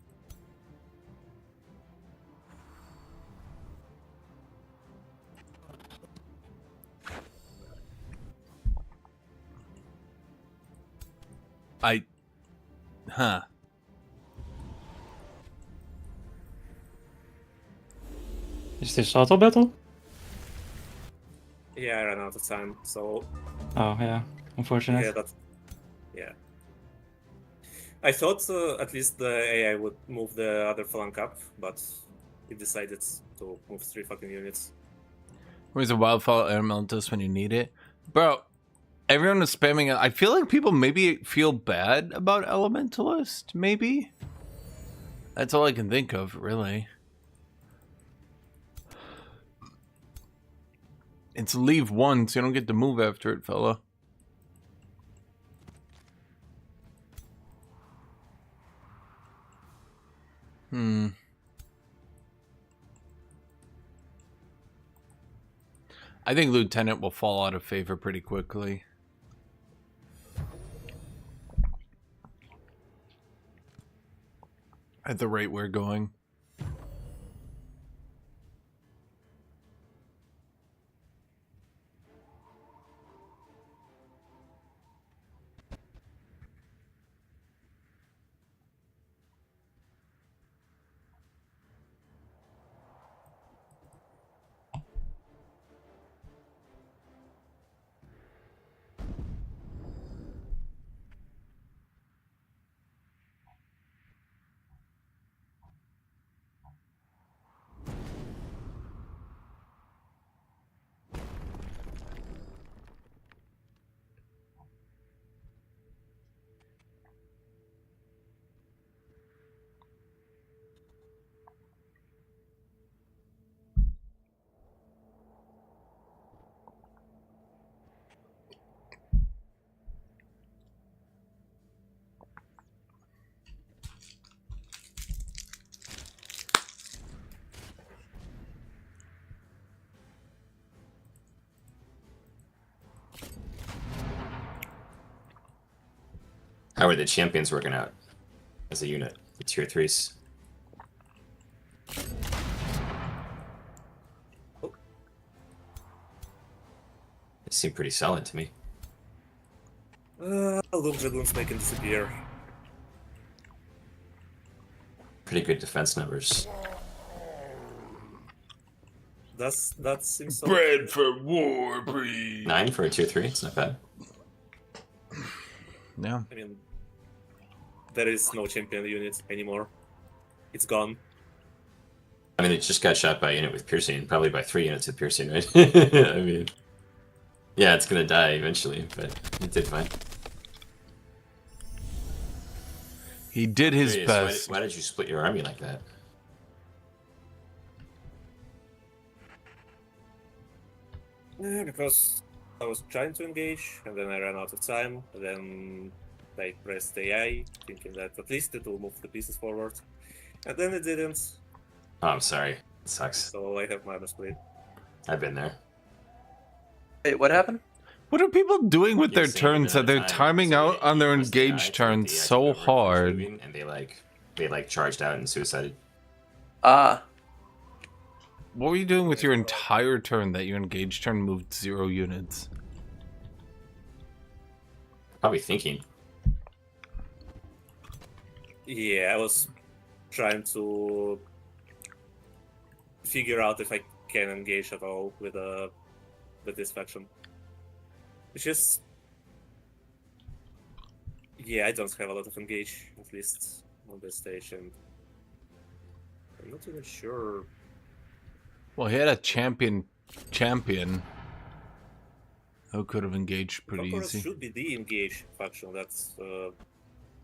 Huh. Is this auto battle? Yeah, I ran out of time, so Oh yeah, unfortunate. yeah, yeah. I thought at least the AI would move the other flank up, but it decided to move 3 fucking units. Where's a Wildfire Elementalist when you need it? Bro, everyone is spamming it. I feel like people maybe feel bad about Elementalist, maybe? That's all I can think of, really. It's leave once, you don't get to move after it, fella. I think Lieutenant will fall out of favor pretty quickly. At the rate we're going. How are the champions working out as a unit? The tier 3s. They seem pretty solid to me. Loom Dragoons make him disappear. Pretty good defense numbers. That seems so. Bread for WARBRED. 9 for a tier 3. It's not bad. Yeah. I mean, there is no champion unit anymore. It's gone. I mean, it just got shot by a unit with piercing, probably by 3 units with piercing, right? I mean, yeah, it's gonna die eventually, but it did fine. He did his Curious, best. Why did you split your army like that? Because I was trying to engage, and then I ran out of time. And then I pressed AI, thinking that at least it will move the pieces forward. And then it didn't, Oh, I'm sorry. It sucks. so I have minus split. I've been there. Wait, what happened? What are people doing with their Yes, turns that they're timing out on their engaged turns so hard? And they like charged out and suicided. Ah, What were you doing with your entire turn that your engaged turn moved 0 units? Probably thinking. Yeah, I was trying to figure out if I can engage at all with this faction. Which is, yeah, I don't have a lot of engage, at least on this stage, and I'm not even sure. Well, he had a champion who could have engaged pretty Conquerors easy. should be the engage faction that's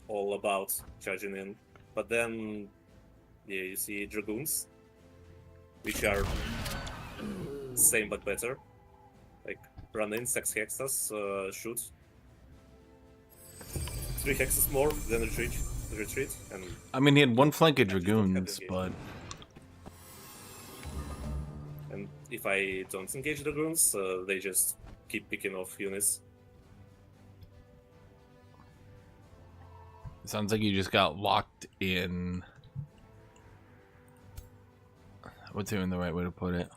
all about charging in, but then, yeah, you see Dragoons, which are same but better. Like, run in, 6 hexes, shoot. 3 hexes more, then retreat, and I mean, he had one flank of don't have dragoons, engage. but and if I don't engage Dragoons, they just keep picking off units. it sounds like you just got locked in. What's even the right way to put it?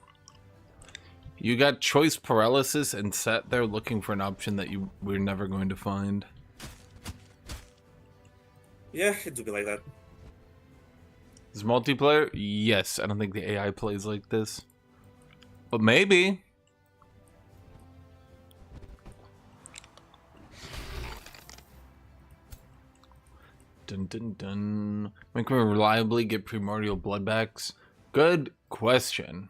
You got choice paralysis and sat there looking for an option that we're never going to find. Yeah, it do be like that. Is multiplayer? Yes. I don't think the AI plays like this. But maybe. Dun dun dun. When can we reliably get primordial bloodbacks? Good question.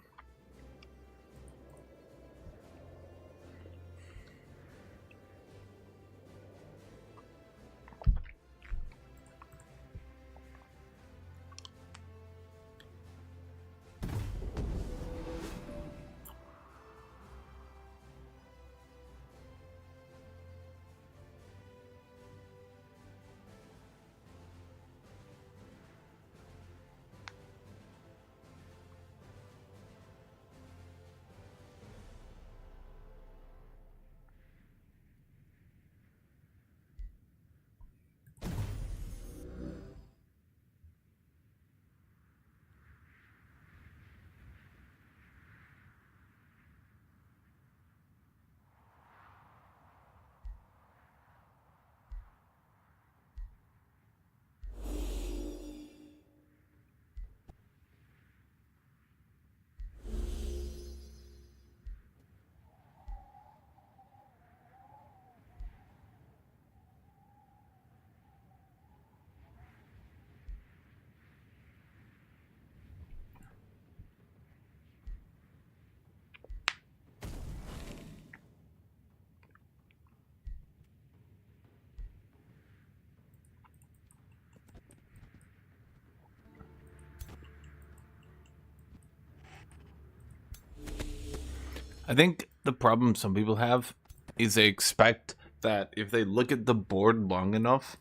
I think the problem some people have is they expect that if they look at the board long enough,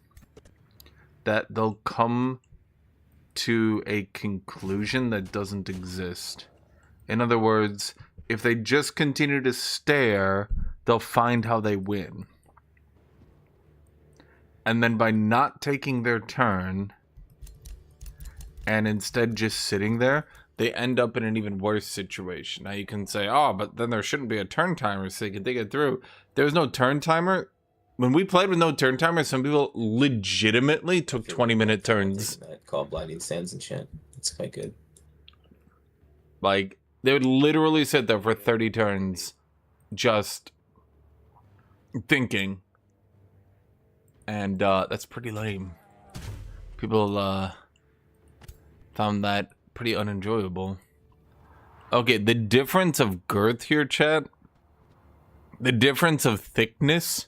that they'll come to a conclusion that doesn't exist. In other words, if they just continue to stare, they'll find how they win. and then by not taking their turn and instead just sitting there, they end up in an even worse situation. Now you can say, oh, but then there shouldn't be a turn timer so they can think it through. There's no turn timer. When we played with no turn timer, some people legitimately took 20-minute turns. That call blinding sands and chant. It's quite good. Like, they would literally sit there for 30 turns just thinking. And that's pretty lame. People found that pretty unenjoyable. Okay, the difference of girth here, chat. The difference of thickness.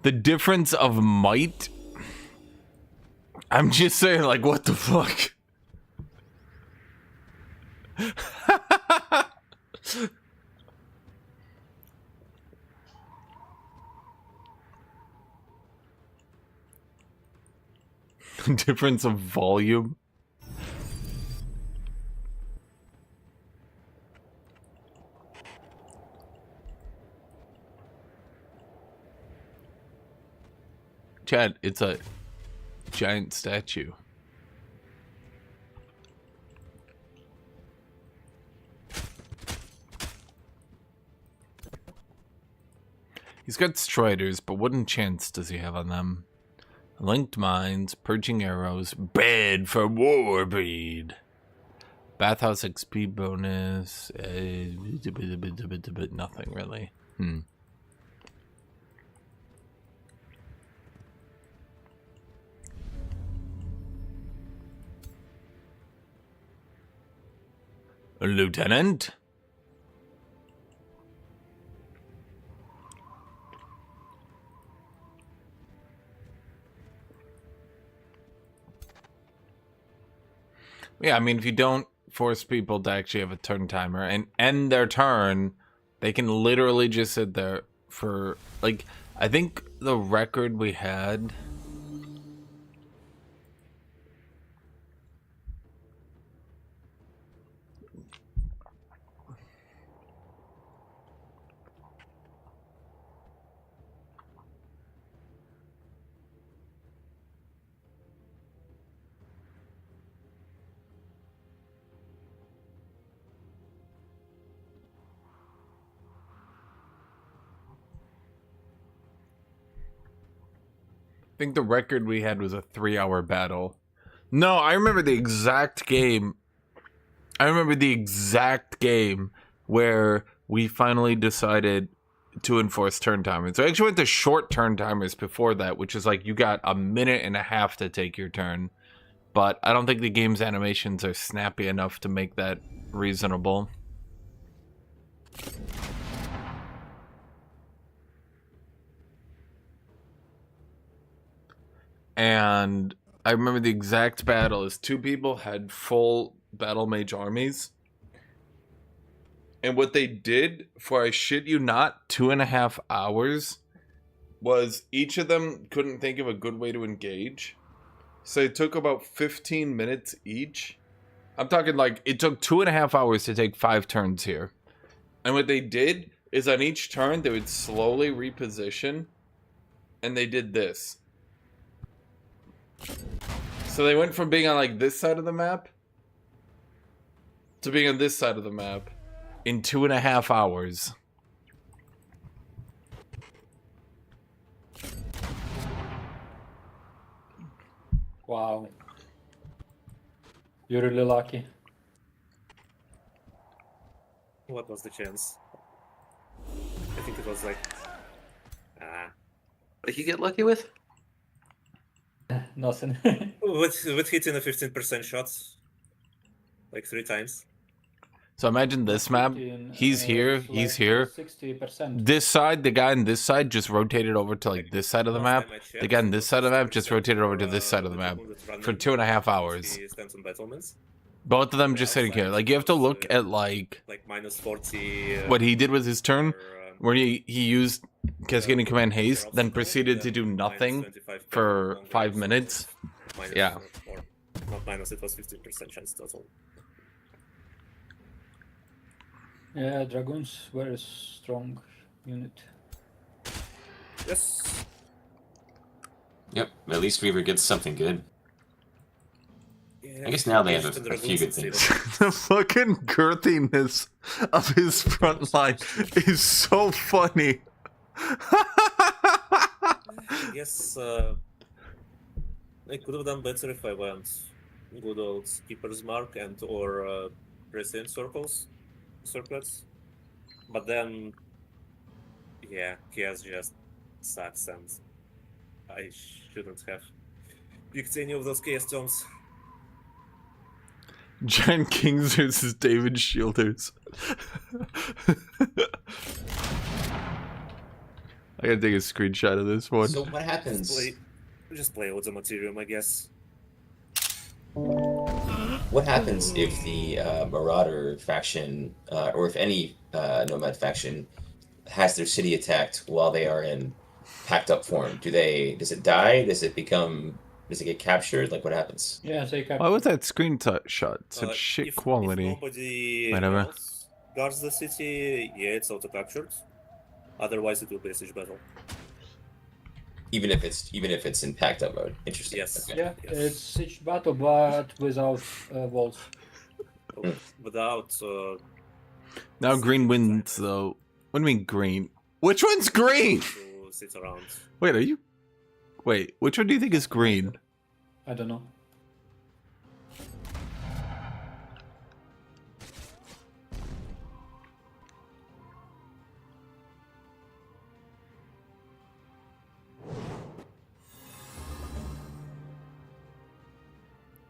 The difference of might. I'm just saying, like, what the fuck? The difference of volume. Chad, it's a giant statue. He's got striders, but what enchants does he have on them? Linked mines, purging arrows, bed for WARBRED. Bathhouse XP bonus, nothing really. Lieutenant? Yeah, I mean, if you don't force people to actually have a turn timer and end their turn, they can literally just sit there for, like, I think the record we had... I think the record we had was a 3-hour battle. No, I remember the exact game. I remember the exact game where we finally decided to enforce turn timers. So I actually went to short turn timers before that, which is like you got a minute and a half to take your turn. But I don't think the game's animations are snappy enough to make that reasonable. And I remember the exact battle is 2 people had full battle mage armies. And what they did for, I shit you not, 2.5 hours was each of them couldn't think of a good way to engage. So it took about 15 minutes each. I'm talking like it took 2.5 hours to take 5 turns here. And what they did is on each turn, they would slowly reposition. And they did this. So they went from being on like this side of the map to being on this side of the map in 2.5 hours. Wow. You're really lucky. What was the chance? I think it was like... What did he get lucky with? Nothing. with hitting a 15% shot. Like 3 times. So imagine this map. He's here. He's here. 60%. This side, the guy on this side just rotated over to like this side of the map. The guy on this side of the map just rotated over to this side of the map for 2.5 hours. Both of them just sitting here. Like you have to look at like minus 40. What he did with his turn, where he used cascading command haste, then proceeded to do nothing for 5 minutes. Yeah. Not minus, it was 15% chance total. Yeah, Dragoons, very strong unit. Yes. Yep, at least Weaver gets something good. Yeah, I guess now they Engaged have and a few Dragoons good instead things. The fucking girthiness of his front line is so funny. I guess I could have done better if I went good old Keeper's Mark and or President Circlets. But then, yeah, Chaos just sucks and I shouldn't have picked any of those Chaos Stones. Giant Kings versus David Shielders. I gotta take a screenshot of this one. So what happens? Just play Automaterium, I guess. What happens if the Marauder faction, or if any Nomad faction, has their city attacked while they are in packed up form? Does it die? Does it get captured? Like what happens? Yeah, they Why was that screenshot such shit If quality? nobody Whatever. else guards the city, yeah, it's auto-captured. Otherwise, it will be a siege battle. Even if it's in packed up mode. Interesting. Yes. Okay. Yeah, Yes. it's siege battle, but without walls. Without Now green wins though. What do you mean green? Which one's green? to sit around. Wait, which one do you think is green? I don't know.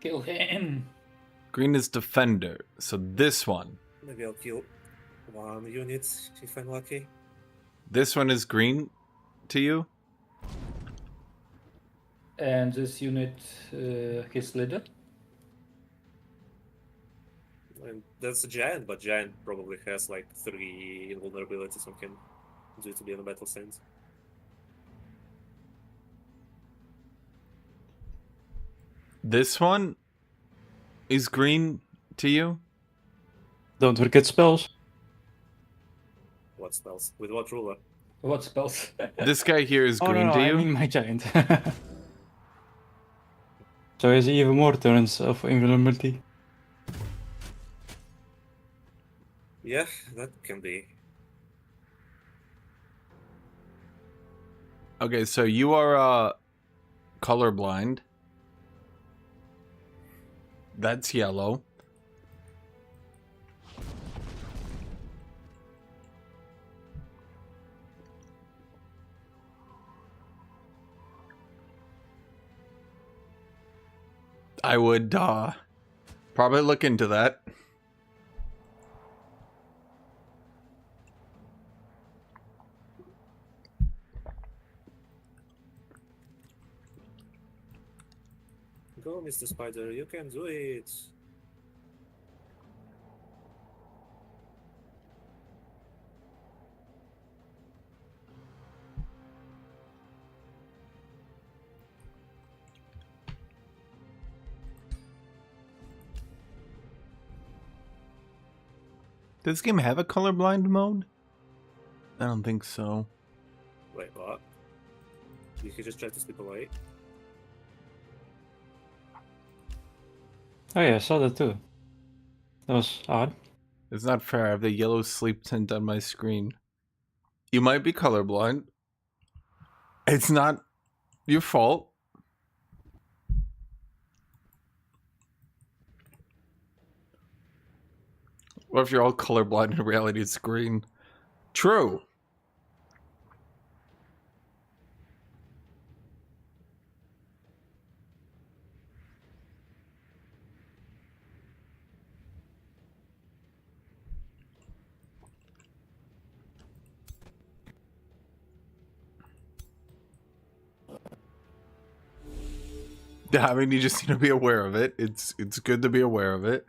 Kill him. Green is defender, so this one. Maybe I'll kill one unit if I'm lucky. This one is green to you? And this unit, his leader. And that's a giant, but giant probably has like 3 invulnerabilities on him due to being on the battle stand. This one is green to you? Don't forget spells. What spells? With what ruler? What spells? This guy here is Oh, green no, to I you? mean my giant. So is even more turns of invulnerability. Yeah, that can be. Okay, so you are colorblind. That's yellow. I would probably look into that. Go, Mr. Spider, you can do it. Does this game have a colorblind mode? I don't think so. Wait, what? Did he just try to slip away? Oh yeah, I saw that too. That was odd. It's not fair. I have the yellow sleep tint on my screen. You might be colorblind. It's not your fault. Or if you're all colorblind in reality, it's green. True. Yeah, I mean, you just need to be aware of it. It's good to be aware of it.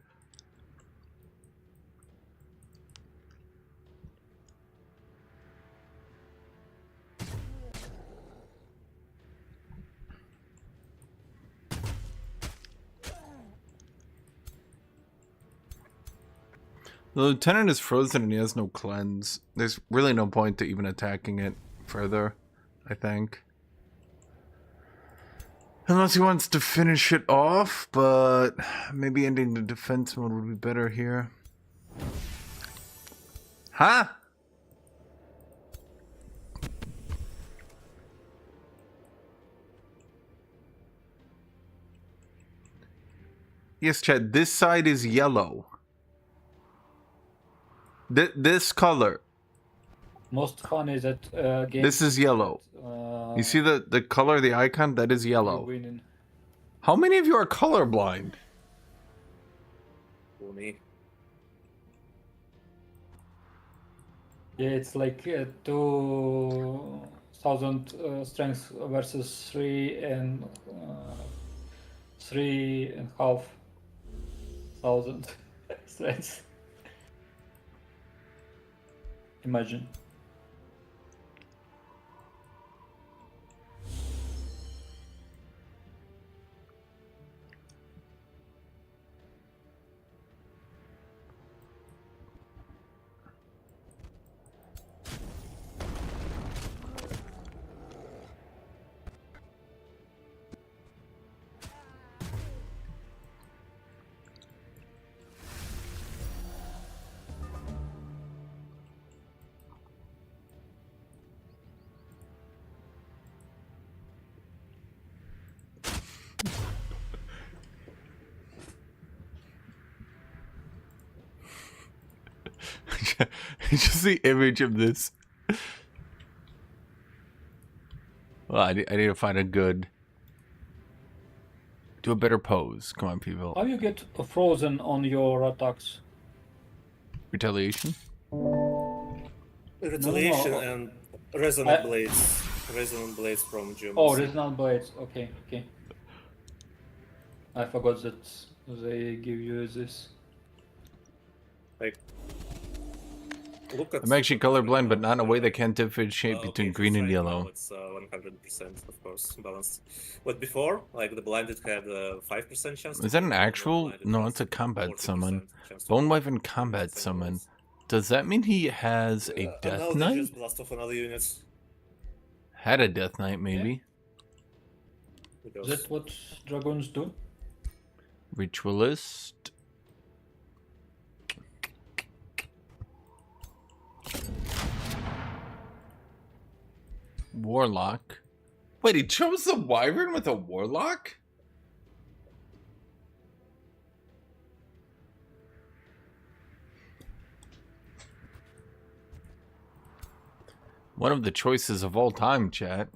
The lieutenant is frozen and he has no cleanse. There's really no point to even attacking it further, I think. Unless he wants to finish it off, but maybe ending the defense mode would be better here. Huh? Yes, Chad, this side is yellow. This color. Most fun is that game. This is yellow. You see the color, the icon? That is yellow. Winning. How many of you are colorblind? Me. Yeah, it's like 2,000 strength versus 3,500 strength. Imagine. Just the image of this. Well, I need to find a good... Do a better pose. Come on, people. How you get frozen on your attacks? Retaliation? Retaliation No. and resonant blades. Resonant blades from Germans. Oh, resonant blades. Okay, okay. I forgot that they give you this. Like, look at. I'm actually colorblind, but not in a way that can't differentiate between green and yellow. Now it's 100%, of course, balanced. But before, like the blinded had 5% chance. Is that an actual? No, it's a combat summon. Bone Wyvern combat summon. Does that mean he has a Death now Knight? they just blast off another unit. Had a Death Knight, maybe. Because Is that what dragons do? Ritualist. Warlock. Wait, he chose the Wyvern with a Warlock? One of the choices of all time, chat.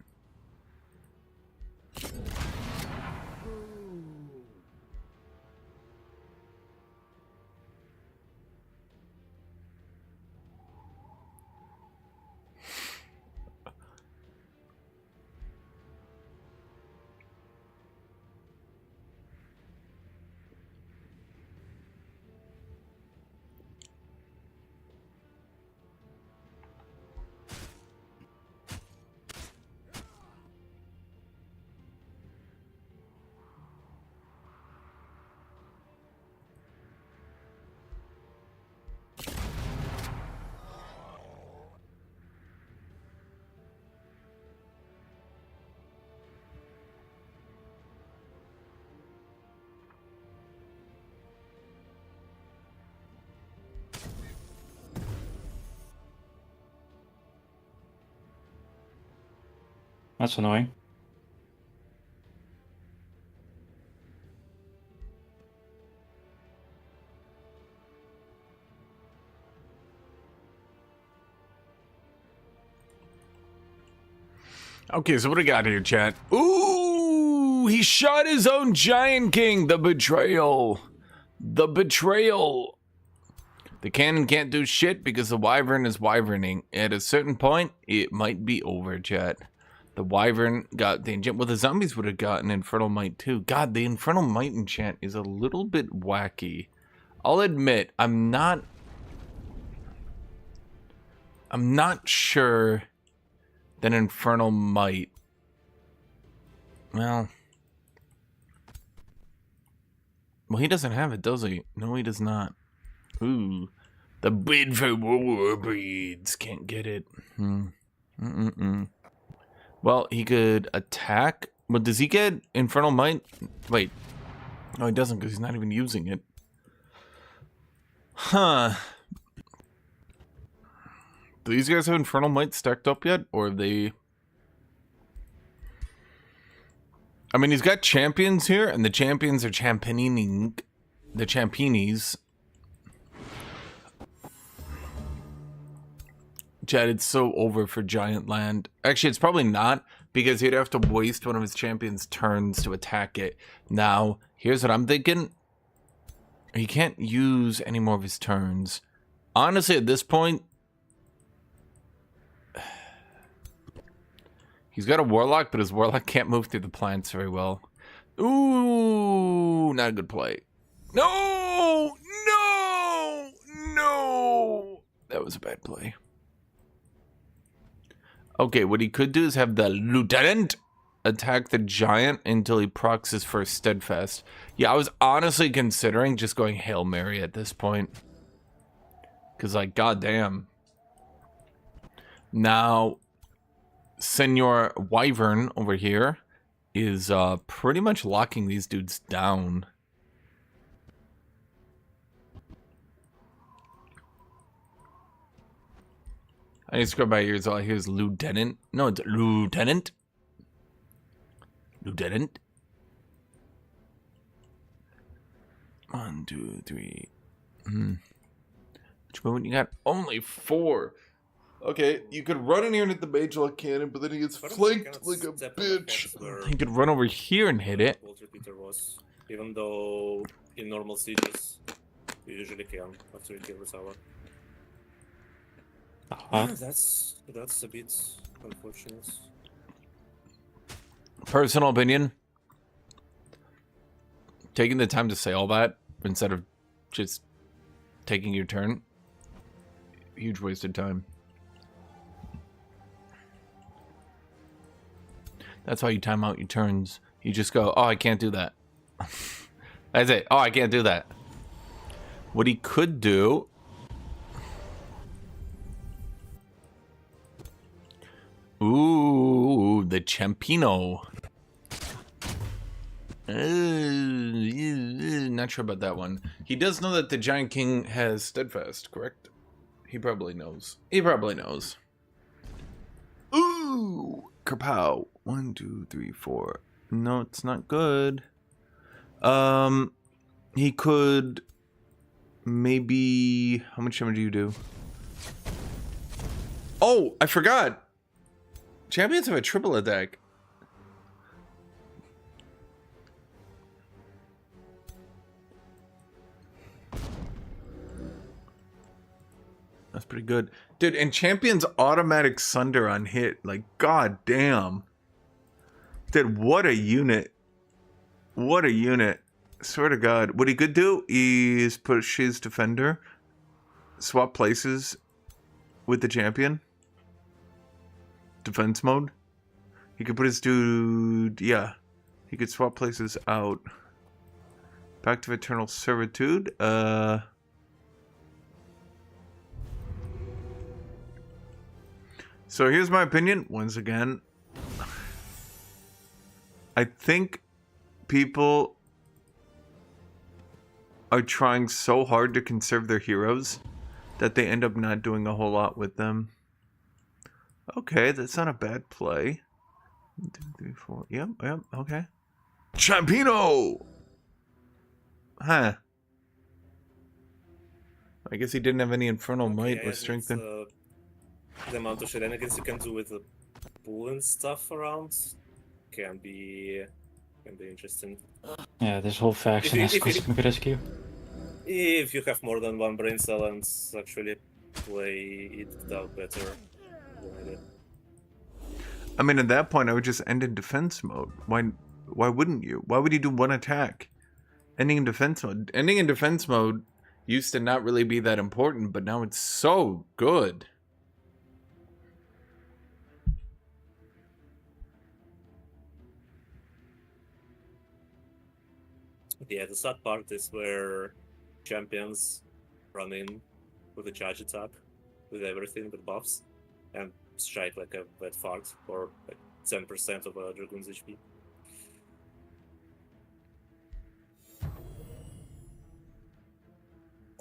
That's annoying. Okay, so what do we got here, chat? Ooh, he shot his own Giant King. The betrayal. The betrayal. The cannon can't do shit because the Wyvern is Wyverning. At a certain point, it might be over, chat. The Wyvern got the enchant. Well, the zombies would have gotten Infernal Might too. God, the Infernal Might enchant is a little bit wacky. I'll admit, I'm not sure that Infernal Might. Well, he doesn't have it, does he? No, he does not. Ooh, the bid for WARBREDs. Can't get it. Well, he could attack But does he get Infernal Might? Wait. No, he doesn't because he's not even using it. Huh. Do these guys have Infernal Might stacked up yet? Or have they... I mean, he's got champions here, and the champions are championing the championies. Chad, it's so over for Giant Land. Actually, it's probably not, because he'd have to waste one of his champions' turns to attack it. Now, here's what I'm thinking. He can't use any more of his turns. Honestly, at this point, he's got a Warlock, but his Warlock can't move through the plants very well. Ooh, not a good play. No! No! No! That was a bad play. Okay, what he could do is have the Lieutenant attack the Giant until he procs his first Steadfast. Yeah, I was honestly considering just going Hail Mary at this point. Because, like, goddamn. Now, Senor Wyvern over here is pretty much locking these dudes down. I need to scrub by ears. All I hear is Lieutenant. No, it's Lieutenant. Lieutenant. 1, 2, 3. Which moment you got? Only 4. Okay, you could run in here and hit the Mage Lock Cannon, but then he gets flanked like a bitch. He could run over here and hit it. Walter Peter was, even though in normal sieges you usually can after you kill the tower. That's a bit unfortunate. Personal opinion. Taking the time to say all that instead of just taking your turn. Huge wasted time. That's why you time out your turns. You just go, oh, I can't do that. That's it. Oh, I can't do that. What he could do... Ooh, the Champino. Not sure about that one. He does know that the Giant King has Steadfast, correct? He probably knows. He probably knows. Ooh, Kerpow. 1, 2, 3, 4. No, it's not good. He could maybe... How much damage do you do? Oh, I forgot. Champions have a triple attack. That's pretty good. Dude, and champions automatic sunder on hit. Like, god damn. Dude, what a unit. What a unit. Swear to god. What he could do is push his defender, swap places with the champion. Defense mode. He could put his dude... Yeah. He could swap places out. Back to Eternal Servitude. So here's my opinion. Once again. I think people are trying so hard to conserve their heroes that they end up not doing a whole lot with them. Okay, that's not a bad play. 1, 2, 3, 4. Yep, okay. Champino! Huh. I guess he didn't have any Infernal Might or Strengthen. The amount of shenanigans you can do with the pool and stuff around can be interesting. Yeah, this whole faction has Cosmic Rescue. If you have more than one brain cell and actually play it out better. I mean, at that point, I would just end in defense mode. Why wouldn't you? Why would you do one attack? Ending in defense mode. Ending in defense mode used to not really be that important, but now it's so good. Yeah, the sad part is where champions run in with a charge attack, with everything with buffs, and strike like a bad fart for like 10% of a Dragoon's HP.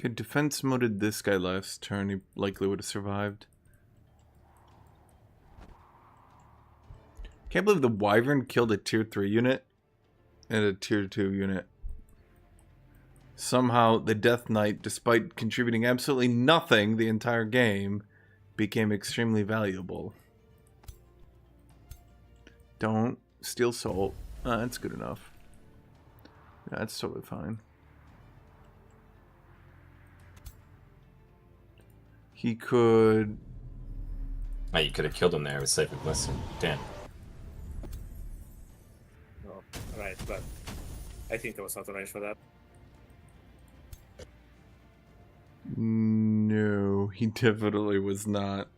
If he had defense moded this guy last turn, he likely would have survived. Can't believe the Wyvern killed a tier 3 unit and a tier 2 unit. Somehow, the Death Knight, despite contributing absolutely nothing the entire game, became extremely valuable. Don't steal salt. That's good enough. Yeah, that's totally fine. He could... Oh, you could have killed him there with Sacred Blessing. Damn. No, right, but I think I was not arranged for that. No, he definitely was not.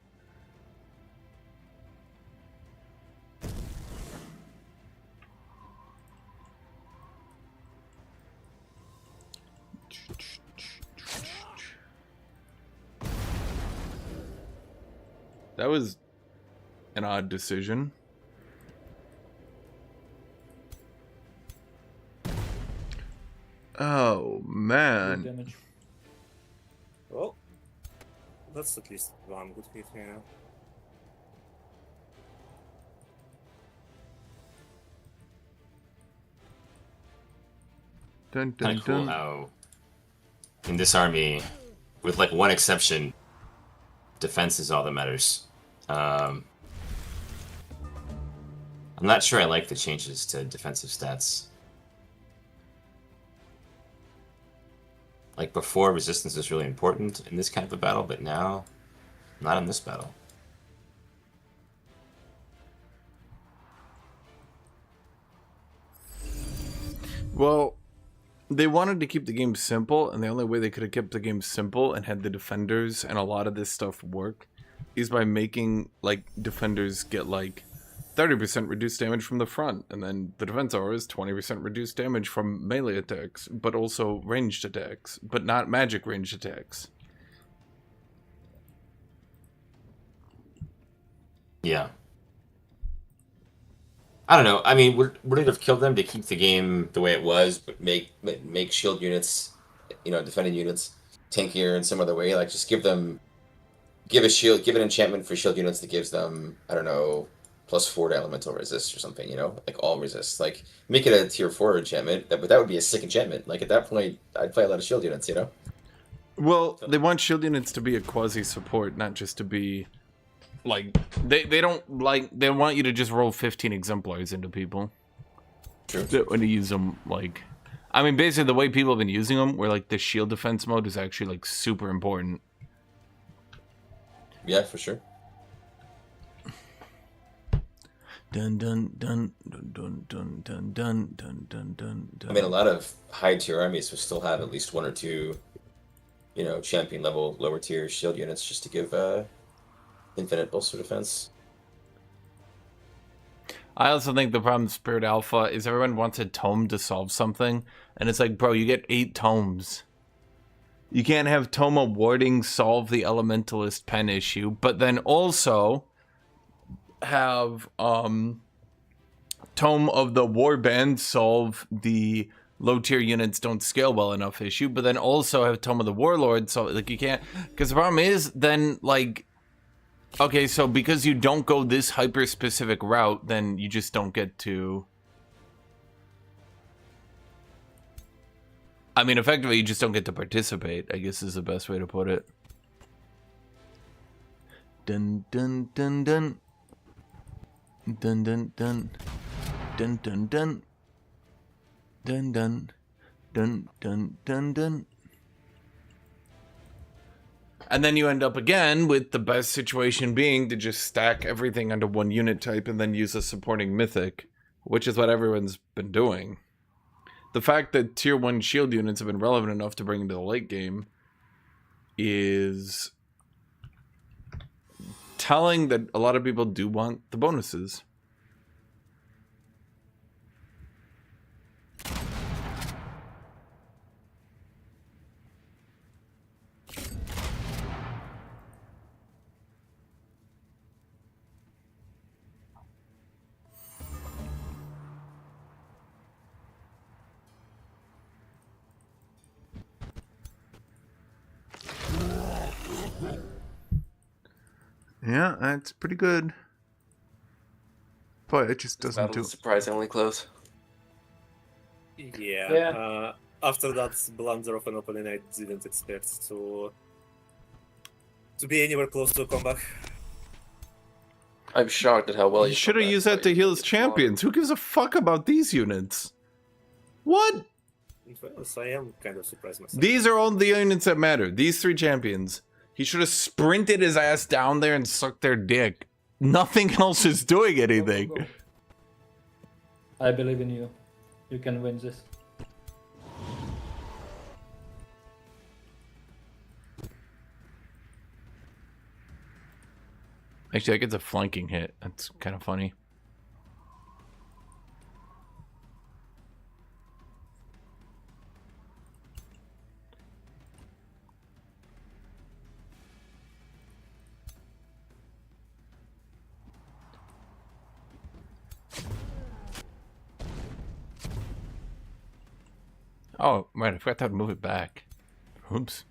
That was an odd decision. Oh, Big man. damage. Well, that's at least one good hit here. Dun, Kind dun, of cool dun. how in this army, with like one exception, defense is all that matters. I'm not sure I like the changes to defensive stats. Like before, resistance is really important in this kind of a battle, but now, not in this battle. Well, they wanted to keep the game simple, and the only way they could have kept the game simple and had the defenders and a lot of this stuff work is by making, like, defenders get, like, 30% reduced damage from the front, and then the defense auras 20% reduced damage from melee attacks, but also ranged attacks, but not magic ranged attacks. Yeah. I don't know. I mean, would it have killed them to keep the game the way it was, but make shield units, defending units, tankier in some other way? Like, just give an enchantment for shield units that gives them, I don't know, +4 to elemental resist or something, like all resist. Like, make it a tier 4 enchantment, but that would be a sick enchantment. Like, at that point, I'd play a lot of shield units, Well, they want shield units to be a quasi-support, not just to be... Like, they want you to just roll 15 exemplars into people. True. When you use them, like... I mean, basically, the way people have been using them, where, like, the shield defense mode is actually, like, super important. Yeah, for sure. Dun dun dun dun dun dun dun dun dun dun dun. I mean, a lot of high tier armies will still have at least one or two, champion level lower tier shield units just to give infinite bolster defense. I also think the problem with Spirit Alpha is everyone wants a tome to solve something, and it's like, bro, you get 8 tomes. You can't have Toma Warding solve the Elementalist pen issue, but then also have Tome of the Warband solve the low tier units don't scale well enough issue, but then also have Tome of the Warlord, so like you can't, because the problem is then like, okay, so because you don't go this hyper specific route, then you just don't get to, I mean, effectively, you just don't get to participate, I guess is the best way to put it. Dun dun dun dun. Dun dun dun. Dun dun dun. Dun dun. Dun dun dun dun. And then you end up again with the best situation being to just stack everything under one unit type and then use a supporting mythic, which is what everyone's been doing. The fact that tier 1 shield units have been relevant enough to bring into the late game is telling that a lot of people do want the bonuses. Yeah, that's pretty good. But it just This doesn't battle do. is surprisingly close. Yeah. Yeah. After that blunder of an opening, I didn't expect to be anywhere close to a comeback. I'm shocked at how well You should have used that to heal his champions. Who gives a fuck about these units? What? So I am kind of surprised myself. These are all the units that matter. These 3 champions. He should have sprinted his ass down there and sucked their dick. Nothing else is doing anything. Go. I believe in you. You can win this. Actually, that gets a flanking hit. That's kind of funny. Oh, right. I forgot to move it back. Oops.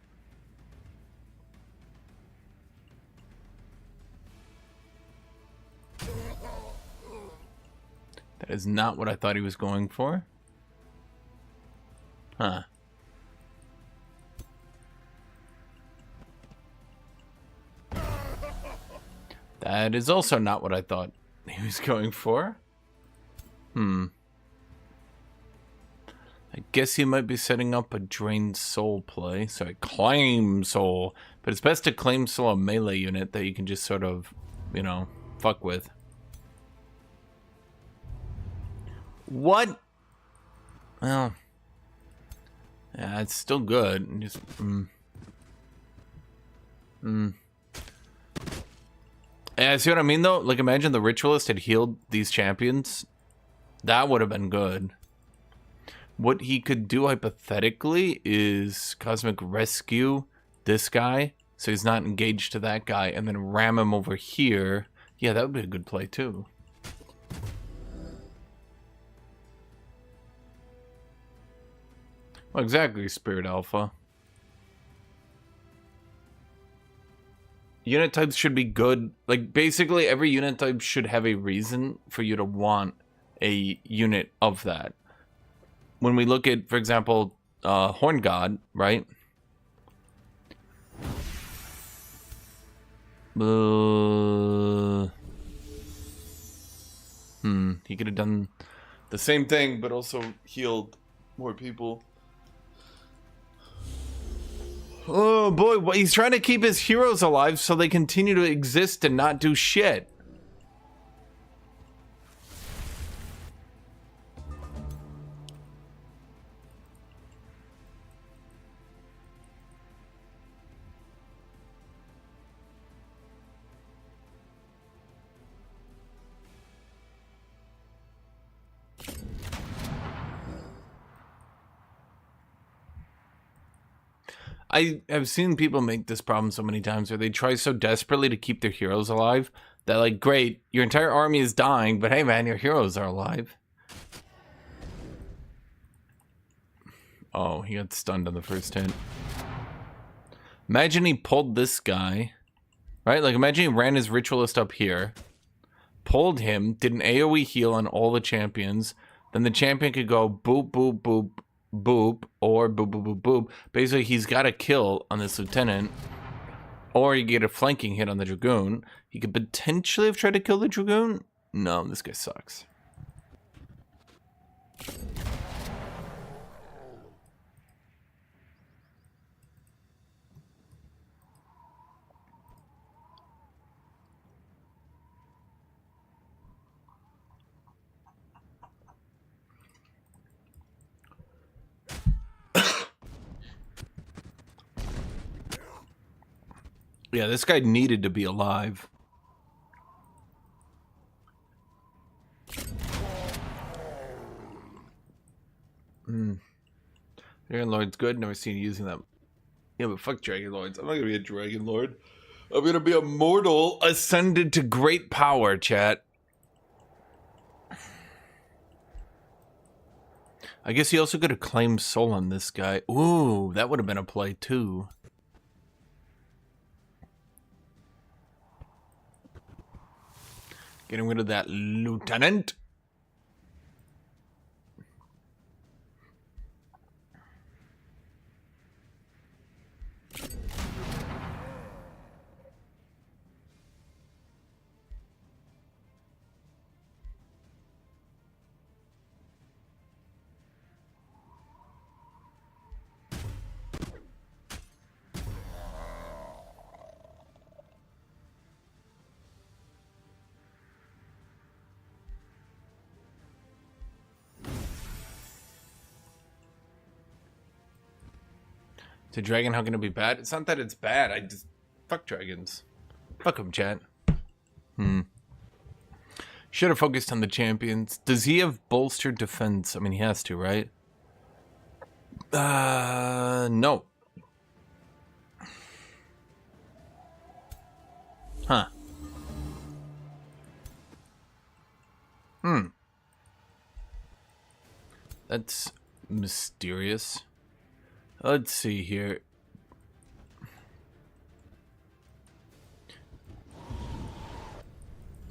That is not what I thought he was going for. Huh. That is also not what I thought he was going for. I guess he might be setting up a drained soul play. Sorry, claim soul. But it's best to claim soul a melee unit that you can just sort of, you know, fuck with. What? Well, yeah, it's still good. Just, Yeah, see what I mean though? Like, imagine the ritualist had healed these champions. That would have been good. What he could do hypothetically is cosmic rescue this guy, so he's not engaged to that guy, and then ram him over here. Yeah, that would be a good play too. Well, exactly, Spirit Alpha. Unit types should be good. Like, basically, every unit type should have a reason for you to want a unit of that. When we look at, for example, Horn God, right? He could have done the same thing, but also healed more people. Oh boy, he's trying to keep his heroes alive so they continue to exist and not do shit. I have seen people make this problem so many times where they try so desperately to keep their heroes alive that, like, great, your entire army is dying, but hey man, your heroes are alive. Oh, he got stunned on the first hit. Imagine he pulled this guy, right? Like, imagine he ran his ritualist up here, pulled him, did an AoE heal on all the champions, then the champion could go boop, boop, boop, boop, or boop, boop, boop, boop. Basically, he's got a kill on this lieutenant, or you get a flanking hit on the dragoon. He could potentially have tried to kill the dragoon. No, this guy sucks. Yeah, this guy needed to be alive. Dragon Lord's good. Never seen you using that. Yeah, but fuck Dragon Lords. I'm not gonna be a Dragon Lord. I'm gonna be a mortal ascended to great power, chat. I guess he also could have claimed soul on this guy. Ooh, that would have been a play too. Getting rid of that lieutenant. To dragon, how can it be bad? It's not that it's bad. I just fuck dragons. Fuck them, chat. Should have focused on the champions. Does he have bolstered defense? I mean, he has to, right? No. Huh. That's mysterious. Let's see here.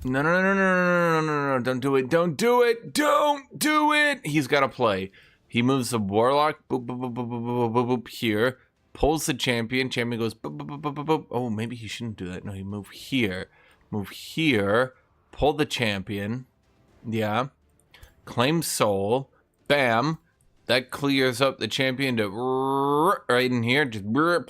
No, no, no, no, no, no, no, no, don't do it. Don't do it. Don't do it. He's got to play. He moves the warlock. Boop, boop, boop, boop, boop, boop, boop, boop, here. Pulls the champion. Champion goes boop, boop, boop, boop, boop, boop. Oh, maybe he shouldn't do that. No, he move here. Move here. Pull the champion. Yeah. Claim soul. Bam. That clears up the champion to right in here. Just what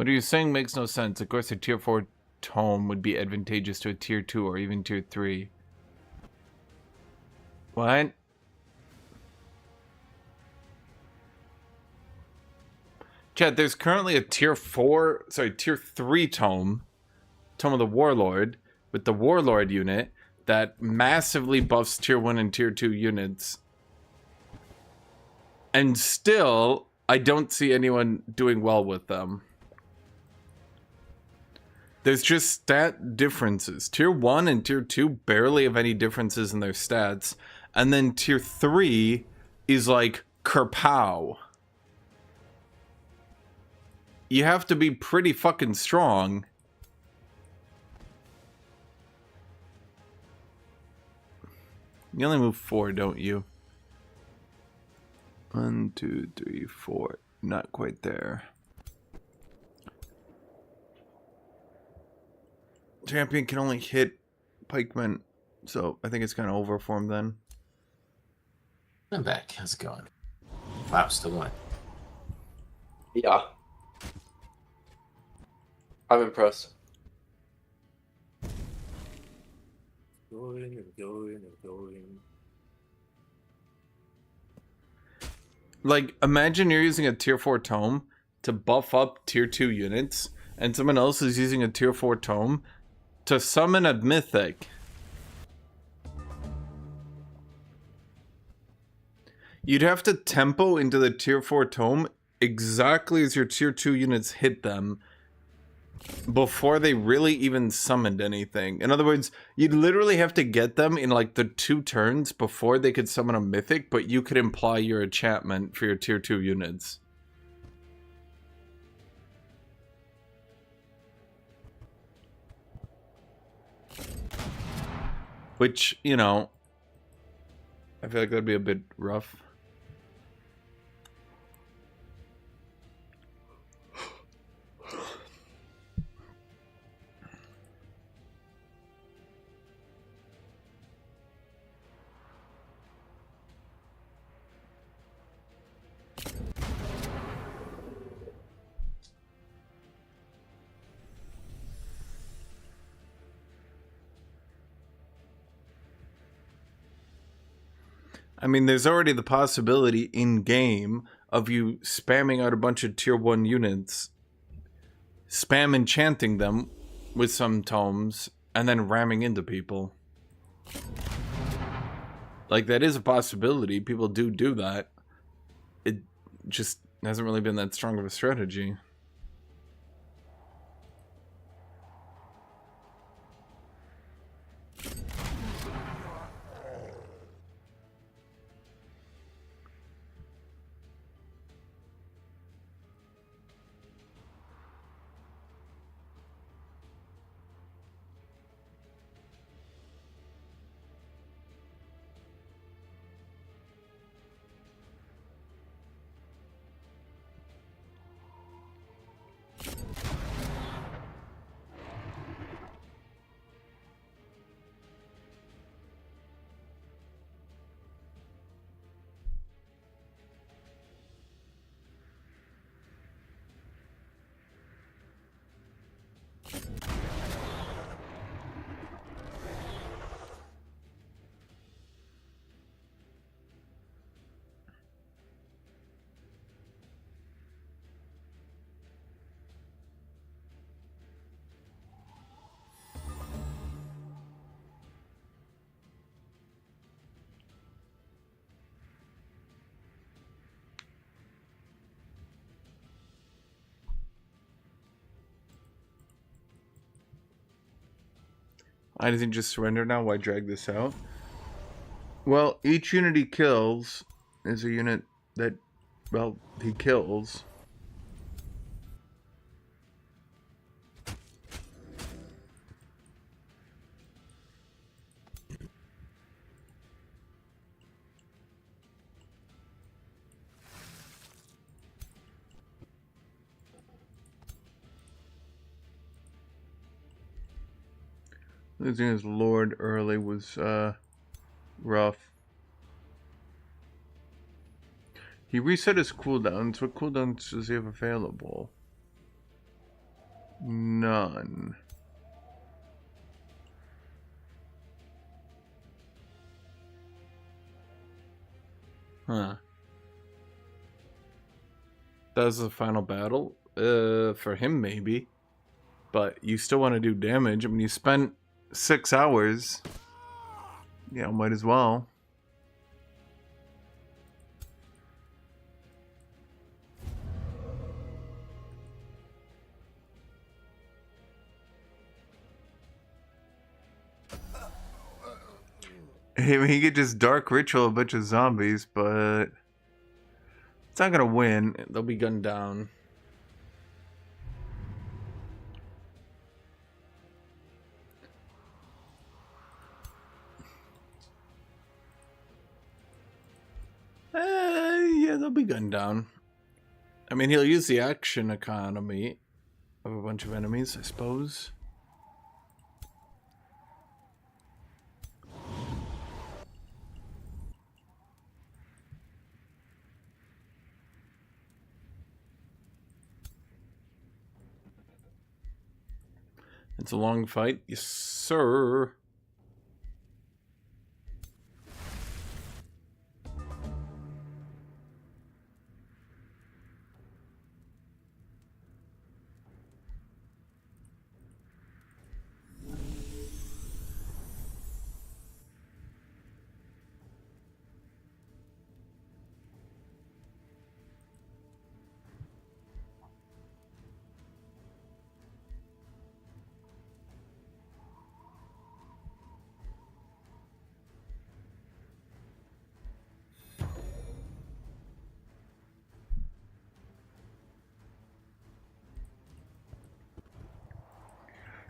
are you saying makes no sense. Of course, a tier 4 tome would be advantageous to a tier 2 or even tier 3. What? Chad, there's currently a tier 3 tome. Tome of the Warlord, with the Warlord unit that massively buffs tier 1 and tier 2 units. And still, I don't see anyone doing well with them. There's just stat differences. Tier 1 and tier 2 barely have any differences in their stats. And then tier 3 is like kerpow. You have to be pretty fucking strong. You only move 4, don't you? 1, 2, 3, 4. Not quite there. Champion can only hit pikemen, so I think it's kind of overformed then. I'm back. How's it going? Wow, still going. Yeah. I'm impressed. Going and going and going. Like, imagine you're using a tier 4 tome to buff up tier 2 units, and someone else is using a tier 4 tome to summon a mythic. You'd have to tempo into the tier 4 tome exactly as your tier 2 units hit them before they really even summoned anything. In other words, you'd literally have to get them in like the 2 turns before they could summon a mythic, but you could imply your enchantment for your tier 2 units. Which, you know, I feel like that'd be a bit rough. I mean, there's already the possibility in-game of you spamming out a bunch of tier 1 units, spam enchanting them with some tomes, and then ramming into people. Like, that is a possibility. People do that. It just hasn't really been that strong of a strategy. I didn't just surrender now. Why drag this out? Well, each unit he kills is a unit that, well, he kills. Losing his lord early was rough. He reset his cooldowns. What cooldowns does he have available? None. Huh. That was the final battle? For him maybe. But you still want to do damage. I mean, you spent 6 hours. Yeah, might as well. He could just dark ritual a bunch of zombies, but it's not gonna win. They'll be gunned down. Yeah, they'll be gunned down. I mean, he'll use the action economy of a bunch of enemies, I suppose. It's a long fight. Yes, sir.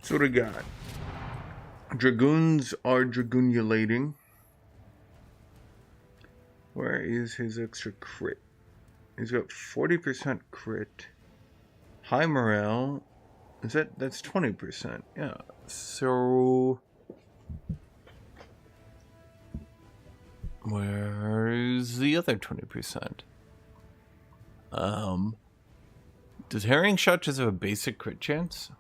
So what do we got? Dragoons are dragoonulating. Where is his extra crit? He's got 40% crit. High morale. Is that's 20%? Yeah. So where's the other 20%? Does Herring Shot just have a basic crit chance?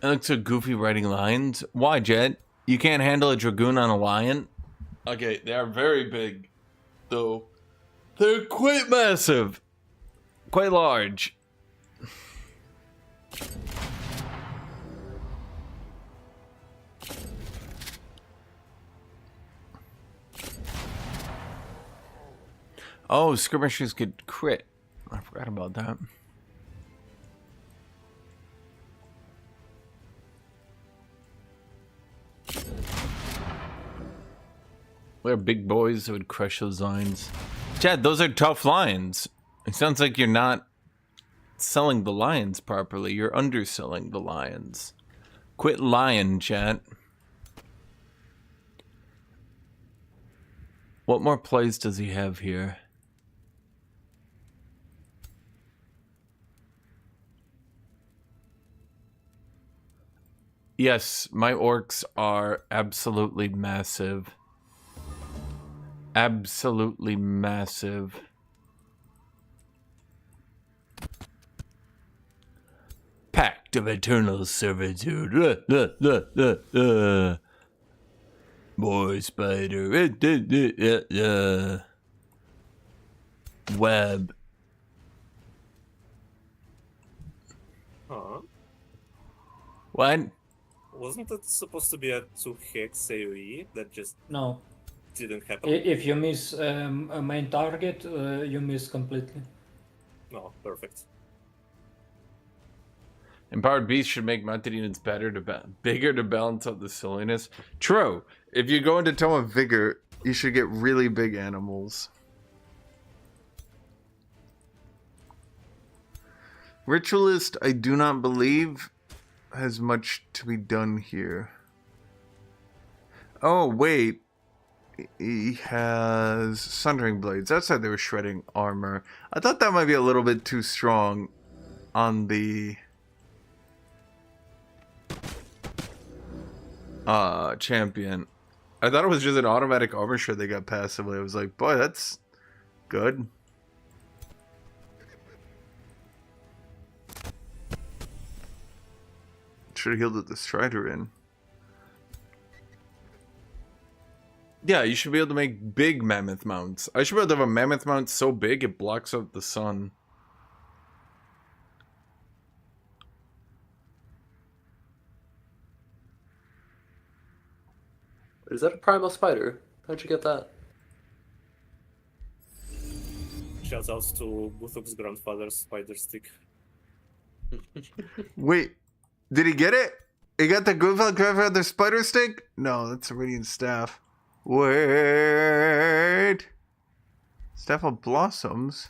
It looks so goofy writing lines. Why, Jet? You can't handle a dragoon on a lion? Okay, they are very big, though. They're quite massive. Quite large. Oh, skirmishes could crit. I forgot about that. We're big boys that would crush those lines. Chad, those are tough lines. It sounds like you're not selling the lions properly. You're underselling the lions. Quit lying, Chad. What more plays does he have here? Yes, my orcs are absolutely massive. Absolutely massive. Pact of eternal servitude. Boy spider. Web. Huh? What? Wasn't it supposed to be a 2 hex AoE that just No. didn't happen? If you miss a main target, you miss completely. No, perfect. Empowered beasts should make mounted units bigger to balance out the silliness. True. If you go into Tome of Vigor, you should get really big animals. Ritualist, I do not believe, has much to be done here. Oh, wait. He has Sundering Blades. That's how they were shredding armor. I thought that might be a little bit too strong on the champion. I thought it was just an automatic armor shred they got passively. I was like, boy, that's good. Should have healed with the Strider in. Yeah, you should be able to make big mammoth mounts. I should be able to have a mammoth mount so big it blocks out the sun. Is that a primal spider? How'd you get that? Shouts out to Guthuk's grandfather's spider stick. Wait, did he get it? He got the Guthuk grandfather spider stick? No, that's a radiant staff. Wait. Staff of Blossoms?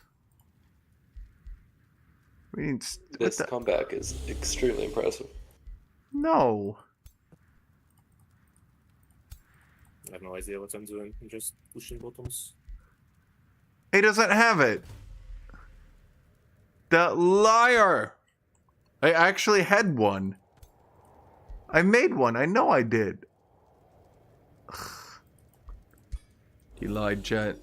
Radiant This comeback is extremely impressive. No. I have no idea what I'm doing. I'm just pushing buttons. He doesn't have it. The liar. I actually had one. I made one. I know I did. He lied, Jet.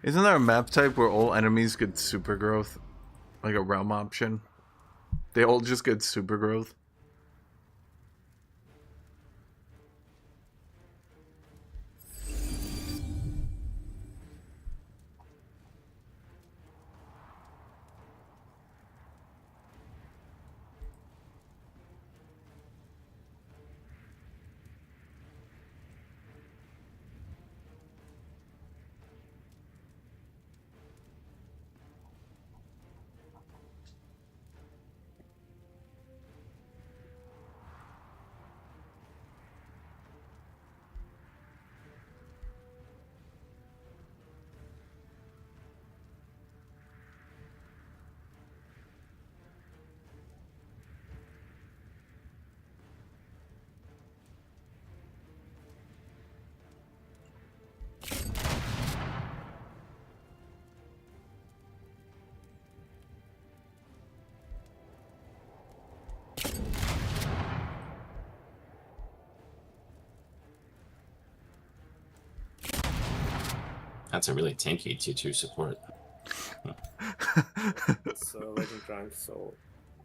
Isn't there a map type where all enemies get super growth? Like a realm option? They all just get super growth? That's a really tanky tier 2 support. It's legend rank, so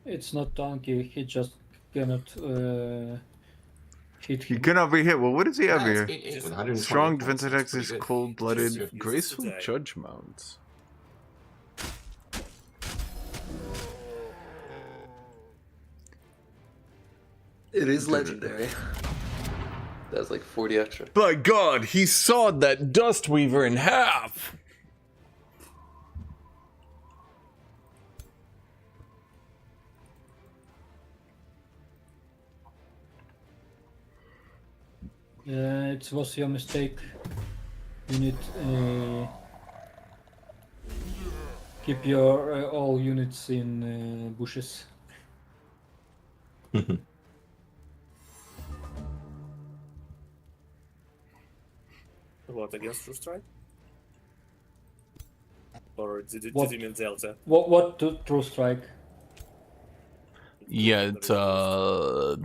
It's not tanky, he just cannot hit He him. cannot be hit. Well, what does he have Yeah, here? it's 8-8 with 120 Strong points. defense That's attacks pretty is good. cold-blooded, Just graceful die. judge mounts. It is legendary. That's like 40 extra. By God, he sawed that Dustweaver in half! It was your mistake. You need keep your all units in bushes. what against True Strike? Or did you mean Delta? What true strike? Yeah, it's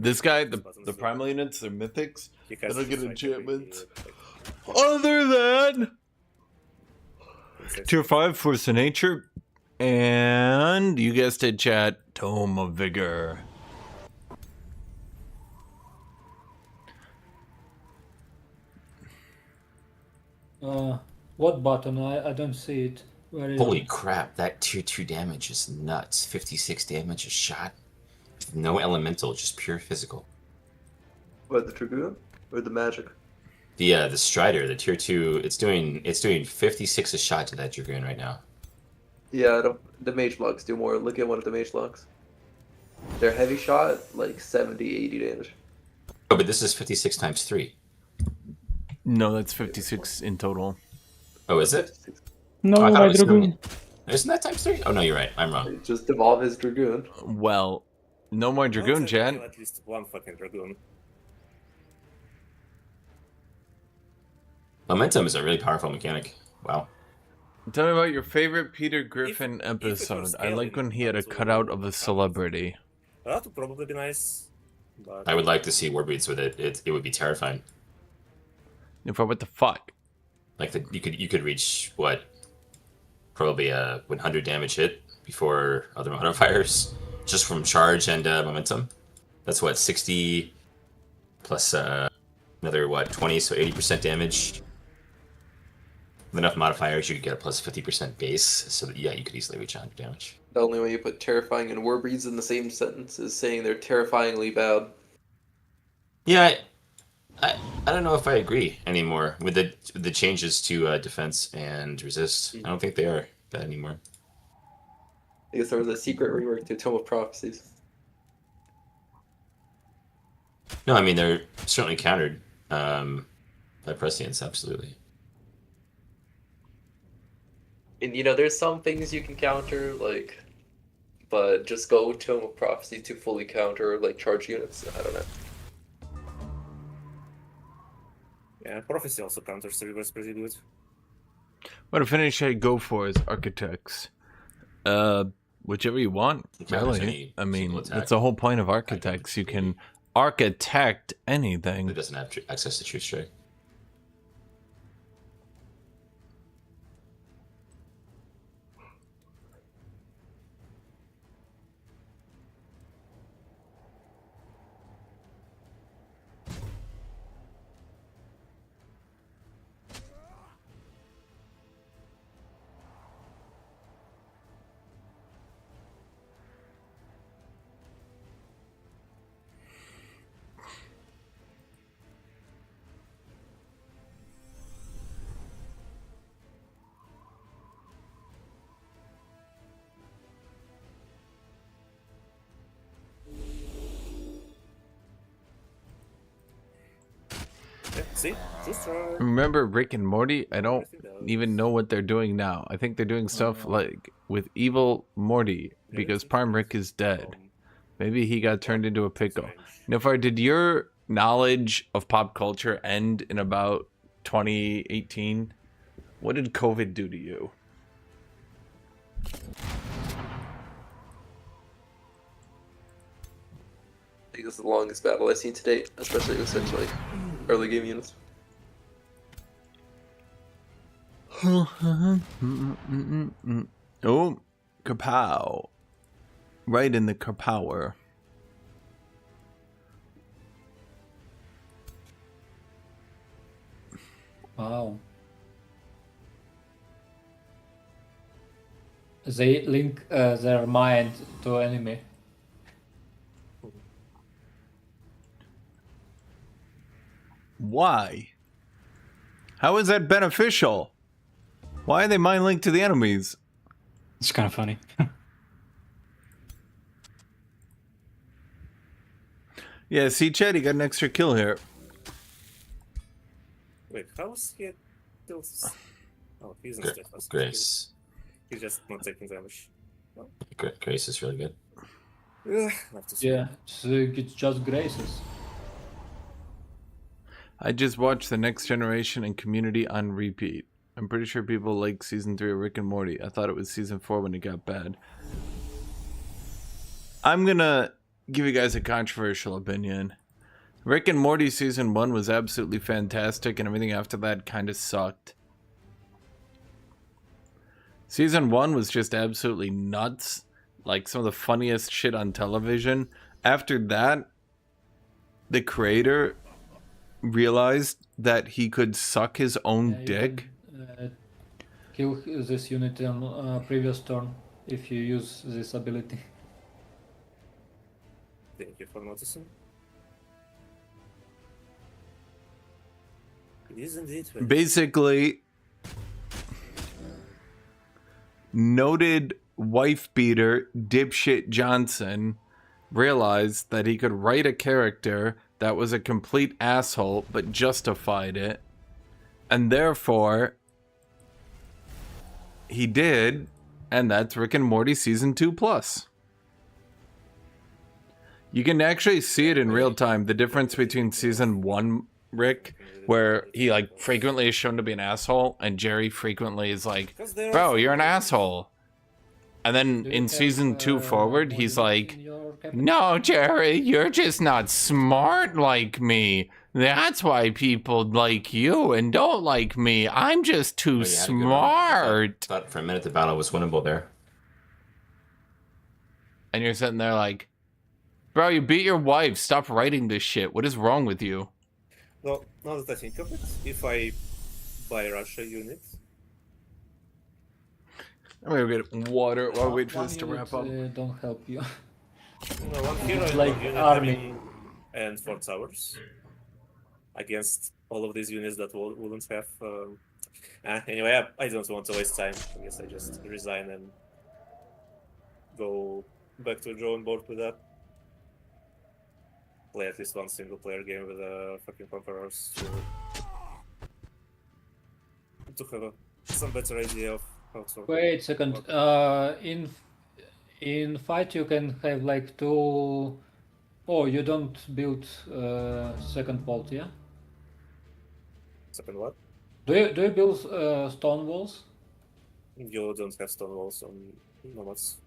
this guy, the primal units, they're mythics. He has That'll get True Strike every, enchantments. like, Other than let's Tier 5, Force of Nature. And you guessed it, chat, Tome of Vigor. What button? I don't see it. Where is Holy it? crap, that tier 2 damage is nuts. 56 damage a shot. No elemental, just pure physical. What, the Dragoon? Or the magic? The Strider, the tier 2, it's doing 56 a shot to that Dragoon right now. Yeah, the mage locks do more. Look at one of the mage locks. Their heavy shot, like 70, 80 damage. Oh, but this is 56 times 3. No, that's 56 in total. Oh, is it? No, Oh, I thought my it was Dragoon. Isn't that times 3? Oh, no, you're right. I'm wrong. Just evolve his Dragoon. Well, no more Dragoon, Once I chat. kill at least one fucking Dragoon. Momentum is a really powerful mechanic. Wow. Tell me about your favorite Peter Griffin if it was episode. I like when he had a scaling cutout of a onto- celebrity. That would probably be nice. But I would like to see WARBREDs with it. It would be terrifying. If I what the fuck? Like you could reach what? Probably a 100 damage hit before other modifiers, just from charge and momentum. That's what 60 plus another what 20, so 80% damage. With enough modifiers, you could get a plus 50% base. So that, yeah, you could easily reach 100 damage. The only way you put terrifying and warbreeds in the same sentence is saying they're terrifyingly bad. Yeah, I don't know if I agree anymore with the changes to defense and resist. I don't think they are bad anymore. I guess there was a secret rework to Tome of Prophecies. No, I mean they're certainly countered by prescience, absolutely. And there's some things you can counter, like, but just go Tome of Prophecy to fully counter like charge units. I don't know. yeah, Prophecy also counters the reverse pretty good. What a finish I go for is Architects. Whichever you want, You can counters really. any I mean, single attack. that's the whole point of Architects. You can architect It anything. doesn't have access to Truth Strike. Yeah, see? Just try. Remember Rick and Morty? I don't Everything does. even know what they're doing now. I think they're doing stuff like with evil Morty because Prime Rick is dead. Maybe he got turned into a pickle. Nifar, did your knowledge of pop culture end in about 2018? What did COVID do to you? I think this is the longest battle I've seen to date, especially with such like early game units. Oh, kapow. Right in the kapower. Wow. They link their mind to enemy. Why? How is that beneficial? Why are they mind linked to the enemies? It's kind of funny. Yeah, see, Chad, he got an extra kill here. Wait, how is he still... Oh, he's in Gra- steadfast. Grace. He's just not taking damage. Grace is really good. Have to see. Yeah, it's just graces. I just watched The Next Generation and Community on repeat. I'm pretty sure people like season 3 of Rick and Morty. I thought it was season 4 when it got bad. I'm gonna give you guys a controversial opinion. Rick and Morty season 1 was absolutely fantastic, and everything after that kind of sucked. Season 1 was just absolutely nuts. Like some of the funniest shit on television. After that, the creator realized that he could suck his own dick. Kill this unit on previous turn if you use this ability. Thank you for noticing. It is indeed. Basically, noted wife beater dipshit Johnson realized that he could write a character that was a complete asshole but justified it, and therefore he did, and that's Rick and Morty season 2+. You can actually see it in real time, the difference between season 1 Rick, where he like frequently is shown to be an asshole, and Jerry frequently is like, bro, you're an asshole. And then in season 2 forward, he's like, no, Jerry, you're just not smart like me. That's why people like you and don't like me. I'm just too smart. Thought for a minute the battle was winnable there. And you're sitting there like, bro, you beat your wife. Stop writing this shit. What is wrong with you? Well, now that I think of it, if I buy Russia units, I'm gonna get water while we wait for this to unit, wrap up. Don't help you. no, one hero and Like one unit army. and 4 towers against all of these units that wouldn't have. Anyway, I don't want to waste time. I guess I just resign and go back to the drawing board with that. Play at least one single player game with fucking conquerors to have some better idea of how to. Wait a second. In fight you can have like 2. Oh, you don't build second vault, yeah? Second what? Do you build stone walls? You don't have stone walls on nomads.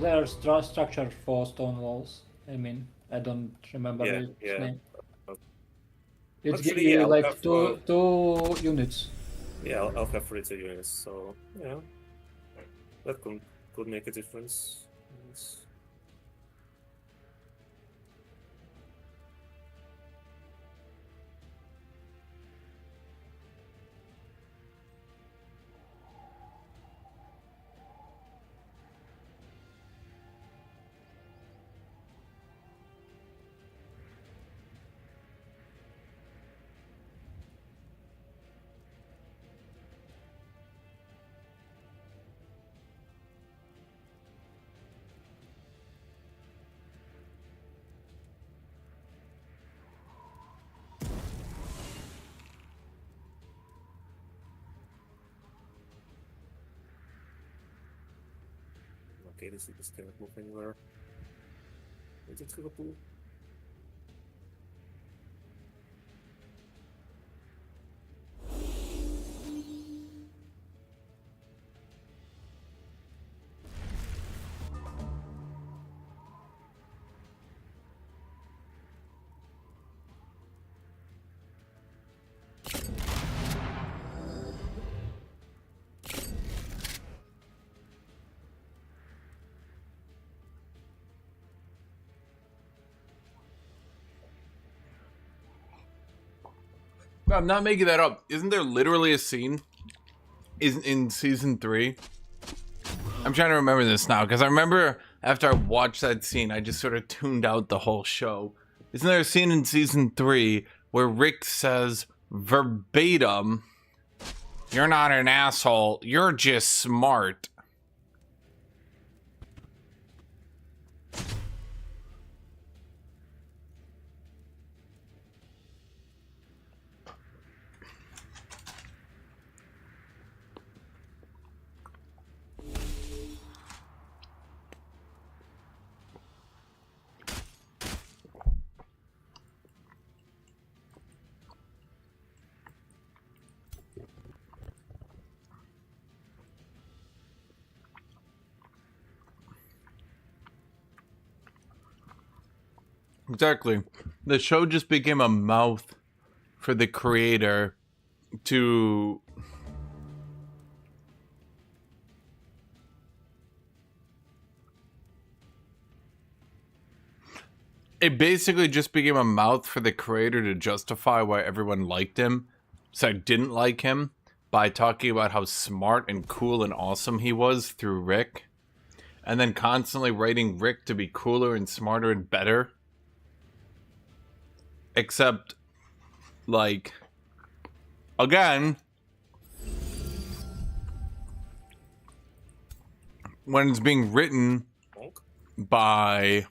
There's structure for stone walls. I mean, I don't remember its name. It gives Actually, you yeah, I'll like have, two units. Yeah, I'll have 3 units, so yeah, that could make a difference. Yes. Okay, this cannot move anywhere. Is it to the pool? I'm not making that up. Isn't there literally a scene in season 3? I'm trying to remember this now, because I remember after I watched that scene, I just sort of tuned out the whole show. Isn't there a scene in season 3 where Rick says verbatim, "You're not an asshole, you're just smart"? Exactly. The show just became a mouth for the creator to It basically just became a mouth for the creator to justify why everyone liked him. So I didn't like him by talking about how smart and cool and awesome he was through Rick. And then constantly writing Rick to be cooler and smarter and better. Except, like, again, when it's being written by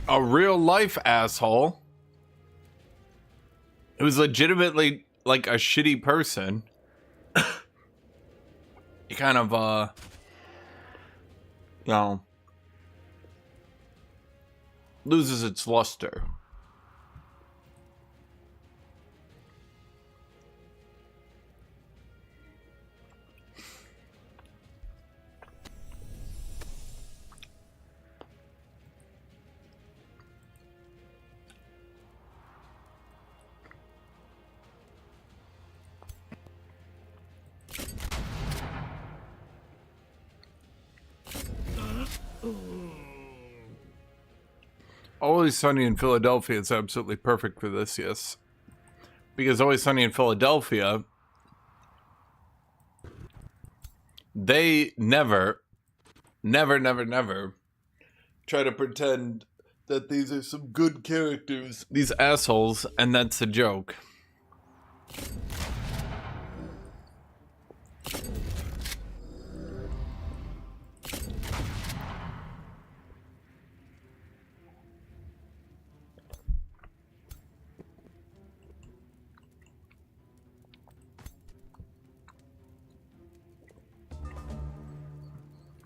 a real life asshole who's legitimately like a shitty person, you kind of you know, loses its luster. Always Sunny in Philadelphia is absolutely perfect for this, yes. Because Always Sunny in Philadelphia, they never try to pretend that these are some good characters, these assholes, and that's a joke.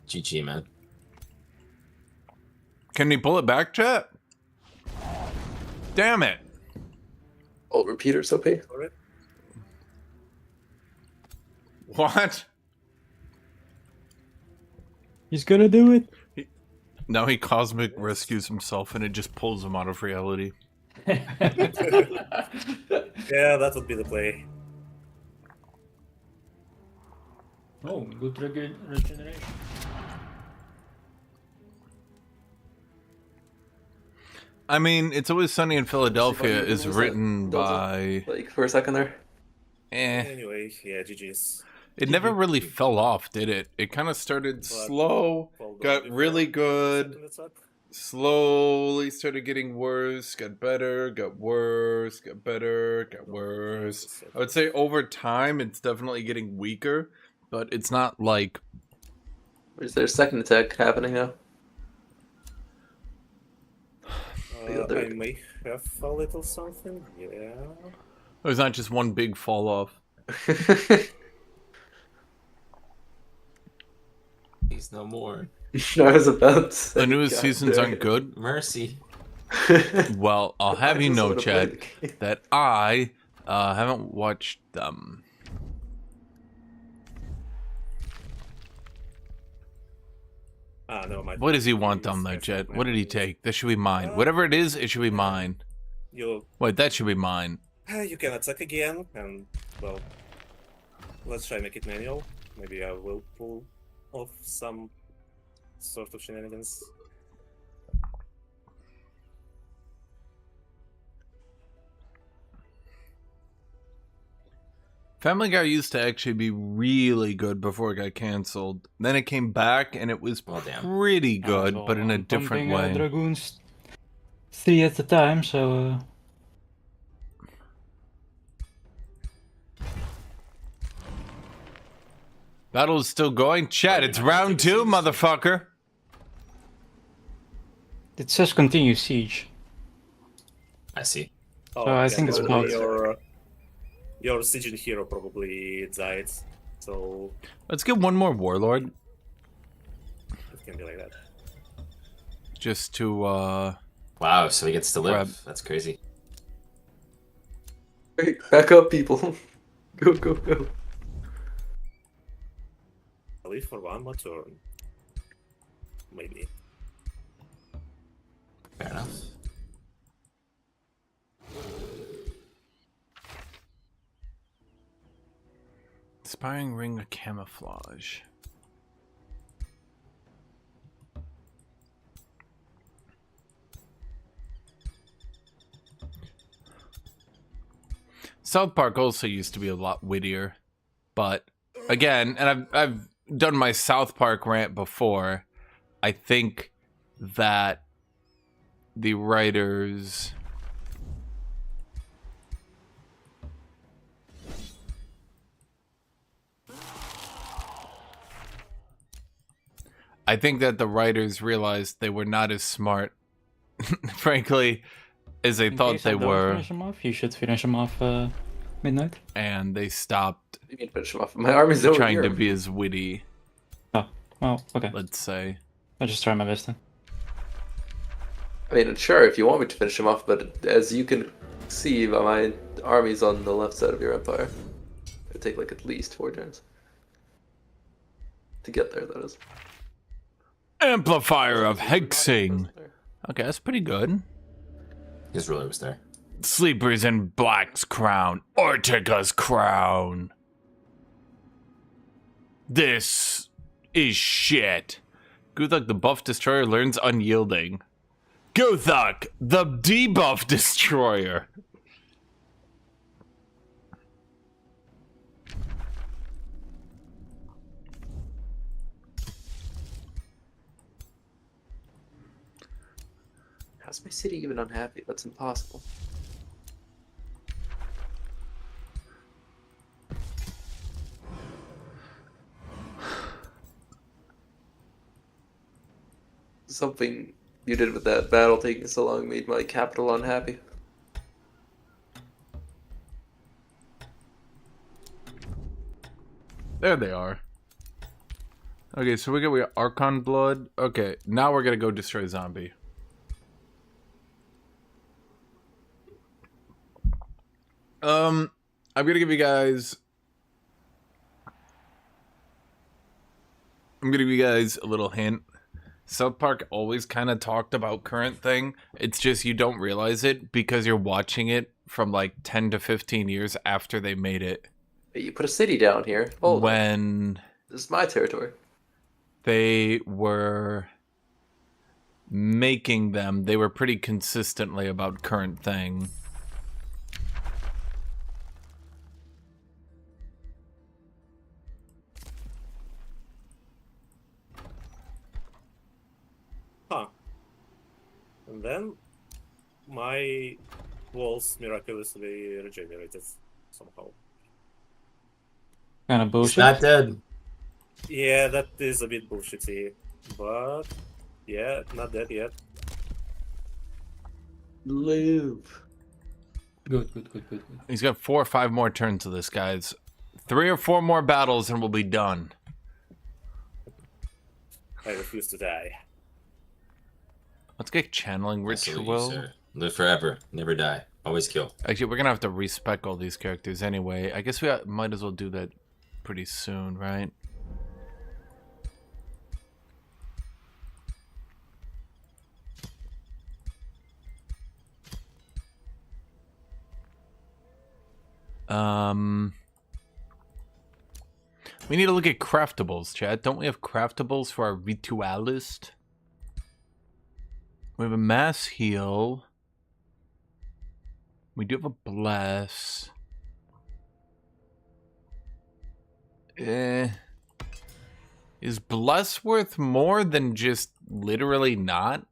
GG, man. Can you pull it back, chat? Damn it. Old repeaters, OP. Alright. What? He's gonna do it. Now he cosmic rescues himself and it just pulls him out of reality. Yeah, that would be the play. Oh, good regeneration. I mean, It's Always Sunny in Philadelphia is Was that written Delta? by... Like, for a second there. Anyway, yeah, GG's. It never really fell off, did it? It kind of started slow, got really good, slowly started getting worse, got better, got worse, got better, got worse. I would say over time, it's definitely getting weaker, but it's not like... Is there a second attack happening now? I may have a little something, yeah. There's not just one big fall off. Please, no more. I was about to say, The newest God seasons damn aren't it. good. Mercy. Well, I'll have I you just know, wanna play Chad, the game. that I haven't watched them. No, my What does he want down there, Chad? What did he take? That should be mine. Whatever it is, it should be mine. You Wait, that should be mine. you can attack again, and well, let's try make it manual. Maybe I will pull off some sort of shenanigans. Family Guy used to actually be really good before it got canceled. Then it came back and it was Well, damn. pretty good, So but in a I'm different pumping, way. Dragoons 3 at a time, so Battle's still going. Chat, it's round 2, motherfucker. it says continue siege. I see. Oh, I think it's probably blocked. your Siegen hero probably died, so Let's get one more Warlord. it can be like that. Just to, Wow, so he gets to live. Grab. That's crazy. Hey, back up, people. Go, go, go. I'll leave for one more turn. Maybe. Fair enough. Inspiring Ring of Camouflage. South Park also used to be a lot wittier, but again, and I've done my South Park rant before. I think that the writers realized they were not as smart, frankly, as they In thought case they I don't were, finish him off, you should finish him off midnight. and they stopped You can finish him off. My army's over trying here. to be as witty, Oh, well, okay. let's say. I'll just try my best then. I mean, sure, if you want me to finish him off, but as you can see, my army's on the left side of your empire. It'd take like at least 4 turns to get there. That is. Amplifier of Hexing. Okay, that's pretty good. His ruler was there. Sleepers in Black's crown. Ortega's crown. This is shit. Guthuk the buff destroyer learns unyielding. Guthuk the debuff destroyer. How's my city even unhappy? That's impossible. Something you did with that battle taking so long made my capital unhappy. There they are. Okay, so we got Archon Blood. Okay, now we're gonna go destroy zombie. I'm gonna give you guys a little hint. South Park always kind of talked about current thing. It's just you don't realize it because you're watching it from like 10 to 15 years after they made it. Hey, you put a city down here. Oh, When this is my territory. they were making them, they were pretty consistently about current thing. Huh. And then my walls miraculously regenerated somehow. Kind of He's bullshit. not dead. Yeah, that is a bit bullshitty. But yeah, not dead yet. Live. Good. He's got 4 or 5 more turns of this, guys. 3 or 4 more battles and we'll be done. I refuse to die. Let's get channeling I salute you, ritual. sir. Live forever, never die, always kill. Actually, we're gonna have to respec all these characters anyway. I guess we might as well do that pretty soon, right? We need to look at craftables, Chad. Don't we have craftables for our ritualist? We have a mass heal. We do have a bless. Is bless worth more than just literally not?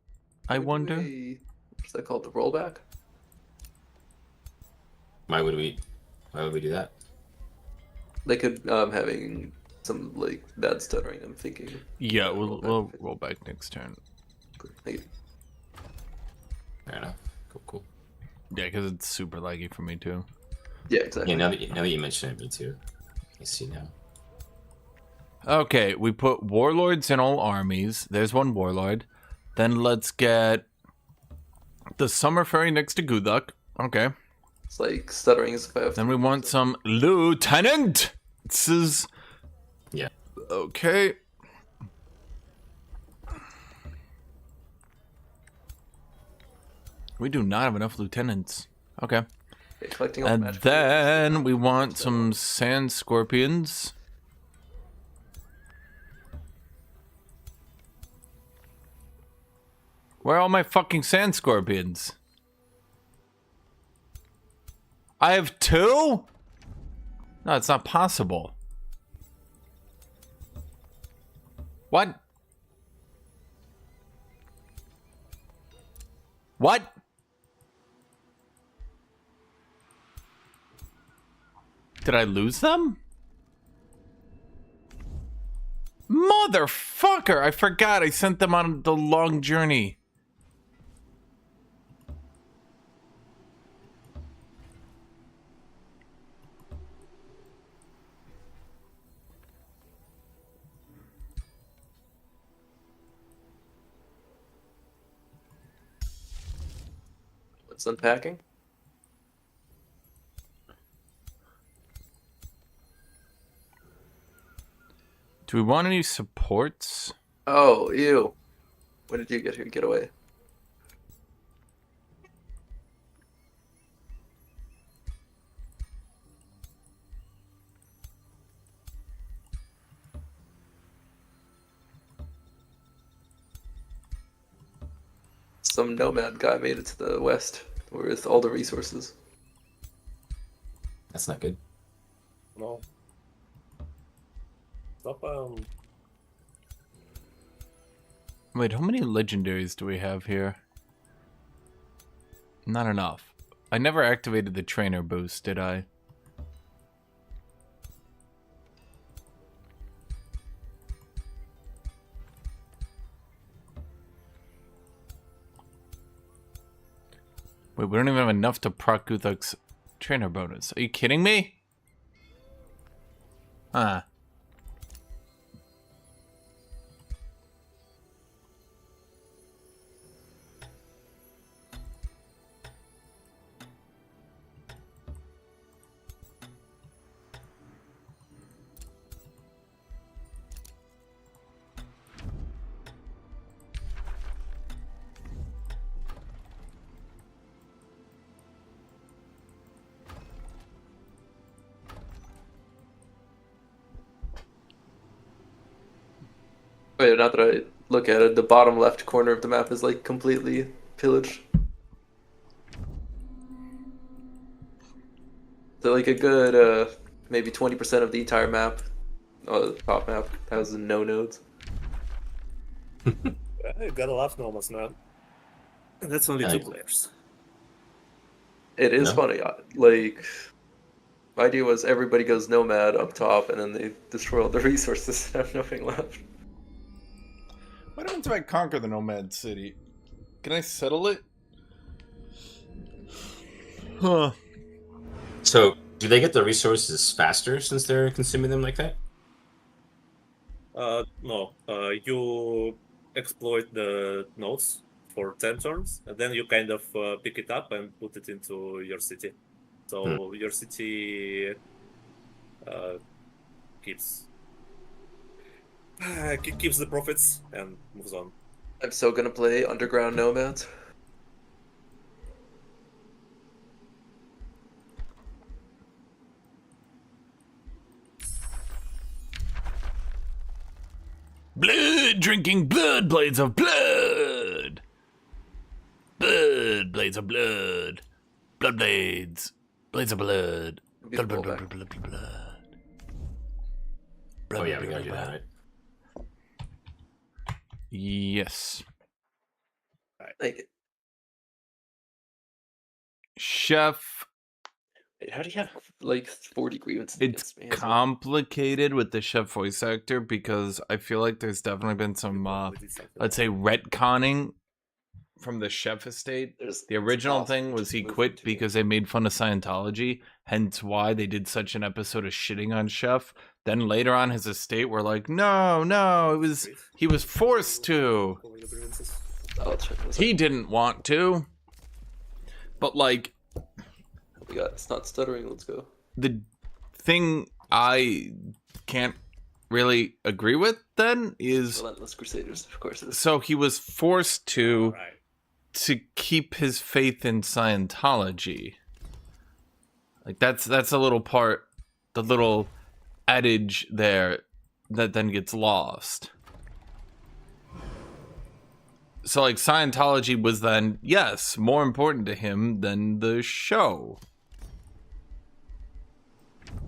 I wonder. What's that called? The rollback? Why would we do that? They could having some like bad stuttering. I'm thinking. Yeah, we'll roll back next turn. Thank you. Fair enough. Cool. Yeah, because it's super laggy for me too. Yeah, exactly. Yeah, now that you mention it, me too. I see now. Okay, we put warlords in all armies. There's one warlord. Then let's get the summer ferry next to Guthuk. Okay. It's like stuttering is if I have Then we want some lieutenant. This is Yeah. okay. We do not have enough lieutenants. Okay. collecting all the And magic. then we want some sand scorpions. Where are all my fucking sand scorpions? I have 2? No, it's not possible. What? What? Did I lose them? Motherfucker! I forgot I sent them on the long journey. What's unpacking? Do we want any supports? Oh, ew. When did you get here? Get away. Some nomad guy made it to the west with all the resources. That's not good. No. Stop. Wait, how many legendaries do we have here? Not enough. I never activated the trainer boost, did I? Wait, we don't even have enough to proc Guthuk's trainer bonus. Are you kidding me? Huh. Wait, now that I look at it, the bottom left corner of the map is like completely pillaged. So like a good maybe 20% of the entire map, the top map, has no nodes. I got a lot of nomads now. And that's only 2 Nice. players. It is No? funny. Like, my idea was everybody goes nomad up top, and then they destroy all the resources and have nothing left. What happens if I conquer the Nomad City? Can I settle it? Huh. So, do they get the resources faster since they're consuming them like that? No. You exploit the nodes for 10 turns, and then you kind of pick it up and put it into your city. So your city keeps keeps the profits and moves on. I'm so gonna play Underground Nomads. Blood drinking blood blades of blood. Blood blades of blood. Blood blades. Blades of blood. Blood, blood, blood, blood, blood, blood, blood. Oh yeah, we gotta do that, right? Yes. Like, Chef, wait, how do you have like 40 grievances? it's against me? complicated with the chef voice actor because I feel like there's definitely been some, We did something let's say, retconning from the chef estate. There's The original awesome. thing was he Moving quit to- because they made fun of Scientology, hence why they did such an episode of shitting on Chef. Then later on, his estate were like, no, he was forced to. Over the grievances. I'll check this He didn't want to. But like, out. We got It's Not Stuttering. Let's go. the thing I can't really agree with then is, Relentless Crusaders, of course. It is. so he was forced to Alright. keep his faith in Scientology. Like that's a little part, the little adage there that then gets lost. So like Scientology was then, yes, more important to him than the show.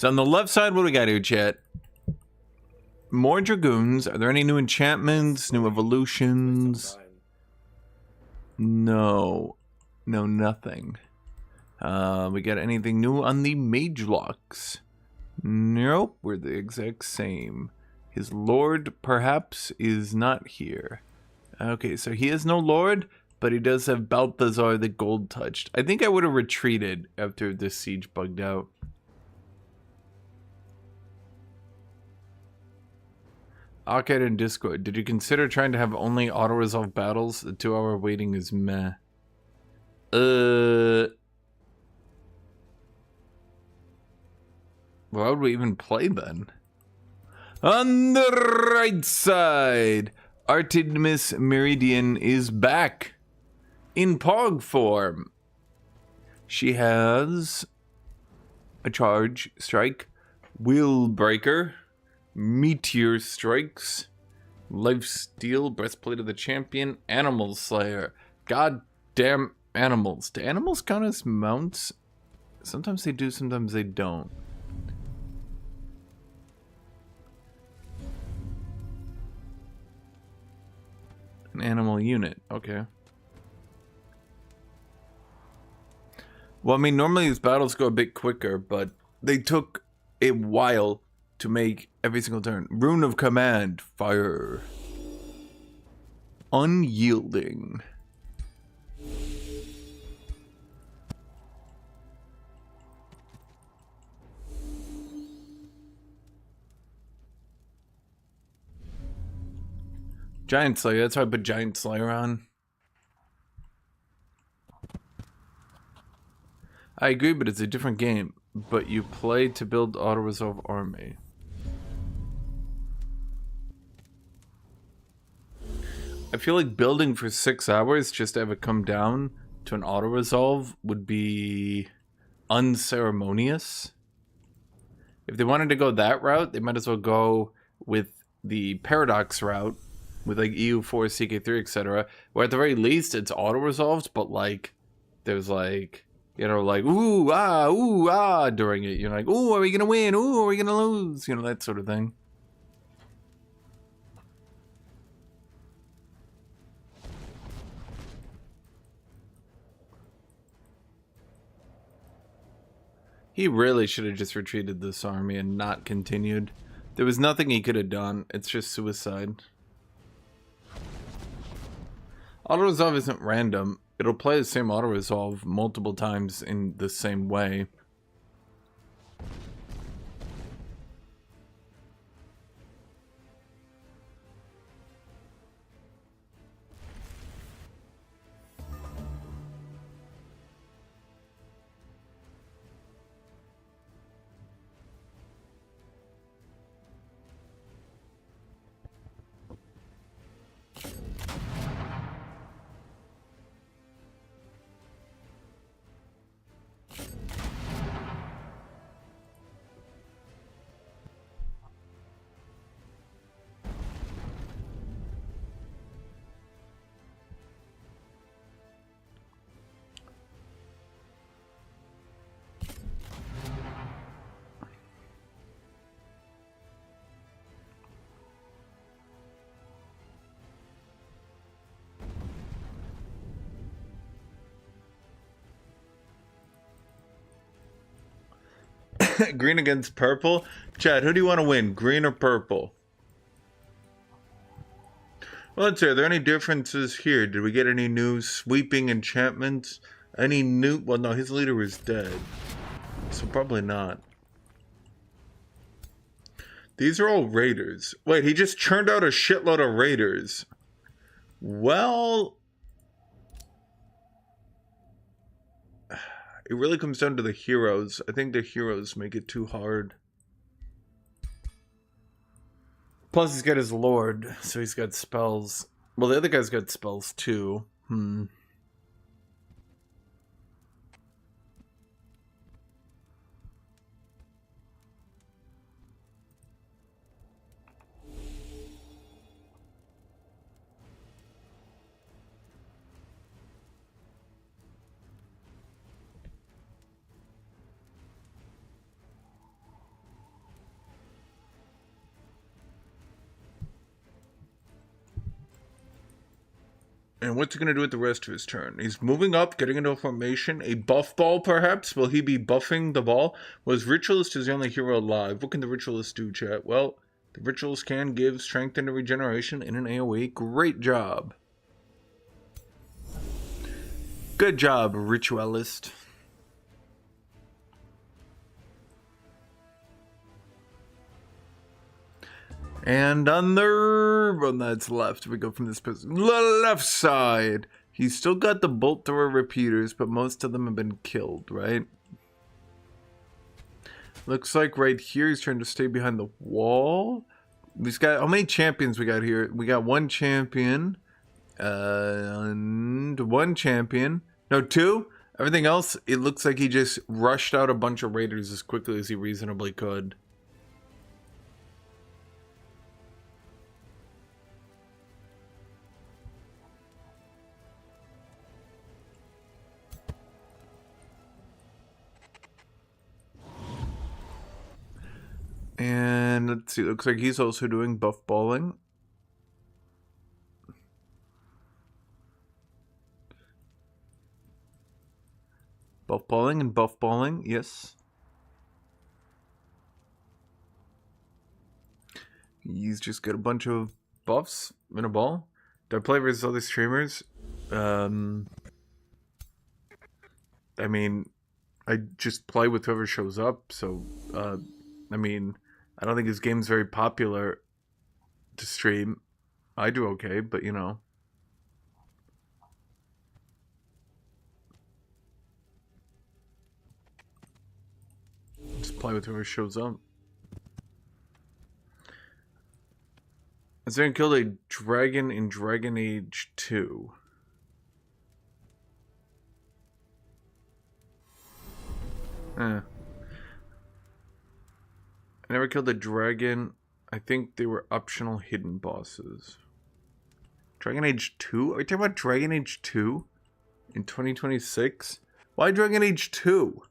So on the left side, what do we got here, chat? More dragoons. Are there any new enchantments, new evolutions? No. No, nothing. We got anything new on the mage locks? Nope, we're the exact same. His lord, perhaps, is not here. Okay, so he has no lord, but he does have Balthazar the Gold Touched. I think I would have retreated after this siege bugged out. Arcade and Discord, did you consider trying to have only auto-resolve battles? The 2-hour waiting is meh. Why would we even play then? On the right side, Artemis Meridian is back in Pog form. She has a charge strike, Will Breaker, Meteor Strikes, Lifesteal, Breastplate of the Champion, Animal Slayer. Goddamn animals. Do animals count as mounts? Sometimes they do, sometimes they don't. An animal unit, okay. Well, I mean, normally these battles go a bit quicker, but they took a while to make every single turn. Rune of Command, fire. Unyielding. Giant Slayer, that's why I put Giant Slayer on. I agree, but it's a different game. But you play to build auto-resolve army. I feel like building for 6 hours just to have it come down to an auto-resolve would be unceremonious. If they wanted to go that route, they might as well go with the Paradox route, with like AoW4, CK3, etc. Where at the very least it's auto-resolved, but like, there's like, you know, like, ooh, ah, during it. You're like, ooh, are we gonna win? Ooh, are we gonna lose? You know, that sort of thing. He really should have just retreated this army and not continued. There was nothing he could have done. It's just suicide. Auto-resolve isn't random. It'll play the same auto-resolve multiple times in the same way. Green against purple? Chad, who do you want to win? Green or purple? Well, let's see. Are there any differences here? Did we get any new sweeping enchantments? Any new... Well, no, his leader was dead. So probably not. These are all raiders. Wait, he just churned out a shitload of raiders. Well... It really comes down to the heroes. I think the heroes make it too hard. Plus he's got his lord, so he's got spells. Well, the other guy's got spells too. And what's he going to do with the rest of his turn? He's moving up, getting into a formation. A buff ball, perhaps? Will he be buffing the ball? Was Ritualist is the only hero alive? What can the Ritualist do, chat? Well, the Ritualist can give strength and regeneration in an AoE. Great job. Good job, Ritualist. And on the one that's left, we go from this person. Left side. He's still got the bolt thrower repeaters, but most of them have been killed, right? Looks like right here he's trying to stay behind the wall. He's got, how many champions we got here? We got one champion. And one champion. No, two. Everything else, it looks like he just rushed out a bunch of raiders as quickly as he reasonably could. And let's see, looks like he's also doing buff balling. Buff balling and buff balling, yes. He's just got a bunch of buffs in a ball. Do I play versus other streamers? I mean, I just play with whoever shows up, so, I mean, I don't think his game's very popular to stream. I do okay, but you know. Just play with whoever shows up. Azarian killed a dragon in Dragon Age 2. I never killed a dragon. I think they were optional hidden bosses. Dragon Age 2? Are we talking about Dragon Age 2 in 2026? Why Dragon Age 2?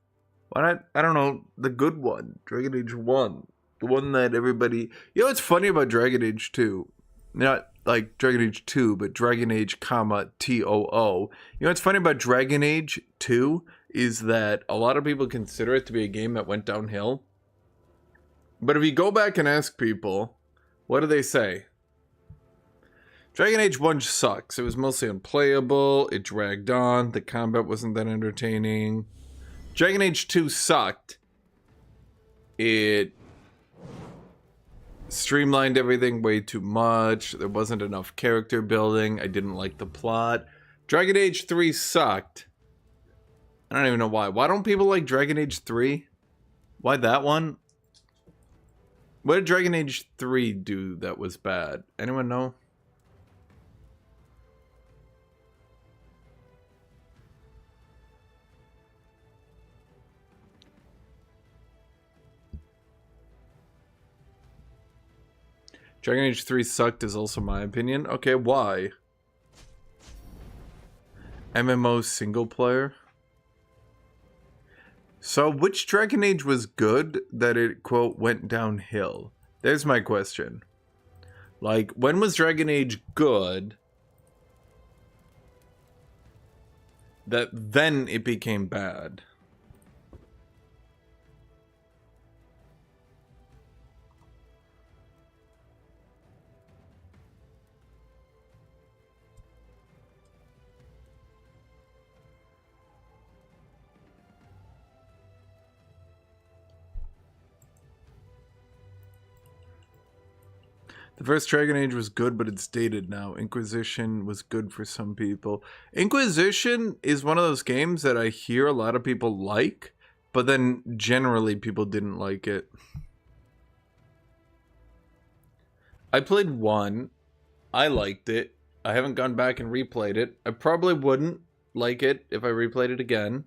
Why not, I don't know, the good one, Dragon Age 1. The one that everybody... You know what's funny about Dragon Age 2? Not like Dragon Age 2, but Dragon Age, comma, TOO. You know what's funny about Dragon Age 2 is that a lot of people consider it to be a game that went downhill. But if you go back and ask people, what do they say? Dragon Age 1 sucks. It was mostly unplayable. It dragged on. The combat wasn't that entertaining. Dragon Age 2 sucked. It streamlined everything way too much. There wasn't enough character building. I didn't like the plot. Dragon Age 3 sucked. I don't even know why. Why don't people like Dragon Age 3? Why that one? What did Dragon Age 3 do that was bad? Anyone know? Dragon Age 3 sucked is also my opinion. Okay, why? MMO single player? So, which Dragon Age was good that it, quote, went downhill? There's my question. Like, when was Dragon Age good that then it became bad? The first Dragon Age was good, but it's dated now. Inquisition was good for some people. Inquisition is one of those games that I hear a lot of people like, but then generally people didn't like it. I played 1. I liked it. I haven't gone back and replayed it. I probably wouldn't like it if I replayed it again.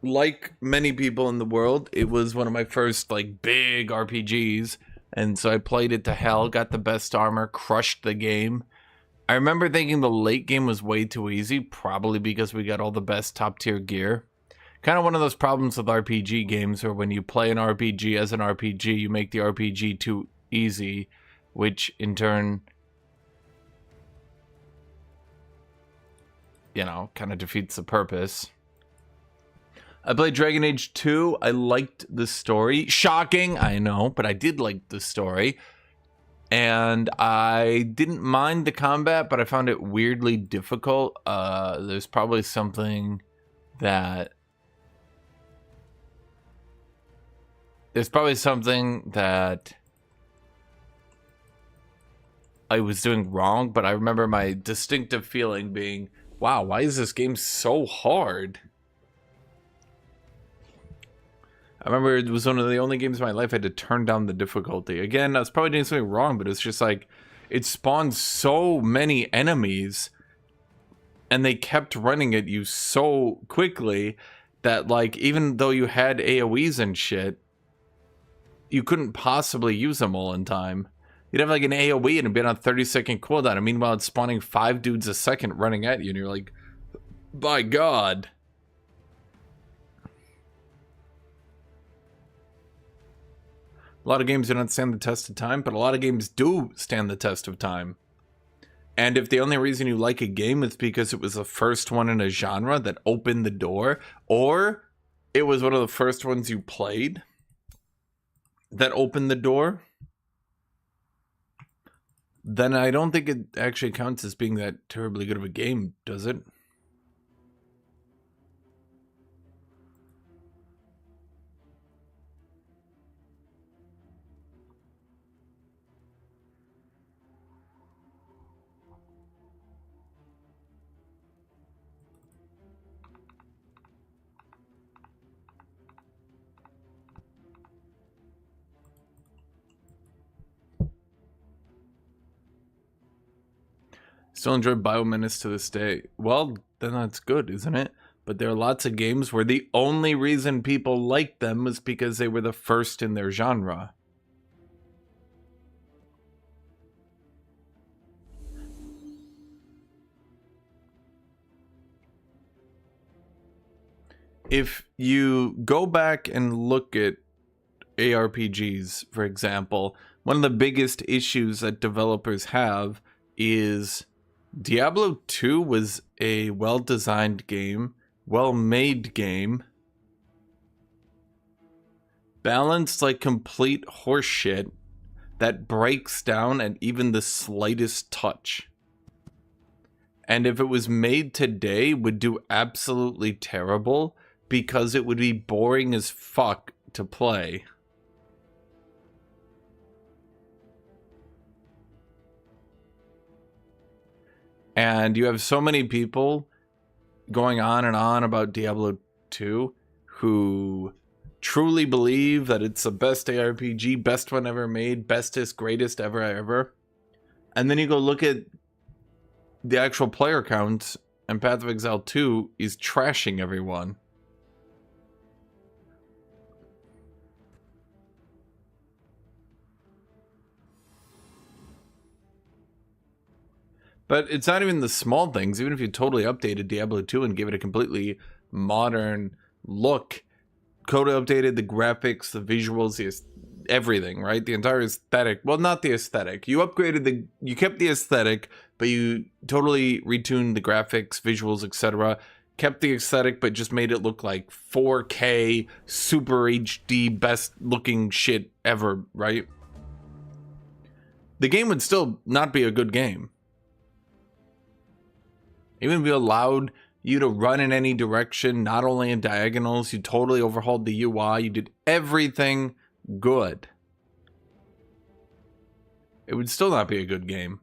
Like many people in the world, it was one of my first, like, big RPGs. And so I played it to hell, got the best armor, crushed the game. I remember thinking the late game was way too easy, probably because we got all the best top tier gear. Kind of one of those problems with RPG games where when you play an RPG as an RPG, you make the RPG too easy, which in turn you know, kind of defeats the purpose. I played Dragon Age 2. I liked the story. Shocking, I know, but I did like the story. And I didn't mind the combat, but I found it weirdly difficult. There's probably something that... I was doing wrong, but I remember my distinctive feeling being, wow, why is this game so hard? I remember it was one of the only games in my life I had to turn down the difficulty. Again, I was probably doing something wrong, but it's just like, it spawned so many enemies, and they kept running at you so quickly that, like, even though you had AoEs and shit, you couldn't possibly use them all in time. You'd have like an AoE and it'd be on a 30-second cooldown, and meanwhile it's spawning 5 dudes a second running at you, and you're like, by God. A lot of games do not stand the test of time, but a lot of games do stand the test of time. And if the only reason you like a game is because it was the first one in a genre that opened the door, or it was one of the first ones you played that opened the door, then I don't think it actually counts as being that terribly good of a game, does it? Still enjoy Biomenace to this day. Well, then that's good, isn't it? But there are lots of games where the only reason people like them was because they were the first in their genre. If you go back and look at ARPGs, for example, one of the biggest issues that developers have is Diablo 2 was a well-designed game, well-made game, balanced like complete horseshit that breaks down at even the slightest touch. And if it was made today, would do absolutely terrible because it would be boring as fuck to play. And you have so many people going on and on about Diablo 2 who truly believe that it's the best ARPG, best one ever made, bestest, greatest ever. And then you go look at the actual player count, and Path of Exile 2 is trashing everyone. But it's not even the small things. Even if you totally updated Diablo 2 and gave it a completely modern look, totally updated the graphics, the visuals, everything, right? The entire aesthetic. Well, not the aesthetic. You upgraded you kept the aesthetic, but you totally retuned the graphics, visuals, etc. Kept the aesthetic, but just made it look like 4K, super HD, best looking shit ever, right? The game would still not be a good game. Even if you allowed you to run in any direction, not only in diagonals, you totally overhauled the UI, you did everything good, it would still not be a good game.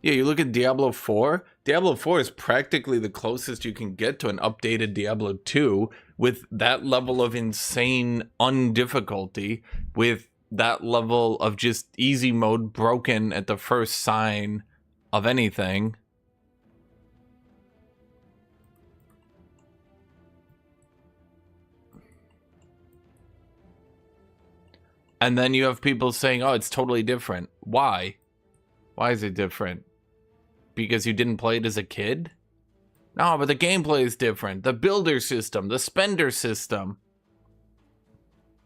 Yeah, you look at Diablo 4. Diablo 4 is practically the closest you can get to an updated Diablo 2 with that level of insane undifficulty, with that level of just easy mode broken at the first sign of anything. And then you have people saying, oh, it's totally different. Why? Why is it different? Because you didn't play it as a kid? No, but the gameplay is different. The builder system, the spender system.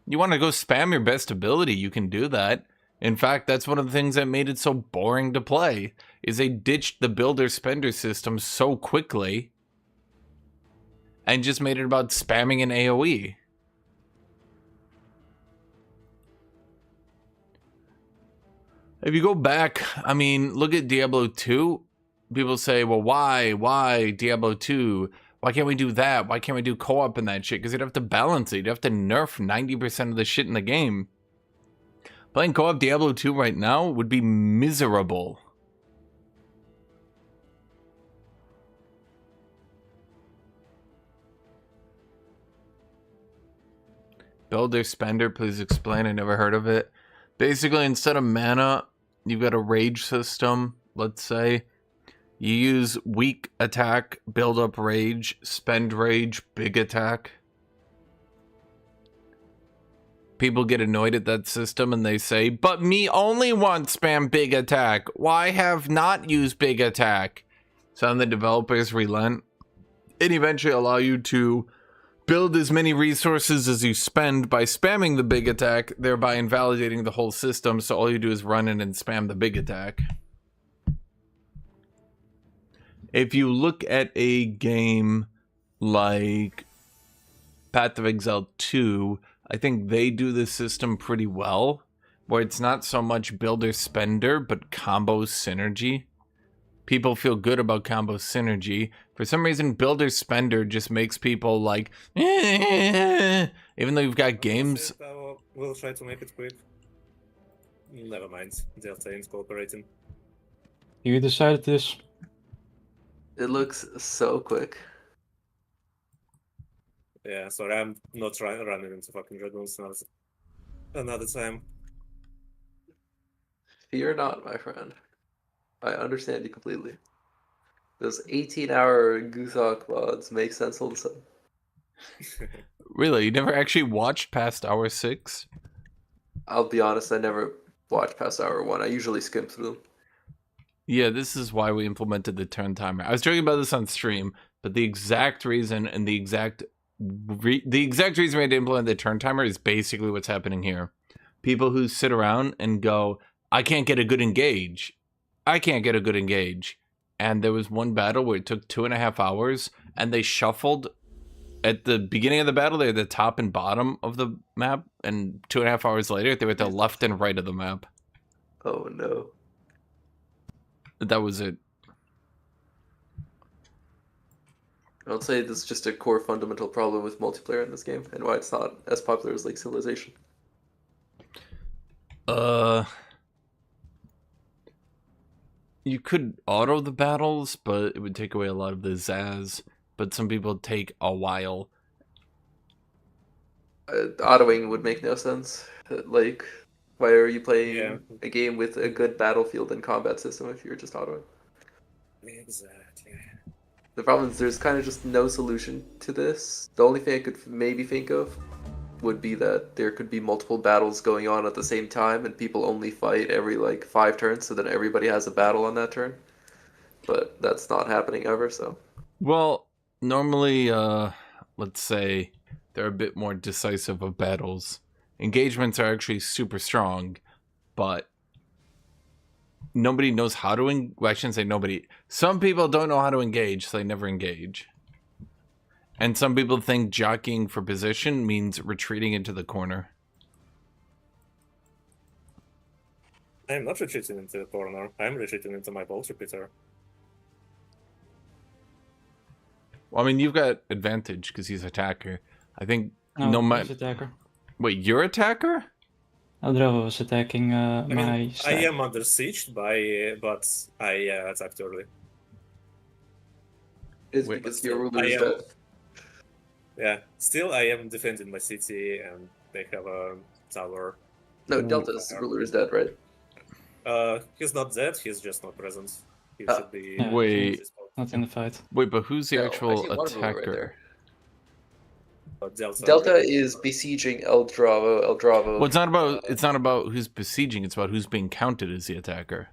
You want to go spam your best ability, you can do that. In fact, that's one of the things that made it so boring to play, is they ditched the builder-spender system so quickly and just made it about spamming an AoE. If you go back, I mean, look at Diablo 2. People say, well, why Diablo 2? Why can't we do that? Why can't we do co-op in that shit? Because you'd have to balance it. You'd have to nerf 90% of the shit in the game. Playing co-op Diablo 2 right now would be miserable. Builder Spender, please explain. I never heard of it. Basically, instead of mana, you've got a rage system, let's say. You use weak attack, build up rage, spend rage, big attack. People get annoyed at that system and they say, but me only want spam big attack. Why have not used big attack? So then the developers relent and eventually allow you to build as many resources as you spend by spamming the big attack, thereby invalidating the whole system. So all you do is run in and spam the big attack. If you look at a game like Path of Exile 2, I think they do this system pretty well, where it's not so much builder spender, but combo synergy. People feel good about combo synergy. For some reason, builder spender just makes people like, even though you've got games. We'll try to make it quick. Never mind. Delta ain't cooperating. You decided this. It looks so quick. Yeah, sorry, I'm not running into fucking Dragoons another time. Fear not, my friend. I understand you completely. Those 18-hour Guthuk mods make sense all of a sudden. Really? You never actually watched past hour 6? I'll be honest, I never watched past hour 1. I usually skim through them. Yeah, this is why we implemented the turn timer. I was talking about this on stream, but the exact reason and the exact reason we had to implement the turn timer is basically what's happening here. People who sit around and go, I can't get a good engage. I can't get a good engage. And there was one battle where it took 2.5 hours, and they shuffled at the beginning of the battle. They're at the top and bottom of the map, and 2.5 hours later, they were at the left and right of the map. Oh no. That was it. I would say this is just a core fundamental problem with multiplayer in this game, and why it's not as popular as like Civilization. You could auto the battles, but it would take away a lot of the zazz. But some people take a while. Autoing would make no sense. Like, why are you playing a game with a good battlefield and combat system if you're just autoing? Exactly. The problem is there's kind of just no solution to this. The only thing I could maybe think of would be that there could be multiple battles going on at the same time and people only fight every like 5 turns, so then everybody has a battle on that turn. But that's not happening ever, so. Well, normally, let's say they're a bit more decisive of battles. Engagements are actually super strong, but nobody knows how to well, I shouldn't say nobody. Some people don't know how to engage, so they never engage. And some people think jockeying for position means retreating into the corner. I'm not retreating into the corner. I'm retreating into my bolt repeater. Well, I mean, you've got advantage because he's attacker. I think No, he's attacker. Wait, you're attacker? Eldravo was attacking I my I am under siege but I attacked early. It's Wait, because your ruler is dead. Yeah, still I am defending my city and they have a tower. No, Delta's ruler is dead, right? He's not dead, he's just not present. He should be... Yeah. Wait, Not in the fight. wait, but who's the No, I actual see one ruler right attacker? there. Delta. Delta is besieging Eldravo. Well, it's not about who's besieging, it's about who's being counted as the attacker.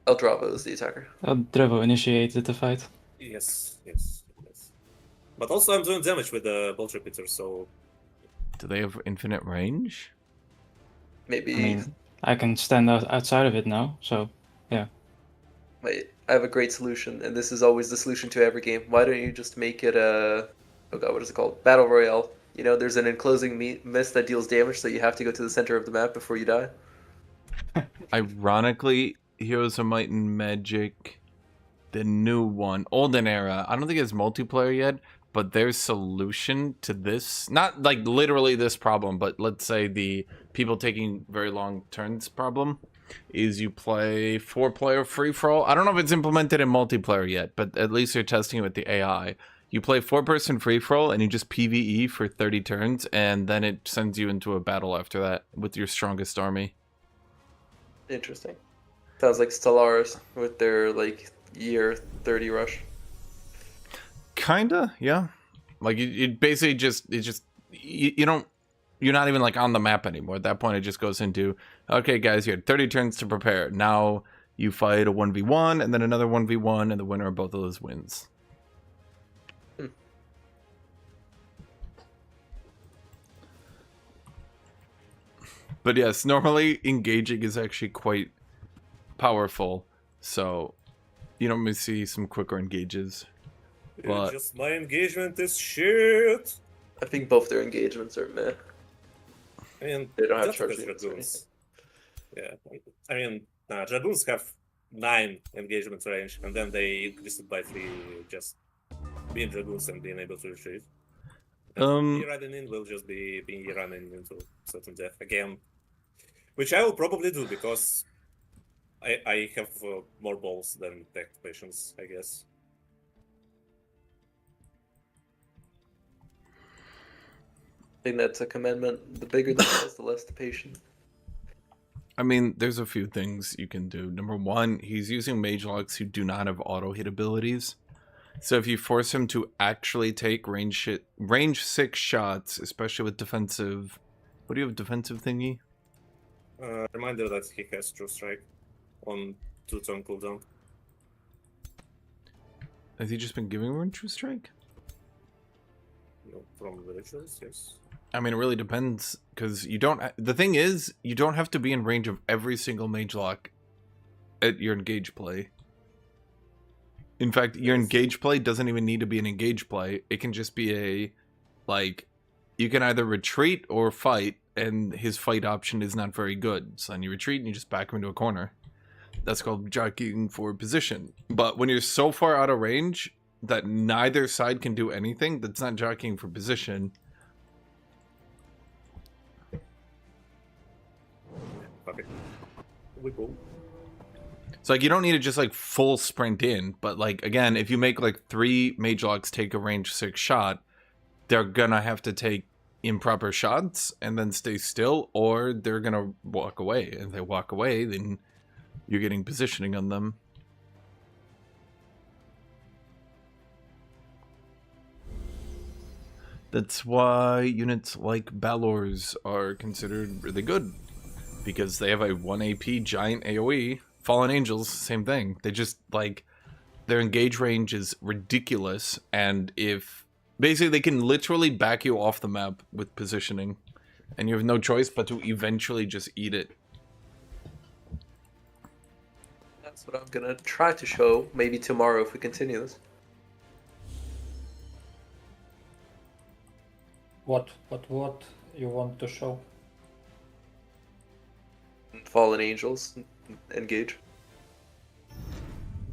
Eldravo is the attacker. Eldravo initiated the fight. Yes. But also I'm doing damage with the bolt repeater, so... Do they have infinite range? Maybe I mean, I can stand outside of it now. So yeah. Wait, I have a great solution, and this is always the solution to every game. Why don't you just make it a, oh god, what is it called? Battle Royale. You know, there's an enclosing mist that deals damage, so you have to go to the center of the map before you die. Ironically, Heroes of Might and Magic, the new one, Olden Era, I don't think it's multiplayer yet, but their solution to this, not like literally this problem, but let's say the people taking very long turns problem, is you play 4-player free-for-all. I don't know if it's implemented in multiplayer yet, but at least they're testing it with the AI. You play 4-person free-for-all, and you just PvE for 30 turns, and then it sends you into a battle after that with your strongest army. Interesting. Sounds like Stellaris with their, like, year 30 rush. Kinda, yeah. Like, it basically you don't, you're not even like on the map anymore. At that point, it just goes into, okay, guys, you had 30 turns to prepare. Now you fight a 1v1 and then another 1v1, and the winner of both of those wins. But yes, normally engaging is actually quite powerful. So you normally see some quicker engages. But just my engagement is shit. I think both their engagements are meh. I mean, They don't have just charge because units or dragoons. Yeah, I mean, dragoons have 9 engagement range, and then they increase it by 3 just being dragoons and being able to retrieve. Me running in will just be me running into certain death again, which I will probably do because I have more balls than tech patience, I guess. I think that's a commandment. The bigger the size, the less the patient. I mean, there's a few things you can do. Number one, he's using mage locks who do not have auto hit abilities. So if you force him to actually take range 6 shots, especially with defensive, what do you have, defensive thingy? Reminder that he has True Strike on 2-turn cooldown. Has he just been giving one True Strike? No, from the rituals, yes. I mean, it really depends, because you don't. The thing is, you don't have to be in range of every single mage lock at your engage play. In fact, your engage play doesn't even need to be an engage play. It can just be a, like, you can either retreat or fight, and his fight option is not very good. So then you retreat and you just back him into a corner. That's called jockeying for position. But when you're so far out of range that neither side can do anything, that's not jockeying for position. Okay. We go. So, like, you don't need to just, like, full sprint in. But, like, again, if you make, like, 3 mage locks take a range 6 shot, they're gonna have to take improper shots and then stay still, or they're gonna walk away. And if they walk away, then you're getting positioning on them. That's why units like Balors are considered really good, because they have a 1 AP giant AoE. Fallen Angels, same thing. They just, like, their engage range is ridiculous, and if basically they can literally back you off the map with positioning, and you have no choice but to eventually just eat it. That's what I'm gonna try to show, maybe tomorrow if we continue this. What you want to show? Fallen Angels, engage.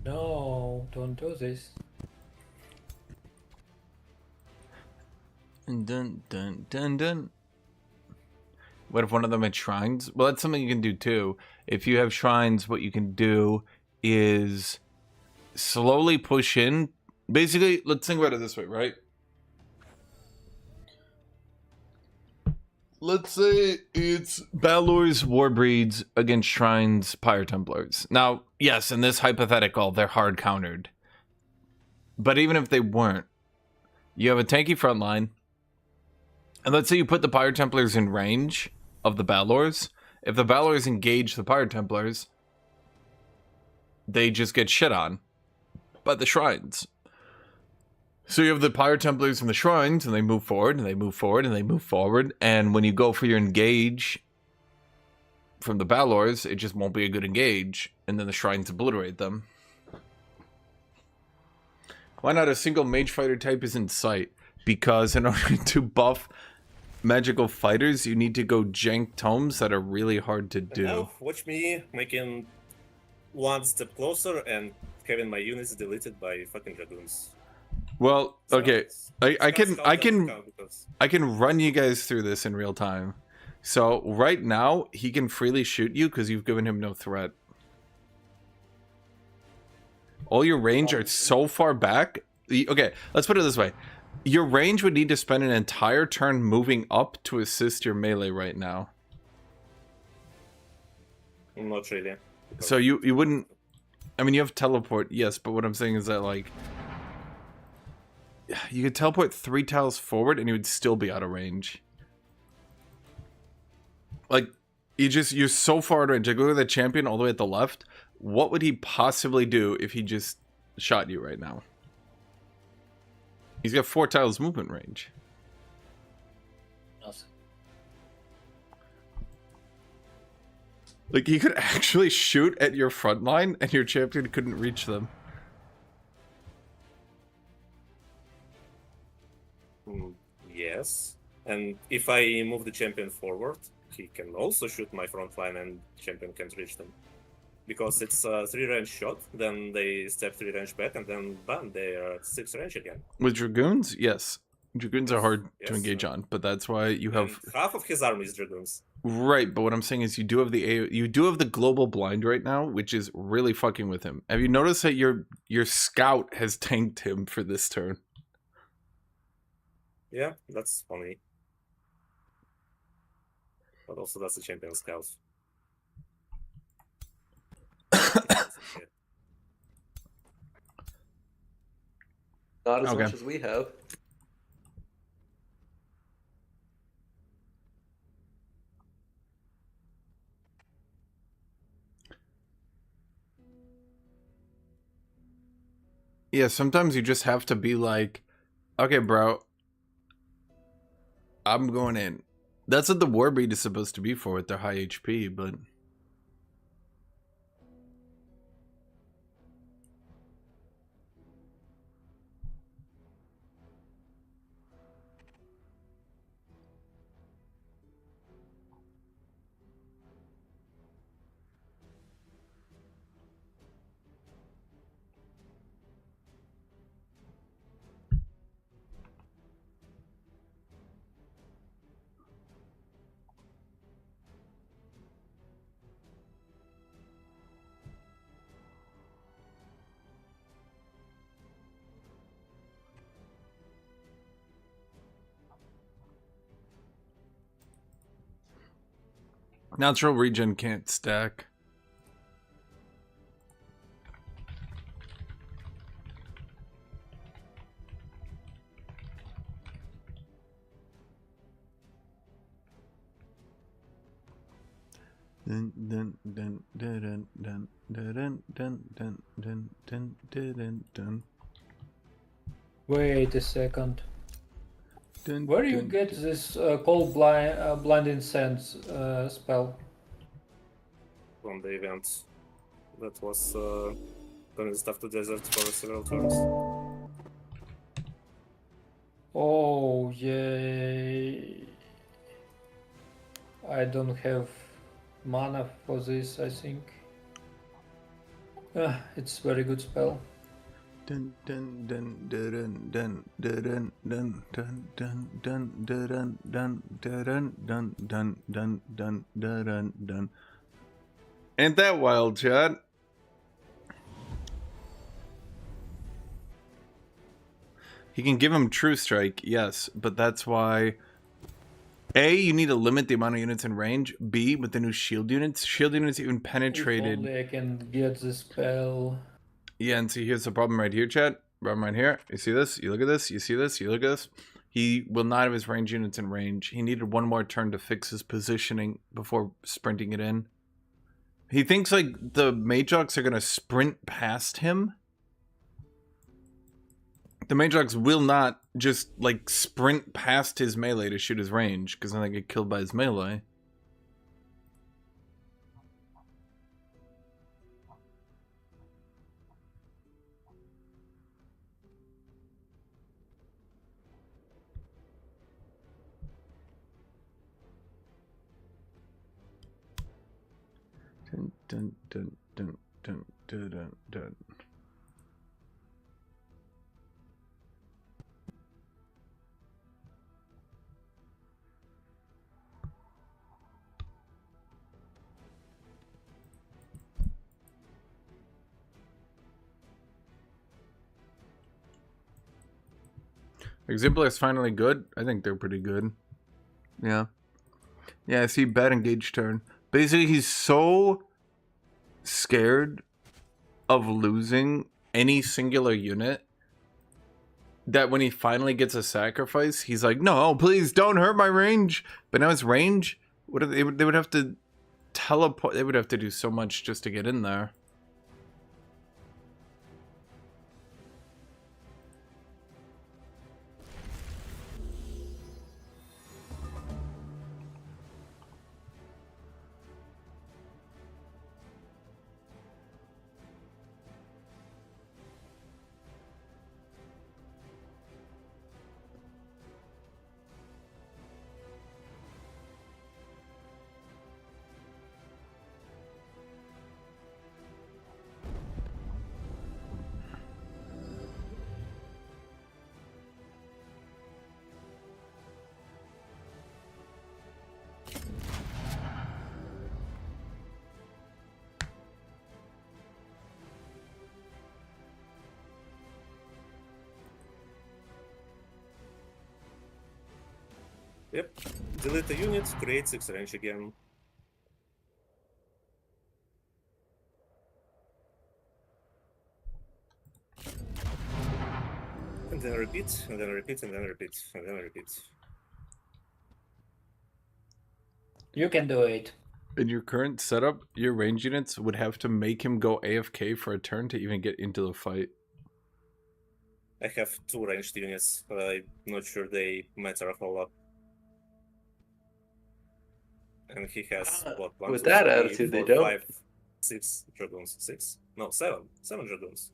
No, don't do this. Dun dun dun dun. What if one of them had shrines? Well, that's something you can do too. If you have shrines, what you can do is slowly push in. Basically, let's think about it this way, right? Let's say it's Balor's Warbreeds against Shrines Pyre Templars. Now, yes, in this hypothetical, they're hard countered. But even if they weren't, you have a tanky front line. And let's say you put the Pyre Templars in range of the Balors. If the Balors engage the Pyre Templars, they just get shit on by the Shrines. So you have the Pyre Templars and the Shrines, and they move forward, and they move forward, and they move forward. And when you go for your engage, from the Balors, it just won't be a good engage, and then the Shrines obliterate them. Why not a single mage fighter type is in sight? Because in order to buff magical fighters, you need to go jank tomes that are really hard to do. Now, watch me making one step closer and having my units deleted by fucking dragoons. Well, okay, I can Because run you guys through this in real time. So right now he can freely shoot you because you've given him no threat. All your range are so far back. Okay, let's put it this way. Your range would need to spend an entire turn moving up to assist your melee right now. not really. So you wouldn't... I mean, you have teleport, yes, but what I'm saying is that, like... You could teleport 3 tiles forward and you would still be out of range. Like, you're so far out of range. Like, look at the champion all the way at the left. What would he possibly do if he just shot you right now? He's got 4 tiles movement range. Nothing. Like, he could actually shoot at your front line and your champion couldn't reach them. Yes. And if I move the champion forward, he can also shoot my front line and champion can't reach them. Because it's a 3-range shot, then they step 3 range back, and then bam, they are at 6 range again. With Dragoons, yes. Dragoons are hard to Yes, engage on, but that's why you have... And half of his army is Dragoons. Right, but what I'm saying is you do have the global blind right now, which is really fucking with him. Have you noticed that your scout has tanked him for this turn? Yeah, that's funny. But also that's the champion scout. Not as Okay. much as we have. Yeah, sometimes you just have to be like, okay, bro, I'm going in. That's what the WARBRED is supposed to be for with their high HP, but... Natural regen can't stack. Wait a second. Where do you get this cold blinding sense spell? From the event that was turning stuff to desert for several turns. Oh, yay. I don't have mana for this, I think. It's very good spell. Dun dun dun dun dun dun dun dun dun dun dun dun dun dun dun dun dun dun dun. Ain't that wild, Chad? He can give him True Strike, yes, but that's why A, you need to limit the amount of units in range. B, with the new shield units even penetrated. If only I can get the spell. Yeah, and see, here's the problem right here, Chat. Problem right here. You see this? You look at this? You see this? You look at this? He will not have his range units in range. He needed one more turn to fix his positioning before sprinting it in. He thinks, like, the Majox are going to sprint past him. The Majox will not just, like, sprint past his melee to shoot his range, because then they get killed by his melee. Dun, dun, dun, dun, dun, dun, dun. Exemplar is finally good. I think they're pretty good. Yeah. Yeah, I see bad engage turn. Basically, he's so scared of losing any singular unit that when he finally gets a sacrifice, he's like, no, please don't hurt my range. But now his range, they would have to teleport. They would have to do so much just to get in there. Yep. Delete the unit, create 6 range again. And then repeat, and then repeat, and then repeat, and then repeat. You can do it. In your current setup, your range units would have to make him go AFK for a turn to even get into the fight. I have 2 ranged units, but I'm not sure they matter a whole lot. And he has what? One, With two, that three, attitude, they 4, don't. 5, 6 dragoons. 6? No, 7. 7 dragoons.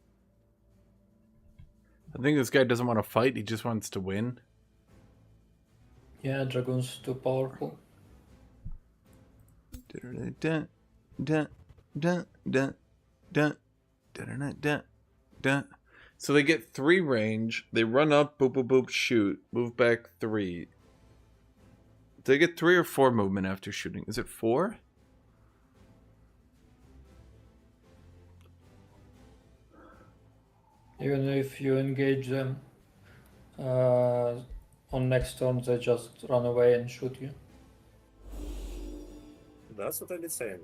I think this guy doesn't want to fight, he just wants to win. Yeah, Dragoon's too powerful. Dun, dun, dun, dun, dun, dun, dun, dun. So they get 3 range, they run up, boop, boop, boop, shoot, move back 3. They get 3 or 4 movement after shooting. Is it 4? Even if you engage them on next turn, they just run away and shoot you. That's what I've been saying.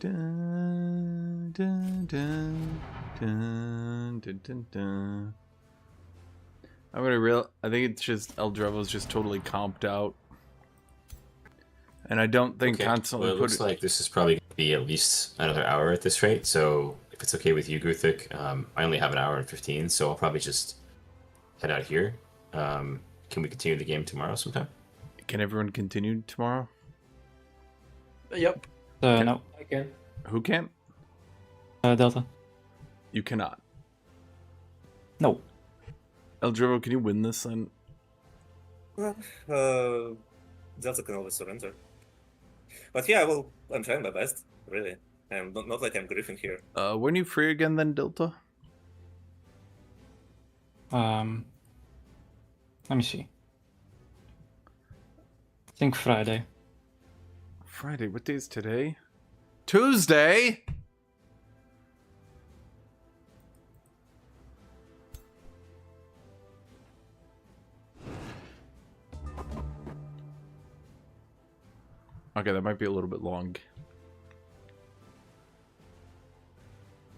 Dun, dun, dun, dun, dun, dun, dun. I think it's just Eldrevo's just totally comped out. And I don't think constantly well, it looks like this is probably going to be at least another hour at this rate, so if it's okay with you, Guthuk, I only have an hour and 15, so I'll probably just head out here. Can we continue the game tomorrow sometime? Can everyone continue tomorrow? Yep. No. I can. Who can? Delta. You cannot. No. Eldrevo, can you win this then? Delta can always surrender. But yeah, well, I'm trying my best, really. I'm not like I'm griefing here. When are you free again then, Delta? Let me see. I think Friday. Friday, what day is today? Tuesday? Okay, that might be a little bit long.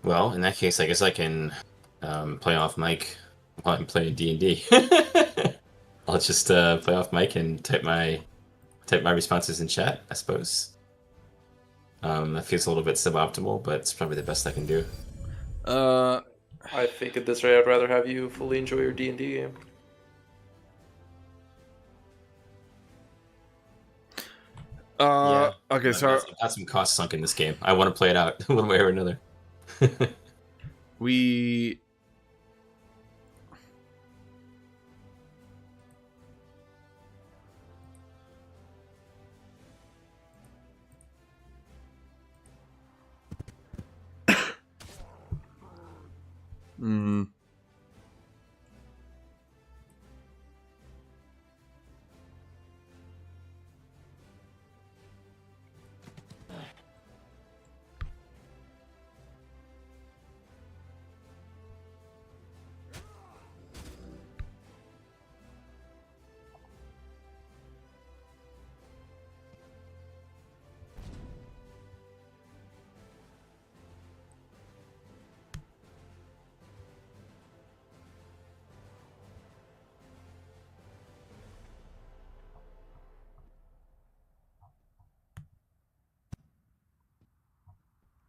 Well, in that case, I guess I can play off mic while I'm playing D&D. I'll just play off mic and type my responses in chat, I suppose. That feels a little bit suboptimal, but it's probably the best I can do. I think at this rate, I'd rather have you fully enjoy your D&D game. Okay, I've so got some costs sunk in this game. I want to play it out one way or another. we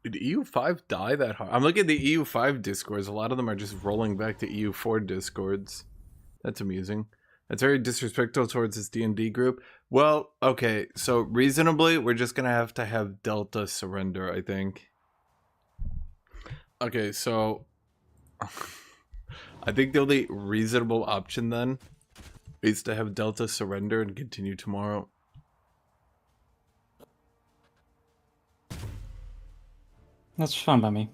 Did EU5 die that hard? I'm looking at the EU5 discords. A lot of them are just rolling back to EU4 discords. That's amusing. That's very disrespectful towards this D&D group. Well, okay, so reasonably, we're just gonna have to have Delta surrender, I think. Okay, so I think the only reasonable option then is to have Delta surrender and continue tomorrow. That's fine by me.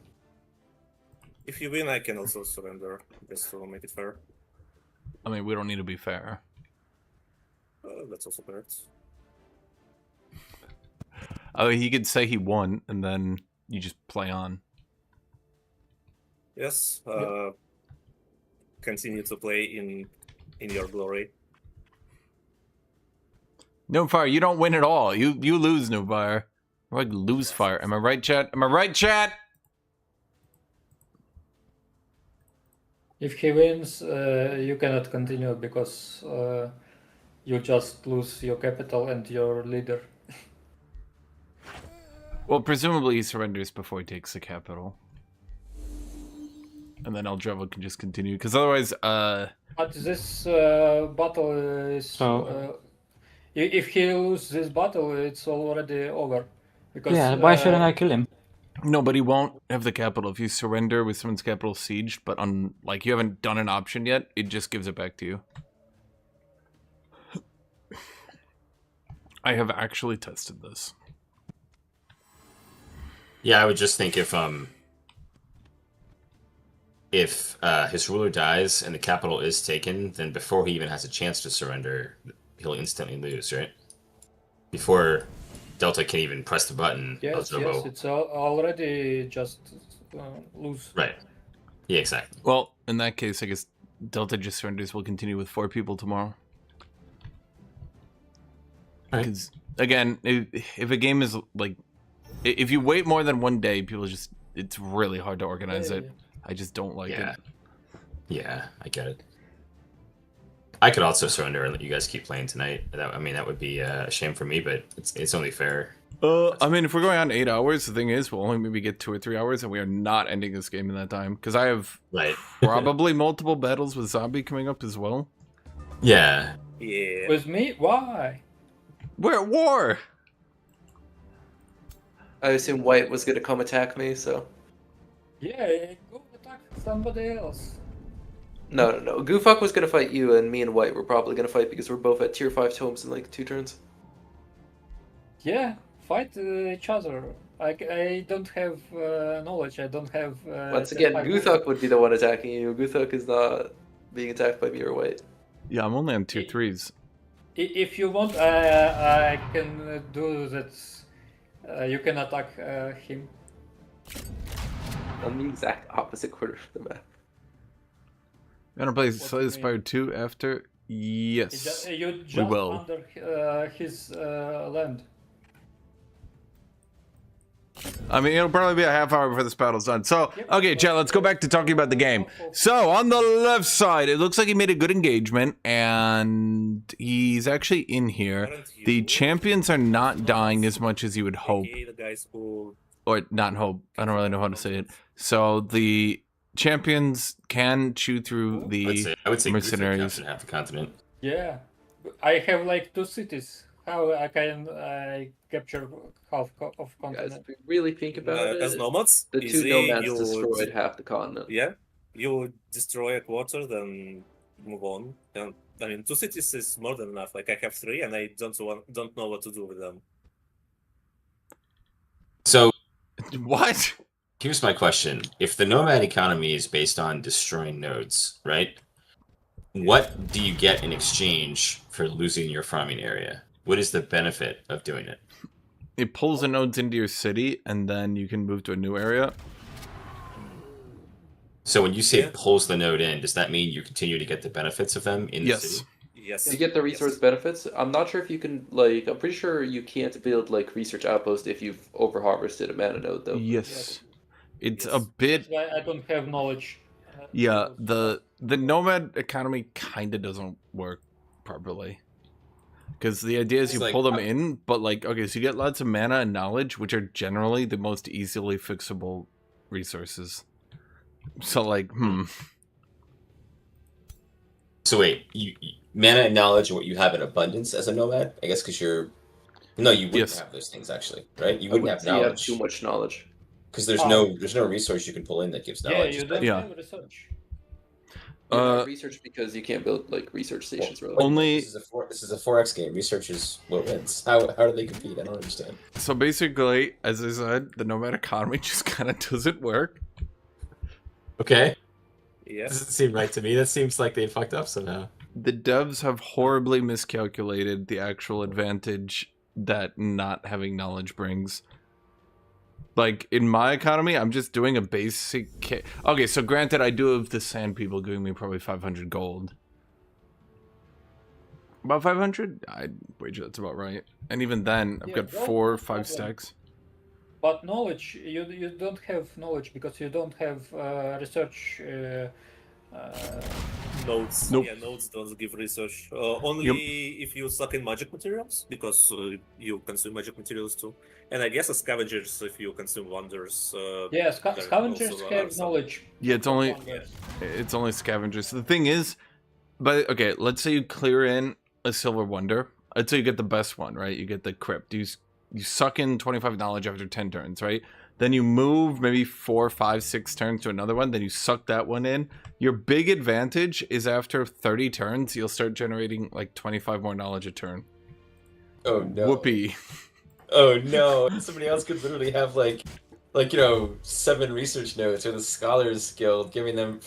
If you win, I can also surrender, just to make it fair. I mean, we don't need to be fair. That's also correct. Oh, he could say he won, and then you just play on. Yes. Continue to play in your glory. No fire, you don't win at all. You lose, no fire. Like lose fire. Am I right, chat? Am I right, chat? If he wins, you cannot continue because you just lose your capital and your leader. Well, presumably he surrenders before he takes the capital. And then Eldrevo can just continue, because otherwise, But this battle is... So- if he loses this battle, it's already over. Because, Yeah, why shouldn't I kill him? no, but he won't have the capital. If you surrender with someone's capital sieged, but on, like, you haven't done an option yet, it just gives it back to you. I have actually tested this. Yeah, I would just think if his ruler dies and the capital is taken, then before he even has a chance to surrender, he'll instantly lose, right? Before Delta can even press the button, yes, Eldrevo- it's already just lose. Right. Yeah, exactly. Well, in that case, I guess Delta just surrenders. We'll continue with 4 people tomorrow. Alright. Because, again, if a game is, like... If you wait more than 1 day, people just... It's really hard to organize Yeah, it. I just don't like Yeah. it. Yeah, I get it. I could also surrender and let you guys keep playing tonight. I mean, that would be a shame for me, but it's only fair. I mean, if we're going on 8 hours, the thing is, we'll only maybe get 2 or 3 hours, and we are not ending this game in that time. Because I have Right. probably multiple battles with Zombie coming up as well. Yeah. Yeah. With me? Why? We're at war! I assume White was gonna come attack me, so... Yeah, go attack somebody else. No. Guthuk was gonna fight you, and me and White were probably gonna fight because we're both at tier 5 tomes in like 2 turns. Yeah, fight each other. I don't have knowledge. I don't have. Once again, I- Guthuk would be the one attacking you. Guthuk is not being attacked by me or White. Yeah, I'm only on tier 3s. If you want, I can do that. You can attack him. On the exact opposite corner of the map. You wanna play do Slay you the Spire 2 after? Yes. You just will. under his land. I mean, it'll probably be a half hour before this battle's done. So, okay, chat, let's go back to talking about the game. So, on the left side, it looks like he made a good engagement, and he's actually in here. The champions are not dying as much as you would hope. The guys who... Or not hope. I don't really know how to say it. So, the champions can chew through the I would say mercenaries. Guthuk half the continent. Yeah, I have like 2 cities. How I can capture half of Guys, continent? if we really think about as it, nomads, the 2 easy, nomads you destroyed half the continent. Yeah, you destroy a quarter, then move on. And, I mean, 2 cities is more than enough. Like I have 3, and I don't know what to do with them. So, What? here's my question. If the nomad economy is based on destroying nodes, right? What do you get in exchange for losing your farming area? What is the benefit of doing it? It pulls the nodes into your city, and then you can move to a new area. So when you say pulls the node in, does that mean you continue to get the benefits of them in the city? Yes. You get the resource benefits. I'm not sure if you can, like, I'm pretty sure you can't build, like, research outpost if you've over-harvested a mana node, though. Yes. It's a bit... That's why I don't have knowledge. Yeah, the nomad economy kind of doesn't work properly. Because the idea is you It's like- pull them in, but like, okay, so you get lots of mana and knowledge, which are generally the most easily fixable resources. So like, So wait, you mana and knowledge are what you have in abundance as a nomad? I guess because you're... No, you wouldn't Yes. have those things, actually, right? You I wouldn't wouldn't have say you have knowledge. too much knowledge. Because there's no resource you can pull in that gives Yeah, knowledge. you don't Yeah. have research. You Uh, have research because you can't build, like, research stations, really. only... This is a 4X game. Research is what wins. How do they compete? I don't understand. So basically, as I said, the nomad economy just kind of doesn't work. Okay. Yes. Doesn't seem right to me. That seems like they fucked up somehow. The devs have horribly miscalculated the actual advantage that not having knowledge brings. Like, in my economy, I'm just doing a basic... Okay, so granted, I do have the sand people giving me probably 500 gold. About 500? I'd wager that's about right. And even then, I've Yeah, got gold 4 or is 5 problem. stacks. But knowledge, you don't have knowledge because you don't have research. Nodes. Nope. Yeah, nodes don't give research. Only if you suck in magic materials, because you consume magic materials too. And I guess as scavengers, if you consume wonders. Yeah, there scavengers also have are some. knowledge. Yeah, it's only scavengers. The thing is, but okay, let's say you clear in a silver wonder. Let's say you get the best one, right? You get the crypt. You suck in 25 knowledge after 10 turns, right? Then you move maybe 4, 5, 6 turns to another one. Then you suck that one in. Your big advantage is after 30 turns, you'll start generating like 25 more knowledge a turn. Oh no. Whoopee. Oh no. Somebody else could literally have like 7 research nodes or the Scholars Guild giving them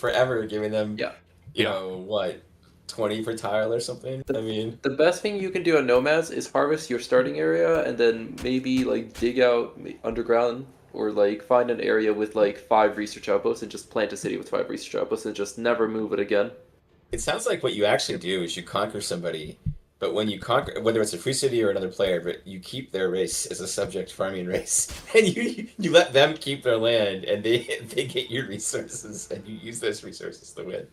you know, what, 20 per tile or something? I mean, The best thing you can do on nomads is harvest your starting area and then maybe, like, dig out underground or, like, find an area with, like, 5 research outposts and just plant a city with 5 research outposts and just never move it again. it sounds like what you actually do is you conquer somebody, but when you conquer, whether it's a free city or another player, but you keep their race as a subject farming race, and you let them keep their land, and they get your resources, and you use those resources to win.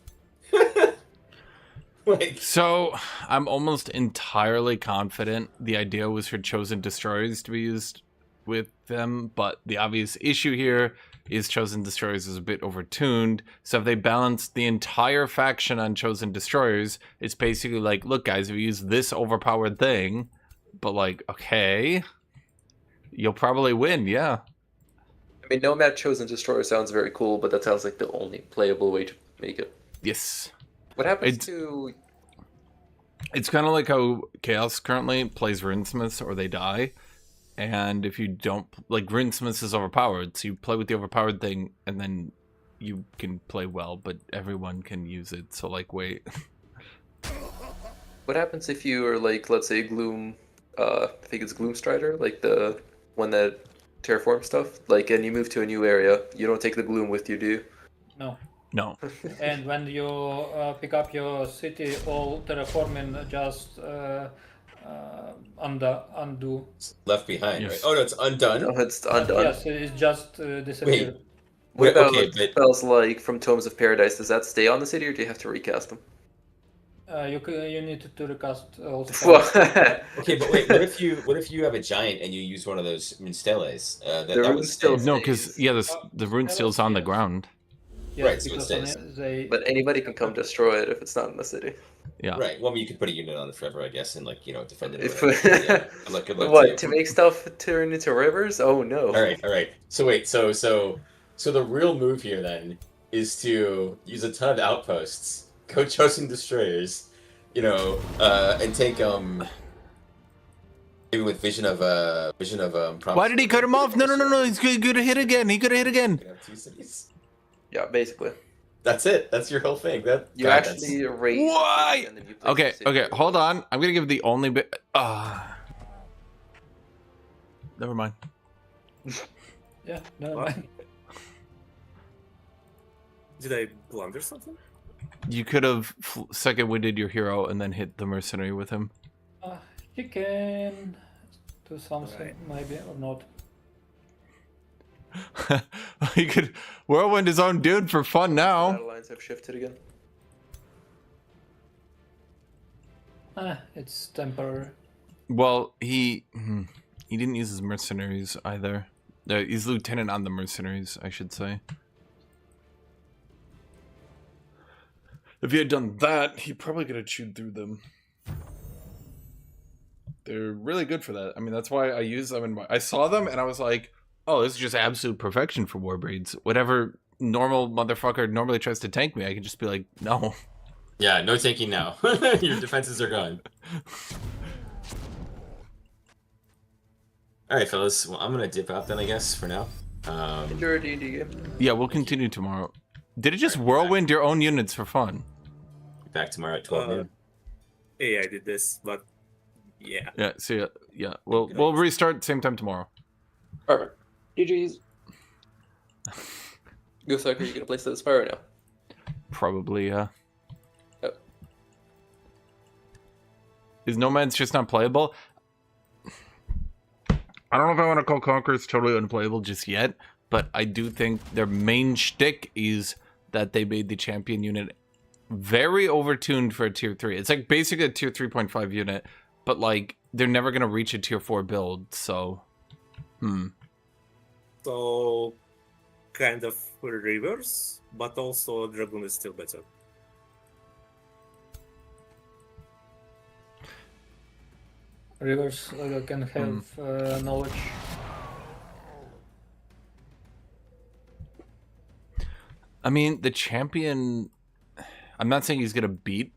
Like, So, I'm almost entirely confident the idea was for Chosen Destroyers to be used with them, but the obvious issue here is Chosen Destroyers is a bit overtuned, so if they balance the entire faction on Chosen Destroyers, it's basically like, look guys, if you use this overpowered thing, but like, okay, you'll probably win, yeah. I mean, Nomad Chosen Destroyer sounds very cool, but that sounds like the only playable way to make it. Yes. What happens It's- to... It's kind of like how Chaos currently plays Rinsmiths or they die. And if you don't, like, Rinsmiths is overpowered, so you play with the overpowered thing and then you can play well, but everyone can use it, so like, wait. What happens if you are, like, let's say Gloom, I think it's Gloomstrider, like the one that terraform stuff, like, and you move to a new area, you don't take the Gloom with you, do you? No. No. And when you pick up your city, all terraforming just undo. It's left behind, Yes. right? Oh no, it's undone. No, it's undone. Yes, it's just disappeared. What Wait, about okay, but spells like from Tomes of Paradise? Does that stay on the city, or do you have to recast them? You need to recast all Well, spells. okay, but wait, what if you have a giant and you use one of those Minsteles? The That rune would still stay. No, because stays. the rune steel's on the ground. Yes, Right, so it because stays. they. But anybody can come destroy it if it's not in the city. Yeah. Right. Well, I mean, you could put a unit on it forever, I guess, and like defend it. Or If whatever. Yeah. Good luck what to to you. make stuff turn into rivers? Oh no! All right. So wait, so the real move here then is to use a ton of outposts, go chosen destroyers, and take maybe with vision of Why did he cut him off? No. He's gonna hit again. He could have hit again. You can have 2 cities. Yeah, basically, That's it. That's your whole thing. you actually raise. the Why? city and then you place Okay, the city okay, where- hold on. I'm gonna give the only bit. Never mind. Yeah, never mind. Did I blunder something? You could have second winded your hero and then hit the mercenary with him. He can do something, Right. maybe, or not. He could whirlwind his own dude for fun now. Battle lines have shifted again. It's temporary. Well, he didn't use his mercenaries either. He's lieutenant on the mercenaries, I should say. If he had done that, he probably could have chewed through them. They're really good for that. I mean, that's why I use them in my... I saw them and I was like, oh, this is just absolute perfection for Warbreeds. Whatever normal motherfucker normally tries to tank me, I can just be like, no. Yeah, no tanking now. Your defenses are gone. All right, fellas. Well, I'm gonna dip out then, I guess, for now. Enjoy a D&D game. Yeah, we'll continue tomorrow. Did it just whirlwind your own units for fun? Back tomorrow at 12 noon. Yeah, I did this, but yeah. Yeah, see ya. Yeah, we'll restart same time tomorrow. Perfect. GG's. Guthuk, are you gonna place the Spyro now? Probably, yeah. Yep. Is Nomad's just not playable? I don't know if I want to call Conquerors totally unplayable just yet, but I do think their main shtick is that they made the champion unit very overtuned for a tier 3. It's like basically a tier 3.5 unit, but like they're never going to reach a tier 4 build, so... So, kind of reverse, but also Dragoon is still better. Rivers can have knowledge. I mean, the champion... I'm not saying he's going to beat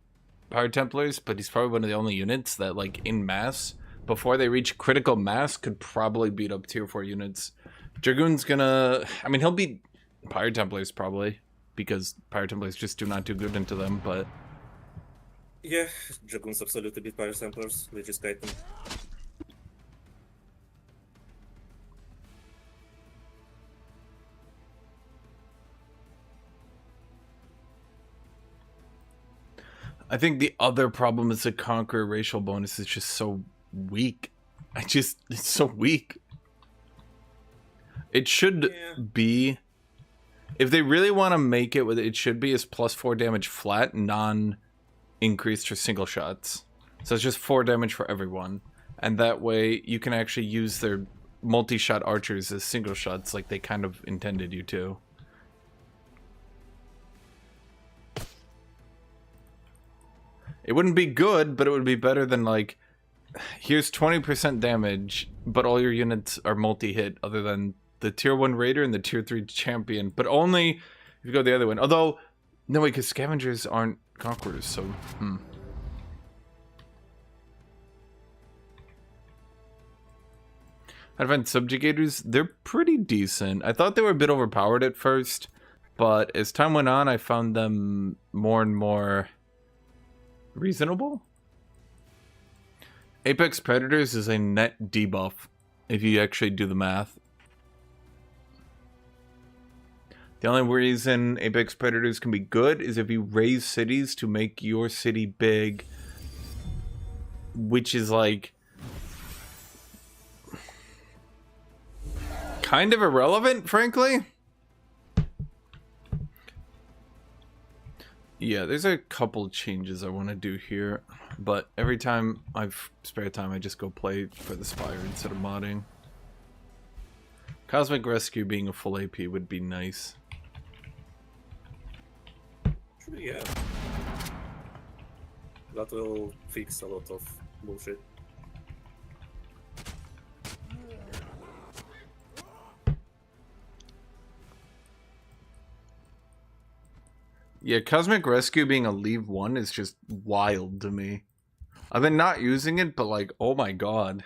Power Templars, but he's probably one of the only units that, like, in mass, before they reach critical mass, could probably beat up tier 4 units. Dragoon's gonna... I mean, he'll beat Power Templars, probably, because Power Templars just do not do good into them, but... Yeah, Dragoons absolutely beat Fire Samplers, they just kite them. I think the other problem is the Conqueror racial bonus is just so weak. It's so weak. It should be... If they really want to make it, what it should be is +4 damage flat, non-increased for single shots. So it's just 4 damage for everyone. And that way, you can actually use their multi-shot archers as single shots like they kind of intended you to. It wouldn't be good, but it would be better than, like, here's 20% damage, but all your units are multi-hit other than the tier 1 raider and the tier 3 champion, but only if you go the other one. Although, no way, because scavengers aren't conquerors, so, I find subjugators, they're pretty decent. I thought they were a bit overpowered at first, but as time went on, I found them more and more reasonable. Apex Predators is a net debuff if you actually do the math. The only reason Apex Predators can be good is if you raise cities to make your city big which is like kind of irrelevant, frankly. Yeah, there's a couple changes I want to do here, but every time I've spare time, I just go play for the Spire instead of modding. Cosmic Rescue being a full AP would be nice. Yeah. That will fix a lot of bullshit. Yeah, Cosmic Rescue being a leave 1 is just wild to me. I've been not using it, but like, oh my god.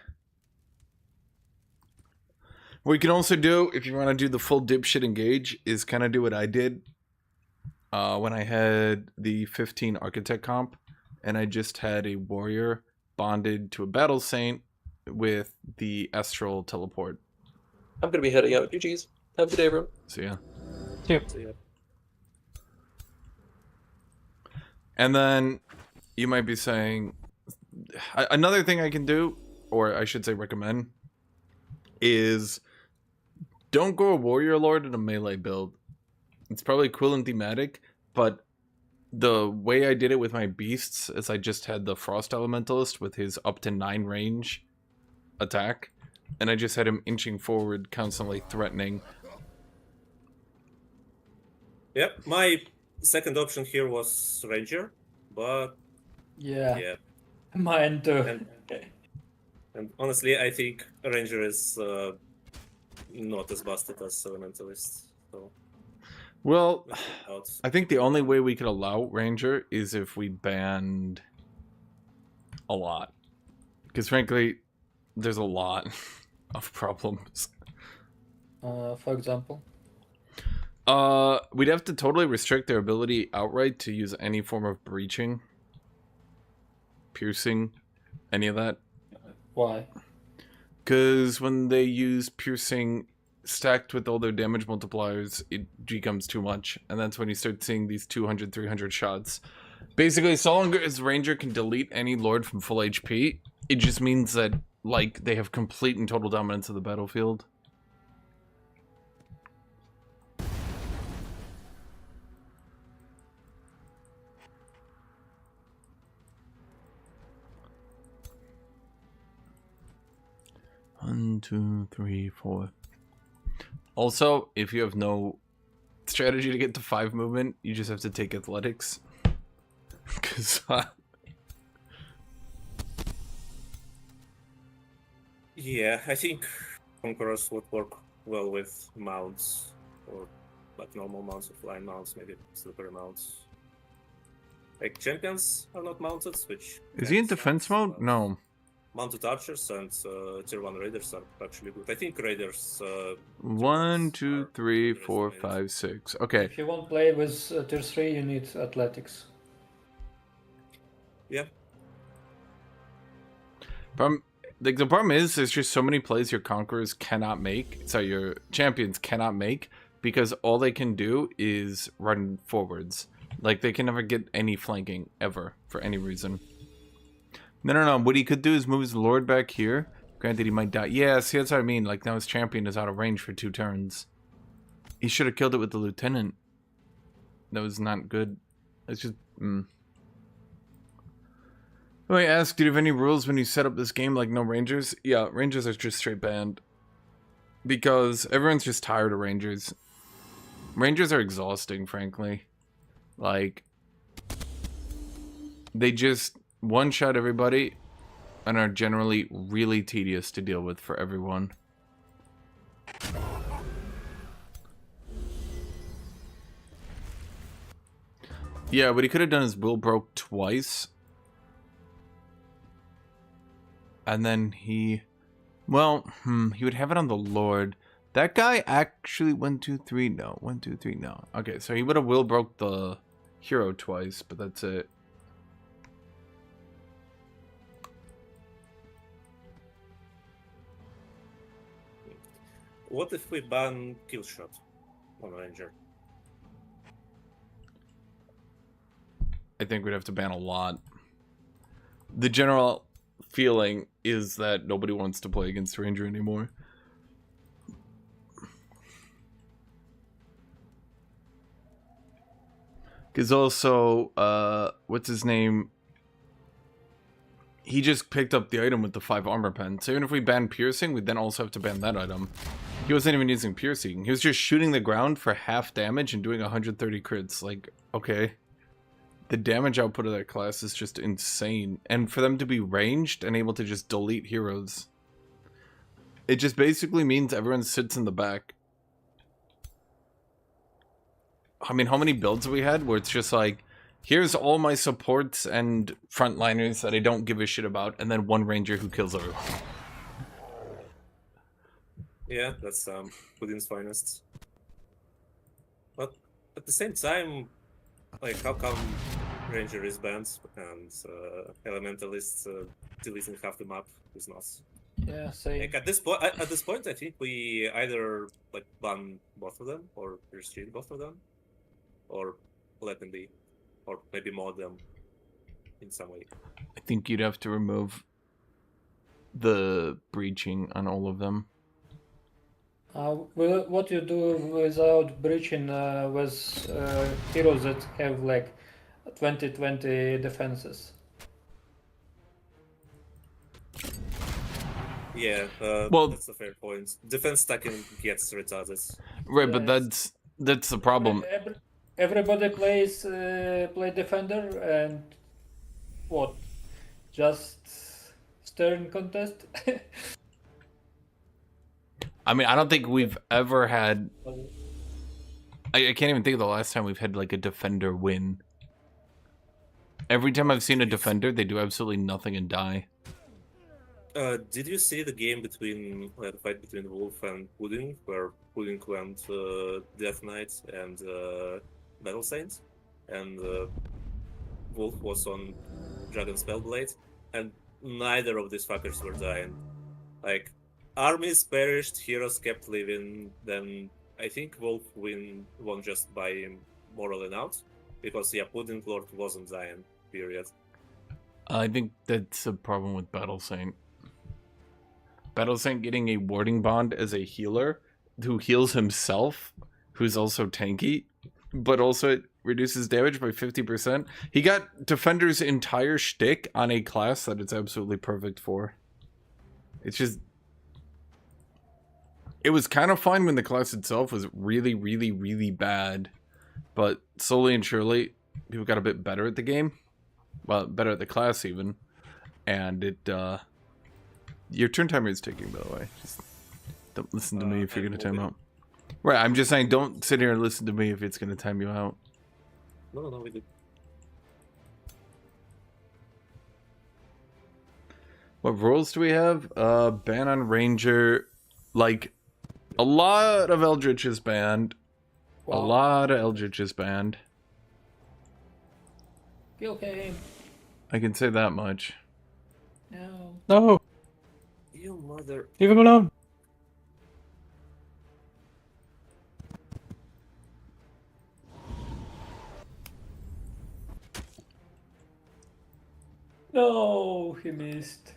What you can also do, if you want to do the full dipshit engage, is kind of do what I did when I had the 15 Architect comp, and I just had a warrior bonded to a Battle Saint with the Astral Teleport. I'm gonna be heading out. GG's. Have a good day, everyone. So yeah. Yep. So, yeah. And then you might be saying, another thing I can do, or I should say recommend, is don't go a Warrior Lord in a melee build. It's probably cool and thematic, but the way I did it with my beasts is I just had the Frost Elementalist with his up to 9 range attack, and I just had him inching forward, constantly threatening. Yep, my second option here was Ranger, but yeah. Mine too. And honestly, I think Ranger is not as busted as Elementalist. So Well, out. I think the only way we could allow Ranger is if we banned a lot. Because frankly, there's a lot of problems. For example. We'd have to totally restrict their ability outright to use any form of breaching, piercing, any of that. Why? Because when they use piercing stacked with all their damage multipliers, it becomes too much. And that's when you start seeing these 200, 300 shots. Basically, so long as Ranger can delete any Lord from full HP, it just means that, like, they have complete and total dominance of the battlefield. One, two, three, four. Also, if you have no strategy to get to 5 movement, you just have to take athletics. Because Yeah, I think Conquerors would work well with mounts, or like normal mounts or flying mounts, maybe slippery mounts. Like champions are not mounted, which is he in kinda defense sucks, mode? but No. Mounted archers and tier 1 raiders are actually good. I think raiders. 1, 2, 3, raiders 4, are made. 5, 6. Okay. If you won't play with tier 3, you need athletics. Yeah. Like, the problem is, there's just so many plays your conquerors cannot make. Sorry, your champions cannot make, because all they can do is run forwards. Like, they can never get any flanking, ever, for any reason. No. What he could do is move his Lord back here. Granted, he might die. Yeah, see, that's what I mean. Like, now his champion is out of range for 2 turns. He should have killed it with the lieutenant. That was not good. It's just... Oh, I asked, do you have any rules when you set up this game, like no Rangers? Yeah, Rangers are just straight banned. Because everyone's just tired of Rangers. Rangers are exhausting, frankly. Like, they just one-shot everybody and are generally really tedious to deal with for everyone. Yeah, what he could have done is will broke twice. And then he... Well, he would have it on the Lord. That guy actually... 1, 2, 3, no. 1, 2, 3, no. Okay, so he would have will broke the hero twice, but that's it. What if we ban kill shot on Ranger? I think we'd have to ban a lot. The general feeling is that nobody wants to play against Ranger anymore. Because also, what's his name? He just picked up the item with the 5 armor pen. So even if we ban piercing, we then also have to ban that item. He wasn't even using piercing. He was just shooting the ground for half damage and doing 130 crits. Like, okay. The damage output of that class is just insane. And for them to be ranged and able to just delete heroes, it just basically means everyone sits in the back. I mean, how many builds have we had where it's just like, here's all my supports and frontliners that I don't give a shit about, and then one ranger who kills everyone. Yeah, that's Putin's finest. But at the same time, like, how come Ranger is banned and Elementalists deleting half the map is not? Yeah, same. Like at this point, I think we either like ban both of them or restrict both of them, or let them be, or maybe mod them in some way. I think you'd have to remove the breaching on all of them. What you do without breaching with heroes that have like 20 defenses? Yeah, well, that's a fair point. Defense stacking gets retarded. Right, but that's the problem. Everybody plays play defender and what? Just stern contest. I mean, I don't think we've ever had. I can't even think of the last time we've had like a defender win. Every time I've seen a defender, they do absolutely nothing and die. Did you see the game between the fight between Wolf and Pudding, where Pudding went Death Knight and Battle Saint, and Wolf was on Dragon Spellblade, and neither of these fuckers were dying. Like, armies perished, heroes kept living. Then I think Wolf won just by moral out, because Pudding Lord wasn't dying. Period. I think that's a problem with Battle Saint. Battle Saint getting a warding bond as a healer who heals himself, who's also tanky, but also it reduces damage by 50%. He got Defender's entire shtick on a class that it's absolutely perfect for. It's just... It was kind of fine when the class itself was really, really, really bad, but slowly and surely, people got a bit better at the game. Well, better at the class even. And it, your turn timer is ticking, by the way. Just don't listen to me if you're going to time out. Right, I'm just saying don't sit here and listen to me if it's going to time you out. No, we did. What rules do we have? Ban on Ranger. Like, a lot of Eldritch is banned. Wow. A lot of Eldritch is banned. Kill him. I can say that much. No. No, You mother. leave him alone. No, he missed.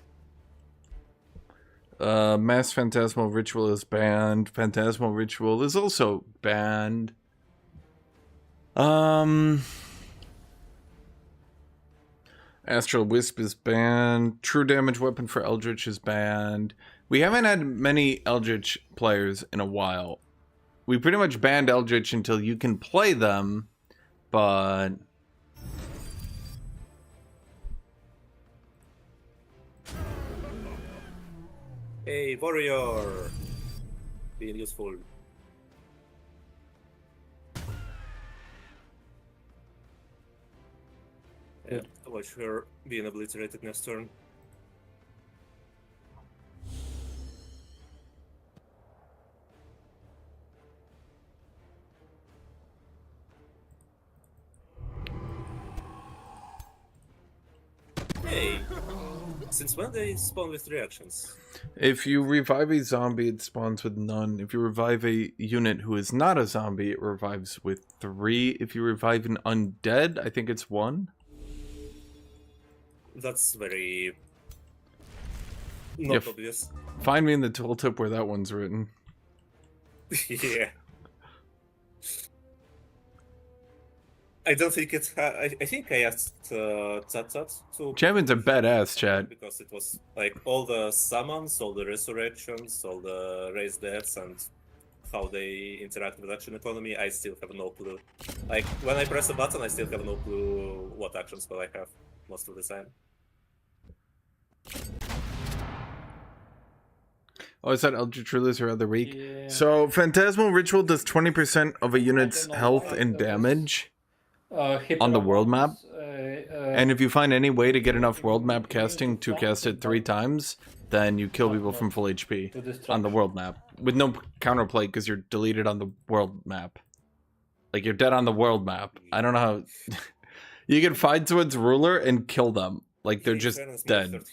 Mass Phantasmal Ritual is banned. Phantasmal Ritual is also banned. Astral Wisp is banned. True Damage Weapon for Eldritch is banned. We haven't had many Eldritch players in a while. We pretty much banned Eldritch until you can play them, but... Hey, warrior! Being useful. Yeah, watch her being obliterated next turn. Hey! Since when they spawn with reactions? If you revive a zombie, it spawns with none. If you revive a unit who is not a zombie, it revives with 3. If you revive an undead, I think it's 1. That's very not obvious. Find me in the tooltip where that one's written. Yeah. I don't think it's. I think I asked Tatsat to. Champion's a badass, chat. Because it was like all the summons, all the resurrections, all the raised deaths, and how they interact with action economy. I still have no clue. Like when I press a button, I still have no clue what action spell I have most of the time. Oh, is that Eldritch Rulers or other weak? Yeah. So, Phantasmal Ritual does 20% of a unit's health and damage on the world map. And if you find any way to get enough world map casting to cast it 3 times, then you kill people from full HP on the world map. With no counterplay because you're deleted on the world map. Like, you're dead on the world map. I don't know how... You can find someone's ruler and kill them. Like, they're just dead.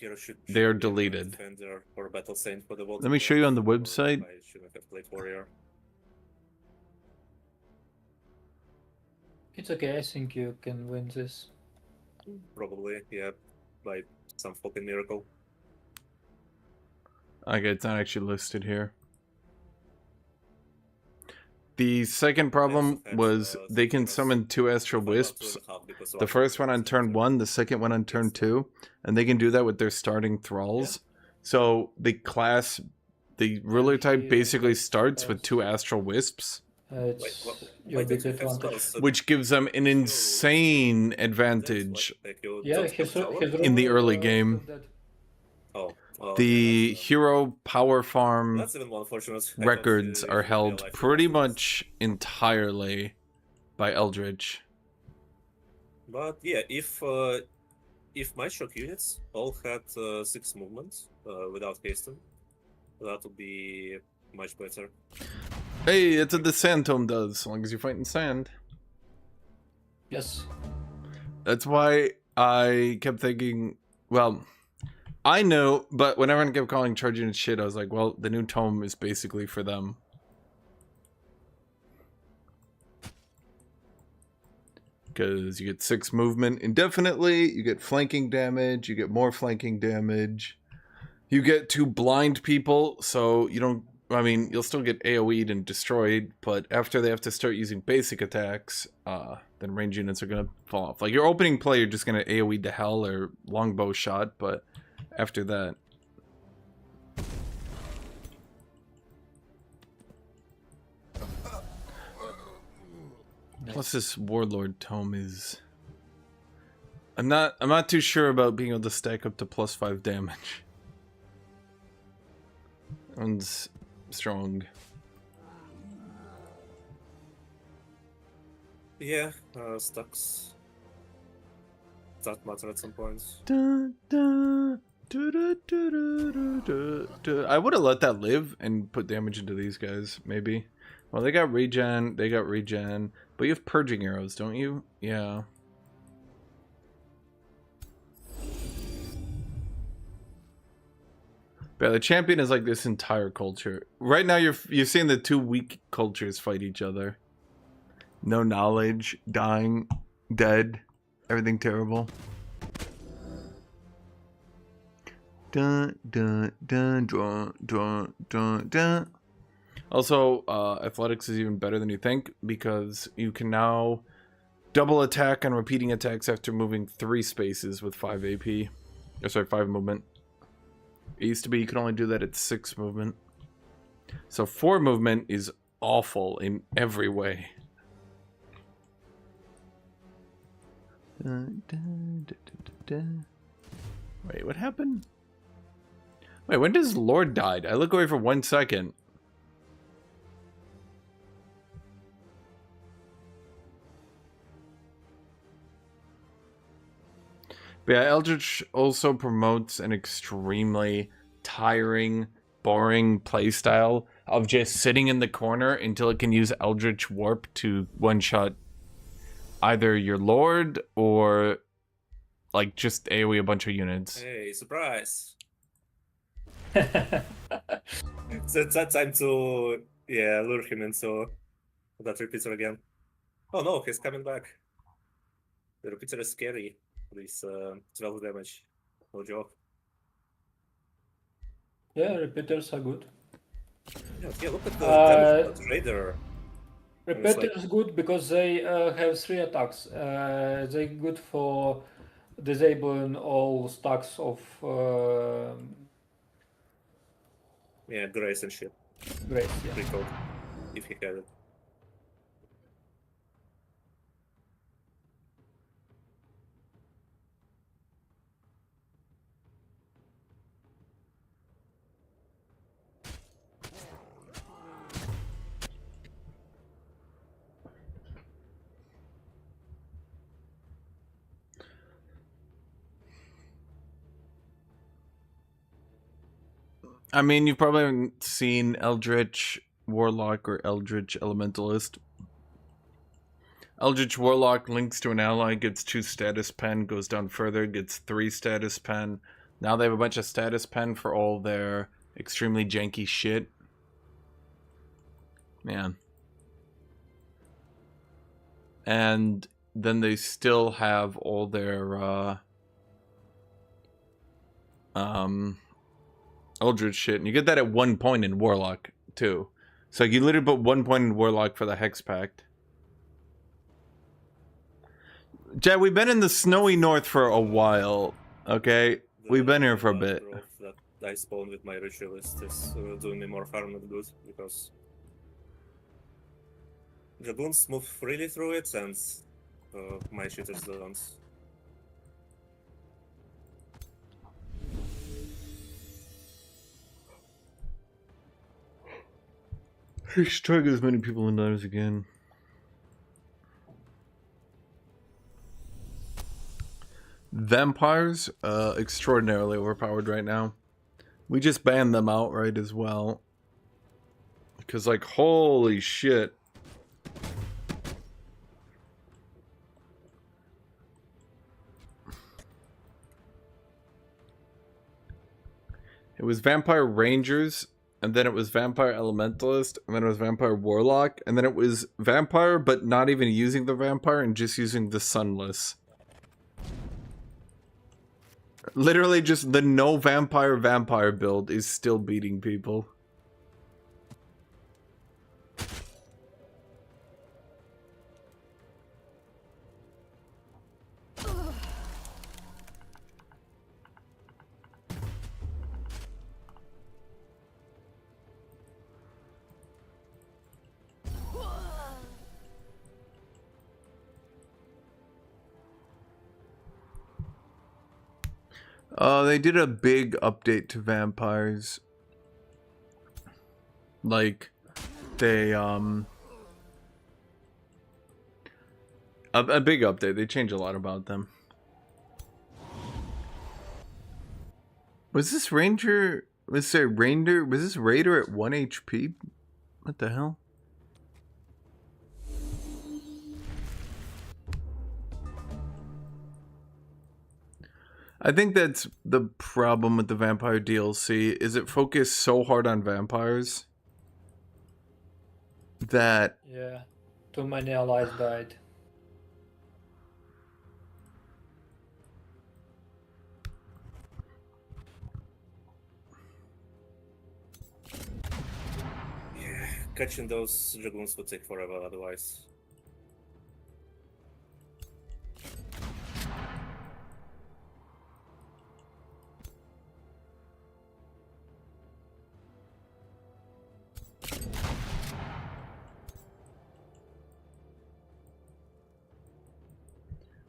They're deleted. Let me show you on the website. I shouldn't have played Warrior. It's okay, I think you can win this. Probably, yeah, by some fucking miracle. Okay, it's not actually listed here. The second problem was they can summon 2 Astral Wisps. The first one on turn 1, the second one on turn 2. And they can do that with their starting thralls. So the class, the ruler type basically starts with 2 Astral Wisps. Your big advantage. Which gives them an insane advantage Yeah, in the early game. The hero power farm That's even more unfortunate. records are held pretty much entirely by Eldritch. But yeah, if my shock units all had 6 movements without hasten, that would be much better. Hey, it's what the Sand Tome does, as long as you're fighting sand. Yes. That's why I kept thinking, well, I know, but when everyone kept calling charge units shit, I was like, well, the new tome is basically for them. Because you get 6 movement indefinitely, you get flanking damage, you get more flanking damage, you get to blind people, so you don't, I mean, you'll still get AoE'd and destroyed, but after they have to start using basic attacks, then range units are going to fall off. Like, your opening play, you're just going to AoE to hell or longbow shot, but after that... Plus this Warlord Tome is... I'm not too sure about being able to stack up to +5 damage. And strong. Yeah, stacks. That matter at some points. I would have let that live and put damage into these guys, maybe. Well, they got regen, but you have purging arrows, don't you? Yeah. But the champion is like this entire culture. Right now you're seeing the 2 weak cultures fight each other. No knowledge, dying, dead, everything terrible. Dun dun dun dun dun dun dun. Also, athletics is even better than you think because you can now double attack on repeating attacks after moving 3 spaces with 5 AP. Or sorry, 5 movement. It used to be you could only do that at 6 movement. So 4 movement is awful in every way. Wait, what happened? Wait, when does Lord died? I look away for 1 second. But yeah, Eldritch also promotes an extremely tiring, boring playstyle of just sitting in the corner until it can use Eldritch Warp to one-shot either your Lord or like just AoE a bunch of units. Hey, surprise! It's that time to lure him into that repeater again. Oh no, he's coming back. The repeater is scary. This 12 damage, no joke. Yeah, repeaters are good. Yeah, look at the Uh, damage of the trader. It's like- Repeaters good because they have 3 attacks. They good for disabling all stacks of Yeah, grace and shit. grace. Yeah. Recall, if he had it. I mean, you've probably haven't seen Eldritch Warlock or Eldritch Elementalist. Eldritch Warlock links to an ally, gets 2 status pen, goes down further, gets 3 status pen. Now they have a bunch of status pen for all their extremely janky shit. Man. And then they still have all their Eldritch shit, and you get that at 1 point in Warlock too. So you literally put 1 point in Warlock for the Hex Pact. Jed, we've been in the snowy north for a while, okay? We've been here for a bit. That I spawned with my ritualist is doing me more harm than good, because Dragoons move freely through it, and my shooters don't. Strike as many people in that as again. Vampires, extraordinarily overpowered right now. We just banned them outright as well. Because, like, holy shit. It was Vampire Rangers, and then it was Vampire Elementalist, and then it was Vampire Warlock, and then it was Vampire, but not even using the Vampire and just using the Sunless. Literally just the no vampire build is still beating people. They did a big update to vampires. Like, they, a big update. They changed a lot about them. Was this Ranger, was this Raider at 1 HP? What the hell? I think that's the problem with the Vampire DLC, is it focused so hard on vampires that... Yeah. Too many allies died. Yeah, catching those Dragoons would take forever otherwise.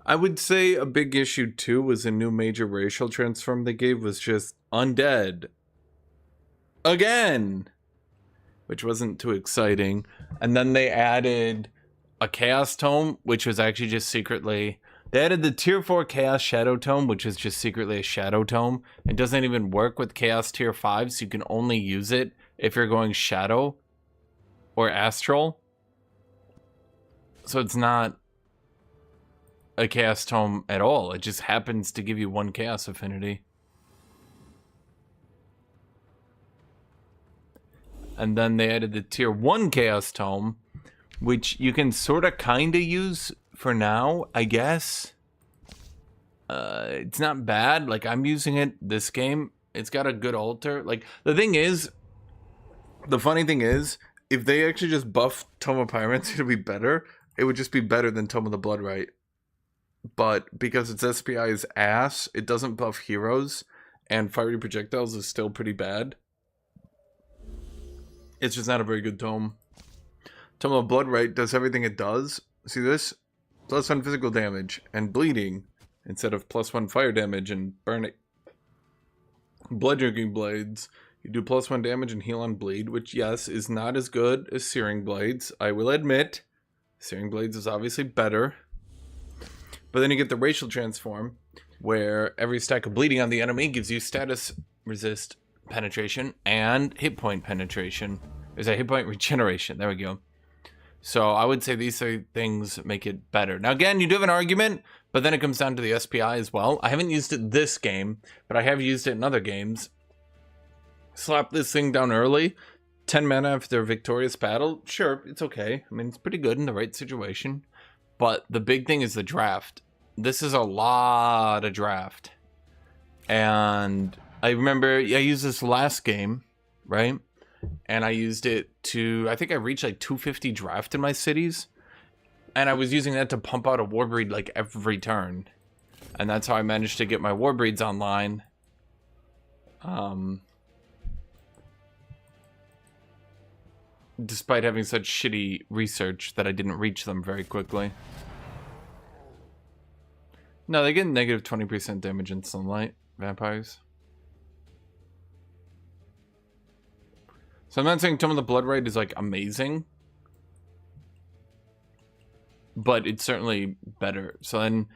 I would say a big issue too was a new major racial transform they gave was just undead. Again! Which wasn't too exciting. And then they added a Chaos Tome, which was actually just secretly... They added the Tier 4 Chaos Shadow Tome, which is just secretly a Shadow Tome. It doesn't even work with Chaos Tier 5, so you can only use it if you're going Shadow or Astral. So it's not a Chaos Tome at all. It just happens to give you 1 Chaos Affinity. And then they added the Tier 1 Chaos Tome, which you can sort of kind of use for now, I guess. It's not bad. Like, I'm using it this game. It's got a good altar. Like, the funny thing is, if they actually just buff Tome of Pyromancy to be better, it would just be better than Tome of the Bloodright. But because its SPI is ass, it doesn't buff heroes, and fiery projectiles is still pretty bad. It's just not a very good tome. Tome of Bloodright does everything it does. See this? +1 physical damage and bleeding instead of +1 fire damage and burning. Blood drinking blades. You do +1 damage and heal on bleed, which yes is not as good as Searing Blades. I will admit, Searing Blades is obviously better. But then you get the racial transform, where every stack of bleeding on the enemy gives you status resist penetration and hit point penetration. There's a hit point regeneration. There we go. So I would say these three things make it better. Now again, you do have an argument, but then it comes down to the SPI as well. I haven't used it this game, but I have used it in other games. Slap this thing down early. 10 mana after a victorious battle. Sure, it's okay. I mean, it's pretty good in the right situation. But the big thing is the draft. This is a lot of draft. And I remember I used this last game, right? And I used it to, I think I reached like 250 draft in my cities. And I was using that to pump out a Warbreed like every turn. And that's how I managed to get my Warbreeds online. Despite having such shitty research that I didn't reach them very quickly. No, they get negative 20% damage in sunlight, vampires. So I'm not saying Tome of the Bloodright is like amazing, but it's certainly better. So then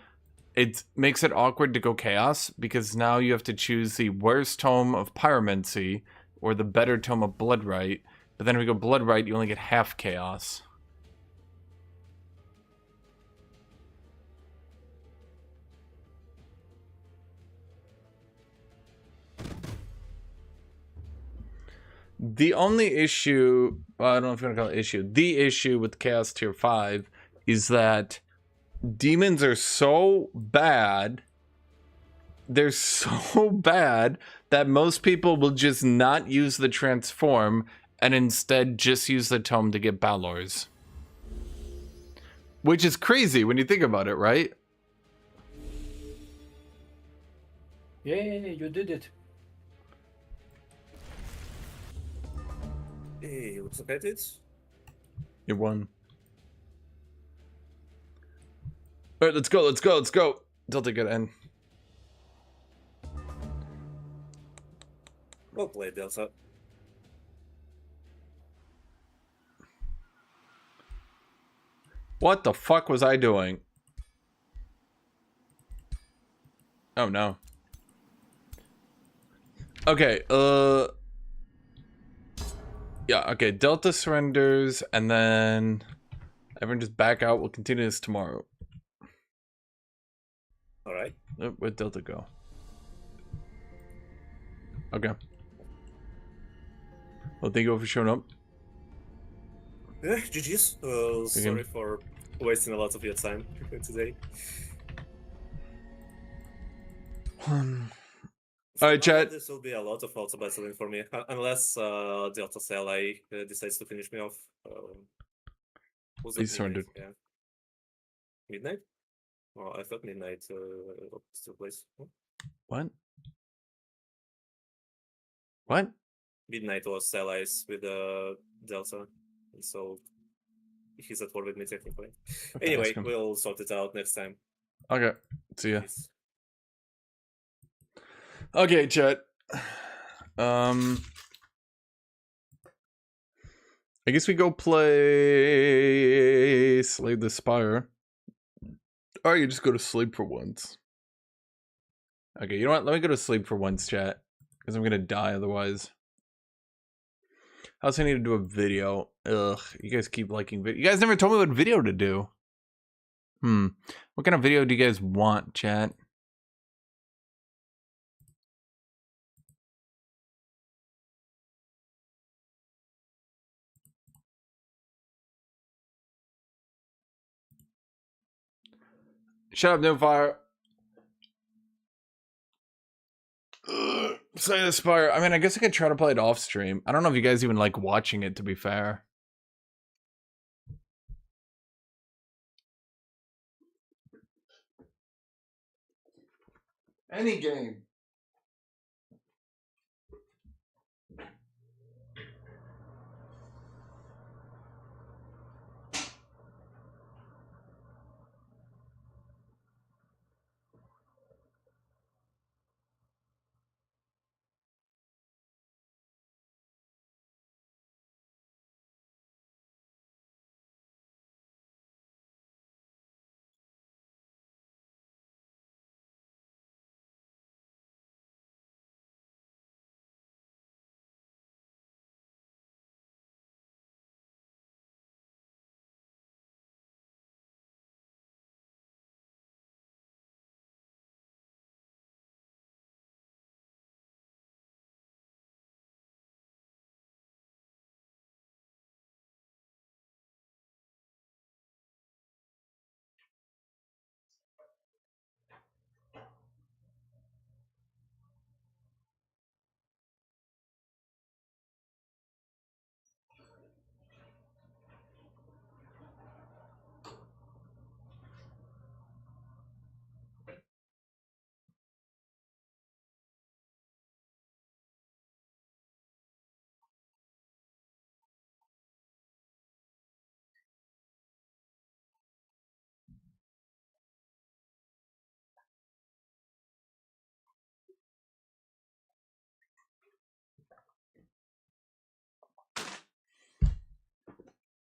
it makes it awkward to go Chaos, because now you have to choose the worst Tome of Pyromancy or the better Tome of Bloodright. But then if we go Bloodright, you only get half Chaos. The only issue, well, I don't know if you're going to call it issue, the issue with Chaos Tier 5 is that demons are so bad, they're so bad that most people will just not use the transform and instead just use the tome to get Balors. Which is crazy when you think about it, right? Yay, you did it. Hey, looks like I did. You won. Alright, let's go, let's go, let's go. Delta get in. Well played, Delta. What the fuck was I doing? Oh no. Okay, yeah, okay, Delta surrenders, and then everyone just back out. We'll continue this tomorrow. Alright. Oh, where'd Delta go? Okay. Well, thank you all for showing up. Yeah, GG's. Sorry for wasting a lot of your time today. Alright, chat. This will be a lot of auto battling for me, unless Delta Ally decides to finish me off. He's surrendered. Yeah. Midnight? Oh, I thought Midnight took place. What? What? Midnight was allies with Delta, and so he's at war with me technically. Okay, Anyway, ask him. we'll sort it out next time. Okay, see ya. Peace. Okay, chat. I guess we go play Slay the Spire. Or you just go to sleep for once. Okay, you know what? Let me go to sleep for once, chat. Because I'm gonna die otherwise. I also need to do a video. Ugh, you guys keep liking video. You guys never told me what video to do. What kind of video do you guys want, chat? Shut up, no fire. Slay the Spire. I mean, I guess I could try to play it off stream. I don't know if you guys even like watching it, to be fair. Any game.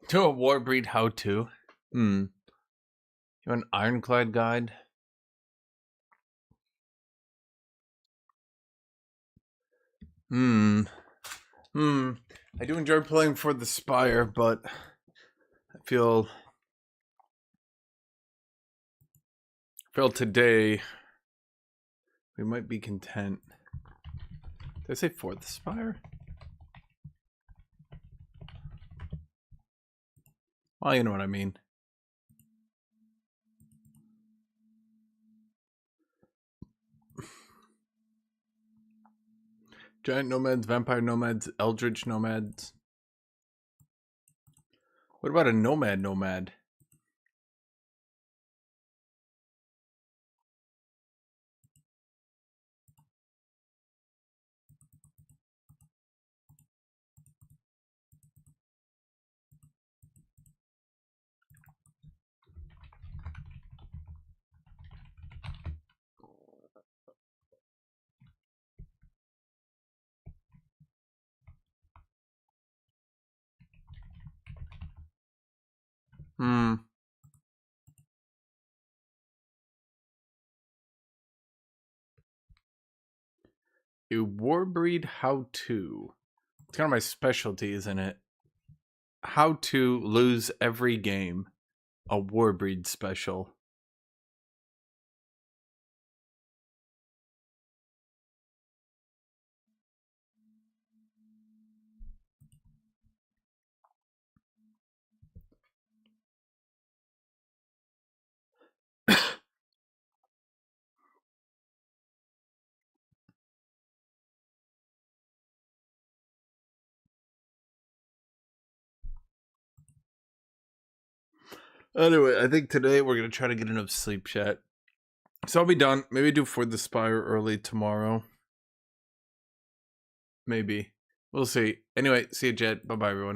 To a Warbreed how-to. You have an Ironclad guide? I do enjoy playing for the Spire, but I feel today we might be content. Did I say for the Spire? Well, you know what I mean. Giant nomads, vampire nomads, eldritch nomads. What about a nomad? A Warbreed how-to. It's kind of my specialty, isn't it? How to lose every game. A Warbreed special. Anyway, I think today we're going to try to get enough sleep, chat. So I'll be done. Maybe do For the Spire early tomorrow. Maybe. We'll see. Anyway, see you, Jet. Bye-bye, everyone.